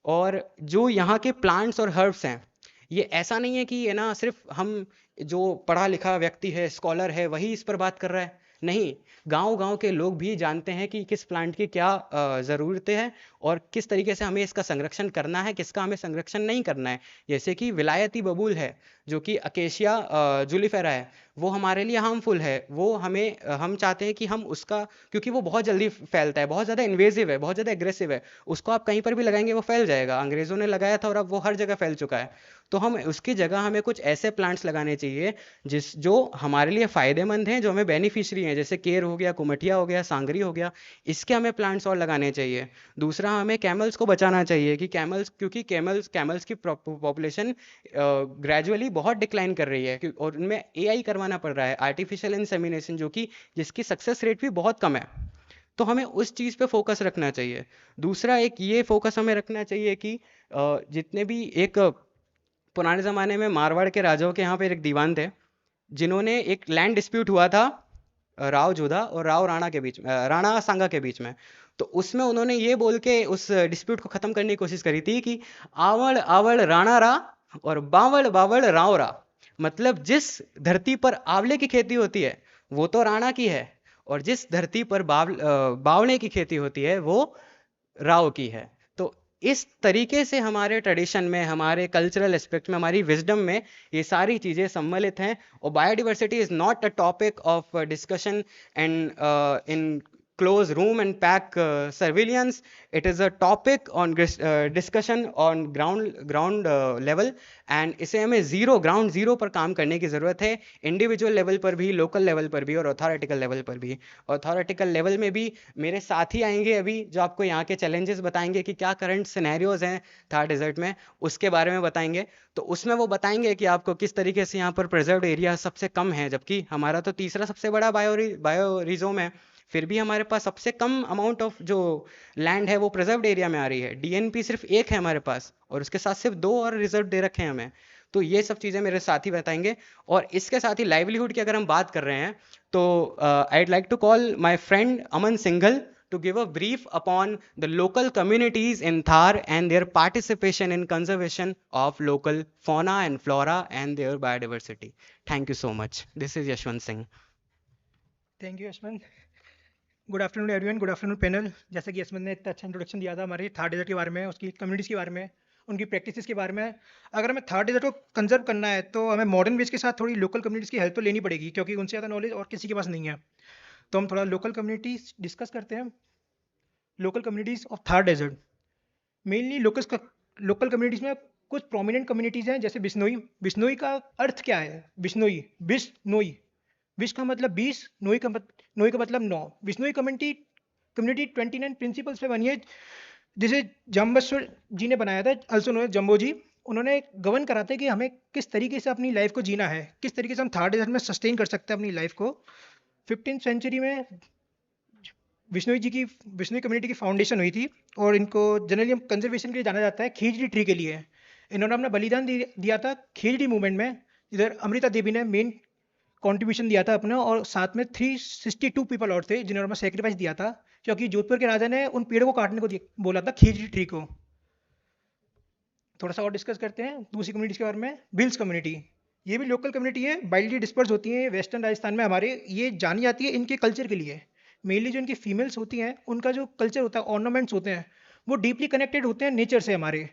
और जो यहाँ के प्लांट्स और हर्ब्स हैं, ये ऐसा नहीं है कि ये ना सिर्फ हम जो पढ़ा लिखा व्यक्ति है, स्कॉलर है, वही इस पर बात कर रहा है? नहीं, गांव-गांव के लोग भी जानते हैं कि किस प्लांट की क्या ज़रूरतें हैं और किस तरीके से हमें इसका संरक्षण करना है, किसका हमें संरक्षण नहीं करना है। जैसे कि विलायती बबूल है, जो कि अकेशिया जुलिफेरा है, वो हमारे लिए हार्मफुल है। वो हम चाहते हैं कि हम उसका, क्योंकि वो बहुत जल्दी फैलता है, बहुत ज़्यादा इन्वेजिव है, बहुत ज़्यादा एग्रेसिव है, उसको आप कहीं पर भी लगाएंगे वो फैल जाएगा। अंग्रेज़ों ने लगाया था और अब वो हर जगह फैल चुका है। तो हम उसकी जगह हमें कुछ ऐसे प्लांट्स लगाने चाहिए जो हमारे लिए फ़ायदेमंद हैं, जो हमें बेनिफिशियरी हैं, जैसे केर हो गया, कुमठिया हो गया, सांगरी हो गया, इसके हमें प्लांट्स और लगाने चाहिए। दूसरा, हमें कैमल्स को बचाना चाहिए कि क्योंकि कैमल्स की पॉपुलेशन ग्रेजुअली बहुत डिक्लाइन कर रही है और उनमें एआई करवाना पड़ रहा है, आर्टिफिशियल इंसेमिनेशन, जिसकी सक्सेस रेट भी बहुत कम है। तो हमें उस चीज़ पे फोकस रखना चाहिए। दूसरा, एक ये फोकस हमें रखना चाहिए कि जितने भी एक पुराने ज़माने में मारवाड़ के राजाओं के यहाँ पे एक दीवान थे, जिन्होंने एक लैंड डिस्प्यूट हुआ था राव जोधा और राव राणा के बीच में, राणा सांगा के बीच में। तो उसमें उन्होंने ये बोल के उस डिस्प्यूट को ख़त्म करने की कोशिश करी थी कि आवड़ आवड़ राणा रा और बावड़ बावड़ राव रा। मतलब जिस धरती पर आंवले की खेती होती है वो तो राणा की है, और जिस धरती पर बावले की खेती होती है वो राव की है। तो इस तरीके से हमारे ट्रेडिशन में, हमारे कल्चरल एस्पेक्ट में, हमारी विजडम में ये सारी चीज़ें सम्मिलित हैं। और biodiversity is not a topic of discussion and in close room and pack surveillance. It is a topic on discussion on ground level, and इसे हमें ग्राउंड जीरो पर काम करने की ज़रूरत है, इंडिविजुअल लेवल पर भी, लोकल लेवल पर भी और अथॉरिटिकल लेवल पर भी। अथॉरिटिकल लेवल में भी मेरे साथी आएंगे अभी, जो आपको यहाँ के चैलेंजेस बताएंगे कि क्या करंट सिनेरियोज हैं थार डेजर्ट में, उसके बारे में बताएंगे। तो उसमें वो बताएंगे कि आपको किस तरीके से यहाँ पर प्रिजर्व्ड एरिया सबसे कम है, जबकि हमारा तो तीसरा सबसे बड़ा बायो रिजोम है, फिर भी हमारे पास सबसे कम अमाउंट ऑफ जो लैंड है वो प्रिजर्व्ड एरिया में आ रही है। डीएनपी सिर्फ 1 है हमारे पास, और उसके साथ सिर्फ 2 और रिजर्व दे रखे हैं हमें। तो ये सब चीज़ें मेरे साथी बताएंगे। और इसके साथ ही लाइवलीहुड की अगर हम बात कर रहे हैं तो I'd like to call my friend Aman Singhal to give a brief upon the local communities in Thar and their participation in conservation of local fauna and flora and their biodiversity. Thank you so much. This is Yashwant Singh. Thank you, Yashwant. Good afternoon everyone, good afternoon panel. जैसे कि यशवंत ने इतना अच्छा introduction दिया था हमारे Thar desert के बारे में, उसकी कम्युनिटीज़ के बारे में, उनकी प्रैक्टिसेस के बारे में। अगर हमें थार डेजर्ट को कंजर्व करना है तो हमें मॉडर्न वेज के साथ थोड़ी लोकल कम्युनिटीज़ की हेल्प तो लेनी पड़ेगी, क्योंकि उनसे ज़्यादा नॉलेज और किसी के पास नहीं है। तो हम थोड़ा लोकल कम्युनिटीज़ डिस्कस करते हैं। Local communities of Thar desert, mainly local communities में कुछ प्रोमिनेंट कम्युनिटीज़ हैं, जैसे बिश्नोई। बिश्नोई का अर्थ क्या है? बिश्नोई, बिश्नोई, विश का मतलब 20, नोई का मतलब 9। बिश्नोई कम्युनिटी 29 प्रिंसिपल्स पे बनी है, जिसे जम्बेश्वर जी ने बनाया था, अल्सो नोन जम्बो जी। उन्होंने गवर्न करा था कि हमें किस तरीके से अपनी लाइफ को जीना है, किस तरीके से हम थार डेजर्ट में सस्टेन कर सकते हैं अपनी लाइफ को। 15th सेंचुरी में बिश्नोई कम्युनिटी की फाउंडेशन हुई थी, और इनको जनरली हम कंजर्वेशन के लिए जाना जाता है, खीजड़ी ट्री के लिए। इन्होंने अपना बलिदान दिया था खीजड़ी मूवमेंट में। इधर अमृता देवी ने मेन कंट्रीब्यूशन दिया था अपना, और साथ में 362 पीपल और थे जिन्होंने अपना सेक्रीफाइस दिया था, क्योंकि जोधपुर के राजा ने उन पेड़ों को काटने को बोला था, खीजड़ी ट्री को। थोड़ा सा और डिस्कस करते हैं दूसरी कम्युनिटीज़ के बारे में। बिल्स कम्युनिटी, ये भी लोकल कम्युनिटी है, वाइल्डली डिस्पर्स होती है वेस्टर्न राजस्थान में हमारे। ये जानी जाती है इनके कल्चर के लिए। मेनली जो इनकी फीमेल्स होती हैं, उनका जो कल्चर होता है, ऑर्नामेंट्स होते हैं, वो डीपली कनेक्टेड होते हैं नेचर से हमारे।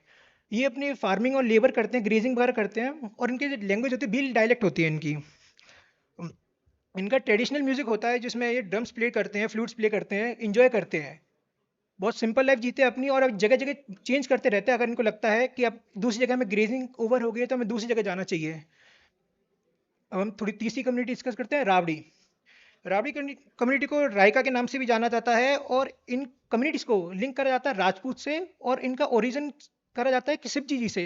ये अपने फार्मिंग और लेबर करते हैं, ग्रेजिंग वगैरह करते हैं, और इनकी जो लैंग्वेज होती है बिल डायलेक्ट होती है इनकी। इनका ट्रेडिशनल म्यूजिक होता है, जिसमें ये ड्रम्स प्ले करते हैं, फ्लूट्स प्ले करते हैं, इंजॉय करते हैं। बहुत सिंपल लाइफ जीते हैं अपनी, और अब जगह जगह चेंज करते रहते हैं। अगर इनको लगता है कि अब दूसरी जगह में ग्रेजिंग ओवर हो गई है तो हमें दूसरी जगह जाना चाहिए। अब हम थोड़ी तीसरी कम्युनिटी डिस्कस करते हैं, रावड़ी। रावड़ी कम्युनिटी को रायका के नाम से भी जाना जाता है, और इन कम्युनिटीज़ को लिंक करा जाता है राजपूत से, और इनका ओरिजिन करा जाता है कि शिवजी जी से,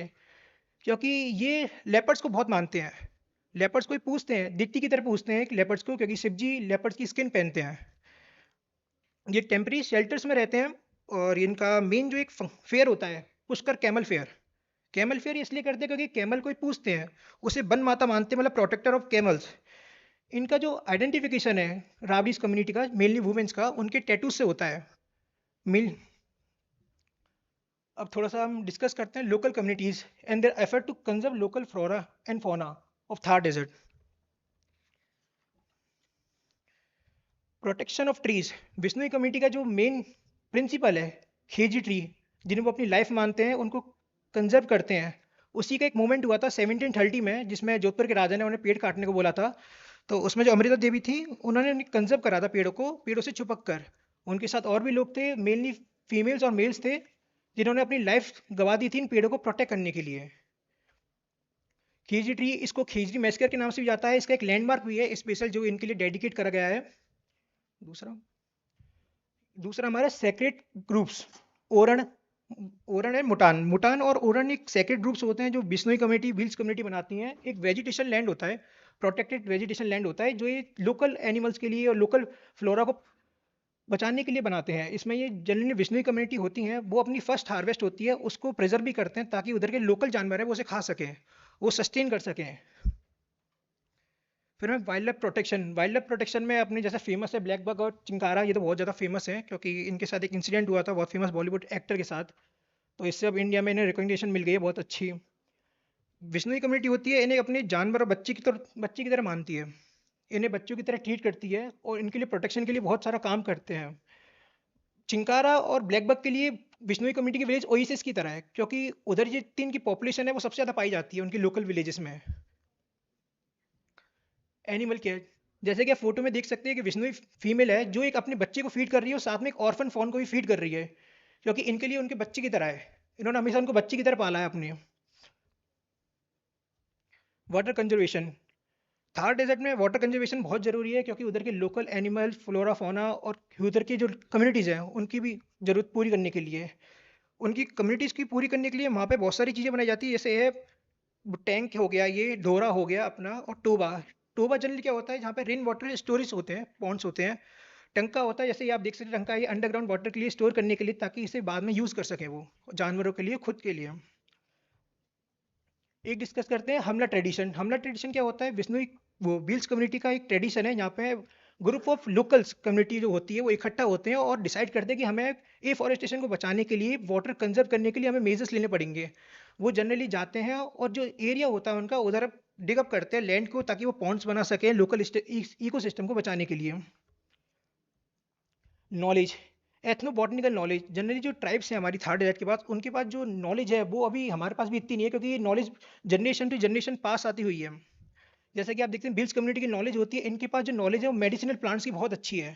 क्योंकि ये लेपर्ड्स को बहुत मानते हैं। लेपर्ड्स को ही पूछते हैं, दिखती की तरह पूछते हैं कि लेपर्ड्स को, क्योंकि शिवजी लेपर्ड्स की स्किन पहनते हैं। ये टेम्परी शेल्टर्स में रहते हैं, और इनका मेन जो एक फेयर होता है Pushkar camel fair. Camel fair इसलिए करते हैं क्योंकि कैमल को ही पूछते हैं, उसे वन माता मानते हैं, मतलब प्रोटेक्टर ऑफ कैमल्स। इनका जो आइडेंटिफिकेशन है रावड़ीज कम्युनिटी का, मेनली वुमेन्स का, उनके टैटूज से होता है। अब थोड़ा सा हम डिस्कस करते हैं local communities and their effort to conserve local flora and fauna of Thar desert. Protection of trees, Bishnoi committee का जो मेन प्रिंसिपल है, खेजी ट्री जिन्हें वो अपनी लाइफ मानते हैं उनको कंजर्व करते हैं। उसी का एक मूवमेंट हुआ था 1730 में, जिसमें जोधपुर के राजा ने उन्हें पेड़ काटने को बोला था। तो उसमें जो अमृता देवी थी उन्होंने कंजर्व करा था पेड़ों को, पेड़ों से चिपक कर। उनके साथ और भी लोग थे, मेनली फीमेल्स और मेल्स थे, जिन्होंने अपनी लाइफ गंवा दी थी इन पेड़ों को प्रोटेक्ट करने के लिए। खेजड़ी ट्री, इसको खेजड़ी मैस्कर के नाम से भी जाता है। इसका एक लैंडमार्क भी है स्पेशल जो इनके लिए डेडिकेट करा गया है। दूसरा हमारा सेक्रेट ग्रुप्स, ओरण ओरण है मुटान। मुटान और ओरण एक सेक्रेट ग्रुप्स होते हैं जो बिश्नोई कमेटी, व्हील्स कम्युनिटी बनाती हैं। एक वेजिटेशन लैंड होता है, प्रोटेक्टेड वेजिटेशन लैंड होता है, जो ये लोकल एनिमल्स के लिए और लोकल फ्लोरा को बचाने के लिए बनाते हैं। इसमें ये जनरली बिश्नोई कम्युनिटी होती हैं, वो अपनी फर्स्ट हार्वेस्ट होती है उसको प्रिजर्व भी करते हैं ताकि उधर के लोकल जानवर है वो उसे खा सकें, वो सस्टेन कर सकें। फिर में wild life protection, wild life protection में अपने जैसे फेमस है ब्लैक बग और चिंकारा, ये तो बहुत ज़्यादा फेमस है क्योंकि इनके साथ एक इंसिडेंट हुआ था बहुत फेमस बॉलीवुड एक्टर के साथ। तो इससे अब इंडिया में इन्हें रिकॉग्निशन मिल गई है बहुत अच्छी। बिश्नोई कम्युनिटी होती है, इन्हें अपने जानवर और बच्चे की तरह मानती है, इन्हें बच्चों की तरह ट्रीट करती है और इनके लिए प्रोटेक्शन के लिए बहुत सारा काम करते हैं। चिंकारा और ब्लैक बग के लिए बिश्नोई कम्युनिटी की विलेज ओएसिस की तरह है, क्योंकि उधर जितनी इनकी पॉपुलेशन है वो सबसे ज़्यादा पाई जाती है उनकी लोकल विलेजेस में। एनिमल केयर, जैसे कि आप फोटो में देख सकते हैं कि बिश्नोई फीमेल है जो एक अपने बच्चे को फीड कर रही है और साथ में एक ऑर्फन फॉन को भी फीड कर रही है, क्योंकि इनके लिए उनके बच्चे की तरह है, इन्होंने हमेशा उनको बच्चे की तरह पाला है अपने। वाटर कंजर्वेशन, थार डेजर्ट में वाटर कंजर्वेशन बहुत ज़रूरी है क्योंकि उधर के लोकल एनिमल, फ्लोरा, फौना और उधर की जो कम्युनिटीज़ हैं उनकी भी ज़रूरत पूरी करने के लिए, उनकी कम्युनिटीज़ की पूरी करने के लिए वहाँ पे बहुत सारी चीज़ें बनाई जाती है। जैसे है टैंक हो गया, ये डोरा हो गया अपना, और टोबा। टोबा जनरली क्या होता है जहाँ पे रेन वाटर स्टोरेज होते हैं, पॉन्ड्स होते हैं। टंका होता है, जैसे ये आप देख सकते हैं, टंका ये अंडरग्राउंड वाटर के लिए स्टोर करने के लिए, ताकि इसे बाद में यूज़ कर सकें वो जानवरों के लिए, खुद के लिए। एक डिस्कस करते हैं हमला ट्रेडिशन। हमला ट्रेडिशन क्या होता है, बिश्नोई वो व्हील्स कम्युनिटी का एक ट्रेडिशन है, यहाँ पे ग्रुप ऑफ लोकल्स कम्युनिटी जो होती है वो इकट्ठा होते हैं और डिसाइड करते हैं कि हमें एफॉरेस्टेशन को बचाने के लिए, वाटर कंजर्व करने के लिए हमें मेजर्स लेने पड़ेंगे। वो जनरली जाते हैं और जो एरिया होता है उनका उधर डिगअप करते हैं लैंड को, ताकि वो पॉन्ड्स बना सकें लोकल इकोसिस्टम को बचाने के लिए। नॉलेज, एथनोबॉटनिकल नॉलेज, जनरली जो ट्राइब्स हैं हमारी थार डेजर्ट के पास, उनके पास जो नॉलेज है वो अभी हमारे पास भी इतनी नहीं है, क्योंकि ये knowledge generation to generation pass आती हुई है। जैसे कि आप देखते हैं बिल्स कम्युनिटी की नॉलेज होती है, इनके पास जो नॉलेज है वो मेडिसिनल प्लांट्स की बहुत अच्छी है।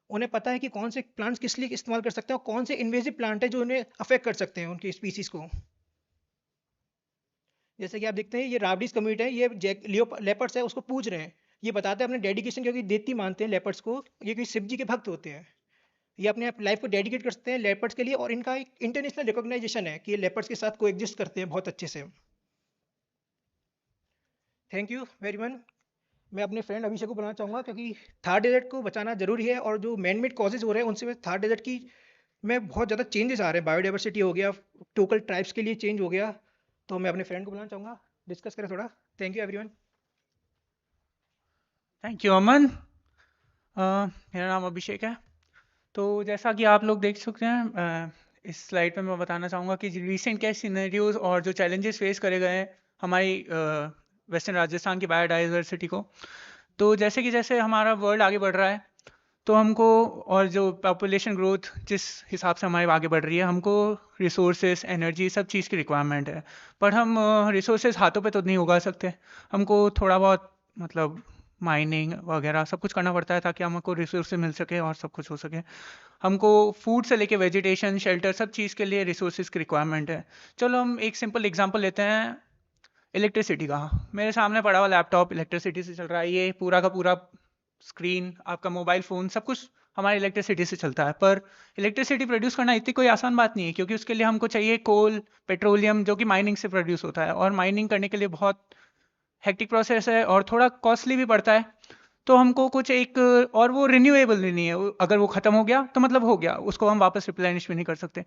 उन्हें पता है कि कौन से प्लांट्स किस लिए इस्तेमाल कर सकते हैं और कौन से इन्वेजिव प्लांट है जो उन्हें अफेक्ट कर सकते हैं उनकी स्पीसीज को। जैसे कि आप देखते हैं ये रावडीज कम्युनिटी है, ये लेपर्ड्स है उसको पूज रहे हैं, ये बताते हैं अपने डेडिकेशन, क्योंकि देती मानते हैं लेपर्ड्स को, ये कि शिव जी के भक्त होते हैं, ये अपने लाइफ को डेडिकेट करते हैं लेपर्ड्स के लिए, और इनका एक इंटरनेशनल रिकॉग्नाइजेशन है कि ये लेपर्ड्स के साथ कोएग्जिस्ट करते हैं बहुत अच्छे से। Thank you very much. मैं अपने फ्रेंड अभिषेक को बुलाना चाहूँगा, क्योंकि थार डेजर्ट को बचाना जरूरी है, और जो मैन मेड कॉजेज हो रहे हैं उनसे थार डेजर्ट की में बहुत ज़्यादा चेंजेस आ रहे हैं। बायोडाइवर्सिटी हो गया, टोकल ट्राइब्स के लिए चेंज हो गया, तो मैं अपने फ्रेंड को बुलाना चाहूँगा, डिस्कस करें थोड़ा। Thank you everyone. Thank you Aman. मेरा नाम अभिषेक है। तो जैसा कि आप लोग देख सकते हैं इस स्लाइड पे मैं बताना चाहूँगा कि रिसेंट केस सिनेरियोज और जो चैलेंजेस फेस करे गए हैं हमारी वेस्टर्न राजस्थान की बायोडाइवर्सिटी को। तो जैसे हमारा वर्ल्ड आगे बढ़ रहा है तो हमको, और जो पॉपुलेशन ग्रोथ जिस हिसाब से हमारी आगे बढ़ रही है, हमको रिसोर्सेज, एनर्जी, सब चीज़ की रिक्वायरमेंट है। पर हम रिसोर्सेज हाथों पे तो नहीं उगा सकते, हमको थोड़ा बहुत मतलब माइनिंग वगैरह सब कुछ करना पड़ता है ताकि हमको रिसोर्सेज मिल सके और सब कुछ हो सके। हमको फूड से लेके वेजिटेशन, शेल्टर, सब चीज़ के लिए रिसोर्सेज की रिक्वायरमेंट है। चलो हम एक सिंपल एग्जांपल लेते हैं इलेक्ट्रिसिटी का। मेरे सामने पड़ा हुआ लैपटॉप इलेक्ट्रिसिटी से चल रहा है, ये पूरा का पूरा स्क्रीन, आपका मोबाइल फ़ोन, सब कुछ हमारी इलेक्ट्रिसिटी से चलता है। पर इलेक्ट्रिसिटी प्रोड्यूस करना इतनी कोई आसान बात नहीं है, क्योंकि उसके लिए हमको चाहिए कोल, पेट्रोलियम, जो कि माइनिंग से प्रोड्यूस होता है, और माइनिंग करने के लिए बहुत हेक्टिक प्रोसेस है और थोड़ा कॉस्टली भी पड़ता है। तो हमको कुछ एक, और वो रिन्यूएबल भी नहीं है, अगर वो ख़त्म हो गया तो मतलब हो गया, उसको हम वापस रिप्लेनिश भी नहीं कर सकते।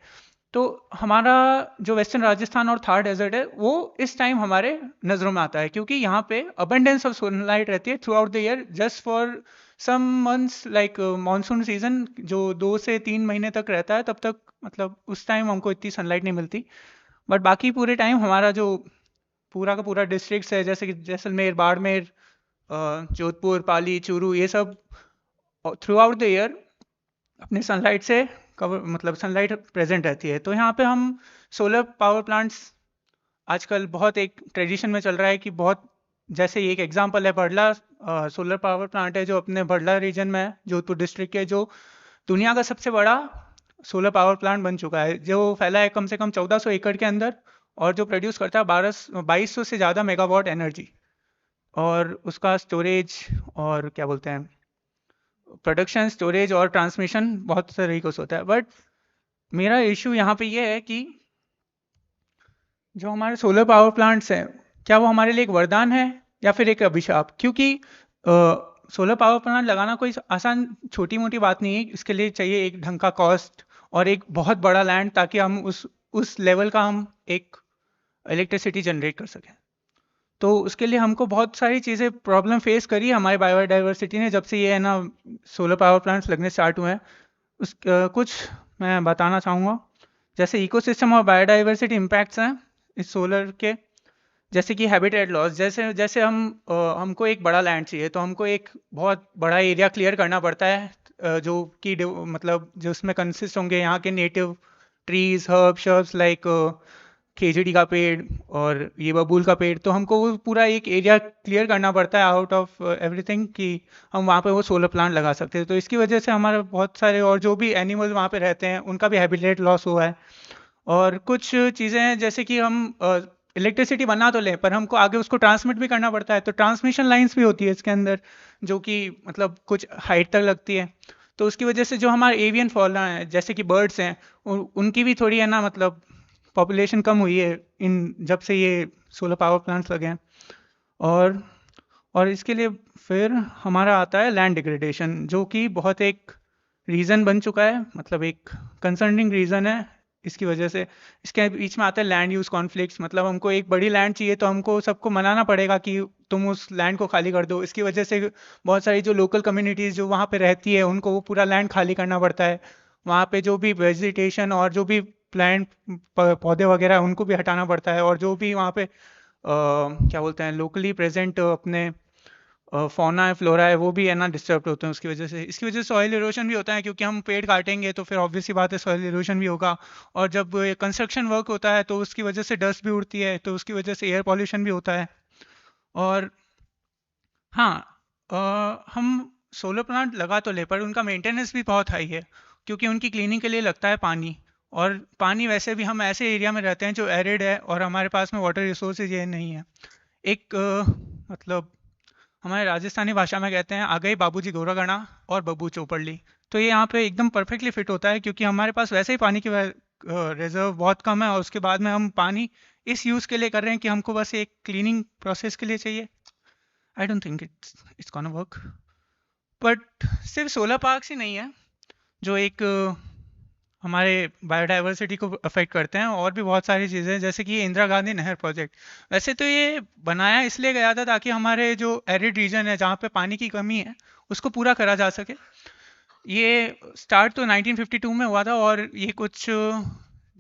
तो हमारा जो वेस्टर्न राजस्थान और थार डेजर्ट है वो इस टाइम हमारे नज़रों में आता है, क्योंकि यहाँ पे अबंडेंस ऑफ सनलाइट रहती है throughout the year, just for some months like monsoon season जो 2 से 3 महीने तक रहता है, तब तक मतलब उस टाइम हमको इतनी सनलाइट नहीं मिलती। बट बाकी पूरे टाइम हमारा जो पूरा का पूरा डिस्ट्रिक्ट्स है, जैसे कि जैसलमेर, बाड़मेर, जोधपुर, पाली, चूरू, ये सब थ्रू आउट द ईयर अपने सनलाइट से कवर, मतलब सनलाइट प्रेजेंट रहती है। तो यहाँ पे हम सोलर पावर प्लांट्स आजकल बहुत एक ट्रेडिशन में चल रहा है कि बहुत, जैसे एक एग्जांपल है बड़ला सोलर पावर प्लांट है जो अपने बड़ला रीजन में है, जोधपुर डिस्ट्रिक्ट के, जो दुनिया का सबसे बड़ा सोलर पावर प्लांट बन चुका है, जो फैला है कम से कम 1400 एकड़ के अंदर, और जो प्रोड्यूस करता है 2200 से ज़्यादा मेगावाट एनर्जी। और उसका स्टोरेज और क्या बोलते हैं, प्रोडक्शन, स्टोरेज और ट्रांसमिशन बहुत तरीकों से होता है। बट मेरा इशू यहाँ पे ये है कि जो हमारे सोलर पावर प्लांट्स हैं, क्या वो हमारे लिए एक वरदान है या फिर एक अभिशाप? क्योंकि सोलर पावर प्लांट लगाना कोई आसान छोटी मोटी बात नहीं है, इसके लिए चाहिए एक ढंग का कॉस्ट और एक बहुत बड़ा लैंड, ताकि हम उस लेवल का हम एक इलेक्ट्रिसिटी जनरेट कर सकें। तो उसके लिए हमको बहुत सारी चीज़ें प्रॉब्लम फेस करी हमारी बायोडाइवर्सिटी ने, जब से ये है ना सोलर पावर प्लांट्स लगने स्टार्ट हुए हैं। कुछ मैं बताना चाहूँगा, जैसे इकोसिस्टम और बायोडाइवर्सिटी इम्पैक्ट्स हैं इस सोलर के, जैसे कि हैबिटेट लॉस। जैसे हमको एक बड़ा लैंड चाहिए, तो हमको एक बहुत बड़ा एरिया क्लियर करना पड़ता है, जो कि मतलब जो उसमें कंसिस्ट होंगे यहाँ के native trees, herb, shrubs like khejri का पेड़ और ये बबूल का पेड़। तो हमको वो पूरा एक एरिया क्लियर करना पड़ता है आउट ऑफ एवरीथिंग, कि हम वहाँ पे वो सोलर प्लांट लगा सकते हैं। तो इसकी वजह से हमारे बहुत सारे और जो भी एनिमल्स वहाँ पे रहते हैं उनका भी हैबिटेट लॉस हुआ है। और कुछ चीज़ें हैं जैसे कि हम इलेक्ट्रिसिटी बना तो लें, पर हमको आगे उसको ट्रांसमिट भी करना पड़ता है, तो ट्रांसमिशन लाइंस भी होती है इसके अंदर, जो कि मतलब कुछ हाइट तक लगती है। तो उसकी वजह से जो हमारे एवियन फॉना है, जैसे कि बर्ड्स हैं, उनकी भी थोड़ी है ना मतलब पॉपुलेशन कम हुई है जब से ये सोलर पावर प्लांट्स लगे हैं। और इसके लिए फिर हमारा आता है लैंड डिग्रेडेशन, जो कि बहुत एक रीज़न बन चुका है, मतलब एक कंसर्निंग रीज़न है। इसकी वजह से इसके बीच में आता है लैंड यूज़ कॉन्फ्लिक्ट्स, मतलब हमको एक बड़ी लैंड चाहिए तो हमको सबको मनाना पड़ेगा कि तुम उस लैंड को खाली कर दो। इसकी वजह से बहुत सारी जो लोकल कम्युनिटीज़ जो वहाँ पे रहती है उनको वो पूरा लैंड खाली करना पड़ता है। वहाँ पे जो भी वेजिटेशन और जो भी प्लांट पौधे वगैरह उनको भी हटाना पड़ता है, और जो भी वहाँ पे क्या बोलते हैं लोकली प्रेजेंट अपने फौना है, फ्लोरा है, वो भी है ना डिस्टर्ब होते हैं उसकी वजह से। इसकी वजह से सॉइल इरोशन भी होता है, क्योंकि हम पेड़ काटेंगे तो फिर ऑब्वियसली बात है सॉइल इरोशन भी होगा। और जब कंस्ट्रक्शन वर्क होता है तो उसकी वजह से डस्ट भी उड़ती है, तो उसकी वजह से एयर पॉल्यूशन भी होता है। और हाँ, हम सोलर प्लांट लगा तो ले, पर उनका मेंटेनेंस भी बहुत हाई है, क्योंकि उनकी क्लीनिंग के लिए लगता है पानी। और पानी वैसे भी हम ऐसे एरिया में रहते हैं जो एरिड है, और हमारे पास में वाटर रिसोर्सेज ये नहीं है। एक मतलब हमारे राजस्थानी भाषा में कहते हैं आ गए बाबूजी गोरागणा और बब्बू चौपड़ली। तो ये यहाँ पे एकदम परफेक्टली फिट होता है, क्योंकि हमारे पास वैसे ही पानी की रिजर्व बहुत कम है, और उसके बाद में हम पानी इस यूज़ के लिए कर रहे हैं कि हमको बस एक क्लीनिंग प्रोसेस के लिए चाहिए। I don't think it's gonna work. But सिर्फ सोलर पार्क्स ही नहीं है जो एक हमारे बायोडाइवर्सिटी को अफेक्ट करते हैं, और भी बहुत सारी चीज़ें, जैसे कि इंदिरा गांधी नहर प्रोजेक्ट। वैसे तो ये बनाया इसलिए गया था ताकि हमारे जो एरिड रीजन है जहाँ पे पानी की कमी है उसको पूरा करा जा सके। ये स्टार्ट तो 1952 में हुआ था, और ये कुछ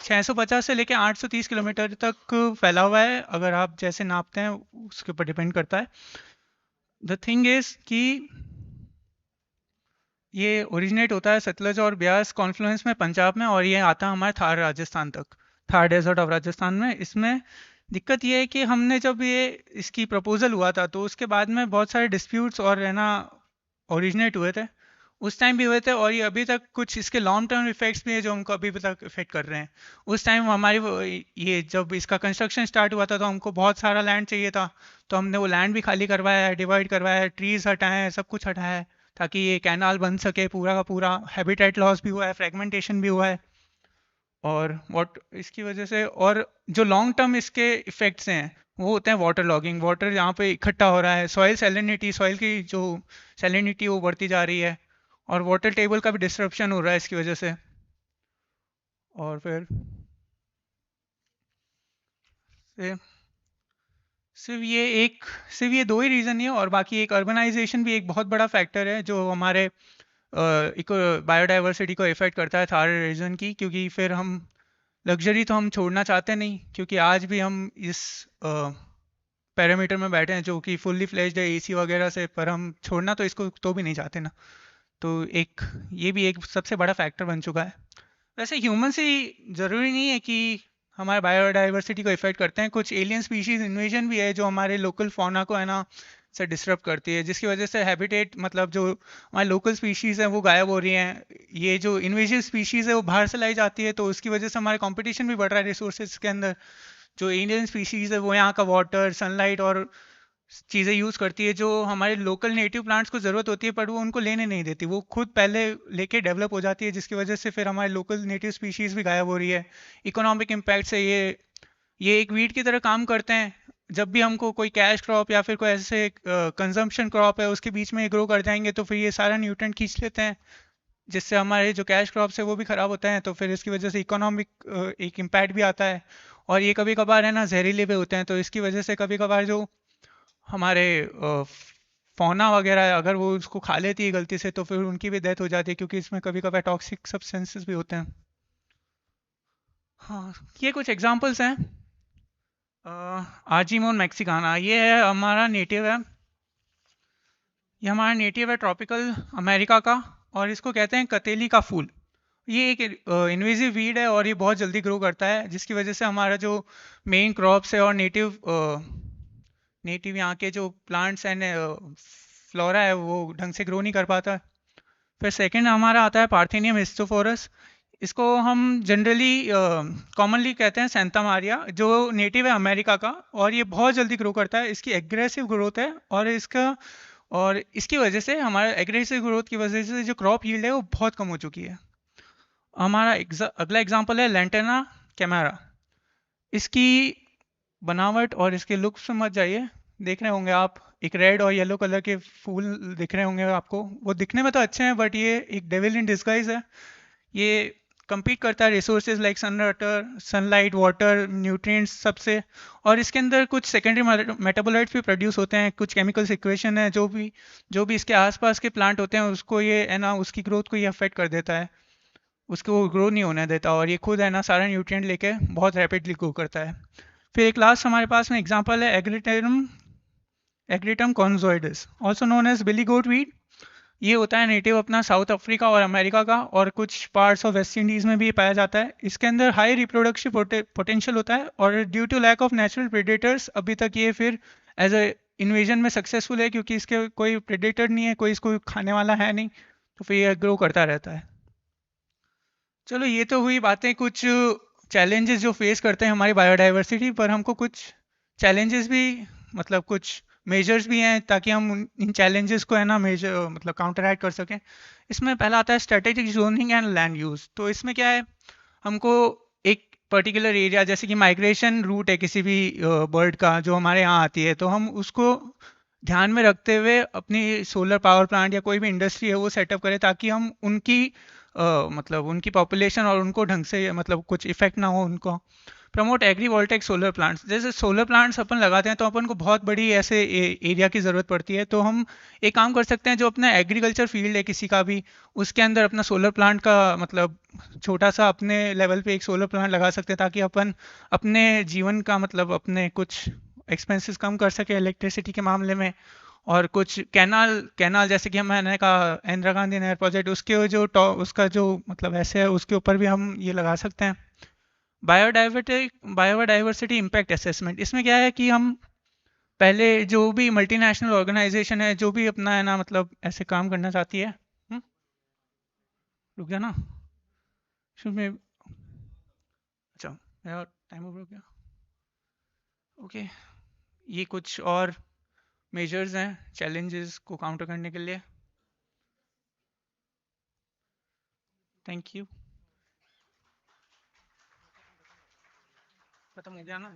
650 से लेकर 830 किलोमीटर तक फैला हुआ है, अगर आप जैसे नापते हैं उसके ऊपर डिपेंड करता है। द थिंग इज कि ये ओरिजिनेट होता है सतलज और ब्यास कॉन्फ्लुएंस में पंजाब में, और ये आता है हमारे थार राजस्थान तक, थार डेजर्ट ऑफ राजस्थान में। इसमें दिक्कत ये है कि हमने जब ये इसकी प्रपोजल हुआ था तो उसके बाद में बहुत सारे डिस्प्यूट्स और है ना ओरिजिनेट हुए थे, उस टाइम भी हुए थे, और ये अभी तक कुछ इसके लॉन्ग टर्म इफेक्ट्स भी है जो हमको अभी तक इफेक्ट कर रहे हैं। उस टाइम हमारी ये जब इसका कंस्ट्रक्शन स्टार्ट हुआ था तो हमको बहुत सारा लैंड चाहिए था, तो हमने वो लैंड भी खाली करवाया है, डिवाइड करवाया है, ट्रीज हटाए हैं, सब कुछ हटाया है, ताकि ये कैनाल बन सके। पूरा का पूरा हैबिटेट लॉस भी हुआ है, फ्रेगमेंटेशन भी हुआ है, और इसकी वजह से और जो लॉन्ग टर्म इसके इफेक्ट्स हैं वो होते हैं वाटर लॉगिंग। वाटर यहाँ पे इकट्ठा हो रहा है, सॉइल सैलिनिटी, सॉइल की जो सैलिनिटी वो बढ़ती जा रही है, और वाटर टेबल का भी डिस्ट्रप्शन हो रहा है इसकी वजह से। और फिर सिर्फ ये दो ही रीज़न है, और बाकी एक अर्बनाइजेशन भी एक बहुत बड़ा फैक्टर है जो हमारे बायोडाइवर्सिटी को इफेक्ट करता है थार रीजन की। क्योंकि फिर हम लग्जरी तो हम छोड़ना चाहते नहीं, क्योंकि आज भी हम इस पैरामीटर में बैठे हैं जो कि फुल्ली फ्लेज्ड है एसी वगैरह से, पर हम छोड़ना तो इसको तो भी नहीं चाहते ना। तो एक ये भी एक सबसे बड़ा फैक्टर बन चुका है। वैसे ह्यूमन से ज़रूरी नहीं है कि हमारे बायोडाइवर्सिटी को इफेक्ट करते हैं, कुछ एलियन स्पीशीज इन्वेजन भी है जो हमारे लोकल फौना को है ना से डिस्टर्ब करती है, जिसकी वजह से हैबिटेट मतलब जो हमारे लोकल स्पीशीज़ हैं वो गायब हो रही हैं। ये जो इन्वेजिव स्पीशीज़ है वो बाहर से लाई जाती है, तो उसकी वजह से हमारे कंपटीशन भी बढ़ रहा है रिसोर्सेज के अंदर। जो एलियन स्पीशीज़ है वो यहाँ का वाटर, सनलाइट और चीज़ें यूज़ करती है जो हमारे लोकल नेटिव प्लांट्स को ज़रूरत होती है, पर वो उनको लेने नहीं देती, वो खुद पहले लेके डेवलप हो जाती है, जिसकी वजह से फिर हमारे लोकल नेटिव स्पीशीज़ भी गायब हो रही है। इकोनॉमिक इम्पैक्ट से ये एक वीड की तरह काम करते हैं। जब भी हमको कोई कैश क्रॉप या फिर कोई ऐसे कंजम्पशन क्रॉप है उसके बीच में ग्रो कर जाएंगे तो फिर ये सारा न्यूट्रेंट खींच लेते हैं, जिससे हमारे जो कैश क्रॉप्स है वो भी ख़राब होते हैं, तो फिर इसकी वजह से इकोनॉमिक एक इम्पैक्ट भी आता है। और ये कभी कभार है ना जहरीले भी होते हैं, तो इसकी वजह से कभी कभार जो हमारे फौना वगैरह है, अगर वो उसको खा लेती है गलती से तो फिर उनकी भी डेथ हो जाती है, क्योंकि इसमें कभी कभार टॉक्सिक सब्सटेंसेस भी होते हैं। हाँ, ये कुछ एग्जांपल्स हैं। आजीमोन मैक्सिकाना ये है हमारा नेटिव है, ये हमारा नेटिव है ट्रॉपिकल अमेरिका का, और इसको कहते हैं कतेली का फूल। ये एक इन्वेजिव वीड है और ये बहुत जल्दी ग्रो करता है, जिसकी वजह से हमारा जो मेन क्रॉप्स है और नेटिव यहाँ के जो प्लांट्स एंड फ्लोरा है वो ढंग से ग्रो नहीं कर पाता। फिर सेकंड हमारा आता है पार्थेनियम हिस्टोफोरस। इसको हम जनरली कॉमनली कहते हैं सेंटा मारिया, जो नेटिव है अमेरिका का, और ये बहुत जल्दी ग्रो करता है। इसकी एग्रेसिव ग्रोथ है और इसकी वजह से हमारे एग्रेसिव ग्रोथ की वजह से जो क्रॉप यील्ड है वो बहुत कम हो चुकी है। हमारा अगला एग्जांपल है लैंटेना कैमेरा। इसकी बनावट और इसके लुक से मत जाइए, देख रहे होंगे आप एक रेड और येलो कलर के फूल दिख रहे होंगे आपको, वो दिखने में तो अच्छे हैं बट ये एक डेविल इन डिस्गाइज है। ये compete करता है resources like sunlight, water, nutrients सबसे, और इसके अंदर कुछ सेकेंडरी मेटाबोलाइट्स भी प्रोड्यूस होते हैं, कुछ केमिकल्स इक्वेशन है जो भी इसके आसपास के प्लांट होते हैं उसको ये है ना उसकी ग्रोथ को ये अफेक्ट कर देता है, उसको ग्रो नहीं होने देता, और ये खुद है ना सारा न्यूट्रिएंट लेके बहुत रैपिडली ग्रो करता है। फिर एक लास्ट हमारे पास में एग्जांपल है एग्रीटम कॉन्जोइडस, ऑल्सो नोन एज बिली गोट वीड। ये होता है नेटिव अपना साउथ अफ्रीका और अमेरिका का, और कुछ पार्ट्स ऑफ वेस्ट इंडीज़ में भी पाया जाता है। इसके अंदर हाई रिप्रोडक्शन पोटेंशियल होता है, और due to lack of natural predators अभी तक ये फिर एज ए इन्वेजन में सक्सेसफुल है, क्योंकि इसके कोई प्रेडेटर नहीं है, कोई इसको खाने वाला है नहीं, तो फिर ये ग्रो करता रहता है। चलो ये तो हुई बातें कुछ चैलेंजेस जो फेस करते हैं हमारी बायोडाइवर्सिटी पर, हमको कुछ चैलेंजेस भी मतलब कुछ मेजर्स भी हैं ताकि हम इन चैलेंजेस को है ना मेजर मतलब काउंटरैक्ट कर सकें। इसमें पहला आता है strategic zoning and land use. तो इसमें क्या है, हमको एक पर्टिकुलर एरिया जैसे कि माइग्रेशन रूट है किसी भी बर्ड का जो हमारे यहाँ आती है, तो हम उसको ध्यान में रखते हुए अपनी सोलर पावर प्लांट या कोई भी इंडस्ट्री है वो सेटअप करें, ताकि हम उनकी मतलब उनकी पॉपुलेशन और उनको ढंग से मतलब कुछ इफेक्ट ना हो उनको। प्रमोट एग्रीवोल्टेक सोलर प्लांट्स, जैसे सोलर प्लांट्स अपन लगाते हैं तो अपन को बहुत बड़ी ऐसे एरिया की ज़रूरत पड़ती है, तो हम एक काम कर सकते हैं, जो अपना एग्रीकल्चर फील्ड है किसी का भी, उसके अंदर अपना सोलर प्लांट का मतलब छोटा सा अपने लेवल पे एक सोलर प्लांट लगा सकते हैं, ताकि अपन अपने जीवन का मतलब अपने कुछ एक्सपेंसेस कम कर सके इलेक्ट्रिसिटी के मामले में। और कुछ कैनाल जैसे कि मैंने कहा इंदिरा गांधी नहर प्रोजेक्ट, उसके जो उसका जो मतलब ऐसे है उसके ऊपर भी हम ये लगा सकते हैं। बायोडाइवर्सिटी इम्पैक्ट असेसमेंट, इसमें क्या है कि हम पहले जो भी मल्टीनेशनल ऑर्गेनाइजेशन है जो भी अपना है ना मतलब ऐसे काम करना चाहती है, रुक जा ना में, अच्छा मेरा टाइम ओवर हो गया। ओके, ये कुछ और मेजर्स हैं चैलेंजेस को काउंटर करने के लिए। Thank you. खत्म हो गया ना?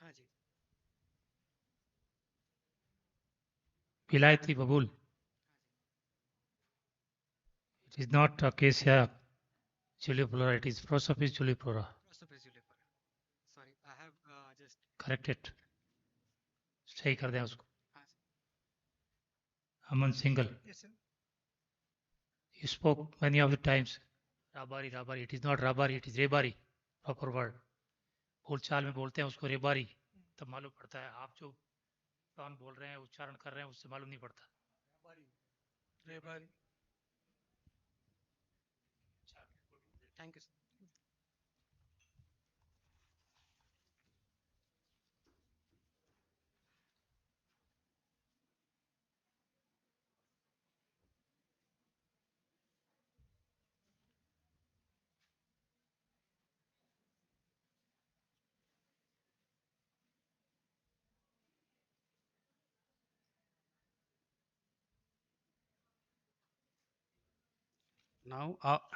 हाँ जी, विलायती बबूल, it is not acacia juliflora, it is Prosopis juliflora. Sorry, I have just correct it. सही कर दें उसको. Aman Singhal. Yes, sir. You spoke many of the times. Rabari, Rabari. It is not Rabari, it is Rebari. Proper word. बोल चाल में बोलते हैं उसको रेबारी, तब मालूम पड़ता है. आप जो टॉन बोल रहे हैं, उच्चारण कर रहे हैं, उससे मालूम नहीं पड़ता. Rebari. Thank you, sir.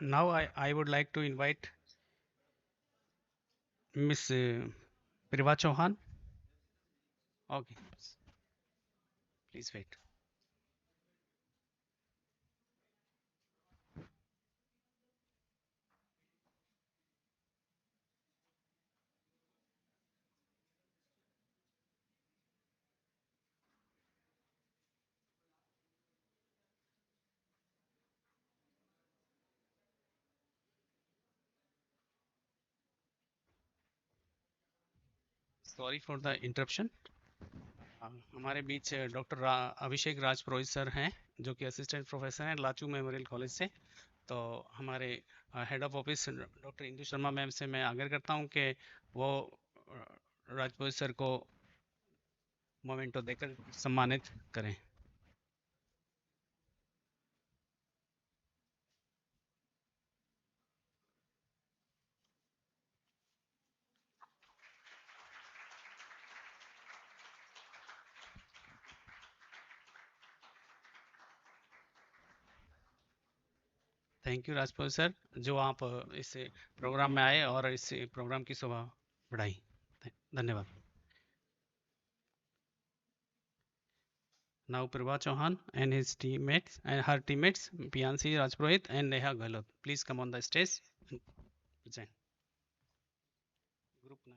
Now I would like to invite Miss Priva Chauhan. Okay, please wait. Sorry for the interruption. हमारे बीच डॉक्टर अभिषेक राज पुरोहित सर हैं, जो कि असिस्टेंट प्रोफेसर हैं लाचू मेमोरियल कॉलेज से. तो हमारे head of office doctor Indu Sharma ma'am से मैं आग्रह करता हूं कि वो राजपुरोहित सर को मोमेंटो देकर सम्मानित करें. थैंक यू राजपुरोहित सर, जो आप इस प्रोग्राम में आए और इस प्रोग्राम की शोभा बढ़ाई. धन्यवाद. Now Prabha Chauhan and his teammates and her teammates Piyansi Rajpurohit and Neha Gehlot, please come on the stage and present. Group 9.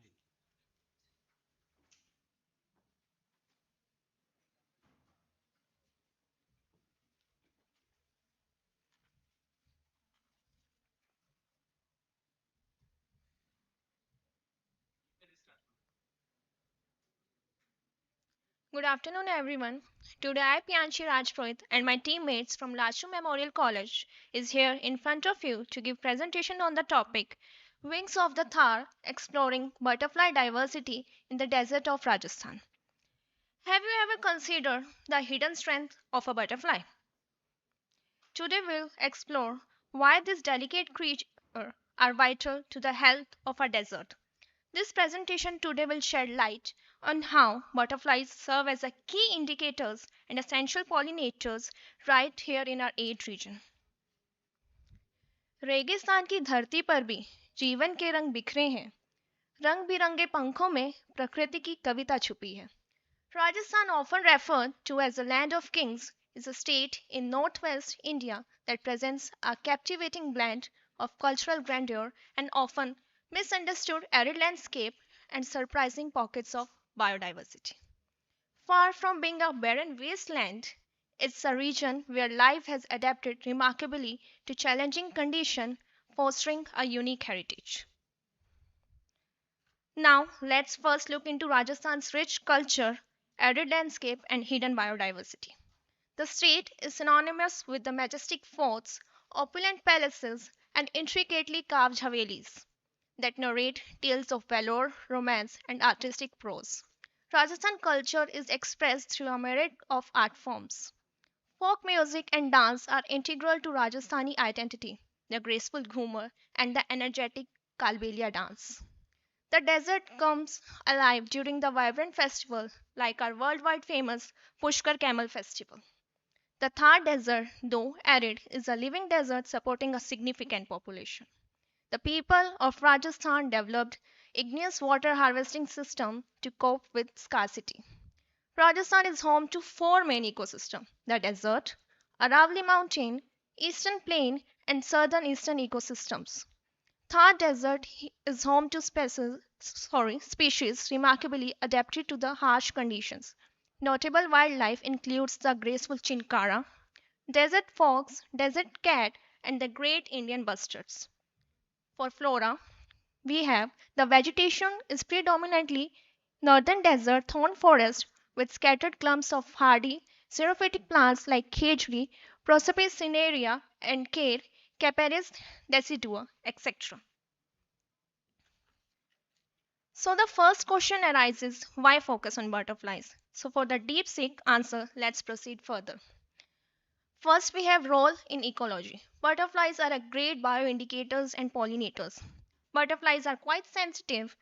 Good afternoon, everyone. Today, I, Piyanshi Rajpurohit, and my teammates from Lachu Memorial College is here in front of you to give presentation on the topic Wings of the Thar, Exploring Butterfly Diversity in the Desert of Rajasthan. Have you ever considered the hidden strength of a butterfly? Today, we'll explore why these delicate creatures are vital to the health of our desert. This presentation today will shed light on how butterflies serve as a key indicators and essential pollinators right here in our aid region. रेगिस्तान की धरती पर भी जीवन के रंग बिखरे हैं. रंग बिरंगे पंखों में प्रकृति की कविता छुपी है. Rajasthan, often referred to as the land of kings, is a state in northwest India that presents a captivating blend of cultural grandeur and often misunderstood arid landscape and surprising pockets of biodiversity. Far from being a barren wasteland, it's a region where life has adapted remarkably to challenging conditions, fostering a unique heritage. Now, let's first look into Rajasthan's rich culture, arid landscape, and hidden biodiversity. The state is synonymous with the majestic forts, opulent palaces, and intricately carved havelis that narrate tales of valor, romance, and artistic prose. Rajasthan culture is expressed through a myriad of art forms. Folk music and dance are integral to Rajasthani identity, the graceful ghumar and the energetic Kalbelia dance. The desert comes alive during the vibrant festival like our worldwide famous Pushkar Camel Festival. The Thar Desert, though arid, is a living desert supporting a significant population. The people of Rajasthan developed igneous water harvesting system to cope with scarcity. Rajasthan is home to four main ecosystems: the desert, Aravalli Mountain, Eastern Plain, and Southern Eastern ecosystems. Thar Desert is home to species remarkably adapted to the harsh conditions. Notable wildlife includes the graceful chinkara, desert fox, desert cat, and the great Indian bustards. For flora, we have the vegetation is predominantly northern desert thorn forest with scattered clumps of hardy xerophytic plants like khejri, Prosopis cinerea, and care, Caparis decidua, etc. So the first question arises, why focus on butterflies? So for the deep seek answer, let's proceed further. First, we have role in ecology. Butterflies are a great bioindicators and pollinators. Butterflies are quite sensitive,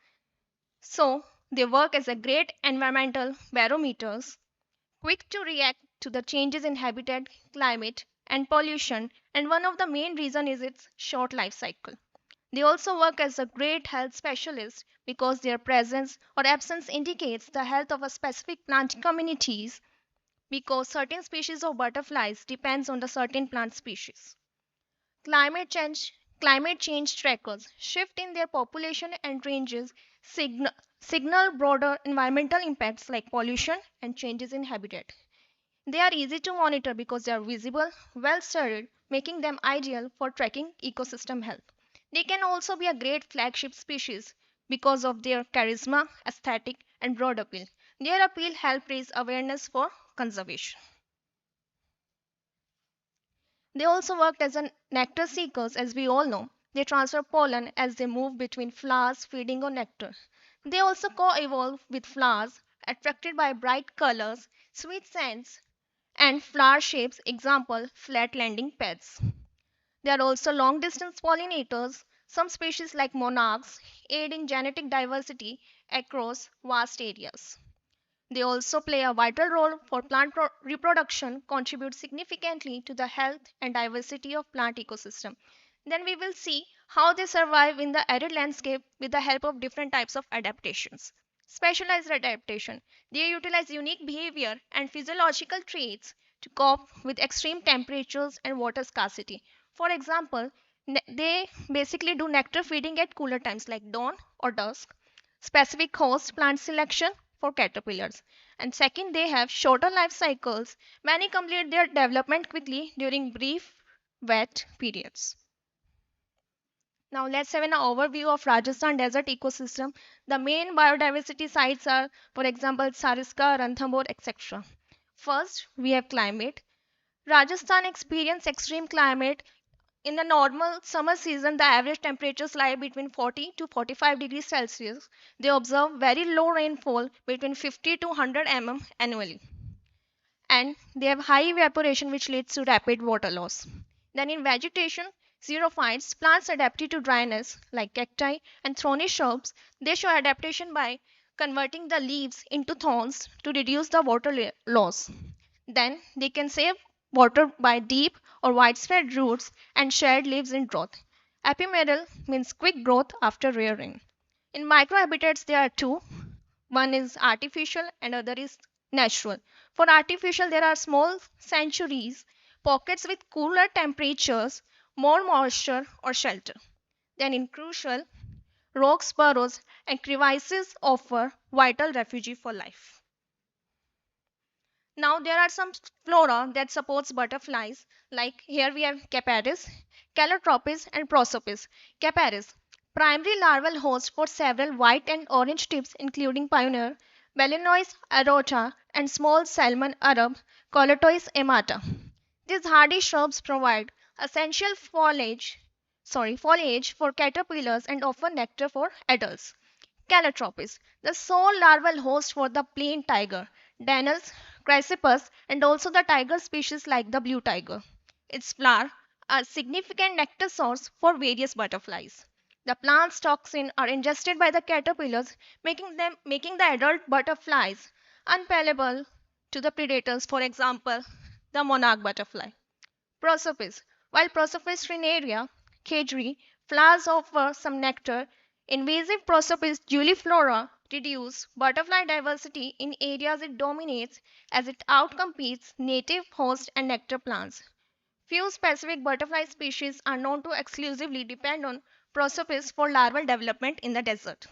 so they work as a great environmental barometers, quick to react to the changes in habitat, climate, and pollution, and one of the main reasons is its short life cycle. They also work as a great health specialist because their presence or absence indicates the health of a specific plant communities because certain species of butterflies depends on the certain plant species. Climate change climate change trackers shift in their population and ranges signal broader environmental impacts like pollution and changes in habitat. They are easy to monitor because they are visible, well studied, making them ideal for tracking ecosystem health. They can also be a great flagship species because of their charisma, aesthetic, and broad appeal. Their appeal helps raise awareness for conservation. They also worked as a nectar seekers, as we all know. They transfer pollen as they move between flowers, feeding on nectar. They also co-evolve with flowers, attracted by bright colors, sweet scents, and flower shapes, example, flat landing pads. They are also long distance pollinators. Some species like monarchs aid in genetic diversity across vast areas. They also play a vital role for plant reproduction, contribute significantly to the health and diversity of plant ecosystem. Then we will see how they survive in the arid landscape with the help of different types of adaptations. Specialized adaptation. They utilize unique behavior and physiological traits to cope with extreme temperatures and water scarcity. For example, they basically do nectar feeding at cooler times like dawn or dusk. Specific host plant selection for caterpillars. And second, they have shorter life cycles. Many complete their development quickly during brief wet periods. Now let's have an overview of Rajasthan desert ecosystem. The main biodiversity sites are, for example, Sariska, Ranthambore, etc. First, we have climate. Rajasthan experiences extreme climate. In the normal summer season, the average temperatures lie between 40 to 45 degrees Celsius. They observe very low rainfall between 50 to 100 mm annually. And they have high evaporation which leads to rapid water loss. Then in vegetation, xerophytes, plants adapted to dryness like cacti and thorny shrubs, they show adaptation by converting the leaves into thorns to reduce the water loss. Then they can save water by deep or widespread roots and shared leaves in drought. Ephemeral means quick growth after rearing. In microhabitats, there are two. One is artificial and other is natural. For artificial, there are small sanctuaries, pockets with cooler temperatures, more moisture or shelter. Then in crucial, rocks, burrows, and crevices offer vital refuge for life. Now there are some flora that supports butterflies. Like here we have Caparis, Calotropis, and Prosopis. Caparis, primary larval host for several white and orange tips including Pioneer, Belenois arota, and small salmon Arab, Colotois amata. These hardy shrubs provide essential foliage for caterpillars and offer nectar for adults. Calotropis, the sole larval host for the plain tiger, Danus, Chrysippus, and also the tiger species like the blue tiger. Its flower, a significant nectar source for various butterflies. The plant's toxins are ingested by the caterpillars, making the adult butterflies unpalatable to the predators, for example, the monarch butterfly. Prosopis. While Prosopis rinaria, Khejri, flowers offer some nectar, invasive Prosopis juliflora reduce butterfly diversity in areas it dominates as it outcompetes native host and nectar plants. Few specific butterfly species are known to exclusively depend on Prosopis for larval development in the desert.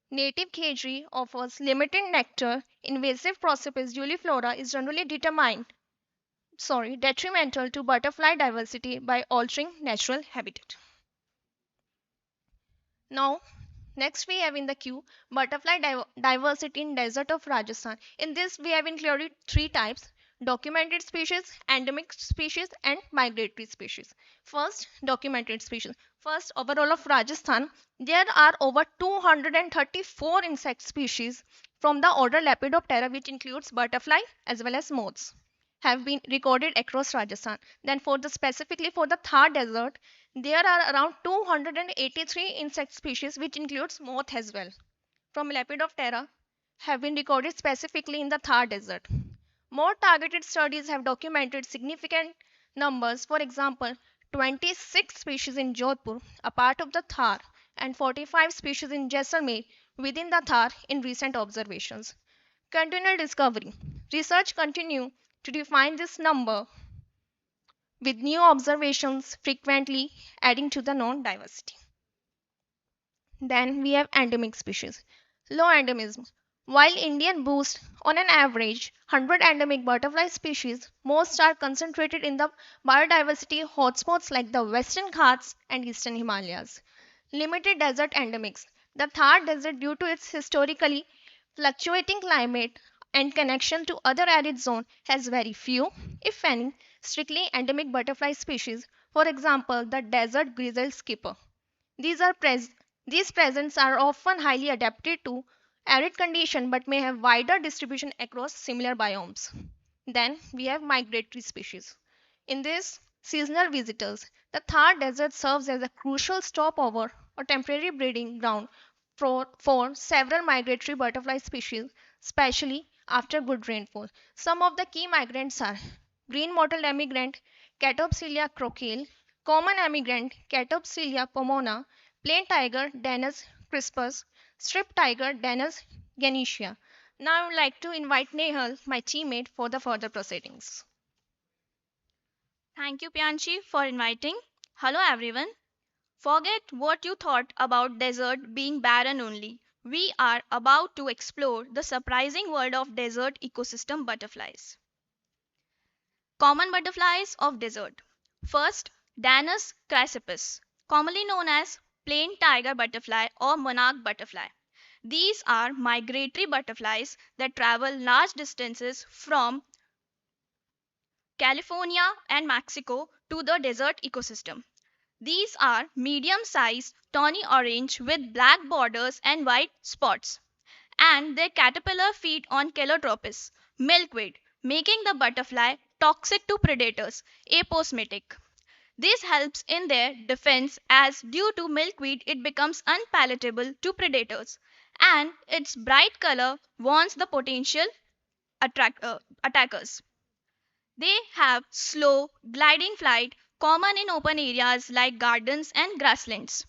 Native Khejri offers limited nectar. Invasive Prosopis juliflora is generally detrimental to butterfly diversity by altering natural habitat. Now, next we have in the queue butterfly diversity in desert of Rajasthan. In this we have included three types: documented species, endemic species and migratory species. First, documented species. First, overall of Rajasthan, there are over 234 insect species from the order Lepidoptera, which includes butterfly as well as moths, have been recorded across Rajasthan. Then specifically for the Thar Desert, there are around 283 insect species which includes moth as well from Lepidoptera have been recorded specifically in the Thar Desert. More targeted studies have documented significant numbers. For example, 26 species in Jodhpu, a part of the Thar, and 45 species in Jaisalmer within the Thar in recent observations. Continual discovery. Research continue to define this number with new observations frequently adding to the known diversity. Then we have endemic species. Low endemism. While Indian boasts on an average 100 endemic butterfly species, most are concentrated in the biodiversity hotspots like the Western Ghats and Eastern Himalayas. Limited desert endemics. The Thar Desert, due to its historically fluctuating climate and connection to other arid zones, has very few, if any, strictly endemic butterfly species. For example, the desert grizzled skipper. These are these presents are often highly adapted to arid condition but may have wider distribution across similar biomes. Then we have migratory species. In this, seasonal visitors. The Thar Desert serves as a crucial stopover or temporary breeding ground for several migratory butterfly species, especially after good rainfall. Some of the key migrants are green mottled emigrant Catopsilia crocoele, common emigrant Catopsilia pomona, plain tiger Danus crispus, striped tiger Danus ganesha. Now I would like to invite Nehal, my teammate, for the further proceedings. Thank you, Pianchi, for inviting. Hello, everyone. Forget what you thought about desert being barren only. We are about to explore the surprising world of desert ecosystem butterflies. Common butterflies of desert. First, Danus chrysippus, commonly known as plain tiger butterfly or monarch butterfly. These are migratory butterflies that travel large distances from California and Mexico to the desert ecosystem. These are medium sized, tawny orange with black borders and white spots, and their caterpillar feed on Calotropis, milkweed, making the butterfly toxic to predators, aposematic. This helps in their defense as due to milkweed it becomes unpalatable to predators, and its bright color warns the potential attackers. They have slow, gliding flight common in open areas like gardens and grasslands.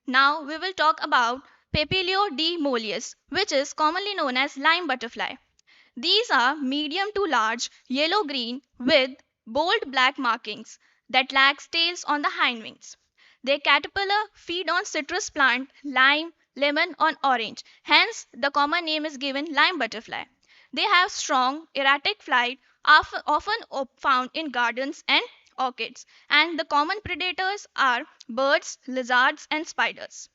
Now we will talk about Papilio de mollius, which is commonly known as lime butterfly. These are medium to large, yellow-green with bold black markings that lack tails on the hindwings. Their caterpillar feed on citrus plant, lime, lemon, or orange. Hence, the common name is given lime butterfly. They have strong, erratic flight, often found in gardens and orchids, and the common predators are birds, lizards, and spiders.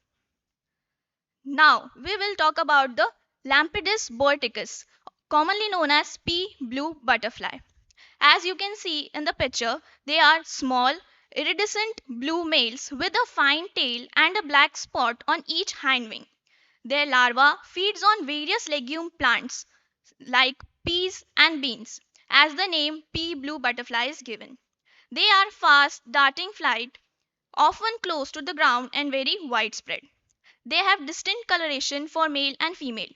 Now, we will talk about the Lampidus boeticus, commonly known as pea blue butterfly. As you can see in the picture, they are small, iridescent blue males with a fine tail and a black spot on each hind wing. Their larva feeds on various legume plants like peas and beans, as the name pea blue butterfly is given. They are fast darting flight, often close to the ground and very widespread. They have distinct coloration for male and female.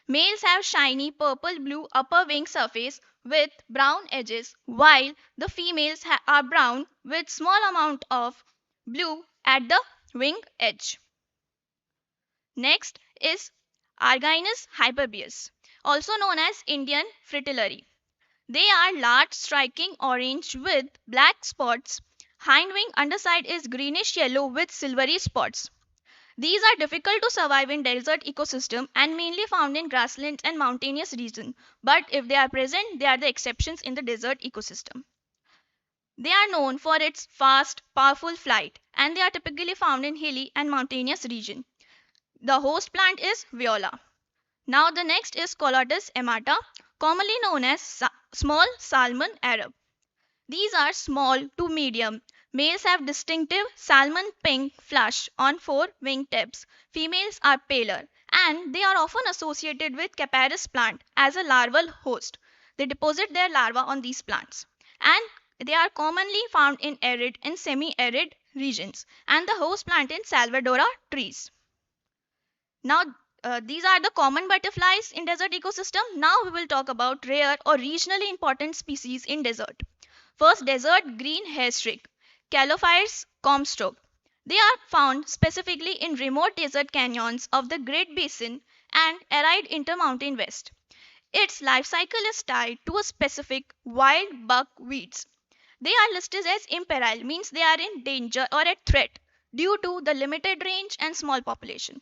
Males have shiny purple blue upper wing surface with brown edges, while the females are brown with small amount of blue at the wing edge. Next is Argynnis hyperbius, also known as Indian fritillary. They are large, striking orange with black spots. Hind wing underside is greenish yellow with silvery spots. These are difficult to survive in desert ecosystem and mainly found in grasslands and mountainous regions. But if they are present, they are the exceptions in the desert ecosystem. They are known for its fast, powerful flight, and they are typically found in hilly and mountainous regions. The host plant is viola. Now the next is Colotus amata, commonly known as small salmon Arab. These are small to medium. Males have distinctive salmon pink flush on four wingtips. Females are paler, and they are often associated with Capparis plant as a larval host. They deposit their larvae on these plants, and they are commonly found in arid and semi-arid regions, and the host plant in Salvadora trees. Now, these are the common butterflies in desert ecosystem. Now we will talk about rare or regionally important species in desert. First, desert green hairstreak, Calophytes comstock. They are found specifically in remote desert canyons of the Great Basin and arid intermountain west. Its life cycle is tied to a specific wild buckwheats. They are listed as imperil, means they are in danger or at threat due to the limited range and small population.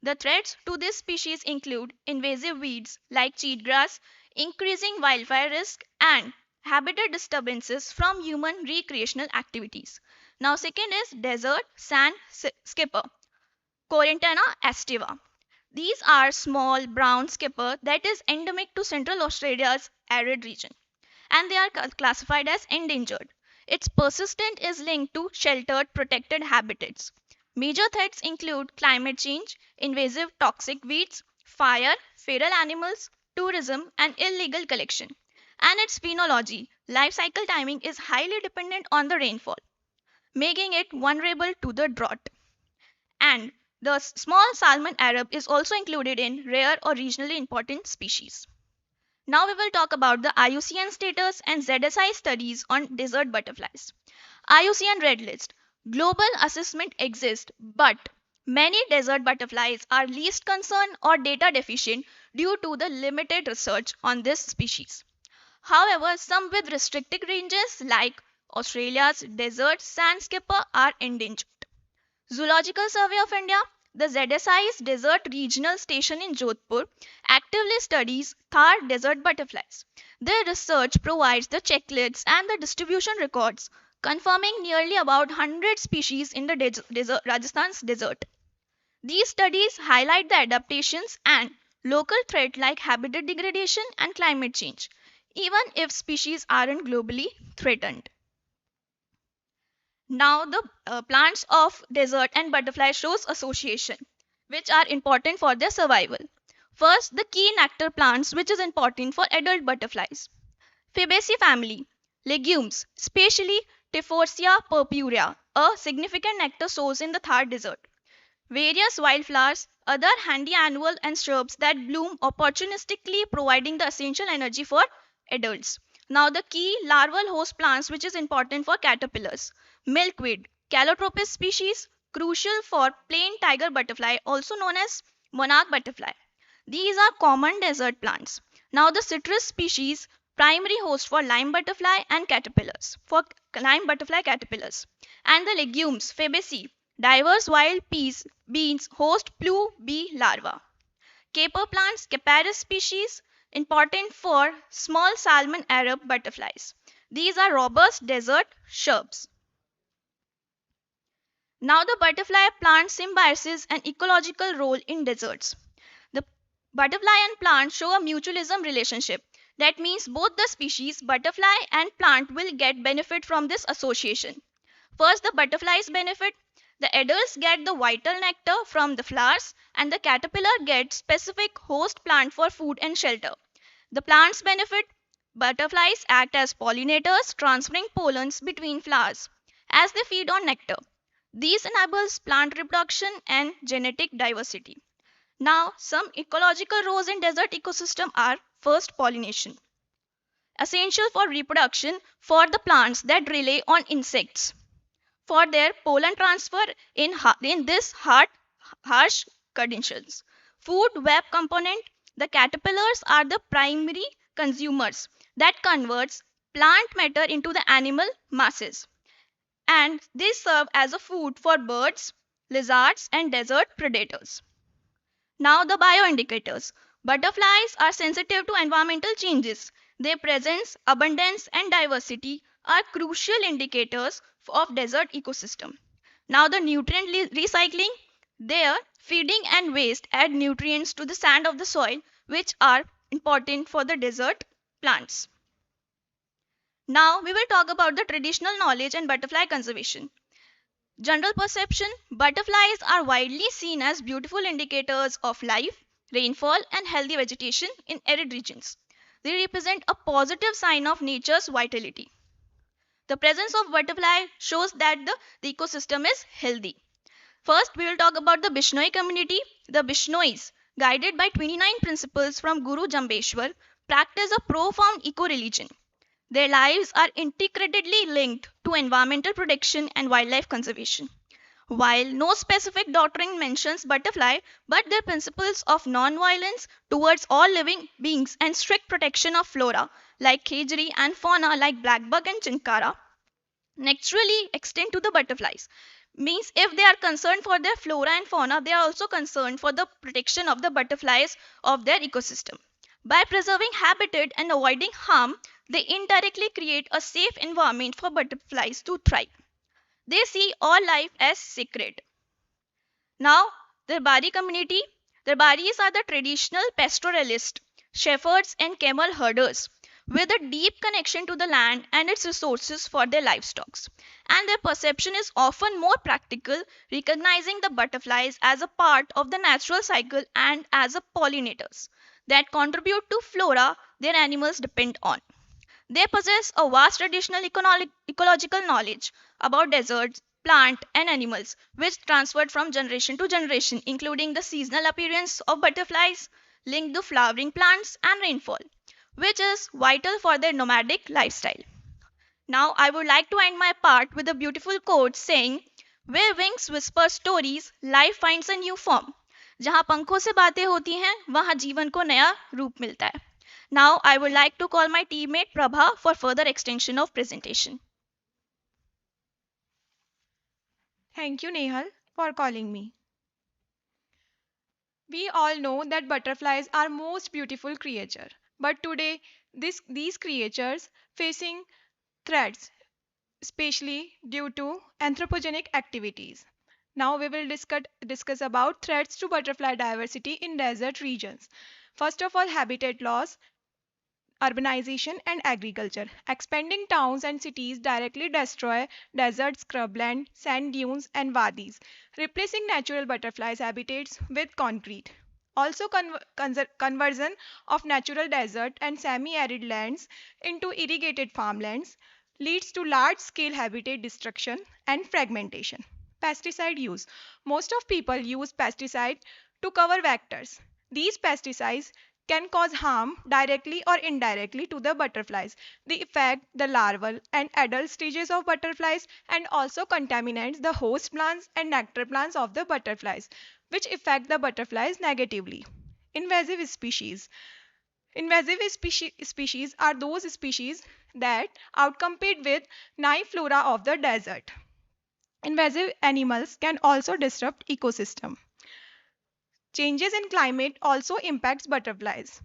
The threats to this species include invasive weeds like cheatgrass, increasing wildfire risk, and habitat disturbances from human recreational activities. Now, second is desert sand skipper, Corentana estiva. These are small brown skipper that is endemic to Central Australia's arid region, and they are classified as endangered. Its persistence is linked to sheltered protected habitats. Major threats include climate change, invasive toxic weeds, fire, feral animals, tourism, and illegal collection. And its phenology, life cycle timing is highly dependent on the rainfall, making it vulnerable to the drought. And the small salmon Arab is also included in rare or regionally important species. Now we will talk about the IUCN status and ZSI studies on desert butterflies. IUCN Red List. Global assessment exists, but many desert butterflies are least concern or data deficient due to the limited research on this species. However, some with restricted ranges like Australia's desert sand skipper are endangered. Zoological Survey of India, the ZSI's Desert Regional Station in Jodhpur, actively studies Thar desert butterflies. Their research provides the checklists and the distribution records, confirming nearly about 100 species in the Rajasthan's desert. These studies highlight the adaptations and local threats like habitat degradation and climate change, even if species aren't globally threatened. Now the plants of desert and butterfly shows association, which are important for their survival. First, the key nectar plants, which is important for adult butterflies. Fabaceae family, legumes, especially Tiforcia purpurea, a significant nectar source in the Thar desert. Various wildflowers, other handy annual and shrubs that bloom opportunistically, providing the essential energy for adults. Now the key larval host plants, which is important for caterpillars. Milkweed, Calotropis species, crucial for plain tiger butterfly, also known as monarch butterfly. These are common desert plants. Now the citrus species, primary host for lime butterfly and caterpillars, And the legumes, Fabaceae, diverse wild peas, beans host blue bee larvae. Caper plants, Capparis species, important for small salmon Arab butterflies. These are robust desert shrubs. Now the butterfly plant symbiosis and ecological role in deserts. The butterfly and plant show a mutualism relationship. That means both the species, butterfly and plant, will get benefit from this association. First, the butterflies benefit. The adults get the vital nectar from the flowers, and the caterpillar gets specific host plant for food and shelter. The plants benefit. Butterflies act as pollinators, transferring pollens between flowers as they feed on nectar. This enables plant reproduction and genetic diversity. Now, some ecological roles in desert ecosystem are first, pollination. Essential for reproduction for the plants that rely on insects for their pollen transfer in this harsh conditions. Food web component. The caterpillars are the primary consumers that converts plant matter into the animal masses, and they serve as a food for birds, lizards, and desert predators. Now, the bioindicators. Butterflies are sensitive to environmental changes. Their presence, abundance, and diversity are crucial indicators of desert ecosystem. Now, the nutrient recycling. Their feeding and waste add nutrients to the sand of the soil, which are important for the desert plants. Now, we will talk about the traditional knowledge and butterfly conservation. General perception. Butterflies are widely seen as beautiful indicators of life, rainfall, and healthy vegetation in arid regions. They represent a positive sign of nature's vitality. The presence of butterfly shows that the ecosystem is healthy. First, we will talk about the Bishnoi community. The Bishnois, guided by 29 principles from Guru Jambeshwar, practice a profound eco-religion. Their lives are intricately linked to environmental protection and wildlife conservation. While no specific doctrine mentions butterfly, but their principles of non-violence towards all living beings and strict protection of flora like khejri and fauna like blackbug and chinkara naturally extend to the butterflies. Means if they are concerned for their flora and fauna, they are also concerned for the protection of the butterflies of their ecosystem. By preserving habitat and avoiding harm, they indirectly create a safe environment for butterflies to thrive. They see all life as sacred. Now, the Bari community. The Baris are the traditional pastoralists, shepherds, and camel herders with a deep connection to the land and its resources for their livestock. And their perception is often more practical, recognizing the butterflies as a part of the natural cycle and as a pollinators that contribute to flora their animals depend on. They possess a vast traditional ecological knowledge about deserts, plant, and animals, which transferred from generation to generation, including the seasonal appearance of butterflies linked to flowering plants and rainfall, which is vital for their nomadic lifestyle. Now, I would like to end my part with a beautiful quote saying, "Where wings whisper stories, life finds a new form." जहाँ पंखों से बातें होती हैं, वहाँ जीवन को नया रूप मिलता है. Now, I would like to call my teammate Prabha for further extension of presentation. Thank you, Nehal, for calling me. We all know that butterflies are most beautiful creature, but today these creatures facing threats, especially due to anthropogenic activities. Now we will discuss about threats to butterfly diversity in desert regions. First of all, habitat loss, urbanization and agriculture. Expanding towns and cities directly destroy desert scrubland, sand dunes and wadis, replacing natural butterflies habitats with concrete. Also, conversion of natural desert and semi-arid lands into irrigated farmlands leads to large-scale habitat destruction and fragmentation. Pesticide use. Most of people use pesticide to cover vectors. These pesticides can cause harm directly or indirectly to the butterflies. They affect the larval and adult stages of butterflies and also contaminates the host plants and nectar plants of the butterflies, which affect the butterflies negatively. Invasive species. Invasive species are those species that outcompete with native flora of the desert. Invasive animals can also disrupt ecosystem. Changes in climate also impacts butterflies.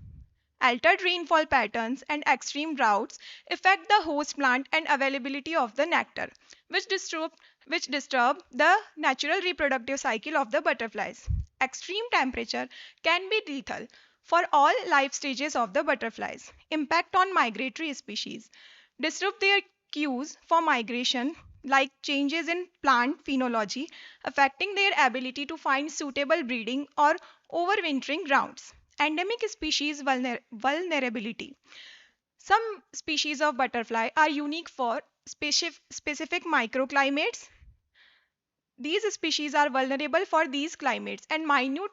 Altered rainfall patterns and extreme droughts affect the host plant and availability of the nectar, which disturb the natural reproductive cycle of the butterflies. Extreme temperature can be lethal for all life stages of the butterflies. Impact on migratory species. Disrupt their cues for migration like changes in plant phenology affecting their ability to find suitable breeding or overwintering grounds. Endemic species vulnerability. Some species of butterfly are unique for specific microclimates. These species are vulnerable for these climates and minute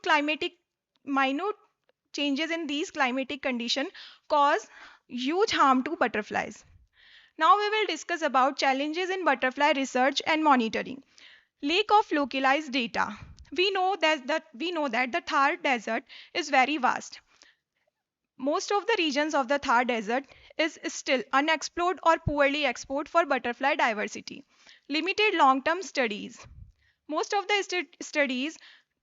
changes in these climatic conditions cause huge harm to butterflies. Now we will discuss about challenges in butterfly research and monitoring. Lack of localized data. We know that the Thar Desert is very vast. Most of the regions of the Thar Desert is still unexplored or poorly explored for butterfly diversity. Limited long-term studies. Most of the studies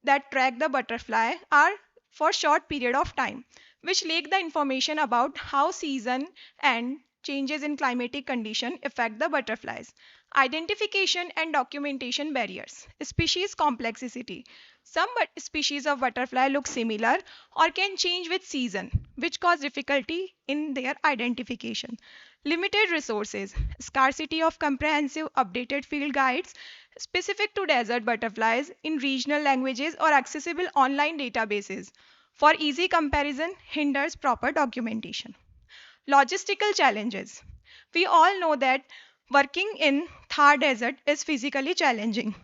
that track the butterfly are for short period of time, which lack the information about how season and changes in climatic condition affect the butterflies. Identification and documentation barriers. Species complexity. Some species of butterfly look similar or can change with season, which cause difficulty in their identification. Limited resources. Scarcity of comprehensive updated field guides specific to desert butterflies in regional languages or accessible online databases for easy comparison hinders proper documentation. Logistical challenges. We all know that working in Thar Desert is physically challenging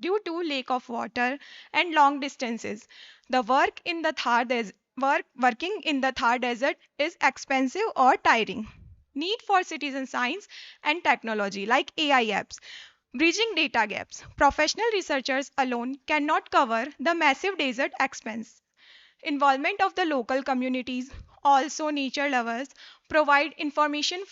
due to lack of water and long distances. The working in the Thar Desert is expensive or tiring. Need for citizen science and technology like AI apps. Bridging data gaps. Professional researchers alone cannot cover the massive desert expense. Involvement of the local communities, also nature lovers, provide information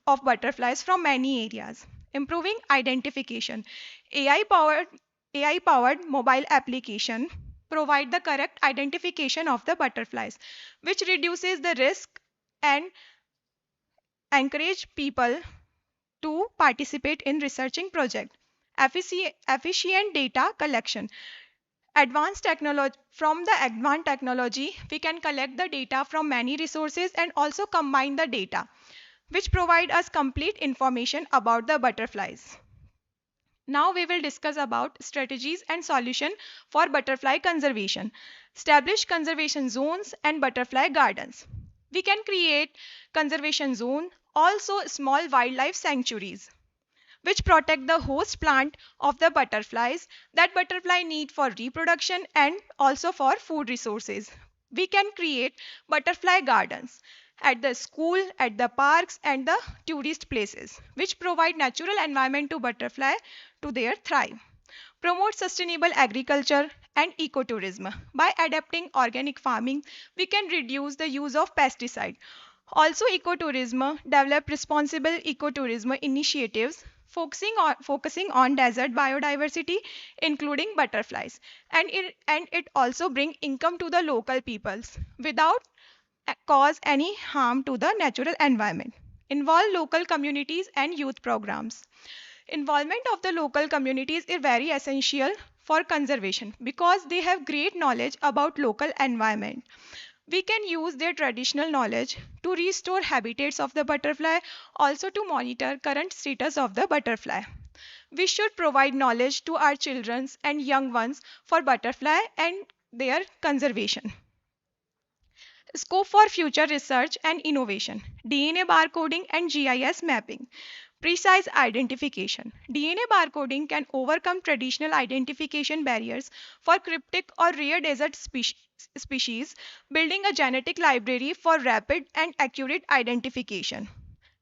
of butterflies from many areas. Improving identification. AI powered AI powered mobile application provide the correct identification of the butterflies, which reduces the risk and encourage people to participate in researching project. Efficient data collection. From the advanced technology, we can collect the data from many resources and also combine the data, which provide us complete information about the butterflies. Now we will discuss about strategies and solution for butterfly conservation. Establish conservation zones and butterfly gardens. We can create conservation zone, also small wildlife sanctuaries, which protect the host plant of the butterflies that butterfly need for reproduction and also for food resources. We can create butterfly gardens at the school, at the parks and the tourist places, which provide natural environment to butterfly to their thrive. Promote sustainable agriculture and ecotourism. By adapting organic farming, we can reduce the use of pesticide. Also, ecotourism develop responsible ecotourism initiatives focusing on desert biodiversity, including butterflies, and it also bring income to the local peoples without cause any harm to the natural environment. Involve local communities and youth programs. Involvement of the local communities is very essential for conservation because they have great knowledge about local environment. We can use their traditional knowledge to restore habitats of the butterfly, also to monitor current status of the butterfly. We should provide knowledge to our children and young ones for butterfly and their conservation. Scope for future research and innovation. DNA barcoding and GIS mapping. Precise identification. DNA barcoding can overcome traditional identification barriers for cryptic or rare desert species, building a genetic library for rapid and accurate identification.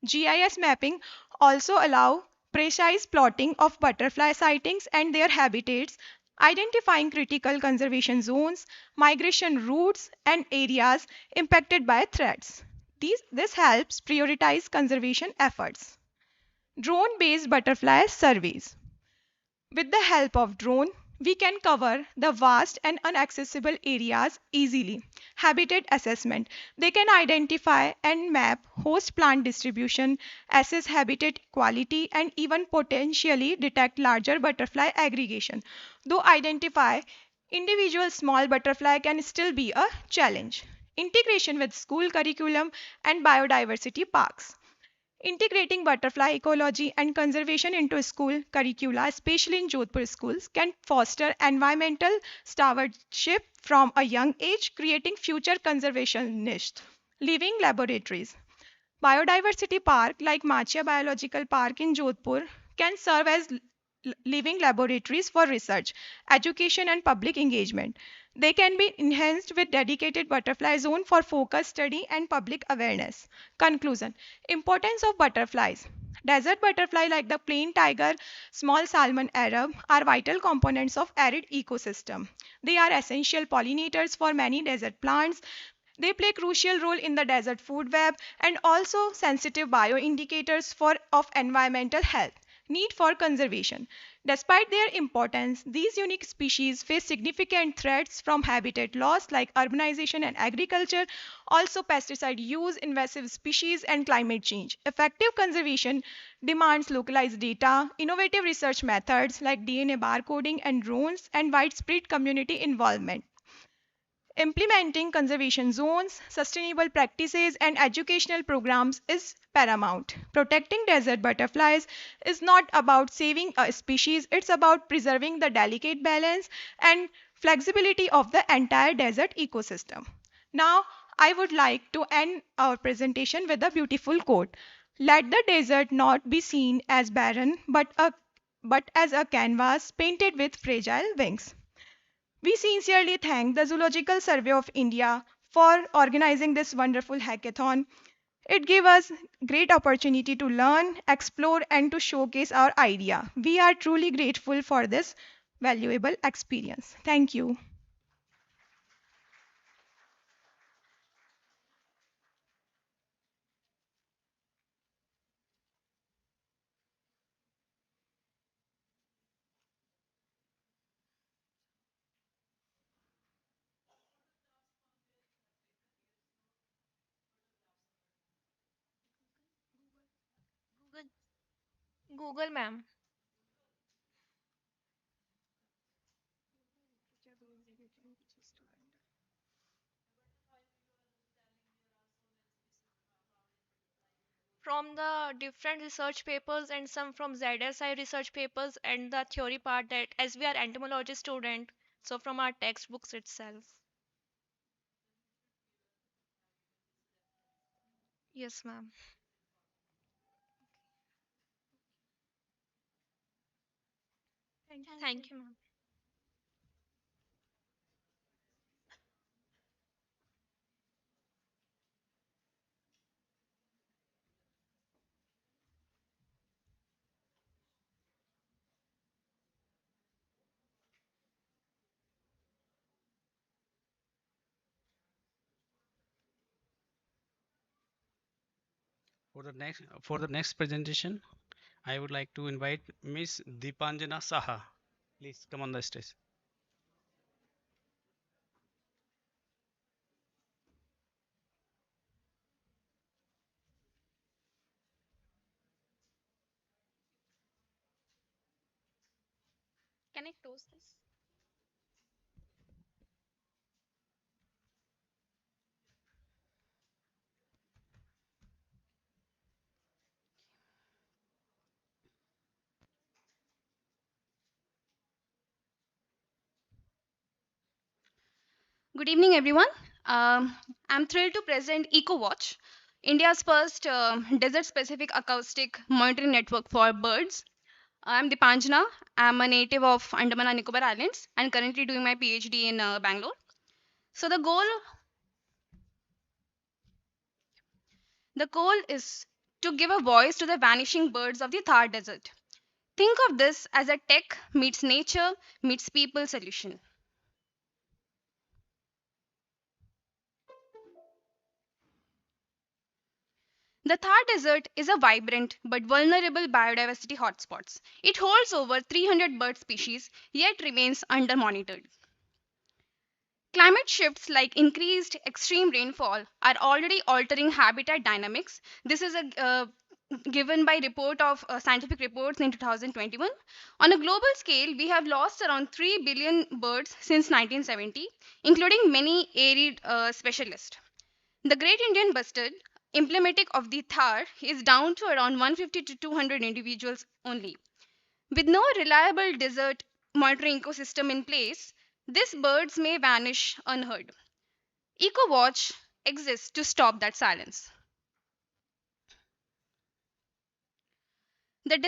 GIS mapping also allow precise plotting of butterfly sightings and their habitats, identifying critical conservation zones, migration routes, and areas impacted by threats. This helps prioritize conservation efforts. Drone-based butterfly surveys. With the help of drone, we can cover the vast and inaccessible areas easily. Habitat assessment. They can identify and map host plant distribution, assess habitat quality, and even potentially detect larger butterfly aggregation. Though identify individual small butterfly can still be a challenge. Integration with school curriculum and biodiversity parks. Integrating butterfly ecology and conservation into school curricula, especially in Jodhpur schools, can foster environmental stewardship from a young age, creating future conservationists. Living laboratories. Biodiversity park like Machia Biological Park in Jodhpur can serve as living laboratories for research, education and public engagement. They can be enhanced with dedicated butterfly zone for focused study and public awareness. Conclusion. Importance of butterflies. Desert butterfly like the plain tiger, small salmon Arab are vital components of arid ecosystem. They are essential pollinators for many desert plants. They play crucial role in the desert food web and also sensitive bioindicators of environmental health. need for conservation. Despite their importance, these unique species face significant threats from habitat loss like urbanization and agriculture, also pesticide use, invasive species, and climate change. Effective conservation demands localized data, innovative research methods like DNA barcoding and drones, and widespread community involvement. Implementing conservation zones, sustainable practices, and educational programs is paramount. Protecting desert butterflies is not about saving a species, it's about preserving the delicate balance and flexibility of the entire desert ecosystem. Now, I would like to end our presentation with a beautiful quote. Let the desert not be seen as barren, but as a canvas painted with fragile wings. We sincerely thank the Zoological Survey of India for organizing this wonderful hackathon. It gave us great opportunity to learn, explore, and to showcase our idea. We are truly grateful for this valuable experience. Thank you. Google, ma'am. From the different research papers and some from ZSI research papers and the theory part that as we are entomology student, so from our textbooks itself. Yes, ma'am. Thank you, ma'am. For the next presentation, I would like to invite Miss Deepanjana Saha. Please come on the stage. Can I close this? Good evening, everyone. I'm thrilled to present EcoWatch, India's first desert-specific acoustic monitoring network for birds. I'm Dipanjana. I'm a native of Andaman and Nicobar Islands and currently doing my PhD in Bangalore. So the goal is to give a voice to the vanishing birds of the Thar Desert. Think of this as a tech meets nature meets people solution. The Thar Desert is a vibrant but vulnerable biodiversity hotspot. It holds over 300 bird species yet remains under monitored. Climate shifts like increased extreme rainfall are already altering habitat dynamics. This is given by report of scientific reports in 2021. On a global scale, we have lost around 3 billion birds since 1970, including many arid specialists. The Great Indian Bustard, emblematic of the Thar, is down to around 150 to 200 individuals only. With no reliable desert monitoring ecosystem in place, these birds may vanish unheard. EcoWatch exists to stop that silence. The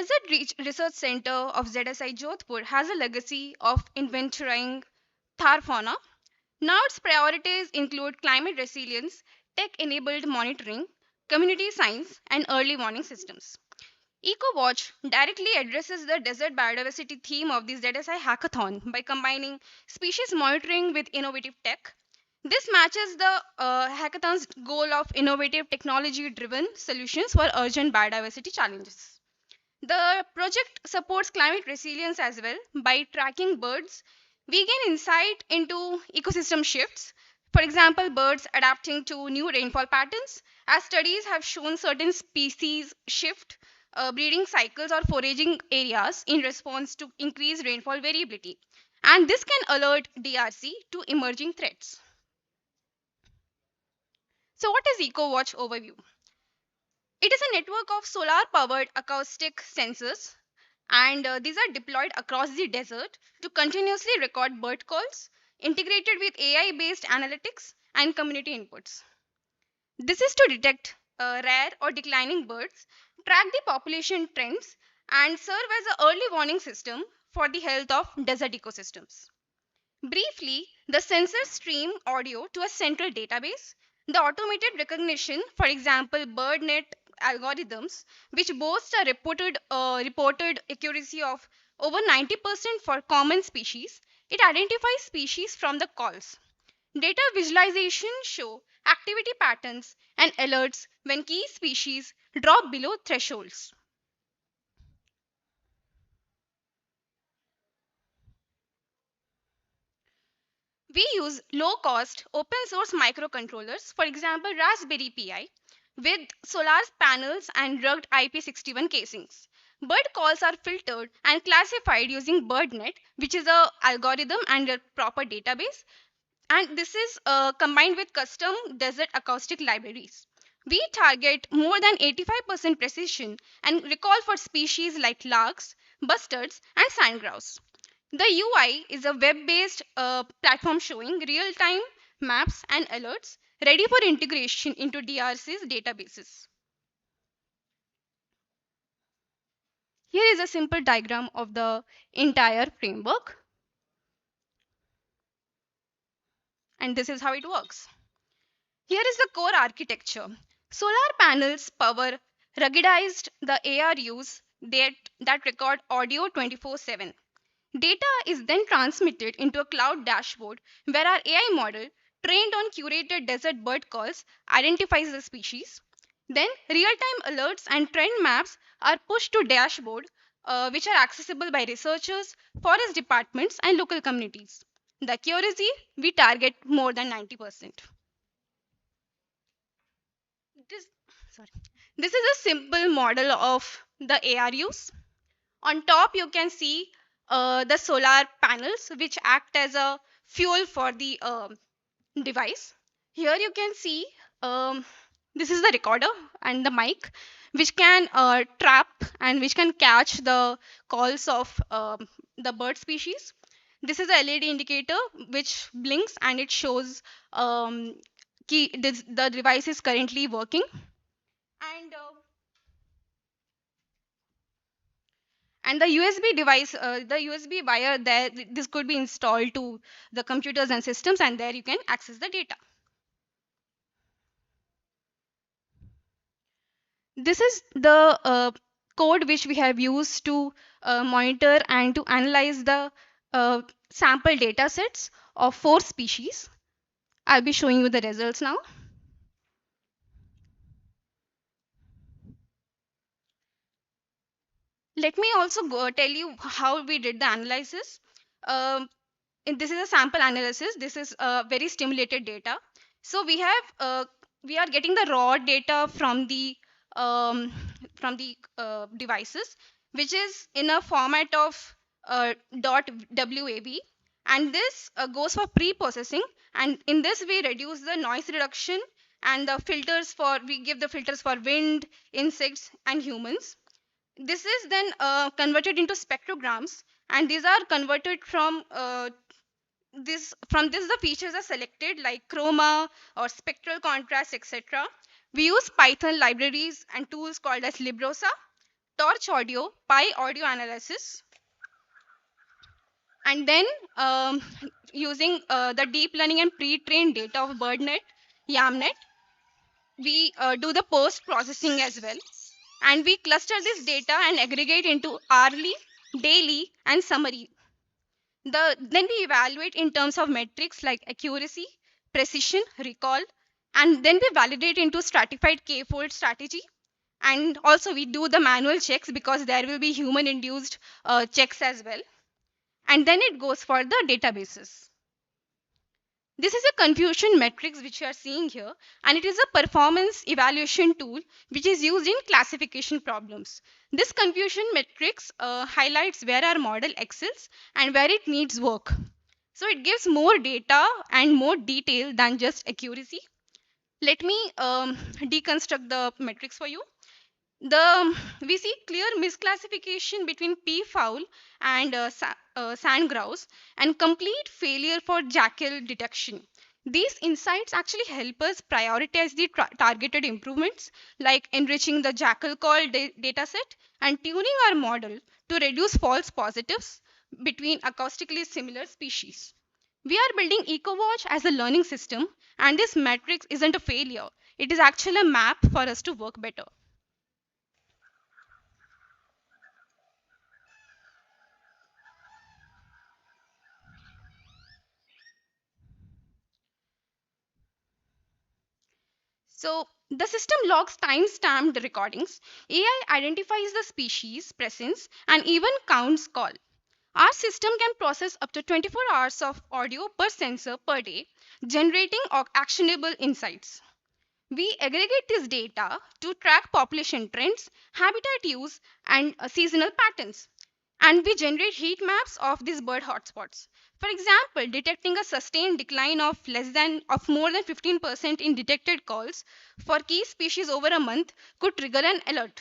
Research Center of ZSI Jodhpur has a legacy of inventorying Thar fauna. Now its priorities include climate resilience, tech-enabled monitoring, community science, and early warning systems. EcoWatch directly addresses the desert biodiversity theme of the ZSI Hackathon by combining species monitoring with innovative tech. This matches the hackathon's goal of innovative technology driven solutions for urgent biodiversity challenges. The project supports climate resilience as well. By tracking birds, we gain insight into ecosystem shifts. For example, birds adapting to new rainfall patterns, as studies have shown certain species shift breeding cycles or foraging areas in response to increased rainfall variability. And this can alert DRC to emerging threats. So, what is EcoWatch overview? It is a network of solar powered acoustic sensors, and these are deployed across the desert to continuously record bird calls, integrated with AI based analytics and community inputs. This is to detect rare or declining birds, track the population trends, and serve as an early warning system for the health of desert ecosystems. Briefly, the sensors stream audio to a central database. The automated recognition, for example, BirdNet algorithms, which boast a reported accuracy of over 90% for common species, it identifies species from the calls. Data visualization show activity patterns and alerts when key species drop below thresholds. We use low cost open source microcontrollers, for example, Raspberry Pi, with solar panels and rugged IP61 casings. Bird calls are filtered and classified using BirdNet, which is a algorithm and a proper database. And this is combined with custom desert acoustic libraries. We target more than 85% precision and recall for species like larks, bustards, and sandgrouse. The UI is a web based platform showing real time maps and alerts ready for integration into DRC's databases. Here is a simple diagram of the entire framework, and this is how it works. Here is the core architecture. Solar panels power ruggedized the ARUs that record audio 24/7. Data is then transmitted into a cloud dashboard where our AI model, trained on curated desert bird calls, identifies the species. Then, real time alerts and trend maps are pushed to dashboard, which are accessible by researchers, forest departments, and local communities. The accuracy we target more than 90%. This, sorry. This is a simple model of the ARUs. On top, you can see the solar panels, which act as a fuel for the device. Here you can see this is the recorder and the mic, which can trap and which can catch the calls of the bird species. This is a LED indicator which blinks and it shows the device is currently working. And the USB device, the USB wire there, this could be installed to the computers and systems, and there you can access the data. This is the code which we have used to monitor and to analyze the sample data sets of 4 species. I'll be showing you the results now. Let me also tell you how we did the analysis. This is a sample analysis. This is very stimulated data. So we are getting the raw data from the devices, which is in a format of .wav, and this goes for pre-processing. And in this we reduce the noise reduction and the filters for we give the filters for wind, insects, and humans. This is then converted into spectrograms, and these are converted from this the features are selected like chroma or spectral contrast, etc. We use Python libraries and tools called as Librosa, Torch Audio, Pi Audio Analysis, and then using the deep learning and pre-trained data of BirdNet, YAMNet, we do the post processing as well, and we cluster this data and aggregate into hourly, daily, and summary. Then we evaluate in terms of metrics like accuracy, precision, recall, and then we validate into stratified k-fold strategy. And also we do the manual checks because there will be human induced checks as well. And then it goes for the databases. This is a confusion matrix which you are seeing here, and it is a performance evaluation tool which is used in classification problems. This confusion matrix highlights where our model excels and where it needs work. So it gives more data and more detail than just accuracy. Let me deconstruct the metrics for you. We see clear misclassification between p fowl and sand grouse, and complete failure for jackal detection. These insights actually help us prioritize the targeted improvements, like enriching the jackal call dataset and tuning our model to reduce false positives between acoustically similar species. We are building EcoWatch as a learning system, and this matrix isn't a failure. It is actually a map for us to work better. So the system logs time-stamped recordings. AI identifies the species presence and even counts call. Our system can process up to 24 hours of audio per sensor per day, generating actionable insights. We aggregate this data to track population trends, habitat use, and seasonal patterns. And we generate heat maps of these bird hotspots. For example, detecting a sustained decline of more than 15% in detected calls for key species over a month could trigger an alert.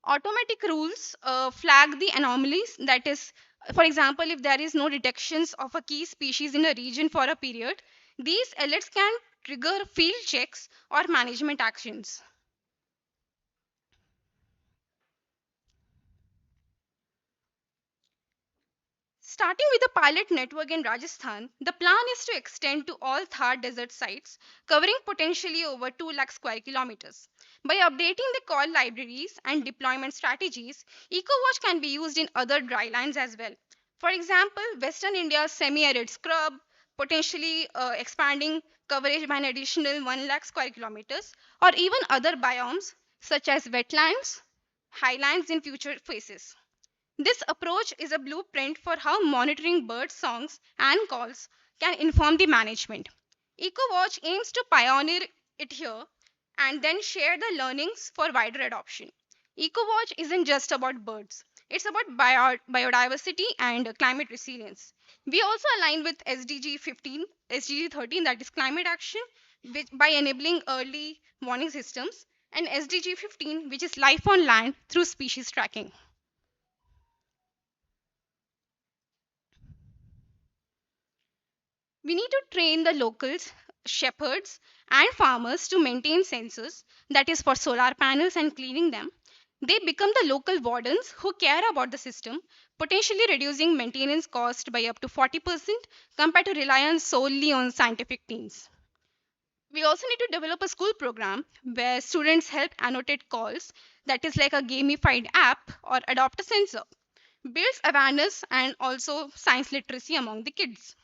Automatic rules flag the anomalies. That is, for example, if there is no detections of a key species in a region for a period, these alerts can trigger field checks or management actions. Starting with a pilot network in Rajasthan, the plan is to extend to all Thar desert sites, covering potentially over 2 lakh square kilometers. By updating the call libraries and deployment strategies, EcoWatch can be used in other drylands as well. For example, Western India's semi-arid scrub, potentially expanding coverage by an additional 1 lakh square kilometers, or even other biomes such as wetlands, highlands in future phases. This approach is a blueprint for how monitoring bird songs and calls can inform the management. EcoWatch aims to pioneer it here and then share the learnings for wider adoption. EcoWatch isn't just about birds, it's about biodiversity and climate resilience. We also align with SDG 15, SDG 13, that is climate action, by enabling early warning systems, and SDG 15, which is life on land through species tracking. We need to train the locals, shepherds, and farmers to maintain sensors, that is, for solar panels and cleaning them. They become the local wardens who care about the system, potentially reducing maintenance cost by up to 40% compared to reliance solely on scientific teams. We also need to develop a school program where students help annotate calls, that is, like a gamified app, or adopt a sensor. Builds awareness and also science literacy among the kids.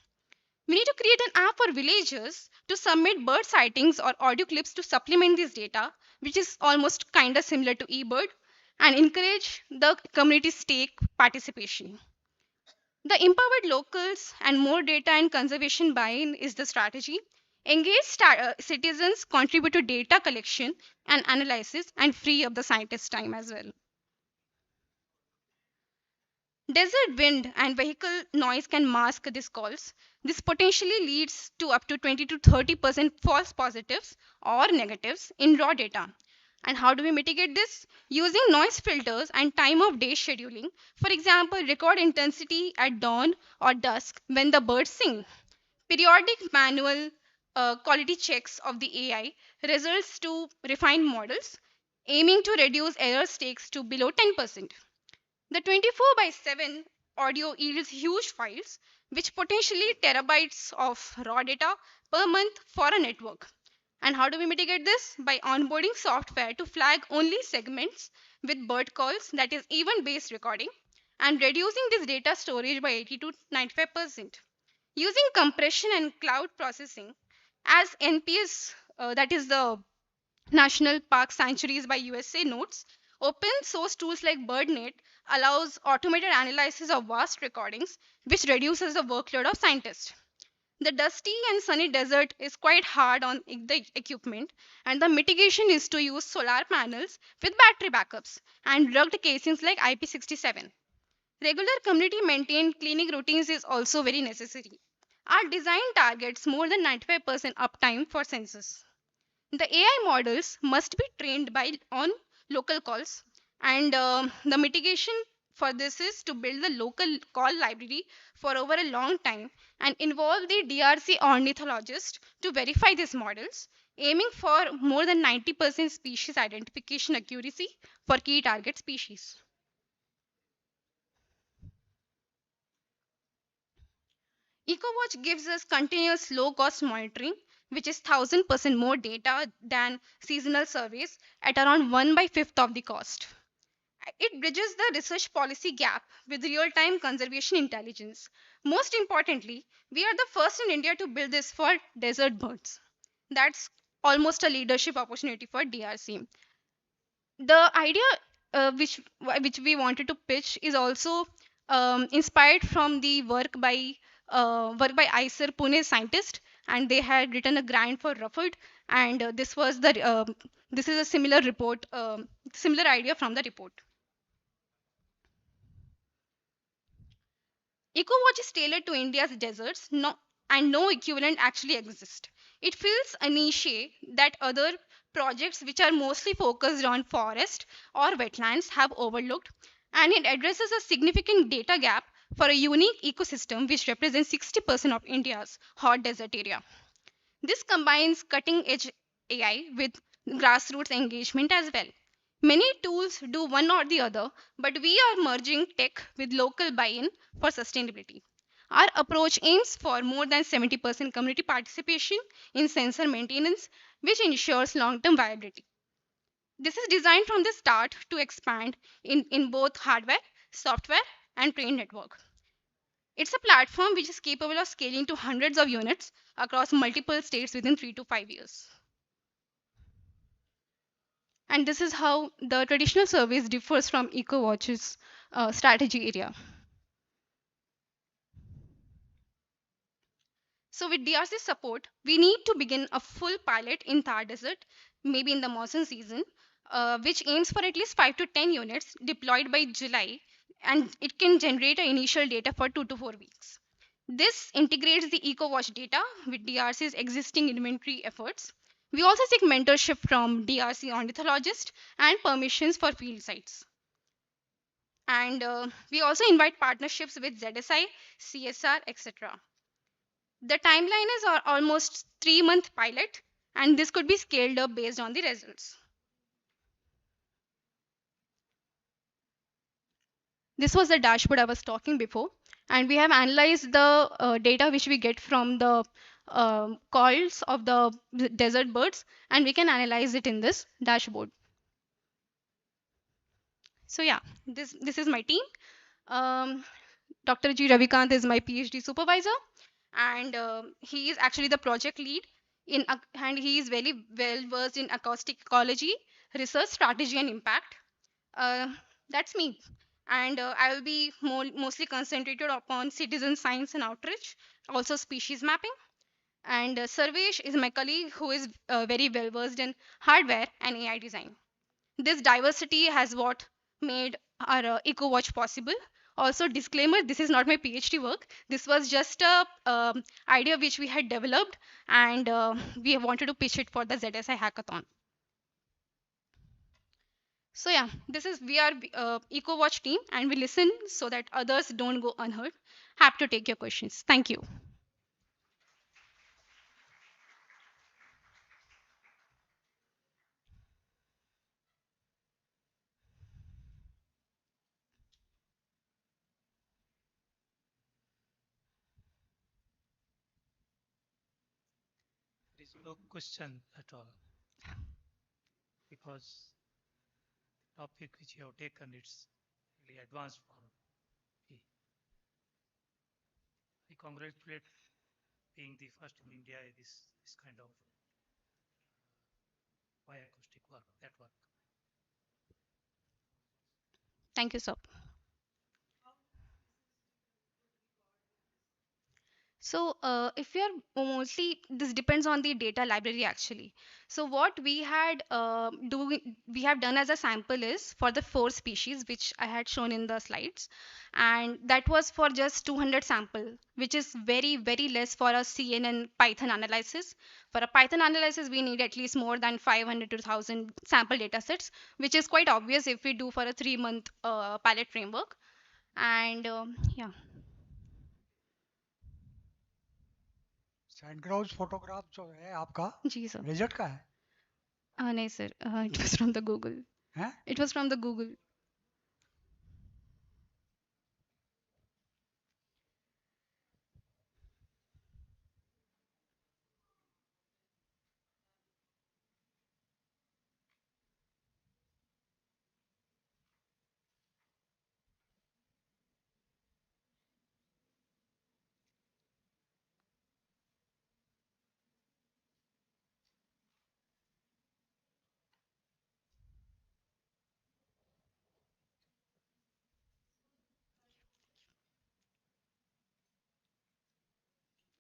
We need to create an app for villagers to submit bird sightings or audio clips to supplement this data, which is almost kind of similar to eBird, and encourage the community stake participation. The empowered locals and more data and conservation buy-in is the strategy. Engage citizens, contribute to data collection and analysis, and free up the scientists' time as well. Desert wind and vehicle noise can mask these calls. This potentially leads to up to 20 to 30% false positives or negatives in raw data. And how do we mitigate this? Using noise filters and time of day scheduling. For example, record intensity at dawn or dusk when the birds sing. Periodic manual quality checks of the AI results to refined models, aiming to reduce error stakes to below 10%. The 24 by 7 audio yields huge files, which potentially terabytes of raw data per month for a network. And how do we mitigate this? By onboarding software to flag only segments with bird calls, that is event based recording, and reducing this data storage by 80 to 95%. Using compression and cloud processing as NPS, that is the national park sanctuaries by USA notes, open source tools like BirdNet allows automated analysis of vast recordings, which reduces the workload of scientists. The dusty and sunny desert is quite hard on the equipment, and the mitigation is to use solar panels with battery backups and rugged casings like IP67. Regular community maintained cleaning routines is also very necessary. Our design targets more than 95% uptime for sensors. The AI models must be trained on local calls, and the mitigation for this is to build the local call library for over a long time and involve the DRC ornithologist to verify these models, aiming for more than 90% species identification accuracy for key target species. EcoWatch gives us continuous low cost monitoring, which is 1000% more data than seasonal surveys at around 1 by 5th of the cost. It bridges the research policy gap with real time conservation intelligence. Most importantly, we are the first in India to build this for desert birds. That's almost a leadership opportunity for DRC. The idea which we wanted to pitch is also inspired from the work by ICER Pune scientist, and they had written a grant for Rufford, and this is a similar report, similar idea from the report. EcoWatch is tailored to India's deserts, and no equivalent actually exists. It fills a niche that other projects, which are mostly focused on forest or wetlands, have overlooked, and it addresses a significant data gap for a unique ecosystem which represents 60% of India's hot desert area. This combines cutting edge AI with grassroots engagement as well. Many tools do one or the other, but we are merging tech with local buy in for sustainability. Our approach aims for more than 70% community participation in sensor maintenance, which ensures long term viability. This is designed from the start to expand in both hardware, software, and train network. It's a platform which is capable of scaling to hundreds of units across multiple states within 3 to 5 years. And this is how the traditional service differs from EcoWatch's strategy area. So with DRC support, we need to begin a full pilot in Thar Desert, maybe in the monsoon season, which aims for at least 5 to 10 units deployed by July, and it can generate initial data for 2 to 4 weeks. This integrates the EcoWatch data with DRC's existing inventory efforts. We also seek mentorship from DRC ornithologists and permissions for field sites. And we also invite partnerships with ZSI, CSR, etc. The timeline is almost 3 month pilot, and this could be scaled up based on the results. This was the dashboard I was talking before, and we have analyzed the data which we get from the calls of the desert birds, and we can analyze it in this dashboard. So yeah, this is my team. Dr. G. Ravikant is my PhD supervisor, and he is actually the project lead and he is very well versed in acoustic ecology, research strategy, and impact. Uh, that's me. And I will be mostly concentrated upon citizen science and outreach, also species mapping. And Sarvesh is my colleague who is very well versed in hardware and AI design. This diversity has what made our EcoWatch possible. Also, disclaimer: this is not my PhD work. This was just a idea which we had developed, and we wanted to pitch it for the ZSI hackathon. So yeah, this is we are EcoWatch team, and we listen so that others don't go unheard. Happy to take your questions. Thank you. There is no question at all because the topic which you have taken it's really advanced for me. I congratulate being the first in India in this kind of Why acoustic work? That work. Thank you, sir. So, if we are mostly, this depends on the data library actually. So, what we had we have done as a sample is for the 4 species which I had shown in the slides, and that was for just 200 sample, which is very less for a CNN Python analysis. For a Python analysis, we need at least more than 500 to 1000 sample data sets, which is quite obvious if we do for a 3-month pilot framework. And yeah. Sandgrouse photograph जो है आपका जी sir. Result का है नहीं sir, it was from the Google. हैं It was from the Google.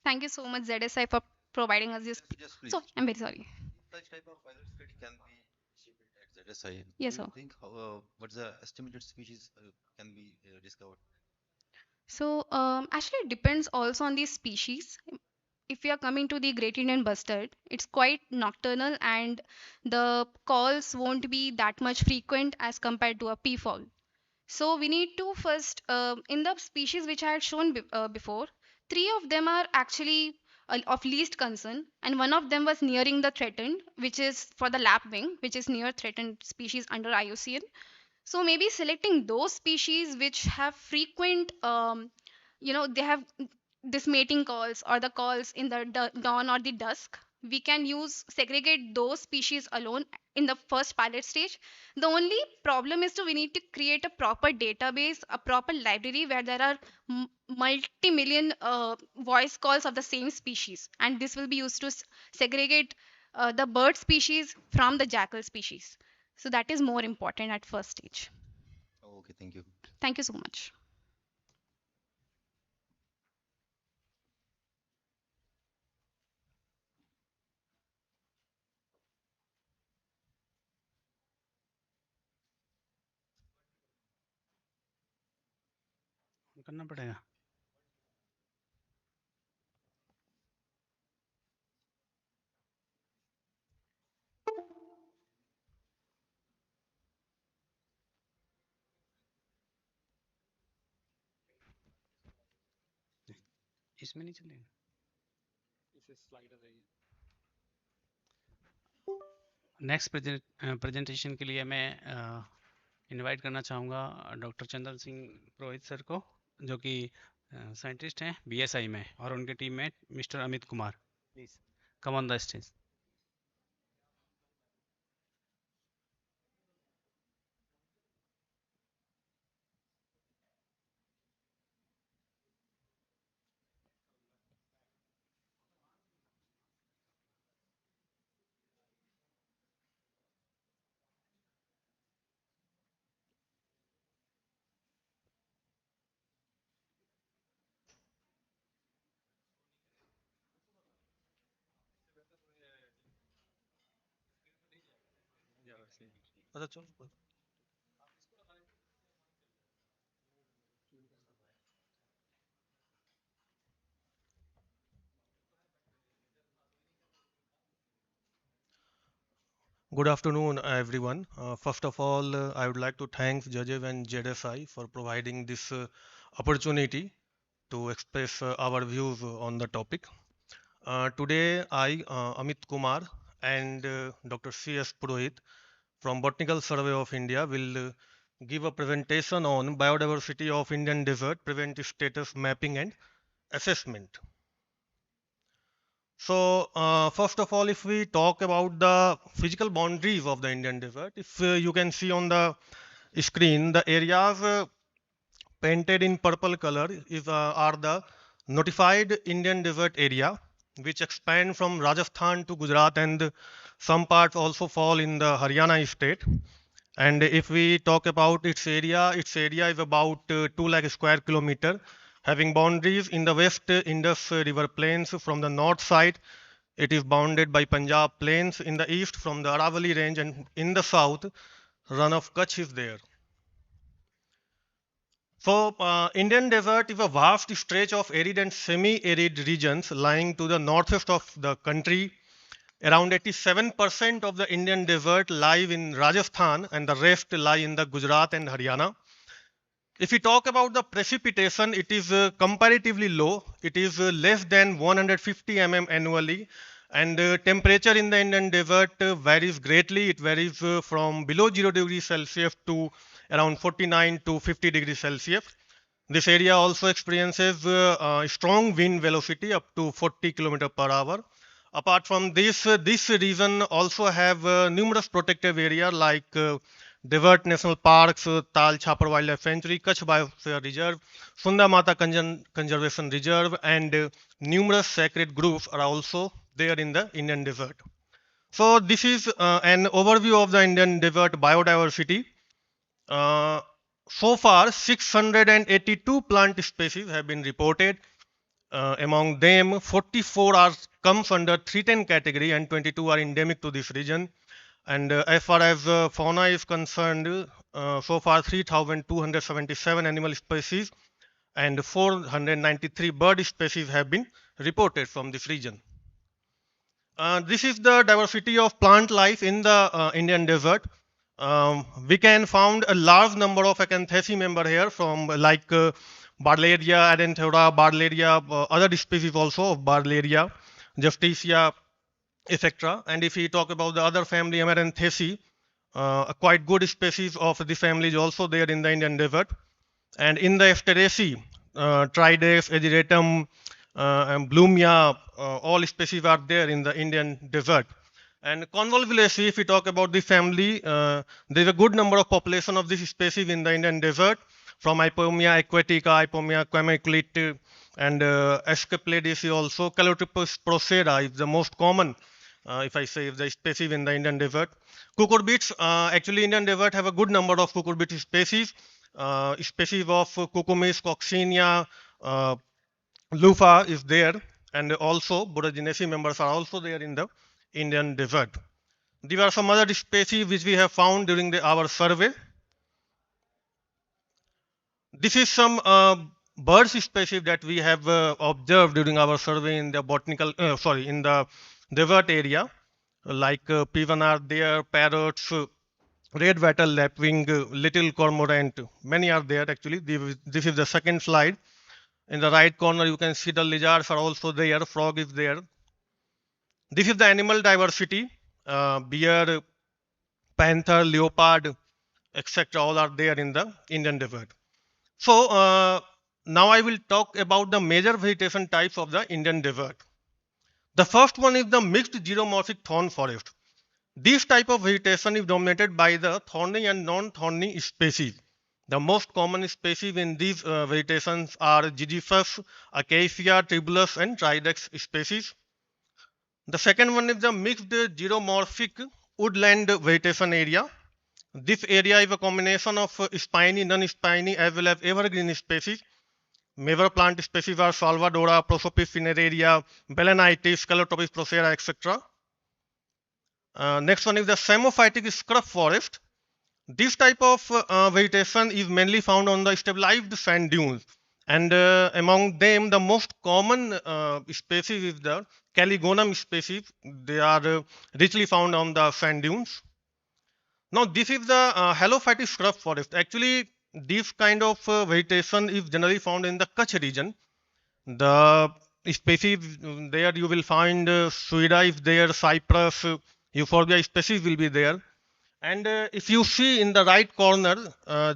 Thank you so much, ZSI, for providing us this. Please. So, I'm very sorry. Such type of pilot study can be achieved at ZSI. Yes, Do you sir. think what's the estimated species can be discovered? So, actually, it depends also on the species. If we are coming to the Great Indian Bustard, it's quite nocturnal and the calls won't be that much frequent as compared to a peafowl. So we need to first, in the species which I had shown before, 3 of them are actually of least concern, and one of them was nearing the threatened, which is for the lapwing, which is near threatened species under IUCN. So maybe selecting those species which have frequent, they have this mating calls or the calls in the dawn or the dusk. We can use segregate those species alone in the first pilot stage. The only problem is to we need to create a proper database, a proper library where there are multi-million voice calls of the same species, and this will be used to segregate the bird species from the jackal species. So that is more important at first stage. Okay, thank you. Thank you so much. करना पड़ेगा इसमें नहीं चलेगा next presentation के लिए मैं invite करना चाहूँगा डॉक्टर चंदन सिंह पुरोहित सर को, जो कि साइंटिस्ट हैं बीएसआई में, और उनके टीम में mister Amit Kumar. Please come on the stage. अच्छा चलो। Good afternoon, everyone. First of all, I would like to thank judges and JSI for providing this opportunity to express our views on the topic. Today, I, Amit Kumar, and Dr. C.S. Purohit from Botanical Survey of India will give a presentation on biodiversity of Indian desert, preventive status mapping and assessment. So, first of all, if we talk about the physical boundaries of the Indian desert, if you can see on the screen, the areas painted in purple color are the notified Indian desert area. which expand from Rajasthan to Gujarat, and some parts also fall in the Haryana state. And if we talk about its area is about 2 lakh square kilometer, having boundaries in the west Indus River plains. From the north side, it is bounded by Punjab plains. In the east, from the Aravalli range, and in the south, run of Kutch is there. So, Indian desert is a vast stretch of arid and semi-arid regions lying to the northwest of the country. Around 87% of the Indian desert lies in Rajasthan, and the rest lie in the Gujarat and Haryana. If we talk about the precipitation, it is comparatively low. It is less than 150 mm annually, and temperature in the Indian desert varies greatly. It varies from below 0 degrees Celsius to around 49 to 50 degrees Celsius. This area also experiences strong wind velocity up to 40 km per hour. Apart from this, this region also have numerous protective areas like Desert National Parks, Tal Chhapar Wildlife Sanctuary, Kutch Biosphere Reserve, Sunda Mata Conservation Reserve, and numerous sacred groves are also there in the Indian desert. So this is an overview of the Indian desert biodiversity. So far, 682 plant species have been reported. Among them, 44 are comes under 310 category and 22 are endemic to this region. And as far as fauna is concerned, so far 3,277 animal species and 493 bird species have been reported from this region. This is the diversity of plant life in the Indian desert. We can found a large number of Acanthaceae member here from like Barlaria, Adenthora, Barlaria, other species also of Barlaria, Justicia, etc. And if we talk about the other family, Amaranthaceae, a quite good species of the family is also there in the Indian desert. And in the Asteraceae, Tridex, Ageratum, and Blumia, all species are there in the Indian desert. And Convolvulaceae, if we talk about the family, there is a good number of population of this species in the Indian desert, from Ipomia aquatica, Ipomia quamiculate, and Asclepiadaceae also. Calotropis procera is the most common, if I say, the species in the Indian desert. Cucurbits, actually Indian desert have a good number of cucurbit species. Species of Cucumis, Coccinia, Lufa is there, and also Boraginaceae members are also there in the Indian desert. These are some other species which we have found during our survey. This is some bird species that we have observed during our survey in the in the desert area, like pigeon are there, parrots, red wattle lapwing, little cormorant, many are there actually. This is the second slide. In the right corner, you can see the lizards are also there, frog is there. This is the animal diversity, bear, panther, leopard, etc. all are there in the Indian desert. So now I will talk about the major vegetation types of the Indian desert. The first one is the mixed xeromorphic thorn forest. This type of vegetation is dominated by the thorny and non-thorny species. The most common species in these vegetations are Ziziphus, Acacia, Tribulus, and Tridex species. The second one is the mixed xeromorphic woodland vegetation area. This area is a combination of spiny, non-spiny, as well as evergreen species. Major plant species are Salvadora, Prosopis cineraria, Balanitis, Calotropis procera, etc. Next one is the samophytic scrub forest. This type of vegetation is mainly found on the stabilized sand dunes, and among them the most common species is the Caligonum species. They are richly found on the sand dunes. Now this is the halophytic scrub forest. Actually this kind of vegetation is generally found in the Kutch region. The species there you will find Suida is there, Cypress, Euphorbia species will be there. And if you see in the right corner,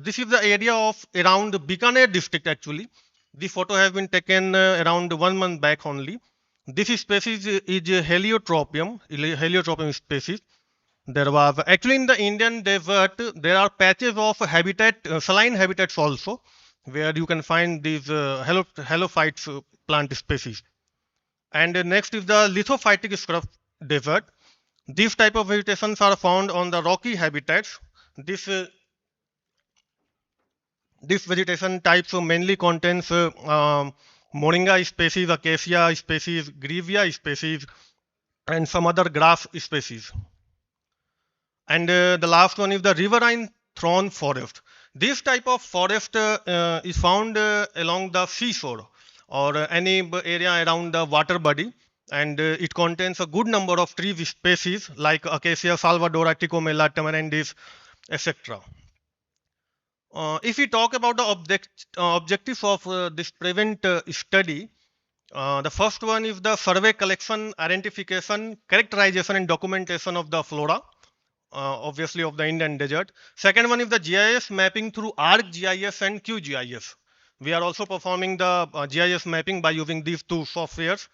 this is the area of around Bikaner district actually. The photo has been taken around 1 month back only. This species is Heliotropium species. There was actually in the Indian desert, there are patches of habitat, saline habitats also, where you can find these halophytes plant species. And next is the lithophytic scrub desert. These type of vegetations are found on the rocky habitats. This vegetation types mainly contains moringa species, acacia species, grevia species, and some other grass species. And the last one is the riverine thorn forest. This type of forest is found along the seashore or any area around the water body, and it contains a good number of tree species like Acacia salvadora, Ticomela, tamarindus, etc. If we talk about the objectives of this prevent study, the first one is the survey, collection, identification, characterization, and documentation of the flora, obviously of the Indian desert. Second one is the GIS mapping through ArcGIS and QGIS. We are also performing the GIS mapping by using these two softwares.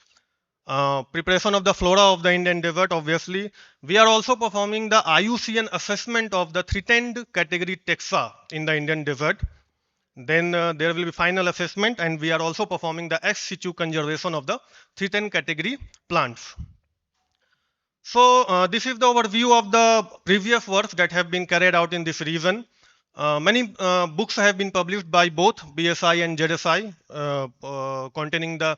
Preparation of the flora of the Indian desert, obviously. We are also performing the IUCN assessment of the threatened category taxa in the Indian desert. Then there will be final assessment, and we are also performing the ex situ conservation of the threatened category plants. So this is the overview of the previous works that have been carried out in this region. Many books have been published by both BSI and ZSI containing the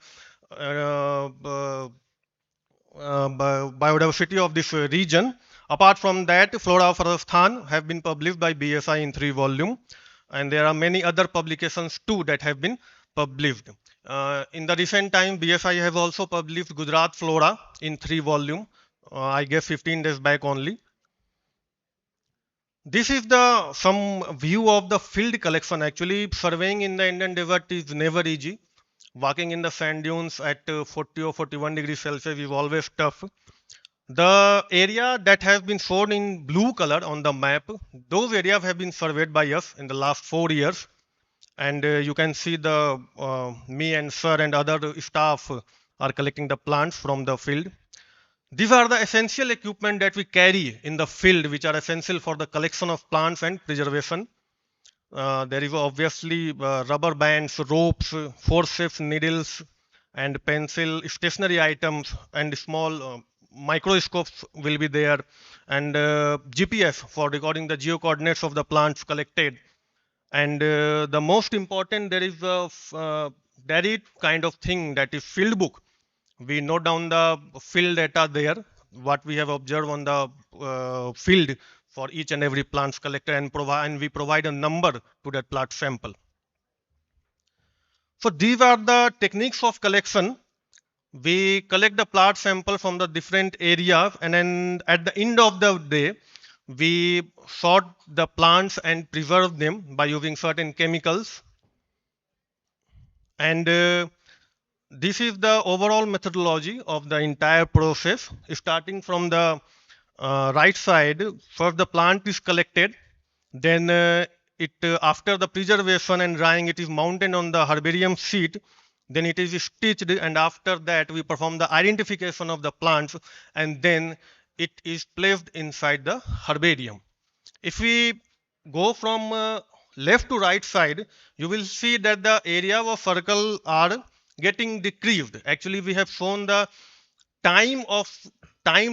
biodiversity of this region. Apart from that, Flora of Rajasthan have been published by BSI in 3 volumes, and there are many other publications too that have been published. In the recent time, BSI has also published Gujarat Flora in 3 volumes, I guess 15 days back only. This is the some view of the field collection. Actually, surveying in the Indian desert is never easy. Walking in the sand dunes at 40 or 41 degrees Celsius is always tough. The area that has been shown in blue color on the map, those areas have been surveyed by us in the last 4 years. And you can see the me and sir and other staff are collecting the plants from the field. These are the essential equipment that we carry in the field, which are essential for the collection of plants and preservation. There is obviously rubber bands, ropes, forceps, needles, and pencil, stationary items, and small microscopes will be there, and GPS for recording the geocoordinates of the plants collected. And the most important, there is a very kind of thing that is field book. We note down the field data there, what we have observed on the field for each and every plants collected, and we provide a number to that plant sample. So these are the techniques of collection. We collect the plant sample from the different areas, and then at the end of the day, we sort the plants and preserve them by using certain chemicals. And this is the overall methodology of the entire process. Starting from the right side, first the plant is collected, then after the preservation and drying, it is mounted on the herbarium sheet, then it is stitched, and after that we perform the identification of the plants, and then it is placed inside the herbarium. If we go from left to right side, you will see that the area of circle are getting decreased. Actually, we have shown the time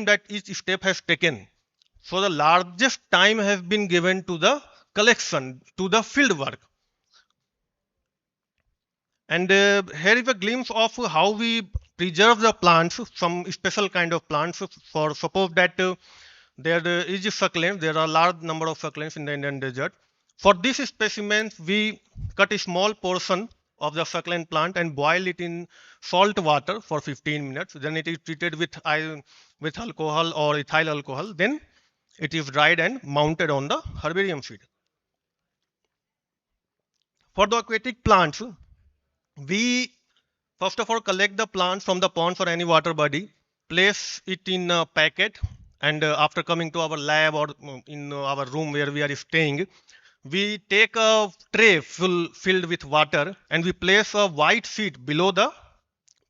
that each step has taken. So the largest time has been given to the collection, to the field work. And here is a glimpse of how we preserve the plants, some special kind of plants. For suppose that there is a succulent, there are a large number of succulents in the Indian desert. For this specimen, we cut a small portion of the succulent plant and boil it in salt water for 15 minutes. Then it is treated with alcohol or ethyl alcohol. Then it is dried and mounted on the herbarium sheet. For the aquatic plants, we first of all collect the plants from the ponds or any water body, place it in a packet, and after coming to our lab or in our room where we are staying, we take a tray filled with water and we place a white sheet below the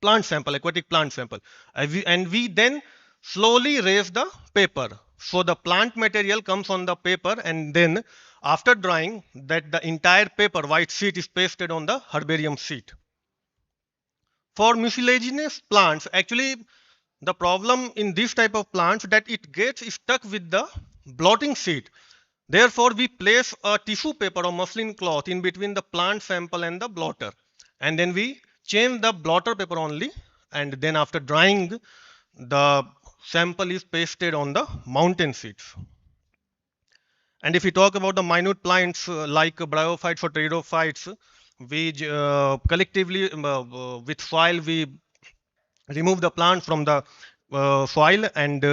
plant sample, aquatic plant sample, and we then slowly raise the paper. So the plant material comes on the paper, and then after drying, that the entire paper white sheet is pasted on the herbarium sheet. For mucilaginous plants, actually the problem in this type of plants that it gets stuck with the blotting sheet. Therefore, we place a tissue paper or muslin cloth in between the plant sample and the blotter. And then we change the blotter paper only. And then after drying, the sample is pasted on the mountain sheets. And if we talk about the minute plants like bryophytes or pteridophytes, we collectively with soil we remove the plant from the soil, and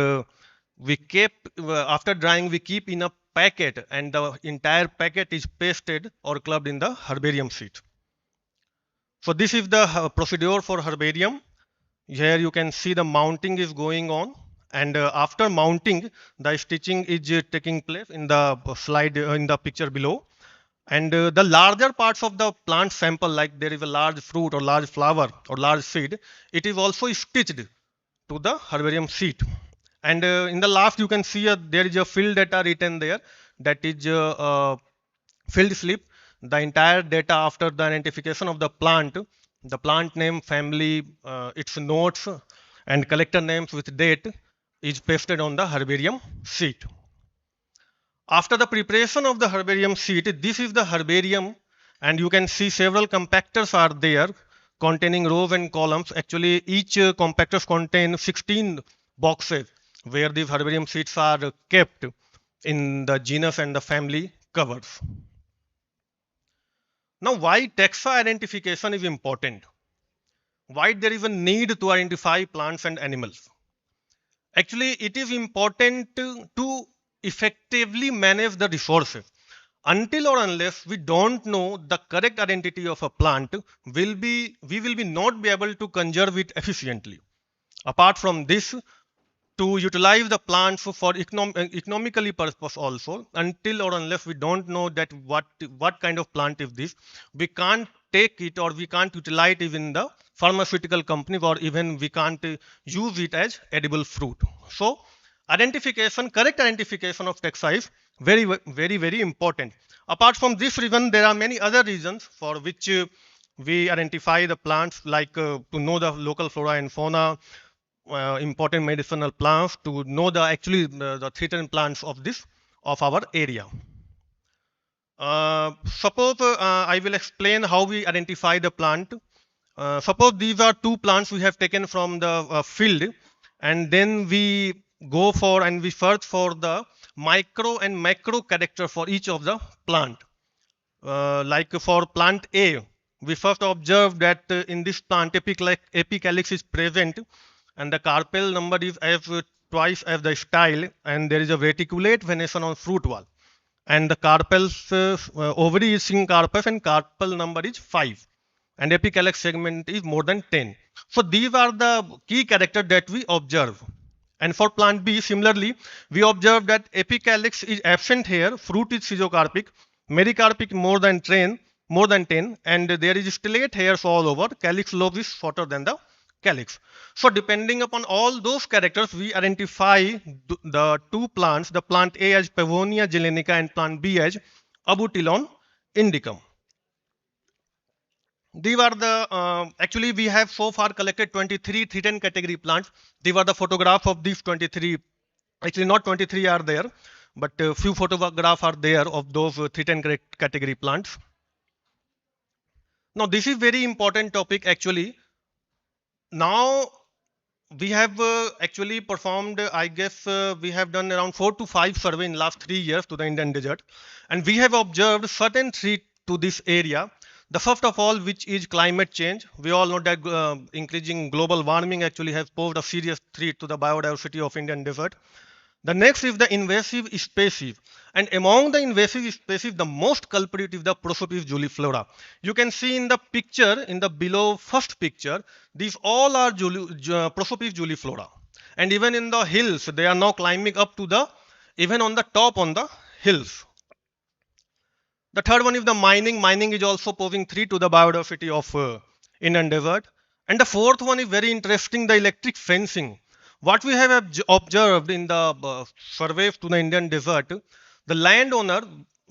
we keep after drying we keep in a packet, and the entire packet is pasted or clubbed in the herbarium sheet. So this is the procedure for herbarium. Here you can see the mounting is going on, and after mounting the stitching is taking place in the slide in the picture below. And the larger parts of the plant sample, like there is a large fruit or large flower or large seed, it is also stitched to the herbarium sheet. And in the last you can see there is a field data written there, that is field slip. The entire data after the identification of the plant name, family, its notes and collector names with date is pasted on the herbarium sheet. After the preparation of the herbarium sheet, this is the herbarium, and you can see several compactors are there containing rows and columns. Actually, each compactors contain 16 boxes where these herbarium sheets are kept in the genus and the family covers. Now, why taxa identification is important? Why there is a need to identify plants and animals? Actually, it is important to effectively manage the resources. Until or unless we don't know the correct identity of a plant, we will be not be able to conserve it efficiently. Apart from this, to utilize the plants for economically purpose also, until or unless we don't know that what kind of plant is this, we can't take it or we can't utilize it in the pharmaceutical company, or even we can't use it as edible fruit. So identification, correct identification of taxa is very important. Apart from this reason, there are many other reasons for which we identify the plants, like to know the local flora and fauna, important medicinal plants, to know the actually the threatened plants of our area. Suppose I will explain how we identify the plant. Suppose these are two plants we have taken from the field, and then we go for and we search for the micro and macro character for each of the plant. Like for plant A, we first observe that in this plant apicalyx is present, and the carpel number is as twice as the style, and there is a reticulate venation on fruit wall, and the carpel's ovary is in carpus, and carpel number is 5, and apicalyx segment is more than 10. So these are the key characters that we observe. And for plant B, similarly, we observe that apicalyx is absent here, fruit is schizocarpic, mericarpic more than 10, and there is stellate hairs all over, calyx lobe is shorter than the calyx. So depending upon all those characters, we identify the two plants, the plant A as Pavonia gelenica and plant B as Abutilon indicum. These are the, actually we have so far collected 23 threatened category plants. These are the photographs of these 23. Actually not 23 are there, but few photographs are there of those threatened category plants. Now this is very important topic actually. Now we have actually performed, I guess we have done around 4 to 5 surveys in last 3 years to the Indian desert, and we have observed certain threat to this area. The first of all, which is climate change. We all know that increasing global warming actually has posed a serious threat to the biodiversity of Indian desert. The next is the invasive species, and among the invasive species, the most culprit is the Prosopis juliflora. You can see in the picture, in the below first picture, these all are Prosopis juliflora, and even in the hills, they are now climbing up to the, even on the top on the hills. The third one is the mining. Mining is also posing threat to the biodiversity of Indian desert. And the fourth one is very interesting, the electric fencing. What we have observed in the surveys to the Indian desert, the landowner,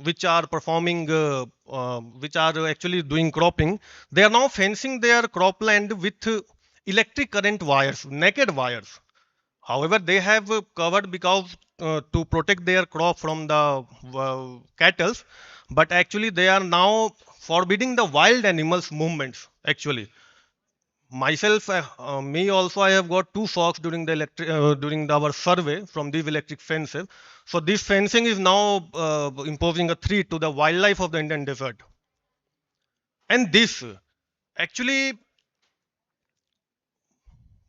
which are performing, which are actually doing cropping, they are now fencing their cropland with electric current wires, naked wires. However, they have covered because to protect their crop from the cattle, but actually they are now forbidding the wild animals movements. Actually, myself, me also, I have got two shocks during the our survey from these electric fences. So this fencing is now imposing a threat to the wildlife of the Indian desert. And this actually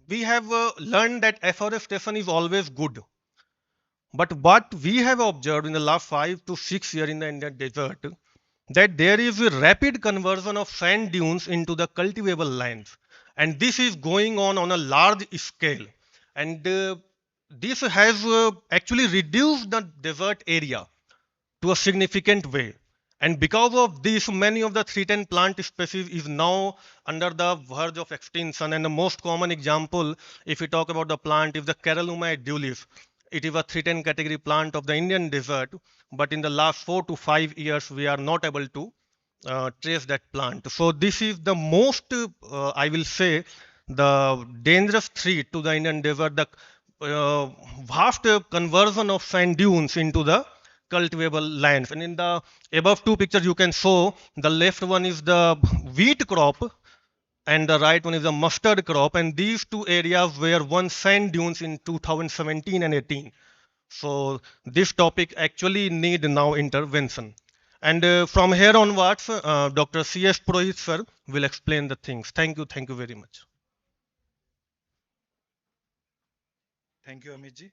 we have learned that afforestation is always good. But what we have observed in the last 5 to 6 years in the Indian desert, that there is a rapid conversion of sand dunes into the cultivable lands. And this is going on a large scale. And this has actually reduced the desert area to a significant way. And because of this, many of the threatened plant species is now under the verge of extinction. And the most common example, if we talk about the plant, is the Caralluma edulis. It is a threatened category plant of the Indian desert, but in the last 4 to 5 years, we are not able to trace that plant. So this is the most, I will say, the dangerous threat to the Indian desert, the vast conversion of sand dunes into the cultivable lands. And in the above two pictures, you can show the left one is the wheat crop and the right one is the mustard crop. And these two areas were once sand dunes in 2017 and 18. So this topic actually need now intervention. And from here onwards, Dr. C.S. Purohit sir will explain the things. Thank you very much. Thank you, Amit ji.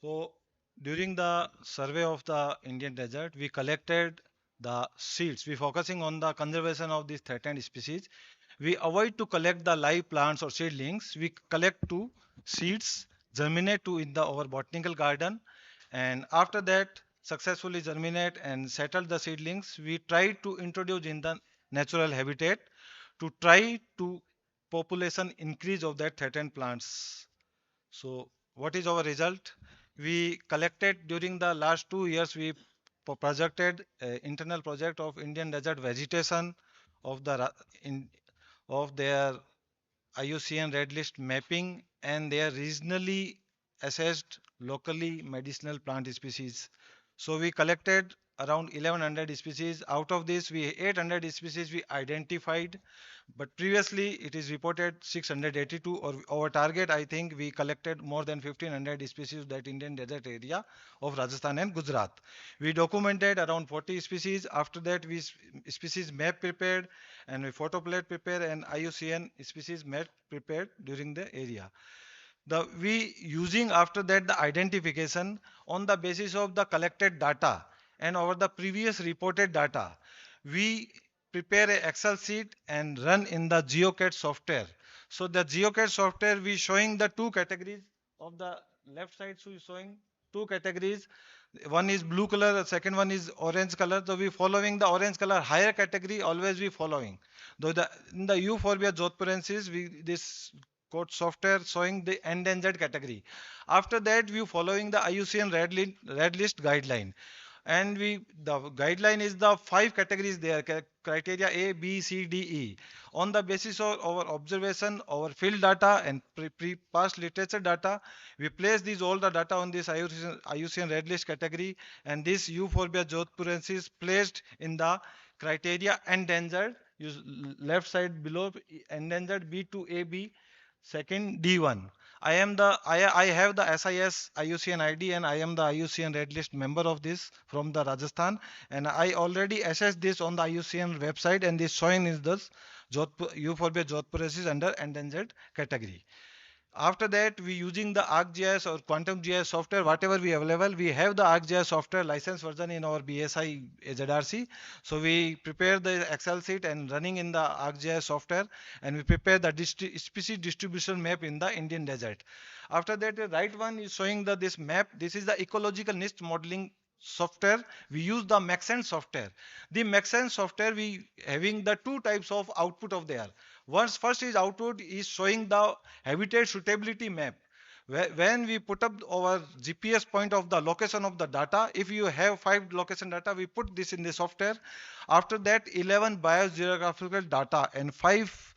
So during the survey of the Indian desert, we collected the seeds. We focusing on the conservation of these threatened species. We avoid to collect the live plants or seedlings. We collect to seeds, germinate to in the our botanical garden, and after that successfully germinate and settle the seedlings. We try to introduce in the natural habitat to try to population increase of that threatened plants. So what is our result? We collected during the last 2 years, we projected internal project of Indian desert vegetation of of their IUCN red list mapping and their regionally assessed locally medicinal plant species. So we collected around 1100 species. Out of this, we 800 species we identified, but previously it is reported 682. Or our target, I think we collected more than 1500 species that Indian desert area of Rajasthan and Gujarat. We documented around 40 species. After that, we species map prepared and we photo plate prepared and IUCN species map prepared during the area. We using after that the identification on the basis of the collected data and over the previous reported data, we prepare a Excel sheet and run in the GeoCAD software. So the GeoCAD software we showing the two categories of the left side, so showing two categories. One is blue color, the second one is orange color. So we following the orange color higher category, always we following. Though in the euphorbia jodhpurensis, this code software showing the endangered category. After that, we following the IUCN red list guideline. And the guideline is the 5 categories there, criteria A, B, C, D, E. On the basis of our observation, our field data and past literature data, we place these all the data on this IUCN red list category, and this euphorbia jodhpurensis placed in the criteria endangered. Use left side below endangered B2AB, second D1. I have the SIS IUCN ID and I am the IUCN red list member of this from the Rajasthan, and I already assessed this on the IUCN website, and this showing is this euphorbia jodhpurensis under endangered category. After that, we using the ArcGIS or Quantum GIS software, whatever we available. We have the ArcGIS software license version in our BSI ZRC. So we prepare the Excel sheet and running in the ArcGIS software, and we prepare the species distribution map in the Indian desert. After that, the right one is showing this map. This is the ecological niche modeling software. We use the Maxent software. The Maxent software, we having the two types of output of there. First is output is showing the habitat suitability map. When we put up our GPS point of the location of the data, if you have 5 location data, we put this in the software. After that, 11 biogeographical data and 5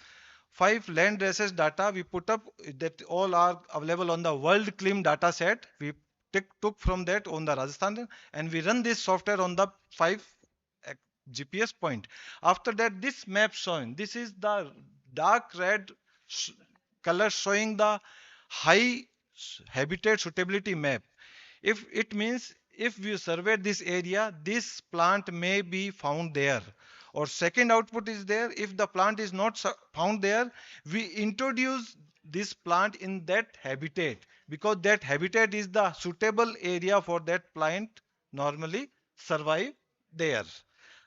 land races data we put up, that all are available on the world claim data set. We took from that on the Rajasthan, and we run this software on the 5 GPS point. After that, this map showing, this is the dark red color showing the high habitat suitability map. If it means if we survey this area, this plant may be found there. Or second output is there, if the plant is not found there, we introduce this plant in that habitat, because that habitat is the suitable area for that plant normally survive there.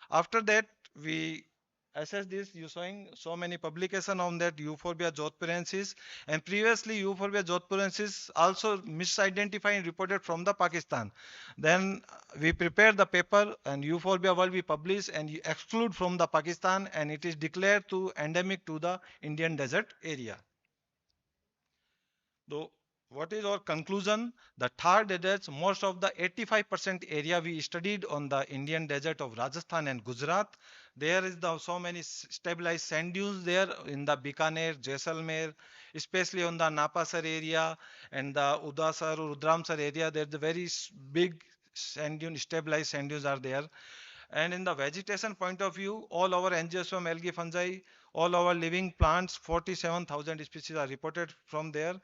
After that, we assess this. You showing so many publication on that Euphorbia jodhpurensis, and previously Euphorbia jodhpurensis also misidentified and reported from the Pakistan. Then we prepare the paper, and Euphorbia world we publish and you exclude from the Pakistan, and it is declared to endemic to the Indian desert area. So what is our conclusion? The Thar deserts, most of the 85% area we studied on the Indian desert of Rajasthan and Gujarat. There is so many stabilized sand dunes there in the Bikaner, Jaisalmer, especially on the Napasar area and the Udasar or Rudramsar area. There's a very big sand dune, stabilized sand dunes are there. And in the vegetation point of view, all our angiosperm algae fungi, all our living plants, 47,000 species are reported from there.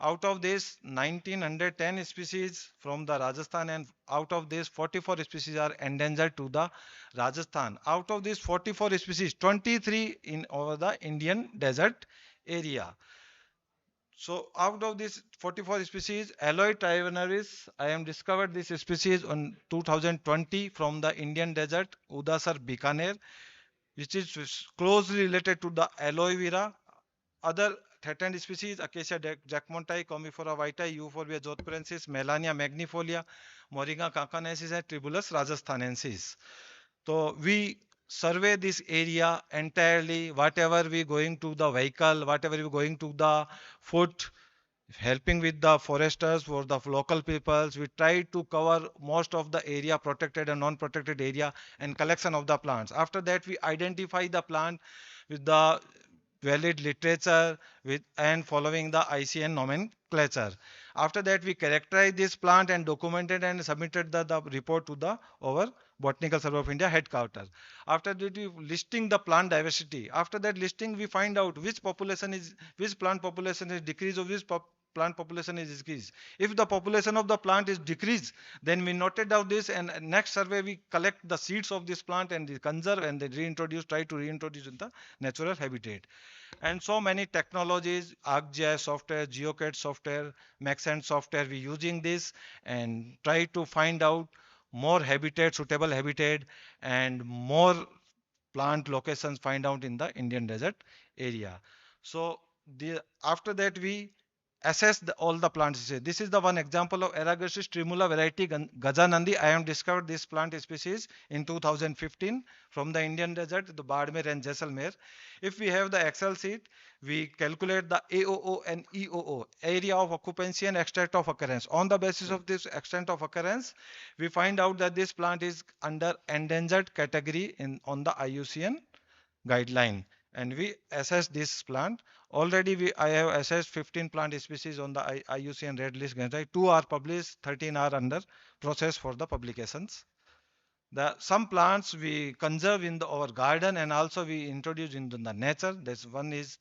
Out of this, 1910 species from the Rajasthan, and out of this 44 species are endangered to the Rajasthan. Out of these 44 species, 23 in over the Indian desert area. So out of this 44 species, Aloe trivenaris, I am discovered this species on 2020 from the Indian desert, Udasar Bikaner, which is closely related to the aloe vera. Other threatened species, Acacia jacquemontii, Commiphora vitae, Euphorbia jodhpurensis, Melania magnifolia, Moringa cacanensis, and Tribulus rajasthanensis. So we survey this area entirely, whatever we going to the vehicle, whatever we going to the foot, helping with the foresters for the local peoples. We try to cover most of the area, protected and non-protected area, and collection of the plants. After that, we identify the plant with the valid literature and following the ICN nomenclature. After that, we characterize this plant and documented and submitted the report to our Botanical Survey of India headquarters. After that, we listing the plant diversity. After that listing, we find out which plant population is decreased or which plant population is increased. If the population of the plant is decreased, then we noted down this, and next survey we collect the seeds of this plant and conserve and then try to reintroduce in the natural habitat. And so many technologies, ArcGIS software, GeoCAD software, Maxent software, we using this and try to find out more habitat, suitable habitat, and more plant locations find out in the Indian desert area. So after that we assess all the plants. This is the one example of Aragosis tremula variety Gajanandi. I have discovered this plant species in 2015 from the Indian desert, the Badmer and Jaisalmer. If we have the Excel sheet, we calculate the AOO and EOO, area of occupancy and extent of occurrence. On the basis of this extent of occurrence, we find out that this plant is under endangered category on the IUCN guideline, and we assess this plant. Already I have assessed 15 plant species on the IUCN red list guideline. 2 are published, 13 are under process for the publications. Some plants we conserve in our garden, and also we introduce into the nature. This one is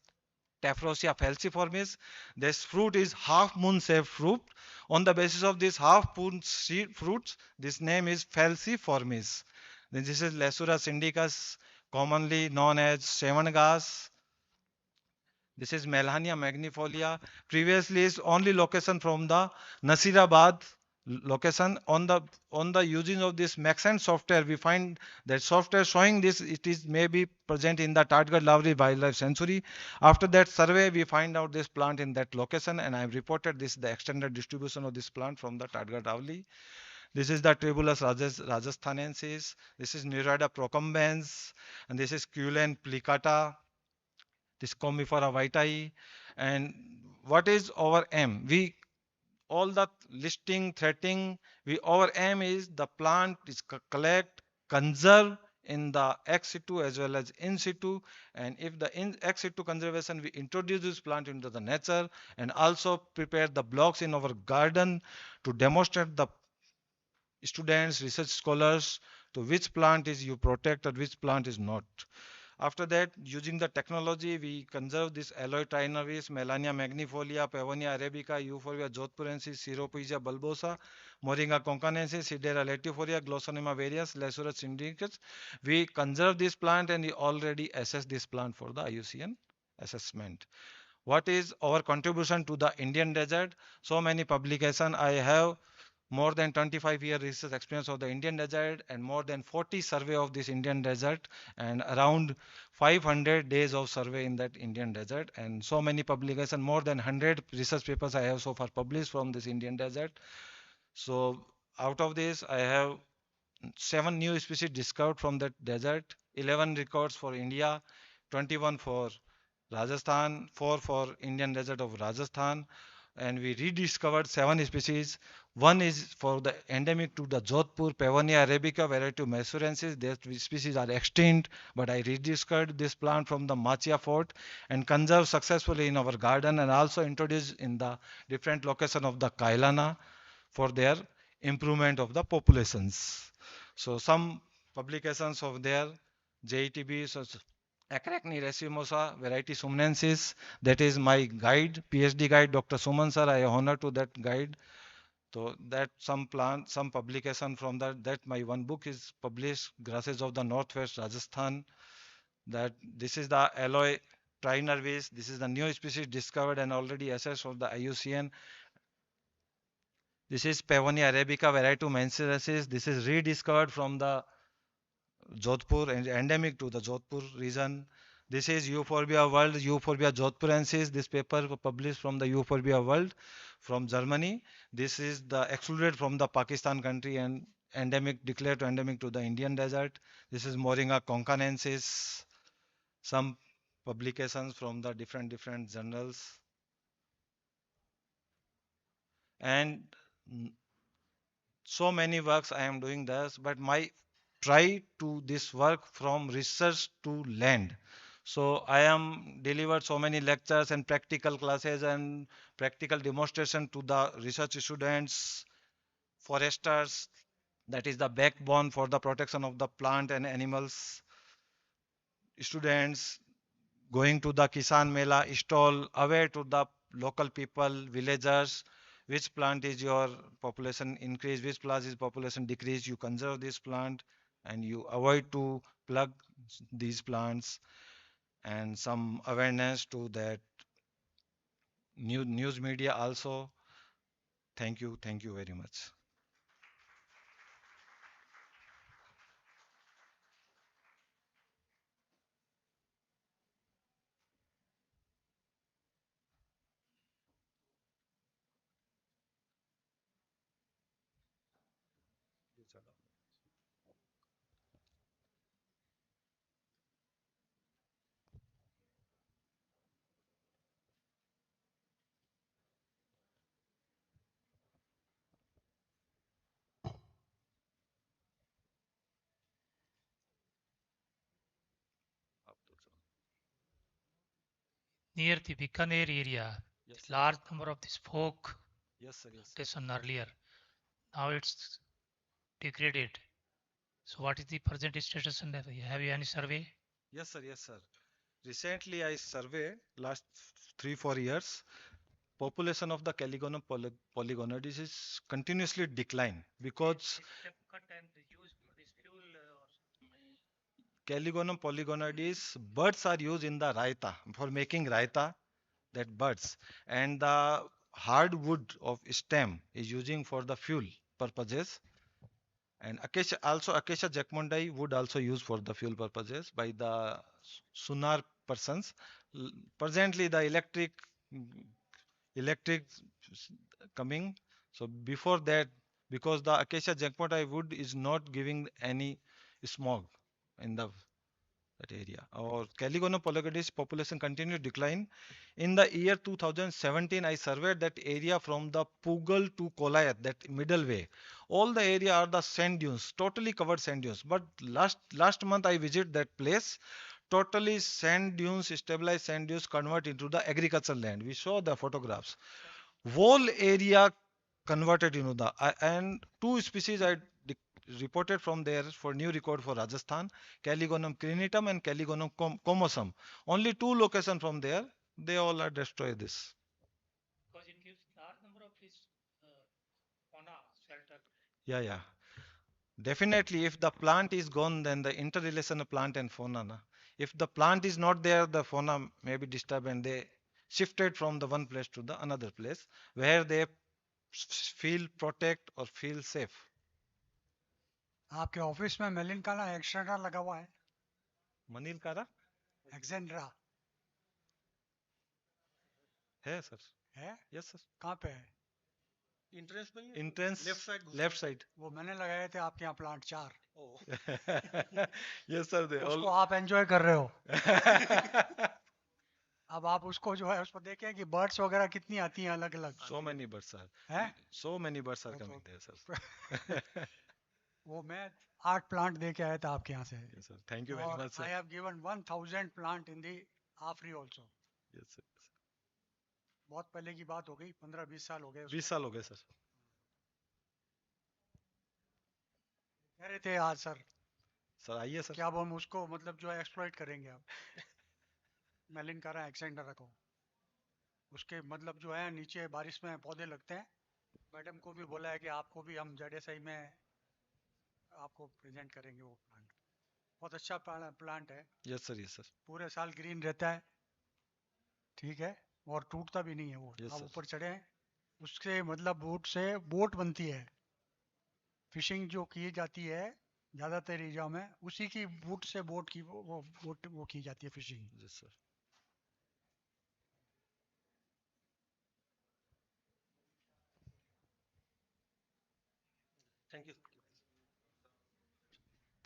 Tephrosia falciformis. This fruit is half moon shaped fruit. On the basis of this half moon fruits, this name is falciformis. Then this is Lesura syndicus, commonly known as seven grass. This is Melania magnifolia. Previously is only location from the Nasirabad location. On the using of this Maxent software, we find that software showing this, it is maybe present in the Tadgad Lavri Wildlife Sanctuary. After that survey, we find out this plant in that location, and I have reported this the extended distribution of this plant from the Tadgad Lavri. This is the Tribulus rajasthanensis. This is Nereida procumbens, and this is Cullen plicata. This Commiphora vitae. And what is our aim? We all the listing, threading, our aim is the plant is collect, conserve in the ex situ as well as in situ. And if the ex situ conservation, we introduce this plant into the nature and also prepare the blocks in our garden to demonstrate the students, research scholars to which plant is you protect or which plant is not. After that, using the technology, we conserve this alloy trinervis, Melania magnifolia, Pavonia arabica, Euphorbia jodhpurensis, Ceropegia bulbosa, Moringa concanensis, Sidera latifolia, Glossonema varius, Lesurus syndicus. We conserve this plant and we already assess this plant for the IUCN assessment. What is our contribution to the Indian desert? So many publications I have, more than 25-year research experience of the Indian desert and more than 40 survey of this Indian desert and around 500 days of survey in that Indian desert, and so many publications, more than 100 research papers I have so far published from this Indian desert. So out of this, I have 7 new species discovered from that desert, 11 records for India, 21 for Rajasthan, 4 for Indian desert of Rajasthan, and we rediscovered 7 species. One is for the endemic to the Jodhpur Pavonia arabica variety of Messurensis. These species are extinct, but I rediscovered this plant from the Machia fort and conserved successfully in our garden and also introduced in the different location of the Kailana for their improvement of the populations. So some publications of their JETB, so Acracni racemosa variety sumnensis. That is my guide, PhD guide, Dr. Suman sir. I honor to that guide. So that some plant, some publication from that. That my one book is published, Grasses of the Northwest Rajasthan. That this is the alloy trinervis. This is the new species discovered and already assessed for the IUCN. This is Pavonia arabica variety mensurensis. This is rediscovered from the Jodhpur and endemic to the Jodhpur region. This is Euphorbia world, Euphorbia jodhpurensis. This paper published from the Euphorbia world from Germany. This is the excluded from the Pakistan country and endemic, declared to endemic to the Indian desert. This is Moringa concanensis. Some publications from the different journals. And so many works I am doing this, but my try to this work from research to land. So I am delivered so many lectures and practical classes and practical demonstration to the research students, foresters, that is the backbone for the protection of the plant and animals, students going to the Kisan Mela stall, aware to the local people, villagers, which plant is your population increase, which plant is population decrease, you conserve this plant and you avoid to plug these plants, and some awareness to that news media also. Thank you very much. Near the Bikaner area, Yes, large number of this folk yes, sir. Yes, sir. plantation earlier. Now it's degraded. So what is the present status and have you any survey? Yes, sir. Yes, sir. Recently, I surveyed last 3 4 years. Population of the Caligonum polygonidis is continuously decline because Caligonum polygonidis birds are used in the raita for making raita, that birds, and the hardwood of stem is using for the fuel purposes, and acacia jacquemontii wood also used for the fuel purposes by the Sunar persons. Presently the electric coming. So before that, because the acacia jacquemontii wood is not giving any smog in the that area. Our Caligona polygodis population continued decline. In the year 2017, I surveyed that area from the Pugal to Kolayat, that middle way. All the area are the sand dunes, totally covered sand dunes. But last month I visited that place. Totally sand dunes, stabilized sand dunes convert into the agricultural land. We saw the photographs. Whole area converted, and two species I reported from there for new record for Rajasthan, Caligonum crinitum and Caligonum comosum. Only two locations from there, they all are destroyed this. Because it gives large number of this fauna shelter. Yeah. Definitely, if the plant is gone, then the interrelation of plant and fauna. Na? If the plant is not there, the fauna may be disturbed and they shifted from the one place to the another place where they feel protect or feel safe. आपके office में मेलिन का ना extender लगा हुआ है मनील कारा एक्सेंड्रा है sir है यस सर कहाँ पे है इंट्रेंस लेफ्ट साइड वो मैंने लगाए थे आपके यहाँ प्लांट 4 यस सर उसको आप एंजॉय कर रहे हो अब आप उसको जो है उसको देखें कि बर्ड्स वगैरह कितनी आती हैं अलग अलग so many birds are coming there sir वो मैं 8 प्लांट दे के आया था आपके यहाँ से yes sir thank you very much sir I have given 1000 plant in the Afri also yes sir बहुत पहले की बात हो गई 15-20 साल हो गए 20 साल हो गए सर कह रहे थे आज सर आइए सर क्या अब हम उसको मतलब जो है एक्सप्लॉइट करेंगे अब मेलिन का रहा एक्सेंडर रखो उसके मतलब जो है नीचे बारिश में पौधे लगते हैं मैडम को भी बोला है कि आपको भी हम जडेसई में आपको प्रेजेंट करेंगे वो प्लांट बहुत अच्छा प्लांट है यस सर पूरे साल ग्रीन रहता है ठीक है और टूटता भी नहीं है वो आप ऊपर चढ़े हैं उससे मतलब बोट से बोट बनती है फिशिंग जो की जाती है ज़्यादातर एरिया में उसी की बोट से बोट की वो की जाती है fishing yes sir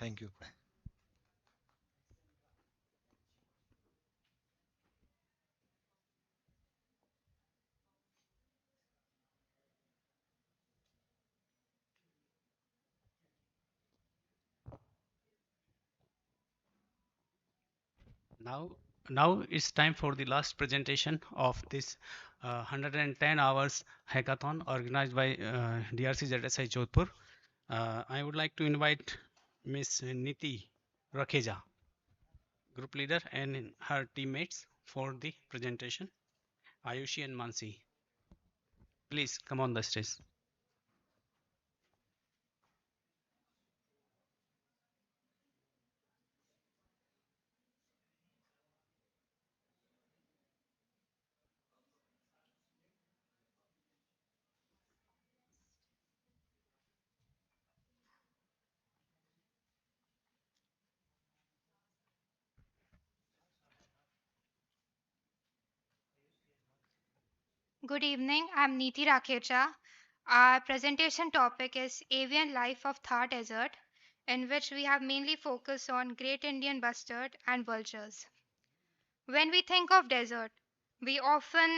Thank you. Now it's time for the last presentation of this 110 hours hackathon organized by DRC ZSI Jodhpur. I would like to invite Ms. Niti Rakheja, group leader, and her teammates for the presentation. Ayushi and Mansi, please come on the stage. Good evening, I'm Niti Rakhecha. Our presentation topic is Avian Life of Thar Desert, in which we have mainly focused on Great Indian Bustard and vultures. When we think of desert, we often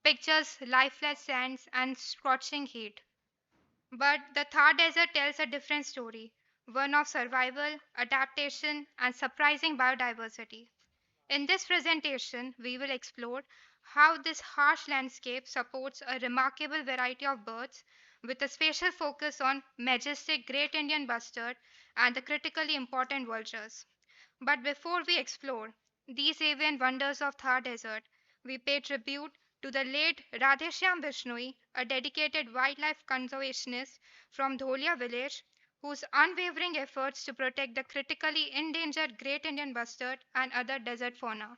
pictures lifeless sands and scorching heat. But the Thar Desert tells a different story, one of survival, adaptation, and surprising biodiversity. In this presentation, we will explore how this harsh landscape supports a remarkable variety of birds with a special focus on majestic Great Indian Bustard and the critically important vultures. But before we explore these avian wonders of Thar Desert, we pay tribute to the late Radheshyam Bishnoi, a dedicated wildlife conservationist from Dholia village, whose unwavering efforts to protect the critically endangered Great Indian Bustard and other desert fauna.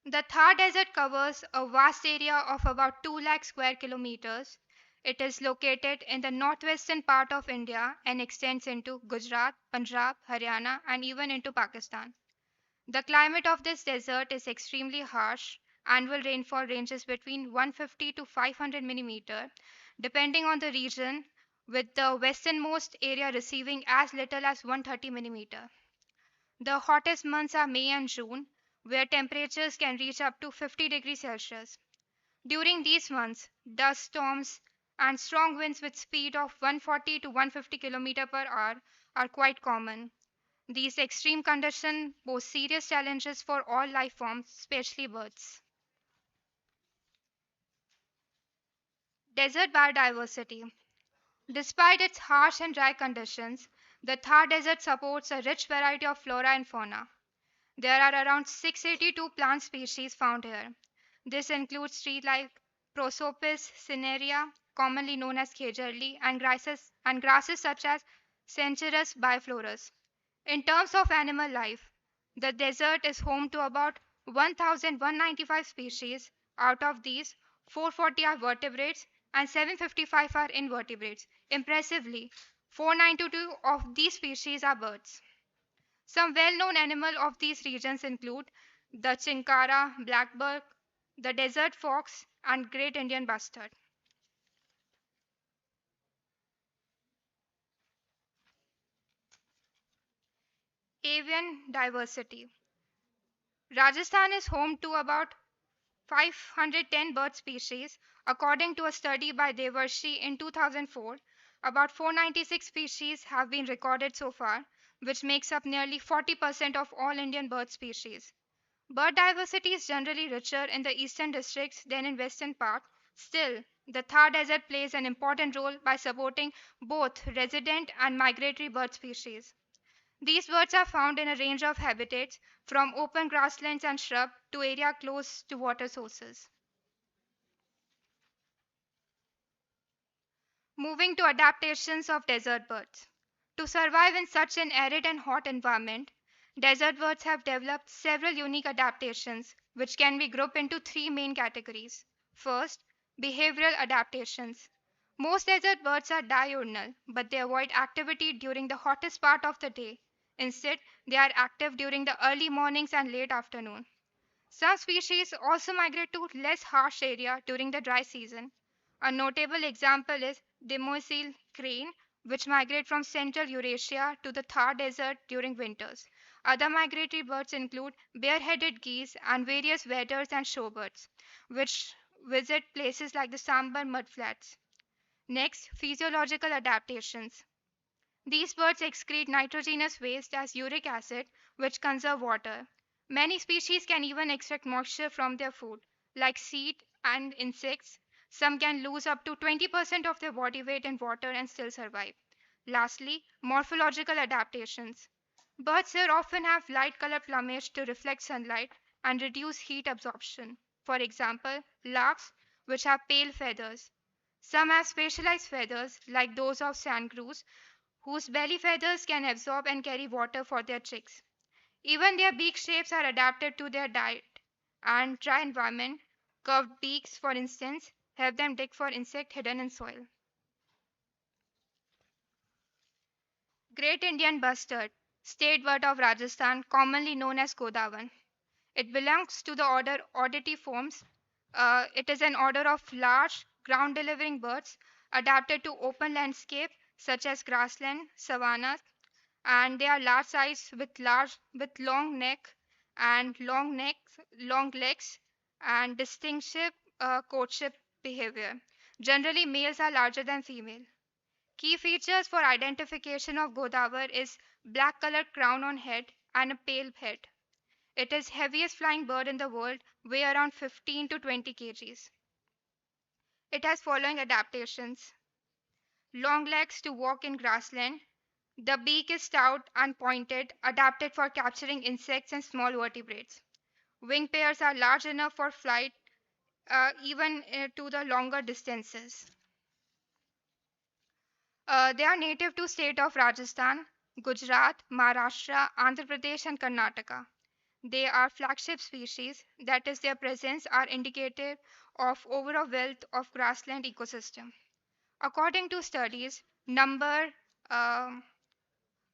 The Thar Desert covers a vast area of about 2 lakh square kilometers. It is located in the northwestern part of India and extends into Gujarat, Punjab, Haryana, and even into Pakistan. The climate of this desert is extremely harsh. Annual rainfall ranges between 150 to 500 millimeter, depending on the region, with the westernmost area receiving as little as 130 mm. The hottest months are May and June, where temperatures can reach up to 50 degrees Celsius. During these months, dust storms and strong winds with speed of 140 to 150 km per hour are quite common. These extreme conditions pose serious challenges for all life forms, especially birds. Desert biodiversity. Despite its harsh and dry conditions, the Thar Desert supports a rich variety of flora and fauna. There are around 682 plant species found here. This includes trees like Prosopis cinerea, commonly known as Khejarli, and grasses such as Centaurea biflorus. In terms of animal life, the desert is home to about 1,195 species. Out of these, 440 are vertebrates and 755 are invertebrates. Impressively, 492 of these species are birds. Some well-known animals of these regions include the chinkara, blackbird, the desert fox, and great Indian bustard. Avian diversity. Rajasthan is home to about 510 bird species. According to a study by Devarshi in 2004, about 496 species have been recorded so far, which makes up nearly 40% of all Indian bird species. Bird diversity is generally richer in the eastern districts than in western part. Still, the Thar Desert plays an important role by supporting both resident and migratory bird species. These birds are found in a range of habitats, from open grasslands and shrub to area close to water sources. Moving to adaptations of desert birds. To survive in such an arid and hot environment, desert birds have developed several unique adaptations, which can be grouped into three main categories. First, behavioral adaptations. Most desert birds are diurnal, but they avoid activity during the hottest part of the day. Instead, they are active during the early mornings and late afternoon. Some species also migrate to less harsh area during the dry season. A notable example is demoiselle crane, which migrate from central Eurasia to the Thar Desert during winters. Other migratory birds include bare-headed geese and various waders and shorebirds, which visit places like the Sambar mudflats. Next, physiological adaptations. These birds excrete nitrogenous waste as uric acid, which conserve water. Many species can even extract moisture from their food, like seed and insects. Some can lose up to 20% of their body weight in water and still survive. Lastly, morphological adaptations. Birds here often have light colored plumage to reflect sunlight and reduce heat absorption. For example, larks, which have pale feathers. Some have specialized feathers, like those of sandgrouse, whose belly feathers can absorb and carry water for their chicks. Even their beak shapes are adapted to their diet and dry environment. Curved beaks, for instance, help them dig for insect hidden in soil. Great Indian bustard, state bird of Rajasthan, commonly known as Godawan. It belongs to the order Oddityformes. It is an order of large ground-delivering birds adapted to open landscape such as grassland, savannas, and they are large size with long neck and long legs and distinctive courtship behavior. Generally, males are larger than female. Key features for identification of Godavar is black colored crown on head and a pale head. It is heaviest flying bird in the world, weigh around 15 to 20 kgs. It has following adaptations: long legs to walk in grassland. The beak is stout and pointed, adapted for capturing insects and small vertebrates. Wing pairs are large enough for flight, even to the longer distances. They are native to state of Rajasthan, Gujarat, Maharashtra, Andhra Pradesh, and Karnataka. They are flagship species, that is, their presence are indicative of overall wealth of grassland ecosystem. According to studies, number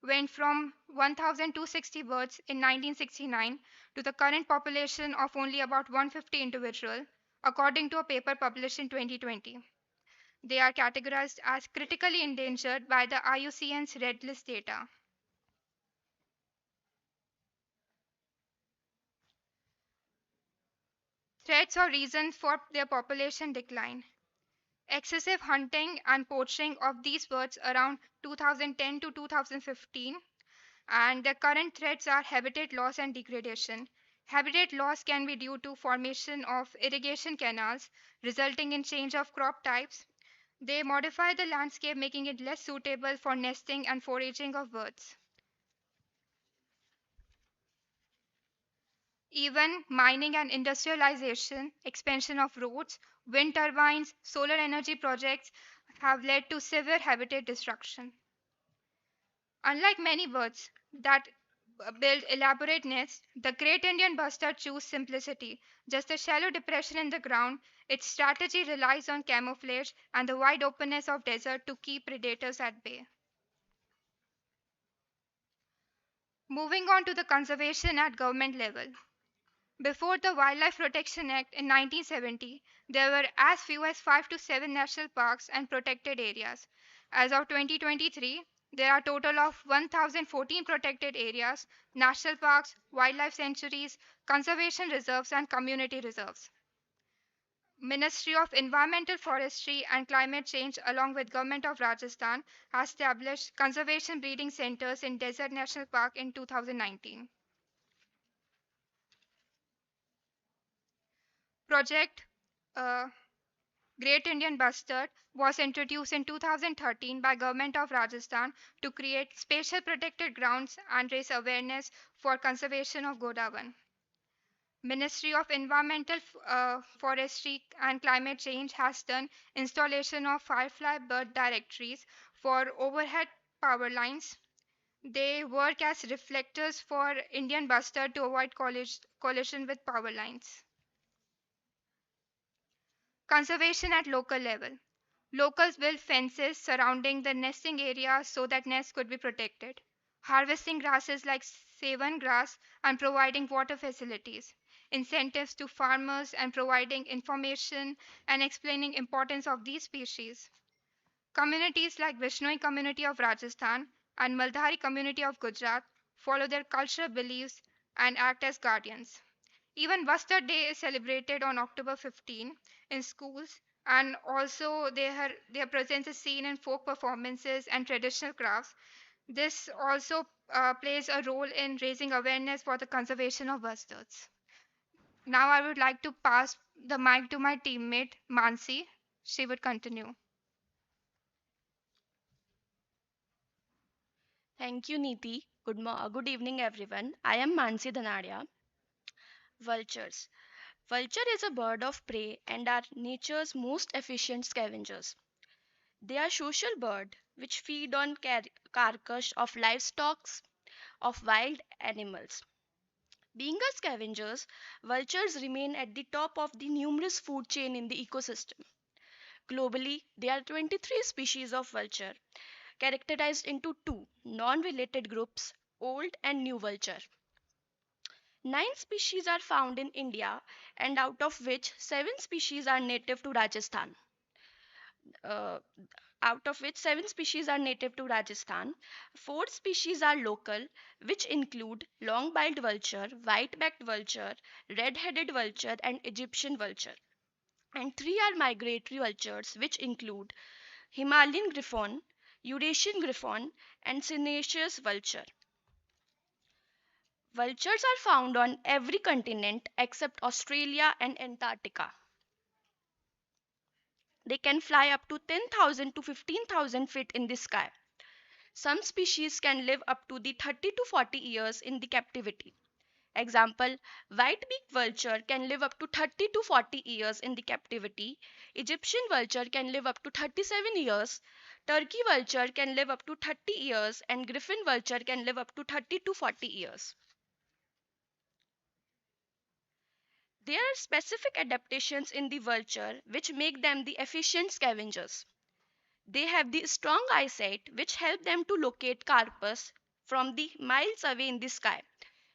went from 1,260 birds in 1969 to the current population of only about 150 individual, according to a paper published in 2020. They are categorized as critically endangered by the IUCN's Red List data. Threats or reasons for their population decline. Excessive hunting and poaching of these birds around 2010 to 2015, and the current threats are habitat loss and degradation. Habitat loss can be due to formation of irrigation canals resulting in change of crop types. They modify the landscape, making it less suitable for nesting and foraging of birds. Even mining and industrialization, expansion of roads, wind turbines, solar energy projects have led to severe habitat destruction. Unlike many birds that build elaborate nests, the great Indian bustard chooses simplicity. Just a shallow depression in the ground, its strategy relies on camouflage and the wide openness of desert to keep predators at bay. Moving on to the conservation at government level. Before the Wildlife Protection Act in 1970, there were as few as 5 to 7 national parks and protected areas. As of 2023, there are a total of 1014 protected areas, national parks, wildlife sanctuaries, conservation reserves and community reserves. Ministry of Environmental Forestry and Climate Change along with Government of Rajasthan has established conservation breeding centers in Desert National Park in 2019. Project uh, Great Indian Bustard was introduced in 2013 by Government of Rajasthan to create special protected grounds and raise awareness for conservation of Godawan. Ministry of Environmental Forestry and Climate Change has done installation of firefly bird directories for overhead power lines. They work as reflectors for Indian bustard to avoid collision with power lines. Conservation at local level. Locals built fences surrounding the nesting areas so that nests could be protected, harvesting grasses like savan grass and providing water facilities, incentives to farmers and providing information and explaining importance of these species. Communities like Vishnoi community of Rajasthan and Maldhari community of Gujarat follow their cultural beliefs and act as guardians. Even Bustard Day is celebrated on October 15 in schools, and also their presence is seen in folk performances and traditional crafts. This also plays a role in raising awareness for the conservation of bustards. Now I would like to pass the mic to my teammate Mansi. She would continue. Thank you, Neeti. Good evening, everyone. I am Mansi Dhanadia. Vultures. Vulture is a bird of prey and are nature's most efficient scavengers. They are social birds which feed on carcass of livestock, of wild animals. Being a scavengers, vultures remain at the top of the numerous food chain in the ecosystem. Globally, there are 23 species of vulture, characterized into two non-related groups, old and new vulture. 9 species are found in India, and out of which 7 species are native to Rajasthan. Uh, Out of which 7 species are native to Rajasthan. 4 species are local, which include long-billed vulture, white-backed vulture, red-headed vulture, and Egyptian vulture. And 3 are migratory vultures, which include Himalayan griffon, Eurasian griffon, and Sinaceous vulture. Vultures are found on every continent except Australia and Antarctica. They can fly up to 10,000 to 15,000 feet in the sky. Some species can live up to the 30 to 40 years in the captivity. Example, white-beaked vulture can live up to 30 to 40 years in the captivity. Egyptian vulture can live up to 37 years. Turkey vulture can live up to 30 years and griffin vulture can live up to 30 to 40 years. There are specific adaptations in the vulture which make them the efficient scavengers. They have the strong eyesight which help them to locate carcass from the miles away in the sky.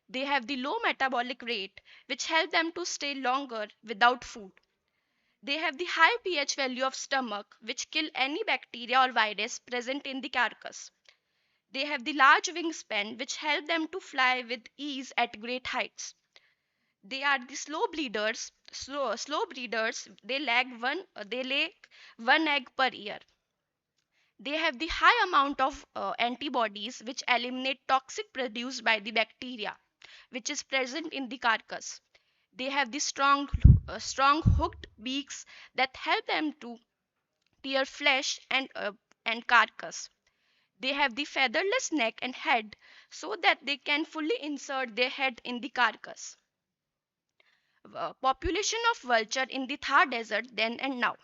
They have the low metabolic rate which help them to stay longer without food. They have the high pH value of stomach, which kill any bacteria or virus present in the carcass. They have the large wingspan, which help them to fly with ease at great heights. They are the slow bleeders. Slow breeders. They lay one egg per year. They have the high amount of antibodies which eliminate toxic produced by the bacteria which is present in the carcass. They have the strong hooked beaks that help them to tear flesh and carcass. They have the featherless neck and head so that they can fully insert their head in the carcass. Population of vulture in the Thar Desert then and now.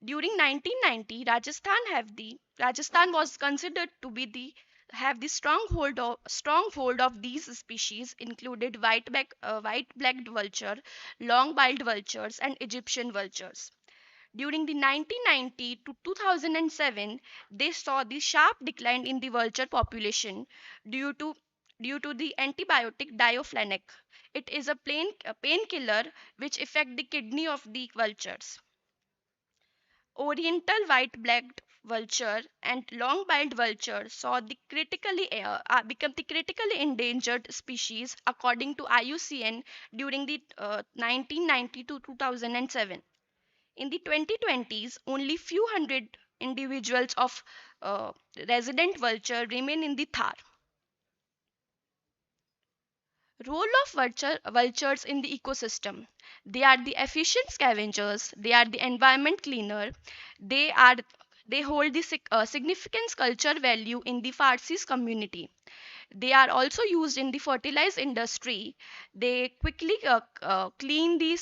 During 1990, Rajasthan was considered to be the have the stronghold of these species included white-backed vulture, long-billed vultures, and Egyptian vultures. During the 1990 to 2007, they saw the sharp decline in the vulture population due to due to the antibiotic dioflanic. It is a painkiller which affect the kidney of the vultures. Oriental white-backed vulture and long-billed vulture become the critically endangered species according to IUCN during the 1990 to 2007. In the 2020s, only few hundred individuals of uh, resident vulture remain in the Thar. Role of vultures in the ecosystem. They are the efficient scavengers. They are the environment cleaner. They are they hold the significant culture value in the Farsis community. They are also used in the fertilizer industry. They quickly clean the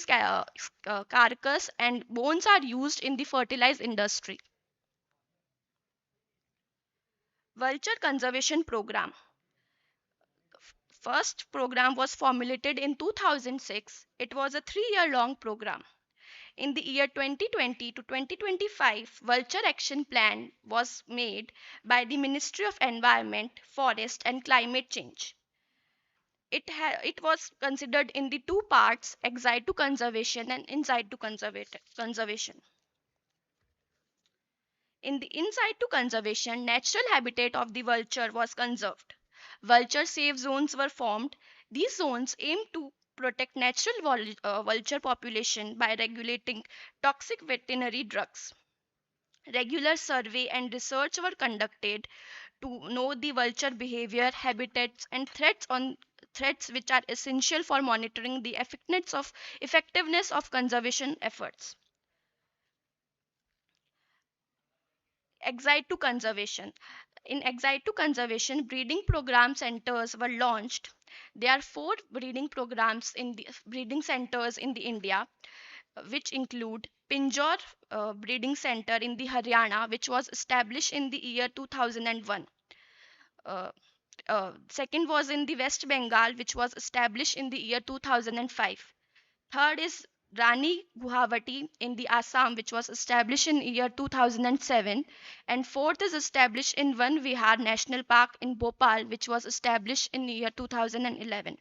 carcass and bones are used in the fertilizer industry. Vulture conservation program. First program was formulated in 2006. It was a 3-year long program. In the year 2020 to 2025, Vulture Action Plan was made by the Ministry of Environment, Forest and Climate Change. It was considered in the two parts, ex situ conservation and in situ conservation. In the in situ conservation, natural habitat of the vulture was conserved. Vulture safe zones were formed. These zones aim to protect natural vulture population by regulating toxic veterinary drugs. Regular survey and research were conducted to know the vulture behavior, habitats, and threats which are essential for monitoring the effectiveness of conservation efforts. Ex situ conservation. In ex situ conservation, breeding program centers were launched. There are 4 breeding programs in the breeding centers in the India, which include Pinjore Breeding Center in the Haryana, which was established in the year 2001. Second was in the West Bengal, which was established in the year 2005. Third is Rani Guwahati in the Assam, which was established in year 2007. And fourth is established in Van Vihar National Park in Bhopal, which was established in year 2011.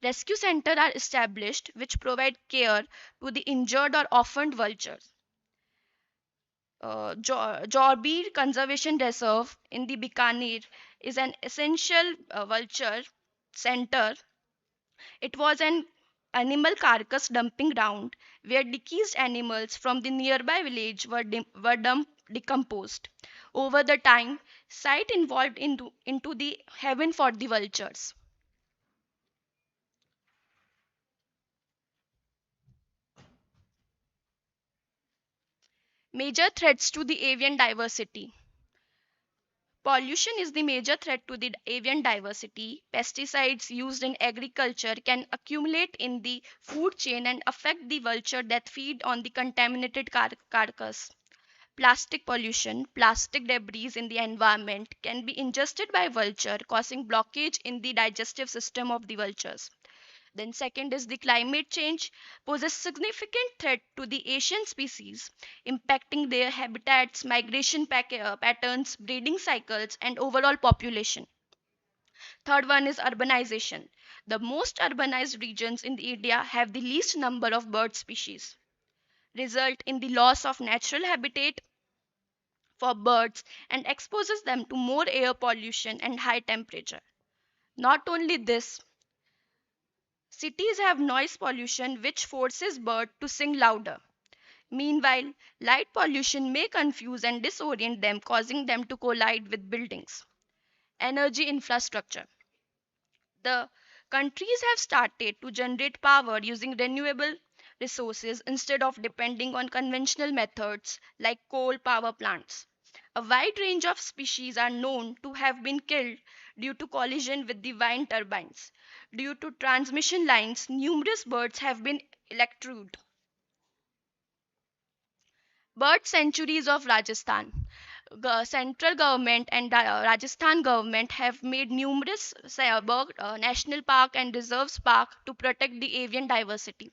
Rescue centers are established which provide care to the injured or orphaned vultures. Jodhpu Conservation Reserve in the Bikaner is an essential vulture center. It was an animal carcass dumping ground where deceased animals from the nearby village were decomposed. Over the time, site evolved into the heaven for the vultures. Major threats to the avian diversity. Pollution is the major threat to the avian diversity. Pesticides used in agriculture can accumulate in the food chain and affect the vulture that feed on the contaminated carcass. Plastic pollution, plastic debris in the environment can be ingested by vulture, causing blockage in the digestive system of the vultures. Then second is the climate change poses significant threat to the Asian species, impacting their habitats, patterns, breeding cycles, and overall population. Third one is urbanization. The most urbanized regions in India have the least number of bird species. result in the loss of natural habitat for birds and exposes them to more air pollution and high temperature. Not only this, cities have noise pollution which forces birds to sing louder. Meanwhile, light pollution may confuse and disorient them, causing them to collide with buildings. Energy infrastructure. The countries have started to generate power using renewable resources instead of depending on conventional methods like coal power plants. A wide range of species are known to have been killed due to collision with the wind turbines. Due to transmission lines, numerous birds have been electrocuted. Bird sanctuaries of Rajasthan. Central government and Rajasthan government have made numerous national park and reserves park to protect the avian diversity.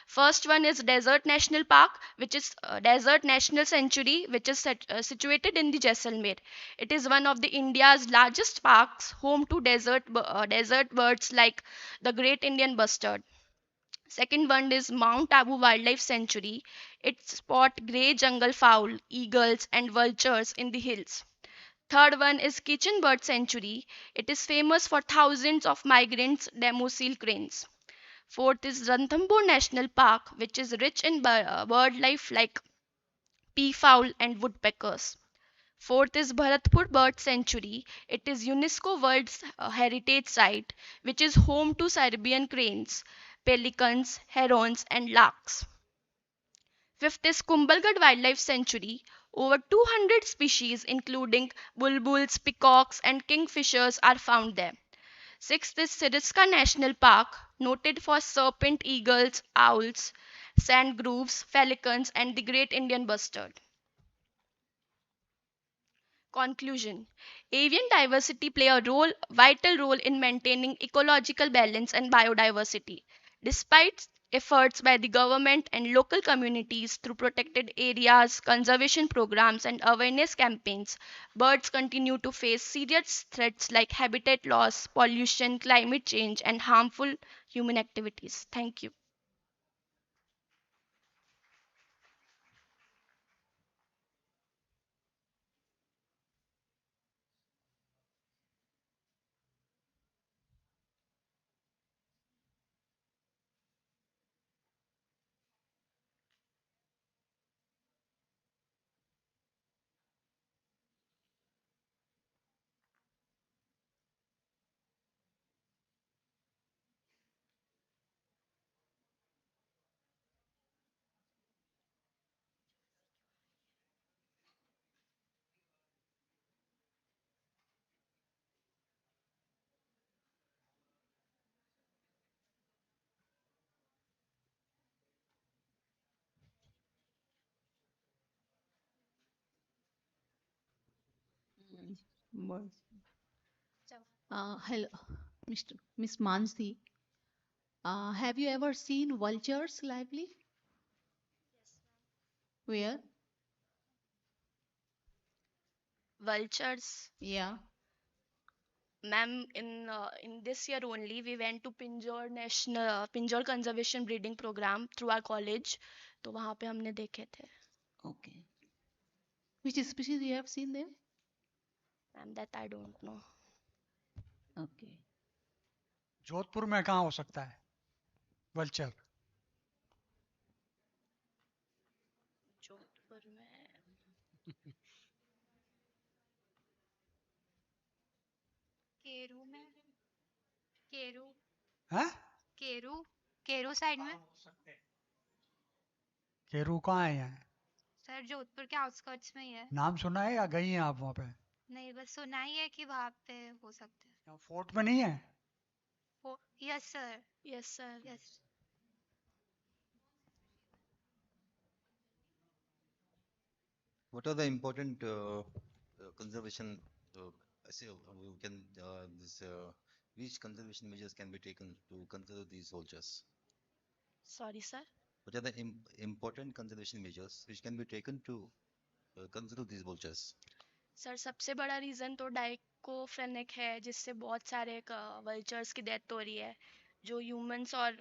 First one is Desert National Park, which is Desert National Sanctuary, which is situated in the Jaisalmer. It is one of the India's largest parks, home to desert birds like the Great Indian Bustard. Second one is Mount Abu Wildlife Sanctuary. It spot grey jungle fowl, eagles, and vultures in the hills. Third one is Kitchen Bird Sanctuary. It is famous for thousands of migrants demosil cranes. Fourth is Ranthambore National Park, which is rich in bird life like peafowl and woodpeckers. Fourth is Bharatpur Bird Sanctuary. It is UNESCO World Heritage Site, which is home to Siberian cranes, pelicans, herons, and larks. Fifth is Kumbhalgarh Wildlife Sanctuary. Over 200 species, including bulbuls, peacocks, and kingfishers, are found there. Sixth is Siriska National Park, noted for serpent eagles, owls, sand groves, pelicans, and the great Indian bustard. Conclusion. Avian diversity play a vital role in maintaining ecological balance and biodiversity. Despite efforts by the government and local communities through protected areas, conservation programs, and awareness campaigns, birds continue to face serious threats like habitat loss, pollution, climate change, and harmful human activities. Thank you. Boys. Hello, Miss Mansi. Have you ever seen vultures lively? Where? Vultures. Yeah. Ma'am, in this year only, we went to Pinjore Conservation Breeding Program through our college. तो वहाँ पे हमने देखे थे. Okay. Which species you have seen there? Ma'am, that I don't know. Okay. Jodhpur में कहाँ हो सकता है वल्चर? जोधपुर में केरू में केरू हाँ? केरू केरू साइड में केरू कहाँ है यहाँ? सर जोधपुर के आउटस्कर्ट्स में ही है. नाम सुना है या गई हैं आप वहाँ पे? नहीं, बस सुना ही है कि वहाँ पे हो सकते हैं. फोर्ट में नहीं है? Yes sir. Yes sir. Yes. What are the important conservation? I say we can which conservation measures can be taken to conserve these vultures? Sorry, sir. What are the important conservation measures which can be taken to conserve these vultures? Sir सबसे बड़ा reason तो डाइकोफ्रेनिक है जिससे बहुत सारे vultures की death हो रही है जो ह्यूमंस और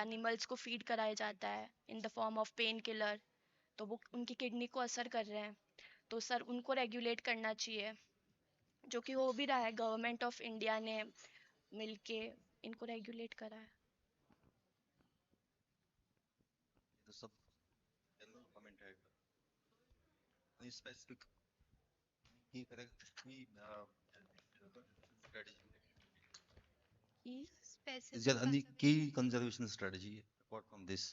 एनिमल्स को फीड कराया जाता है in the form of pain killer तो वो उनकी किडनी को असर कर रहे हैं। तो सर उनको रेगुलेट करना चाहिए, जो कि हो भी रहा है। गवर्नमेंट ऑफ इंडिया ने मिलके इनको रेगुलेट करा है। तो सब general comment है any specific key correct key strategy is there any key conservation strategy apart from this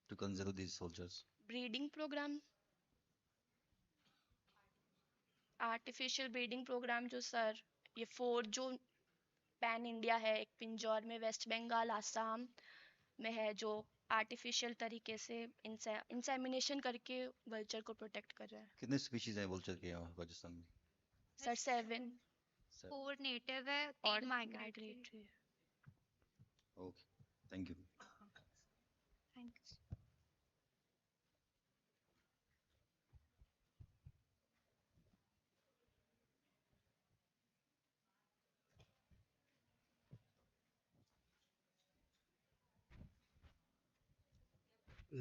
to conserve these soldiers? Breeding programme, artificial breeding programme जो सर, ये 4 जो पैन इंडिया है, एक पिंजौर में, वेस्ट बंगाल, आसाम में है, जो आर्टिफिशियल तरीके से इंसेमिनेशन करके वल्चर को प्रोटेक्ट कर रहा है। कितने स्पीशीज हैं वल्चर के यहाँ राजस्थान में? सर 7। 4 नेटिव है और 3 migratory. Okay, thank you. Thanks.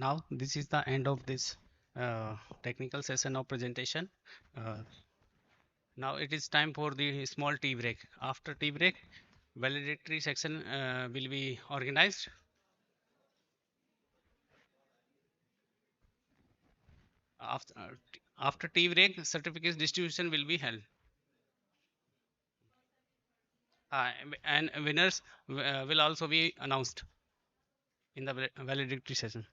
Now this is the end of this technical session of presentation. Now it is time for the small tea break. After tea break, valedictory section will be organized. After tea break, certificates distribution will be held. And winners will also be announced in the valedictory session.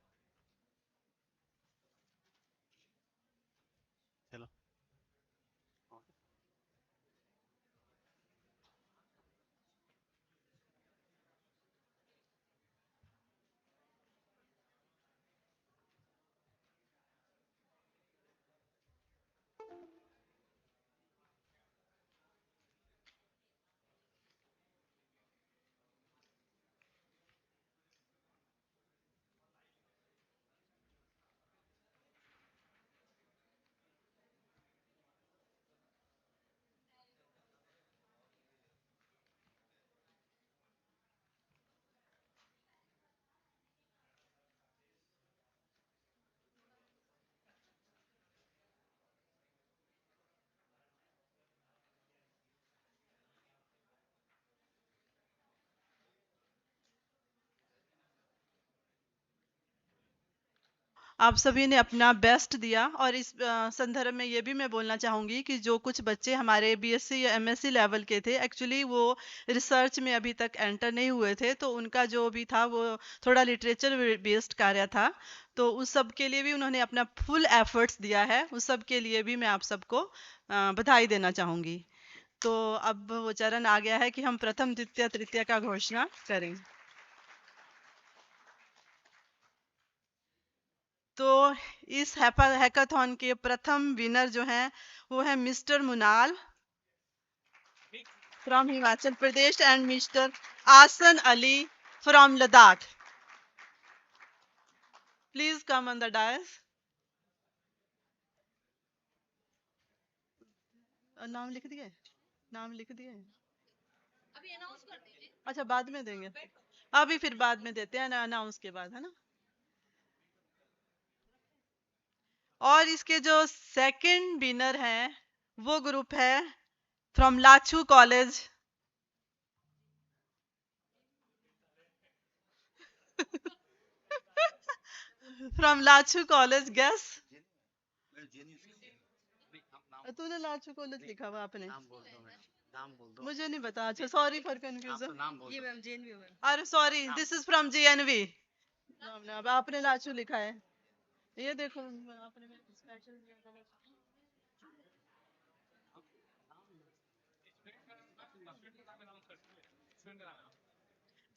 Hello. आप सभी ने अपना best दिया और इस संदर्भ में ये भी मैं बोलना चाहूँगी कि जो कुछ बच्चे हमारे बीएससी या एमएससी लेवल के थे, एक्चुअली वो रिसर्च में अभी तक एंटर नहीं हुए थे, तो उनका जो भी था वो थोड़ा लिटरेचर बेस्ड कार्य था। तो उस सब के लिए भी उन्होंने अपना फुल एफर्ट्स दिया है, उस सब के लिए भी मैं आप सबको बधाई देना चाहूँगी। तो अब वो चरण आ गया है कि हम प्रथम द्वितीय तृतीय का घोषणा करें। तो इस हैकाथॉन के प्रथम विनर जो हैं वो है mister Munal from Himachal Pradesh and mister Ahsan Ali from Ladakh. Please come on the dais. नाम लिख दिए, नाम लिख दिए। अभी अनाउंस कर दीजिए। अच्छा, बाद में देंगे, अभी फिर बाद में देते हैं ना, अनाउंस के बाद, है ना। और इसके जो सेकंड विनर हैं वो ग्रुप है from Lachoo college. From Lachoo college. Guess, तूने लाचू कॉलेज लिखा हुआ आपने? मुझे नहीं पता। अच्छा, सॉरी फॉर कंफ्यूजन। अरे sorry, this is from JNV. अब आपने लाचू लिखा है, ये देखो आपने स्पेशल।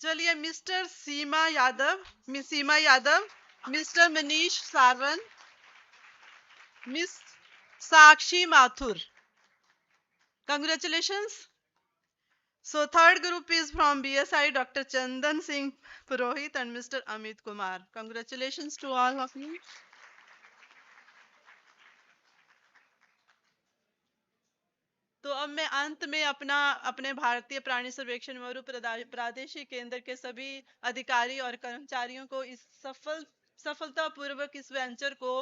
चलिए, mister Seema Yadav, miss Seema Yadav, mister Manish Sawan, miss Sakshi Mathur, congratulations. So third group is from BSI, Dr. Chandan Singh Purohit and Mr. Amit Kumar. Congratulations to all of you. तो अब मैं अंत में अपने भारतीय प्राणी सर्वेक्षण मरु प्रादेशिक केंद्र के सभी अधिकारी और कर्मचारियों को इस सफल सफलतापूर्वक इस वेंचर को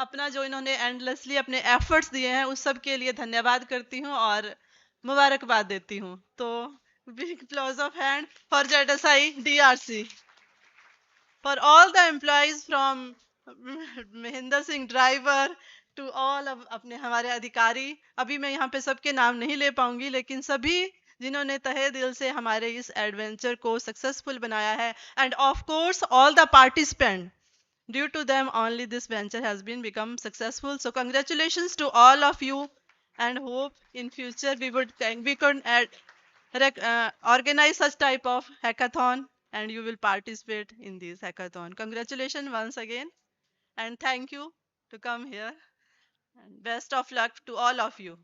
अपना जो इन्होंने एंडलेसली अपने एफर्ट्स दिए हैं उस सब के लिए धन्यवाद करती हूँ और मुबारकबाद देती हूँ। तो big close of hand for ZSI DRC, for all the employees from Mahendra Singh driver to all अपने हमारे अधिकारी। अभी मैं यहाँ पे सबके नाम नहीं ले पाऊंगी, लेकिन सभी जिन्होंने तहे दिल से हमारे इस एडवेंचर को सक्सेसफुल बनाया है, end of course all the participant, due to them only this venture has been become successful. So congratulations to all of you, and hope in future we could organize such type of hackathon and you will participate in this hackathon. Congratulations once again, and thank you to come here, and best of luck to all of you.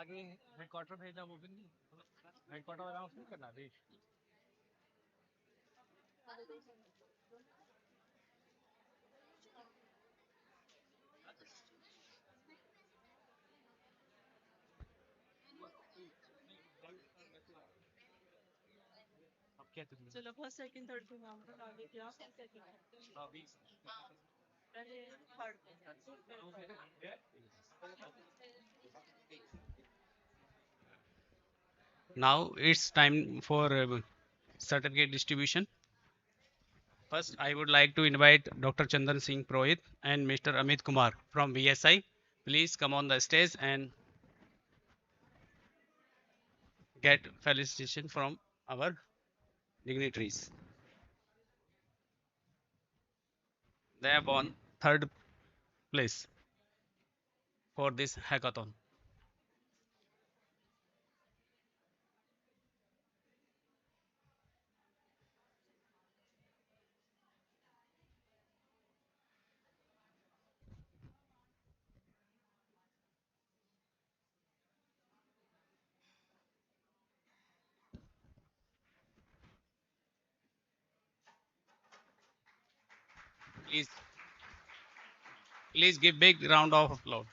आगे headquarter भेजना वो भी नहीं, headquarter announce नहीं करना अभी। चलो first second third को नाम बता दे क्या पहले Now it's time for certificate distribution. First, I would like to invite Dr. Chandan Singh Prohit and Mr. Amit Kumar from VSI. Please come on the stage and get felicitation from our dignitaries. They have won third place for this hackathon. Please give big round of applause.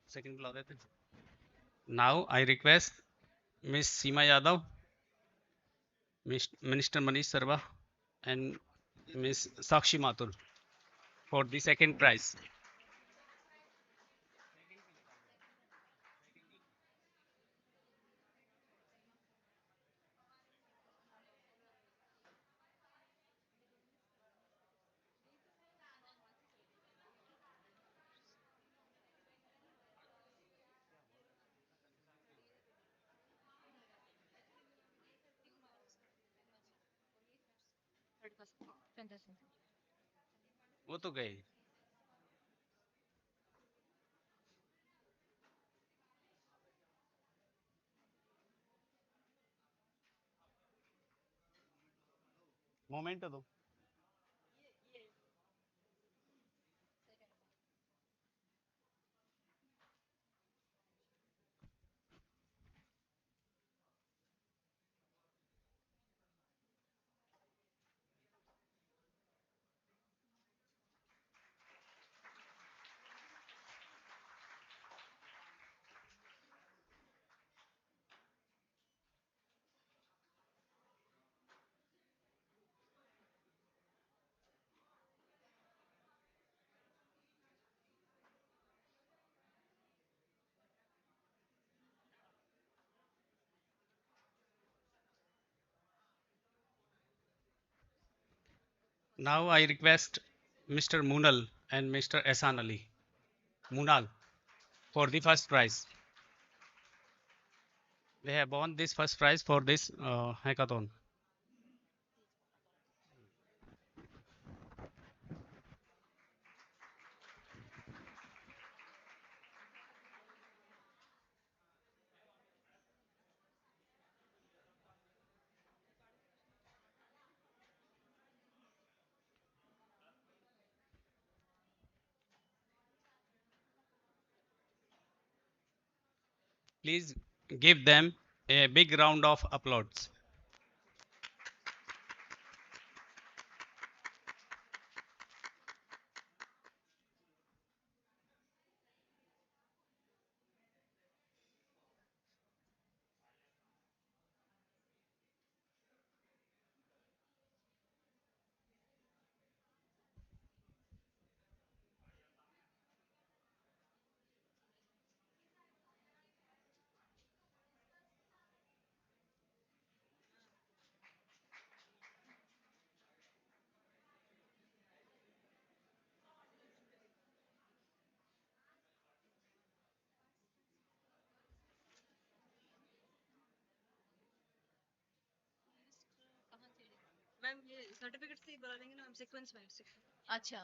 Second बुला देते हैं. Now I request Miss Seema Yadav, Minister Manish Sarwa, and Miss Sakshi Mathur for the second prize. वो तो गए. Moment दो. Now I request Mr. Munal and Mr. Ehsan Ali. Munal for the first prize. They have won this first prize for this hackathon. Please give them a big round of applause. Ma'am ये certificate से ही बुला लेंगे ना हम sequence में अच्छा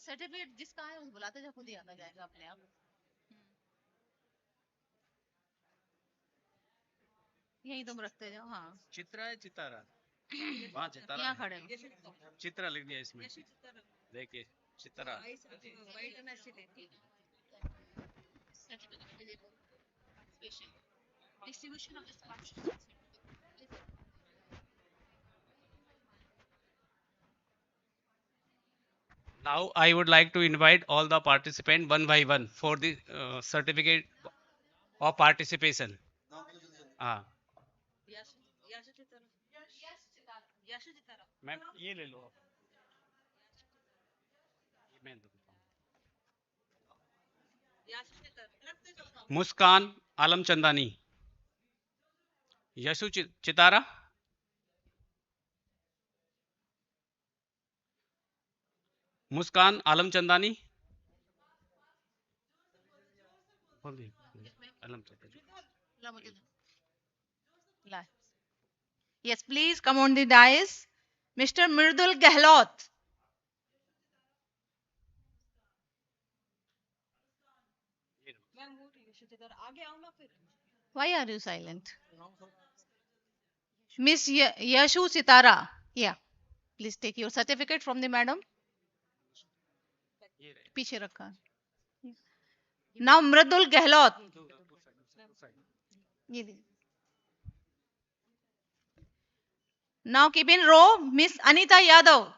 certificate जिसका है उस बुलाते जाओ खुद ही आता जाएगा अपने आप यही तुम रखते जाओ हाँ चित्रा है चितारा वहाँ चितारा यहाँ खड़े हो चित्रा लिख दिया इसमें देखिए Chitra white and acid distribution of the scholarship. Now I would like to invite all the participants one by one for the certificate of participation. Ma'am ये ले लो मुस्कान आलम चंदानी यशु चितारा मुस्कान आलम Chandani Yes, please come on the dais. Mr. Mridul Gehlot. Why are you silent? Miss Yashu Sitara. Yeah. Please take your certificate from the madam. पीछे रखा Now Mridul Gehlot. Now keep in row Miss Anita Yadav,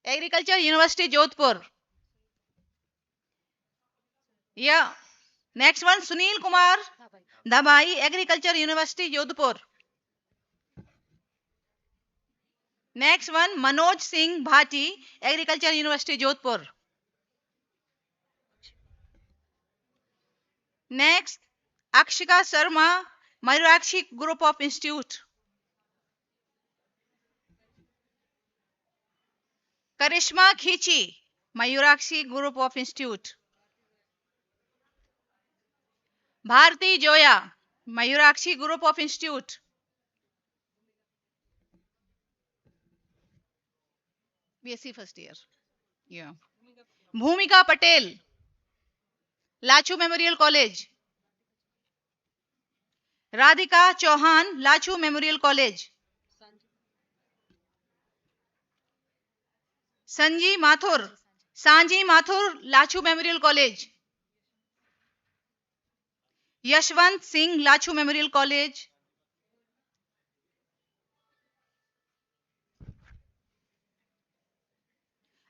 Agriculture University Jodhpur. Yeah. Next one Sunil Kumar Dabai, Agriculture University Jodhpur. Next one Manoj Singh Bhati, Agriculture University Jodhpur. Next Akshika Sharma, Mayurakshi Group of Institute. Karishma Khichi, Mayurakshi Group of Institute. Bharti Joya, Mayurakshi Group of Institute. BSc first year. Yeah. Bhumika Patel, Lachu Memorial College. Radhika Chauhan, Lachu Memorial College. Sanji Mathur, Lachu Memorial College. Yashwant Singh, Lachu Memorial College.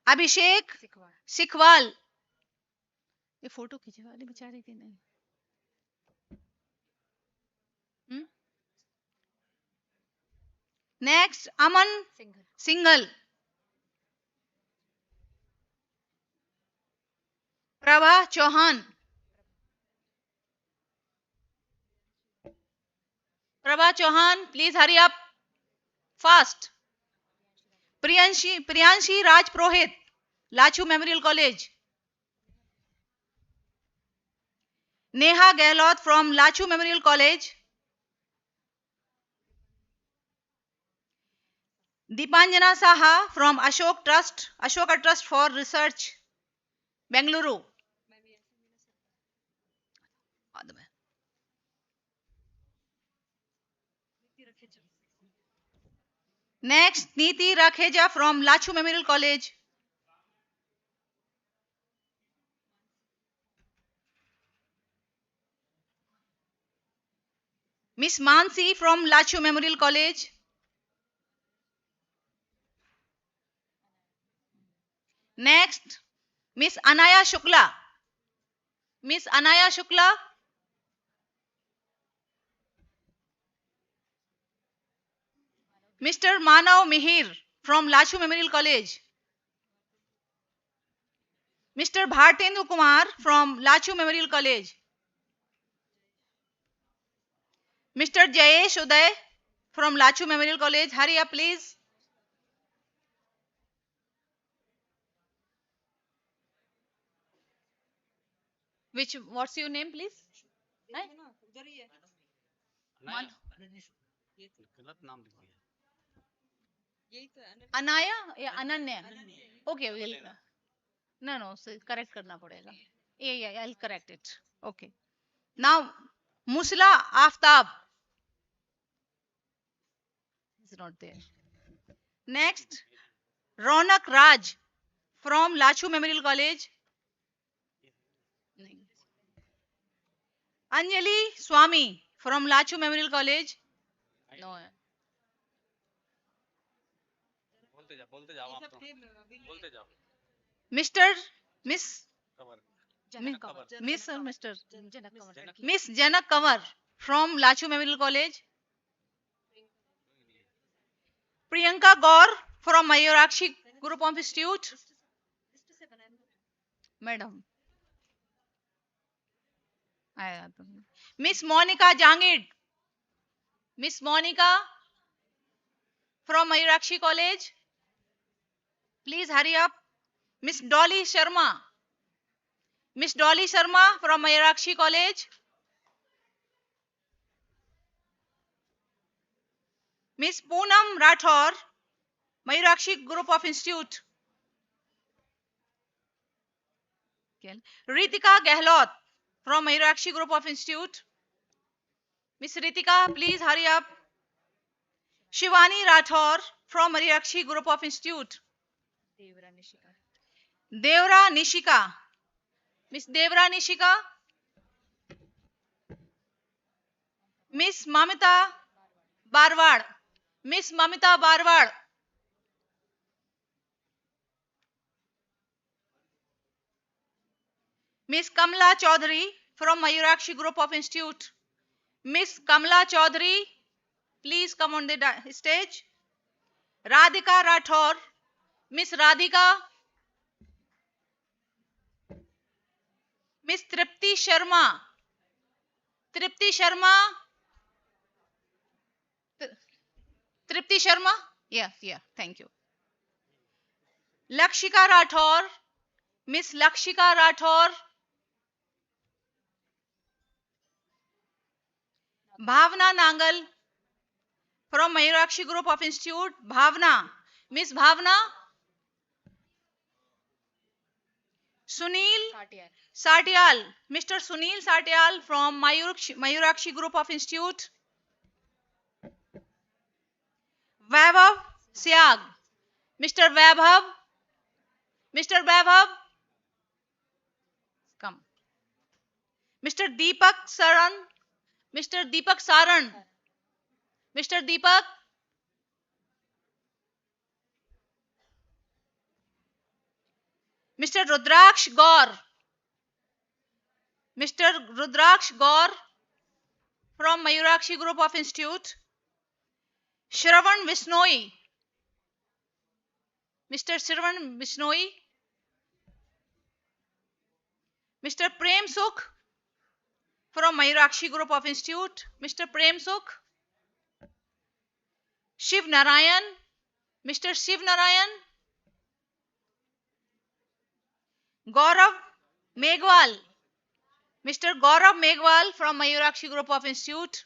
Abhishek Sikwal. ये photo खींचे वाले बेचारे के नहीं Next Aman Singhal. Prabha Chauhan. Prabha Chauhan, please hurry up fast. Priyanshi Raj Prohit, Lachu Memorial College. Neha Gehlot from Lachu Memorial College. Deepanjana Saha from Ashoka Trust for Research, Bengaluru. Next, Niti Rakheja from Lachu Memorial College. Miss Mansi from Lachu Memorial College. Next, Miss Anaya Shukla. Miss Anaya Shukla. Mr. Manav Mihir from Lachu Memorial College. Mr. Bhartendu Kumar from Lachu Memorial College. Mr. Jayesh Uday from Lachu Memorial College. Hurry up, please. What's your name, please? Anaya या Ananya? Okay, we'll. No, so correct करना पड़ेगा. Yeah, I'll correct it. Okay. Now, Musla Aftab is not there. Next, Ronak Raj from Lachu Memorial College. Anjali Swami from Lachu Memorial College. No. Mr. Miss Miss or Mr. Miss Janak Kanwar from Lachu Memorial College. Priyanka Gaur from Mayurakshi Group of Institute. Madam. Miss Monica Jangid. Miss Monica from Mayurakshi College. Please hurry up. Miss Dolly Sharma. Miss Dolly Sharma from Mayurakshi College. Miss Poonam Rathor, Mayurakshi Group of Institute. Ritika Gehlot from Mayurakshi Group of Institute. Miss Ritika, please hurry up. Shivani Rathor from Mayurakshi Group of Institute. Devra Nishika. Miss Devra Nishika. Miss Mamita Barwad. Miss Mamita Barwad. Miss Kamla Chaudhary from Mayurakshi Group of Institute. Miss Kamla Chaudhary, please come on the stage. Radhika Rathor. Miss Radhika. Miss Tripti Sharma. Tripti Sharma. Tripti Sharma? Yeah, thank you. Lakshika Rathor. Miss Lakshika Rathor. Bhavna Nangal from Mayurakshi Group of Institute. Bhavna. Miss Bhavna. Sunil Satyal. Mr. Sunil Satyal from Mayurakshi Group of Institute. Vaibhav Syag. Mr. Vaibhav. Mr. Vaibhav. Come. Mr. Deepak Saran. Mr. Deepak Saran. Mr. Deepak. Mr. Rudraksh Gaur. Mr. Rudraksh Gaur from Mayurakshi Group of Institute. Shravan Visnoi. Mr. Shravan Visnoi. Mr. Prem Sukh from Mayurakshi Group of Institute. Mr. Prem Sukh. Shiv Narayan. Mr. Shiv Narayan. Gaurav Megwal. Mr. Gaurav Megwal from Mayurakshi Group of Institute.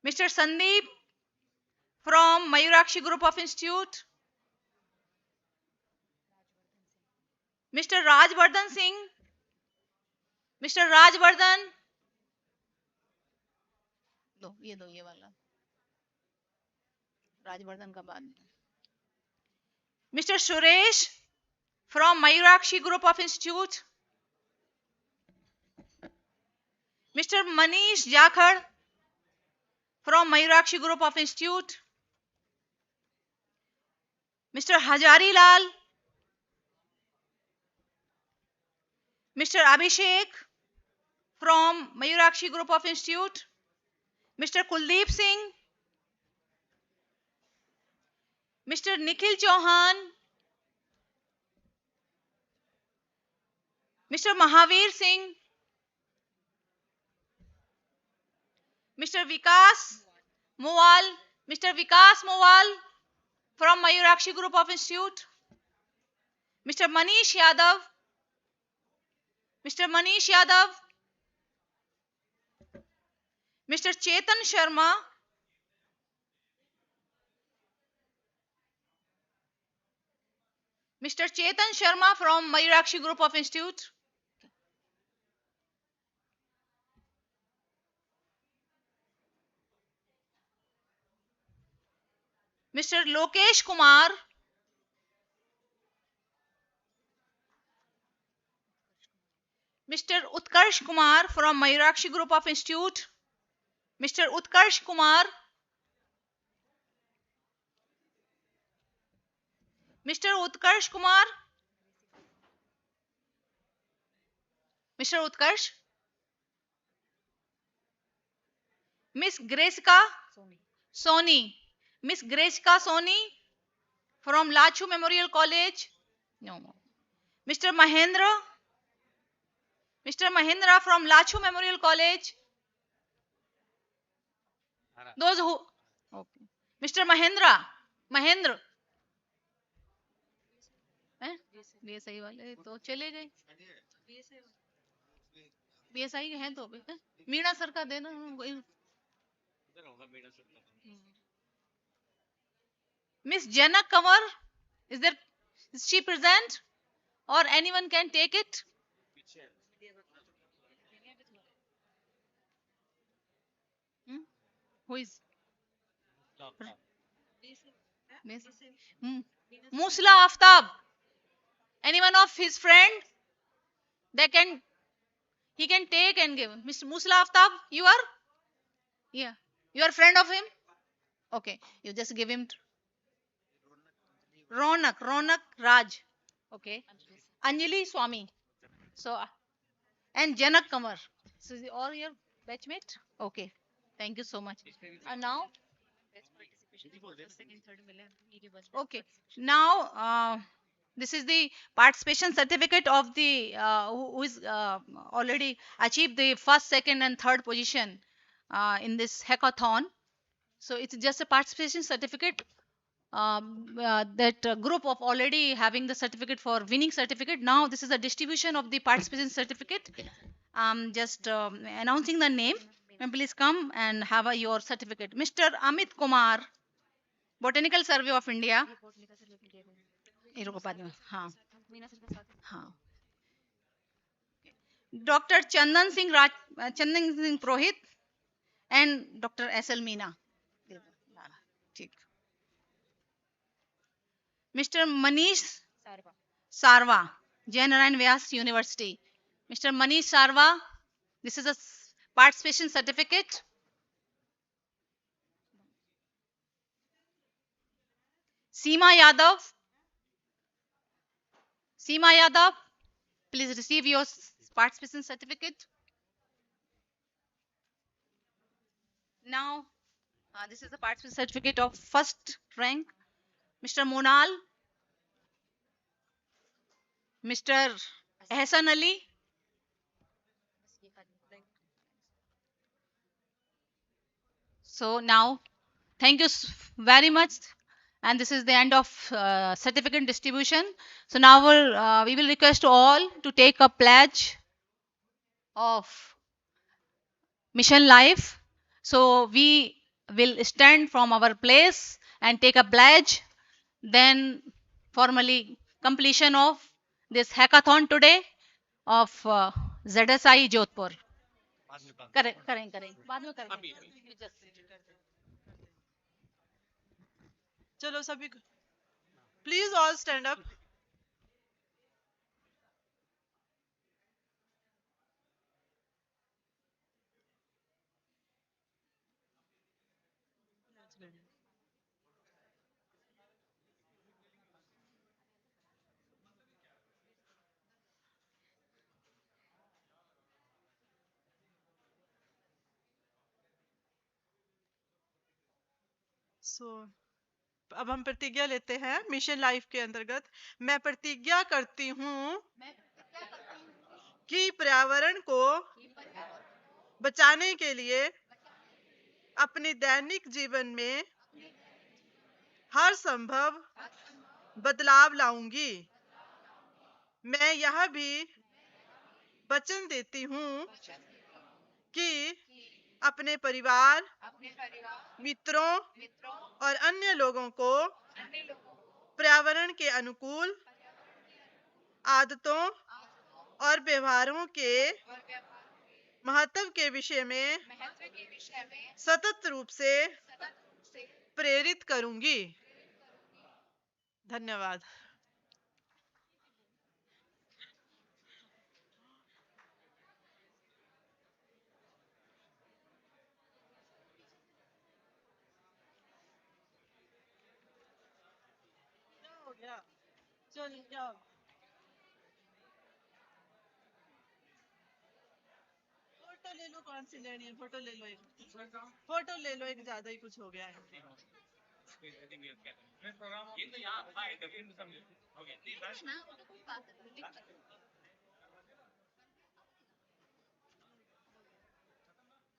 Mr. Sandeep from Mayurakshi Group of Institute. Mr. Rajvardhan Singh. Mr. Rajvardhan. दो ये वाला राजवर्धन का बाद में. Mr. Suresh from Mayurakshi Group of Institute. Mr. Manish Jakhar from Mayurakshi Group of Institute, Mr. Hajari Lal, Mr. Abhishek from Mayurakshi Group of Institute, Mr. Kuldeep Singh, Mr. Nikhil Chauhan, Mr. Mahavir Singh, Mr. Vikas Mowal, Mr. Vikas Mowal from Mayurakshi Group of Institute, Mr. Manish Yadav, Mr. Manish Yadav, Mr. Chetan Sharma, Mr. Chetan Sharma from Mayurakshi Group of Institute, Mr. Lokesh Kumar, Mr. Utkarsh Kumar from Mayurakshi Group of Institute, Mr. Utkarsh Kumar, Mr. Utkarsh Kumar, Mr. Utkarsh, Miss Graceka Soni, Miss Graceka Soni from Lachu Memorial College, no, Mr. Mahendra, Mr. Mahendra from Lachu Memorial College, those who, okay. Mr. Mahendra, BSI वाले तो चले गए BSI के हैं तो Meena sir का देना Miss Janak Kanwar, is she present or anyone can take it? Who is? Musla Aftab. Anyone of his friend? He can take and give. Mr. Musla Aftab, you are? Yeah. You are friend of him? Okay. You just give him. Ronak Raj. Okay. Anjali Swami. So, and Janak Kamar. So, is all your batchmate? Okay. Thank you so much. And now? Okay. Now, this is the participation certificate of the who is already achieved the first, second, and third position in this hackathon. So it's just a participation certificate. That group of already having the certificate for winning certificate. Now this is a distribution of the participation certificate. Just announcing the name. And please come and have your certificate. Mr. Amit Kumar, Botanical Survey of India. Dr. Chandan Singh Prohit and Dr. S.L. Meena. Mr. Manish Sarva, Jain Narayan Vyas University. Mr. Manish Sarva, this is a participation certificate. Seema Yadav, please receive your participation certificate. Now, this is the participation certificate of first rank. Mr. Monal, Mr. Ehsan Ali, so now, thank you very much. And this is the end of certificate distribution. So now we will request all to take a pledge of Mission Life. So we will stand from our place and take a pledge. Then formally completion of this hackathon today of ZSI Jodhpur. Correct. बाद में करेंगे. चलो सभी please all stand up. सो अब हम प्रतिज्ञा लेते हैं मिशन लाइफ के अंतर्गत। मैं प्रतिज्ञा करती हूँ कि पर्यावरण को बचाने के लिए अपने दैनिक जीवन में हर संभव बदलाव लाऊंगी। मैं यह भी वचन देती हूँ कि अपने परिवार, मित्रों और अन्य लोगों को पर्यावरण के अनुकूल आदतों और व्यवहारों के महत्व के विषय में सतत रूप से प्रेरित करूंगी। धन्यवाद। हो गया, चल जाओ। फोटो ले लो, कौन सी लेनी है? फोटो ले लो, एक फोटो ले लो, एक ज्यादा ही कुछ हो गया है।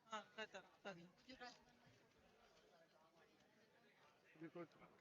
हाँ, खत्म।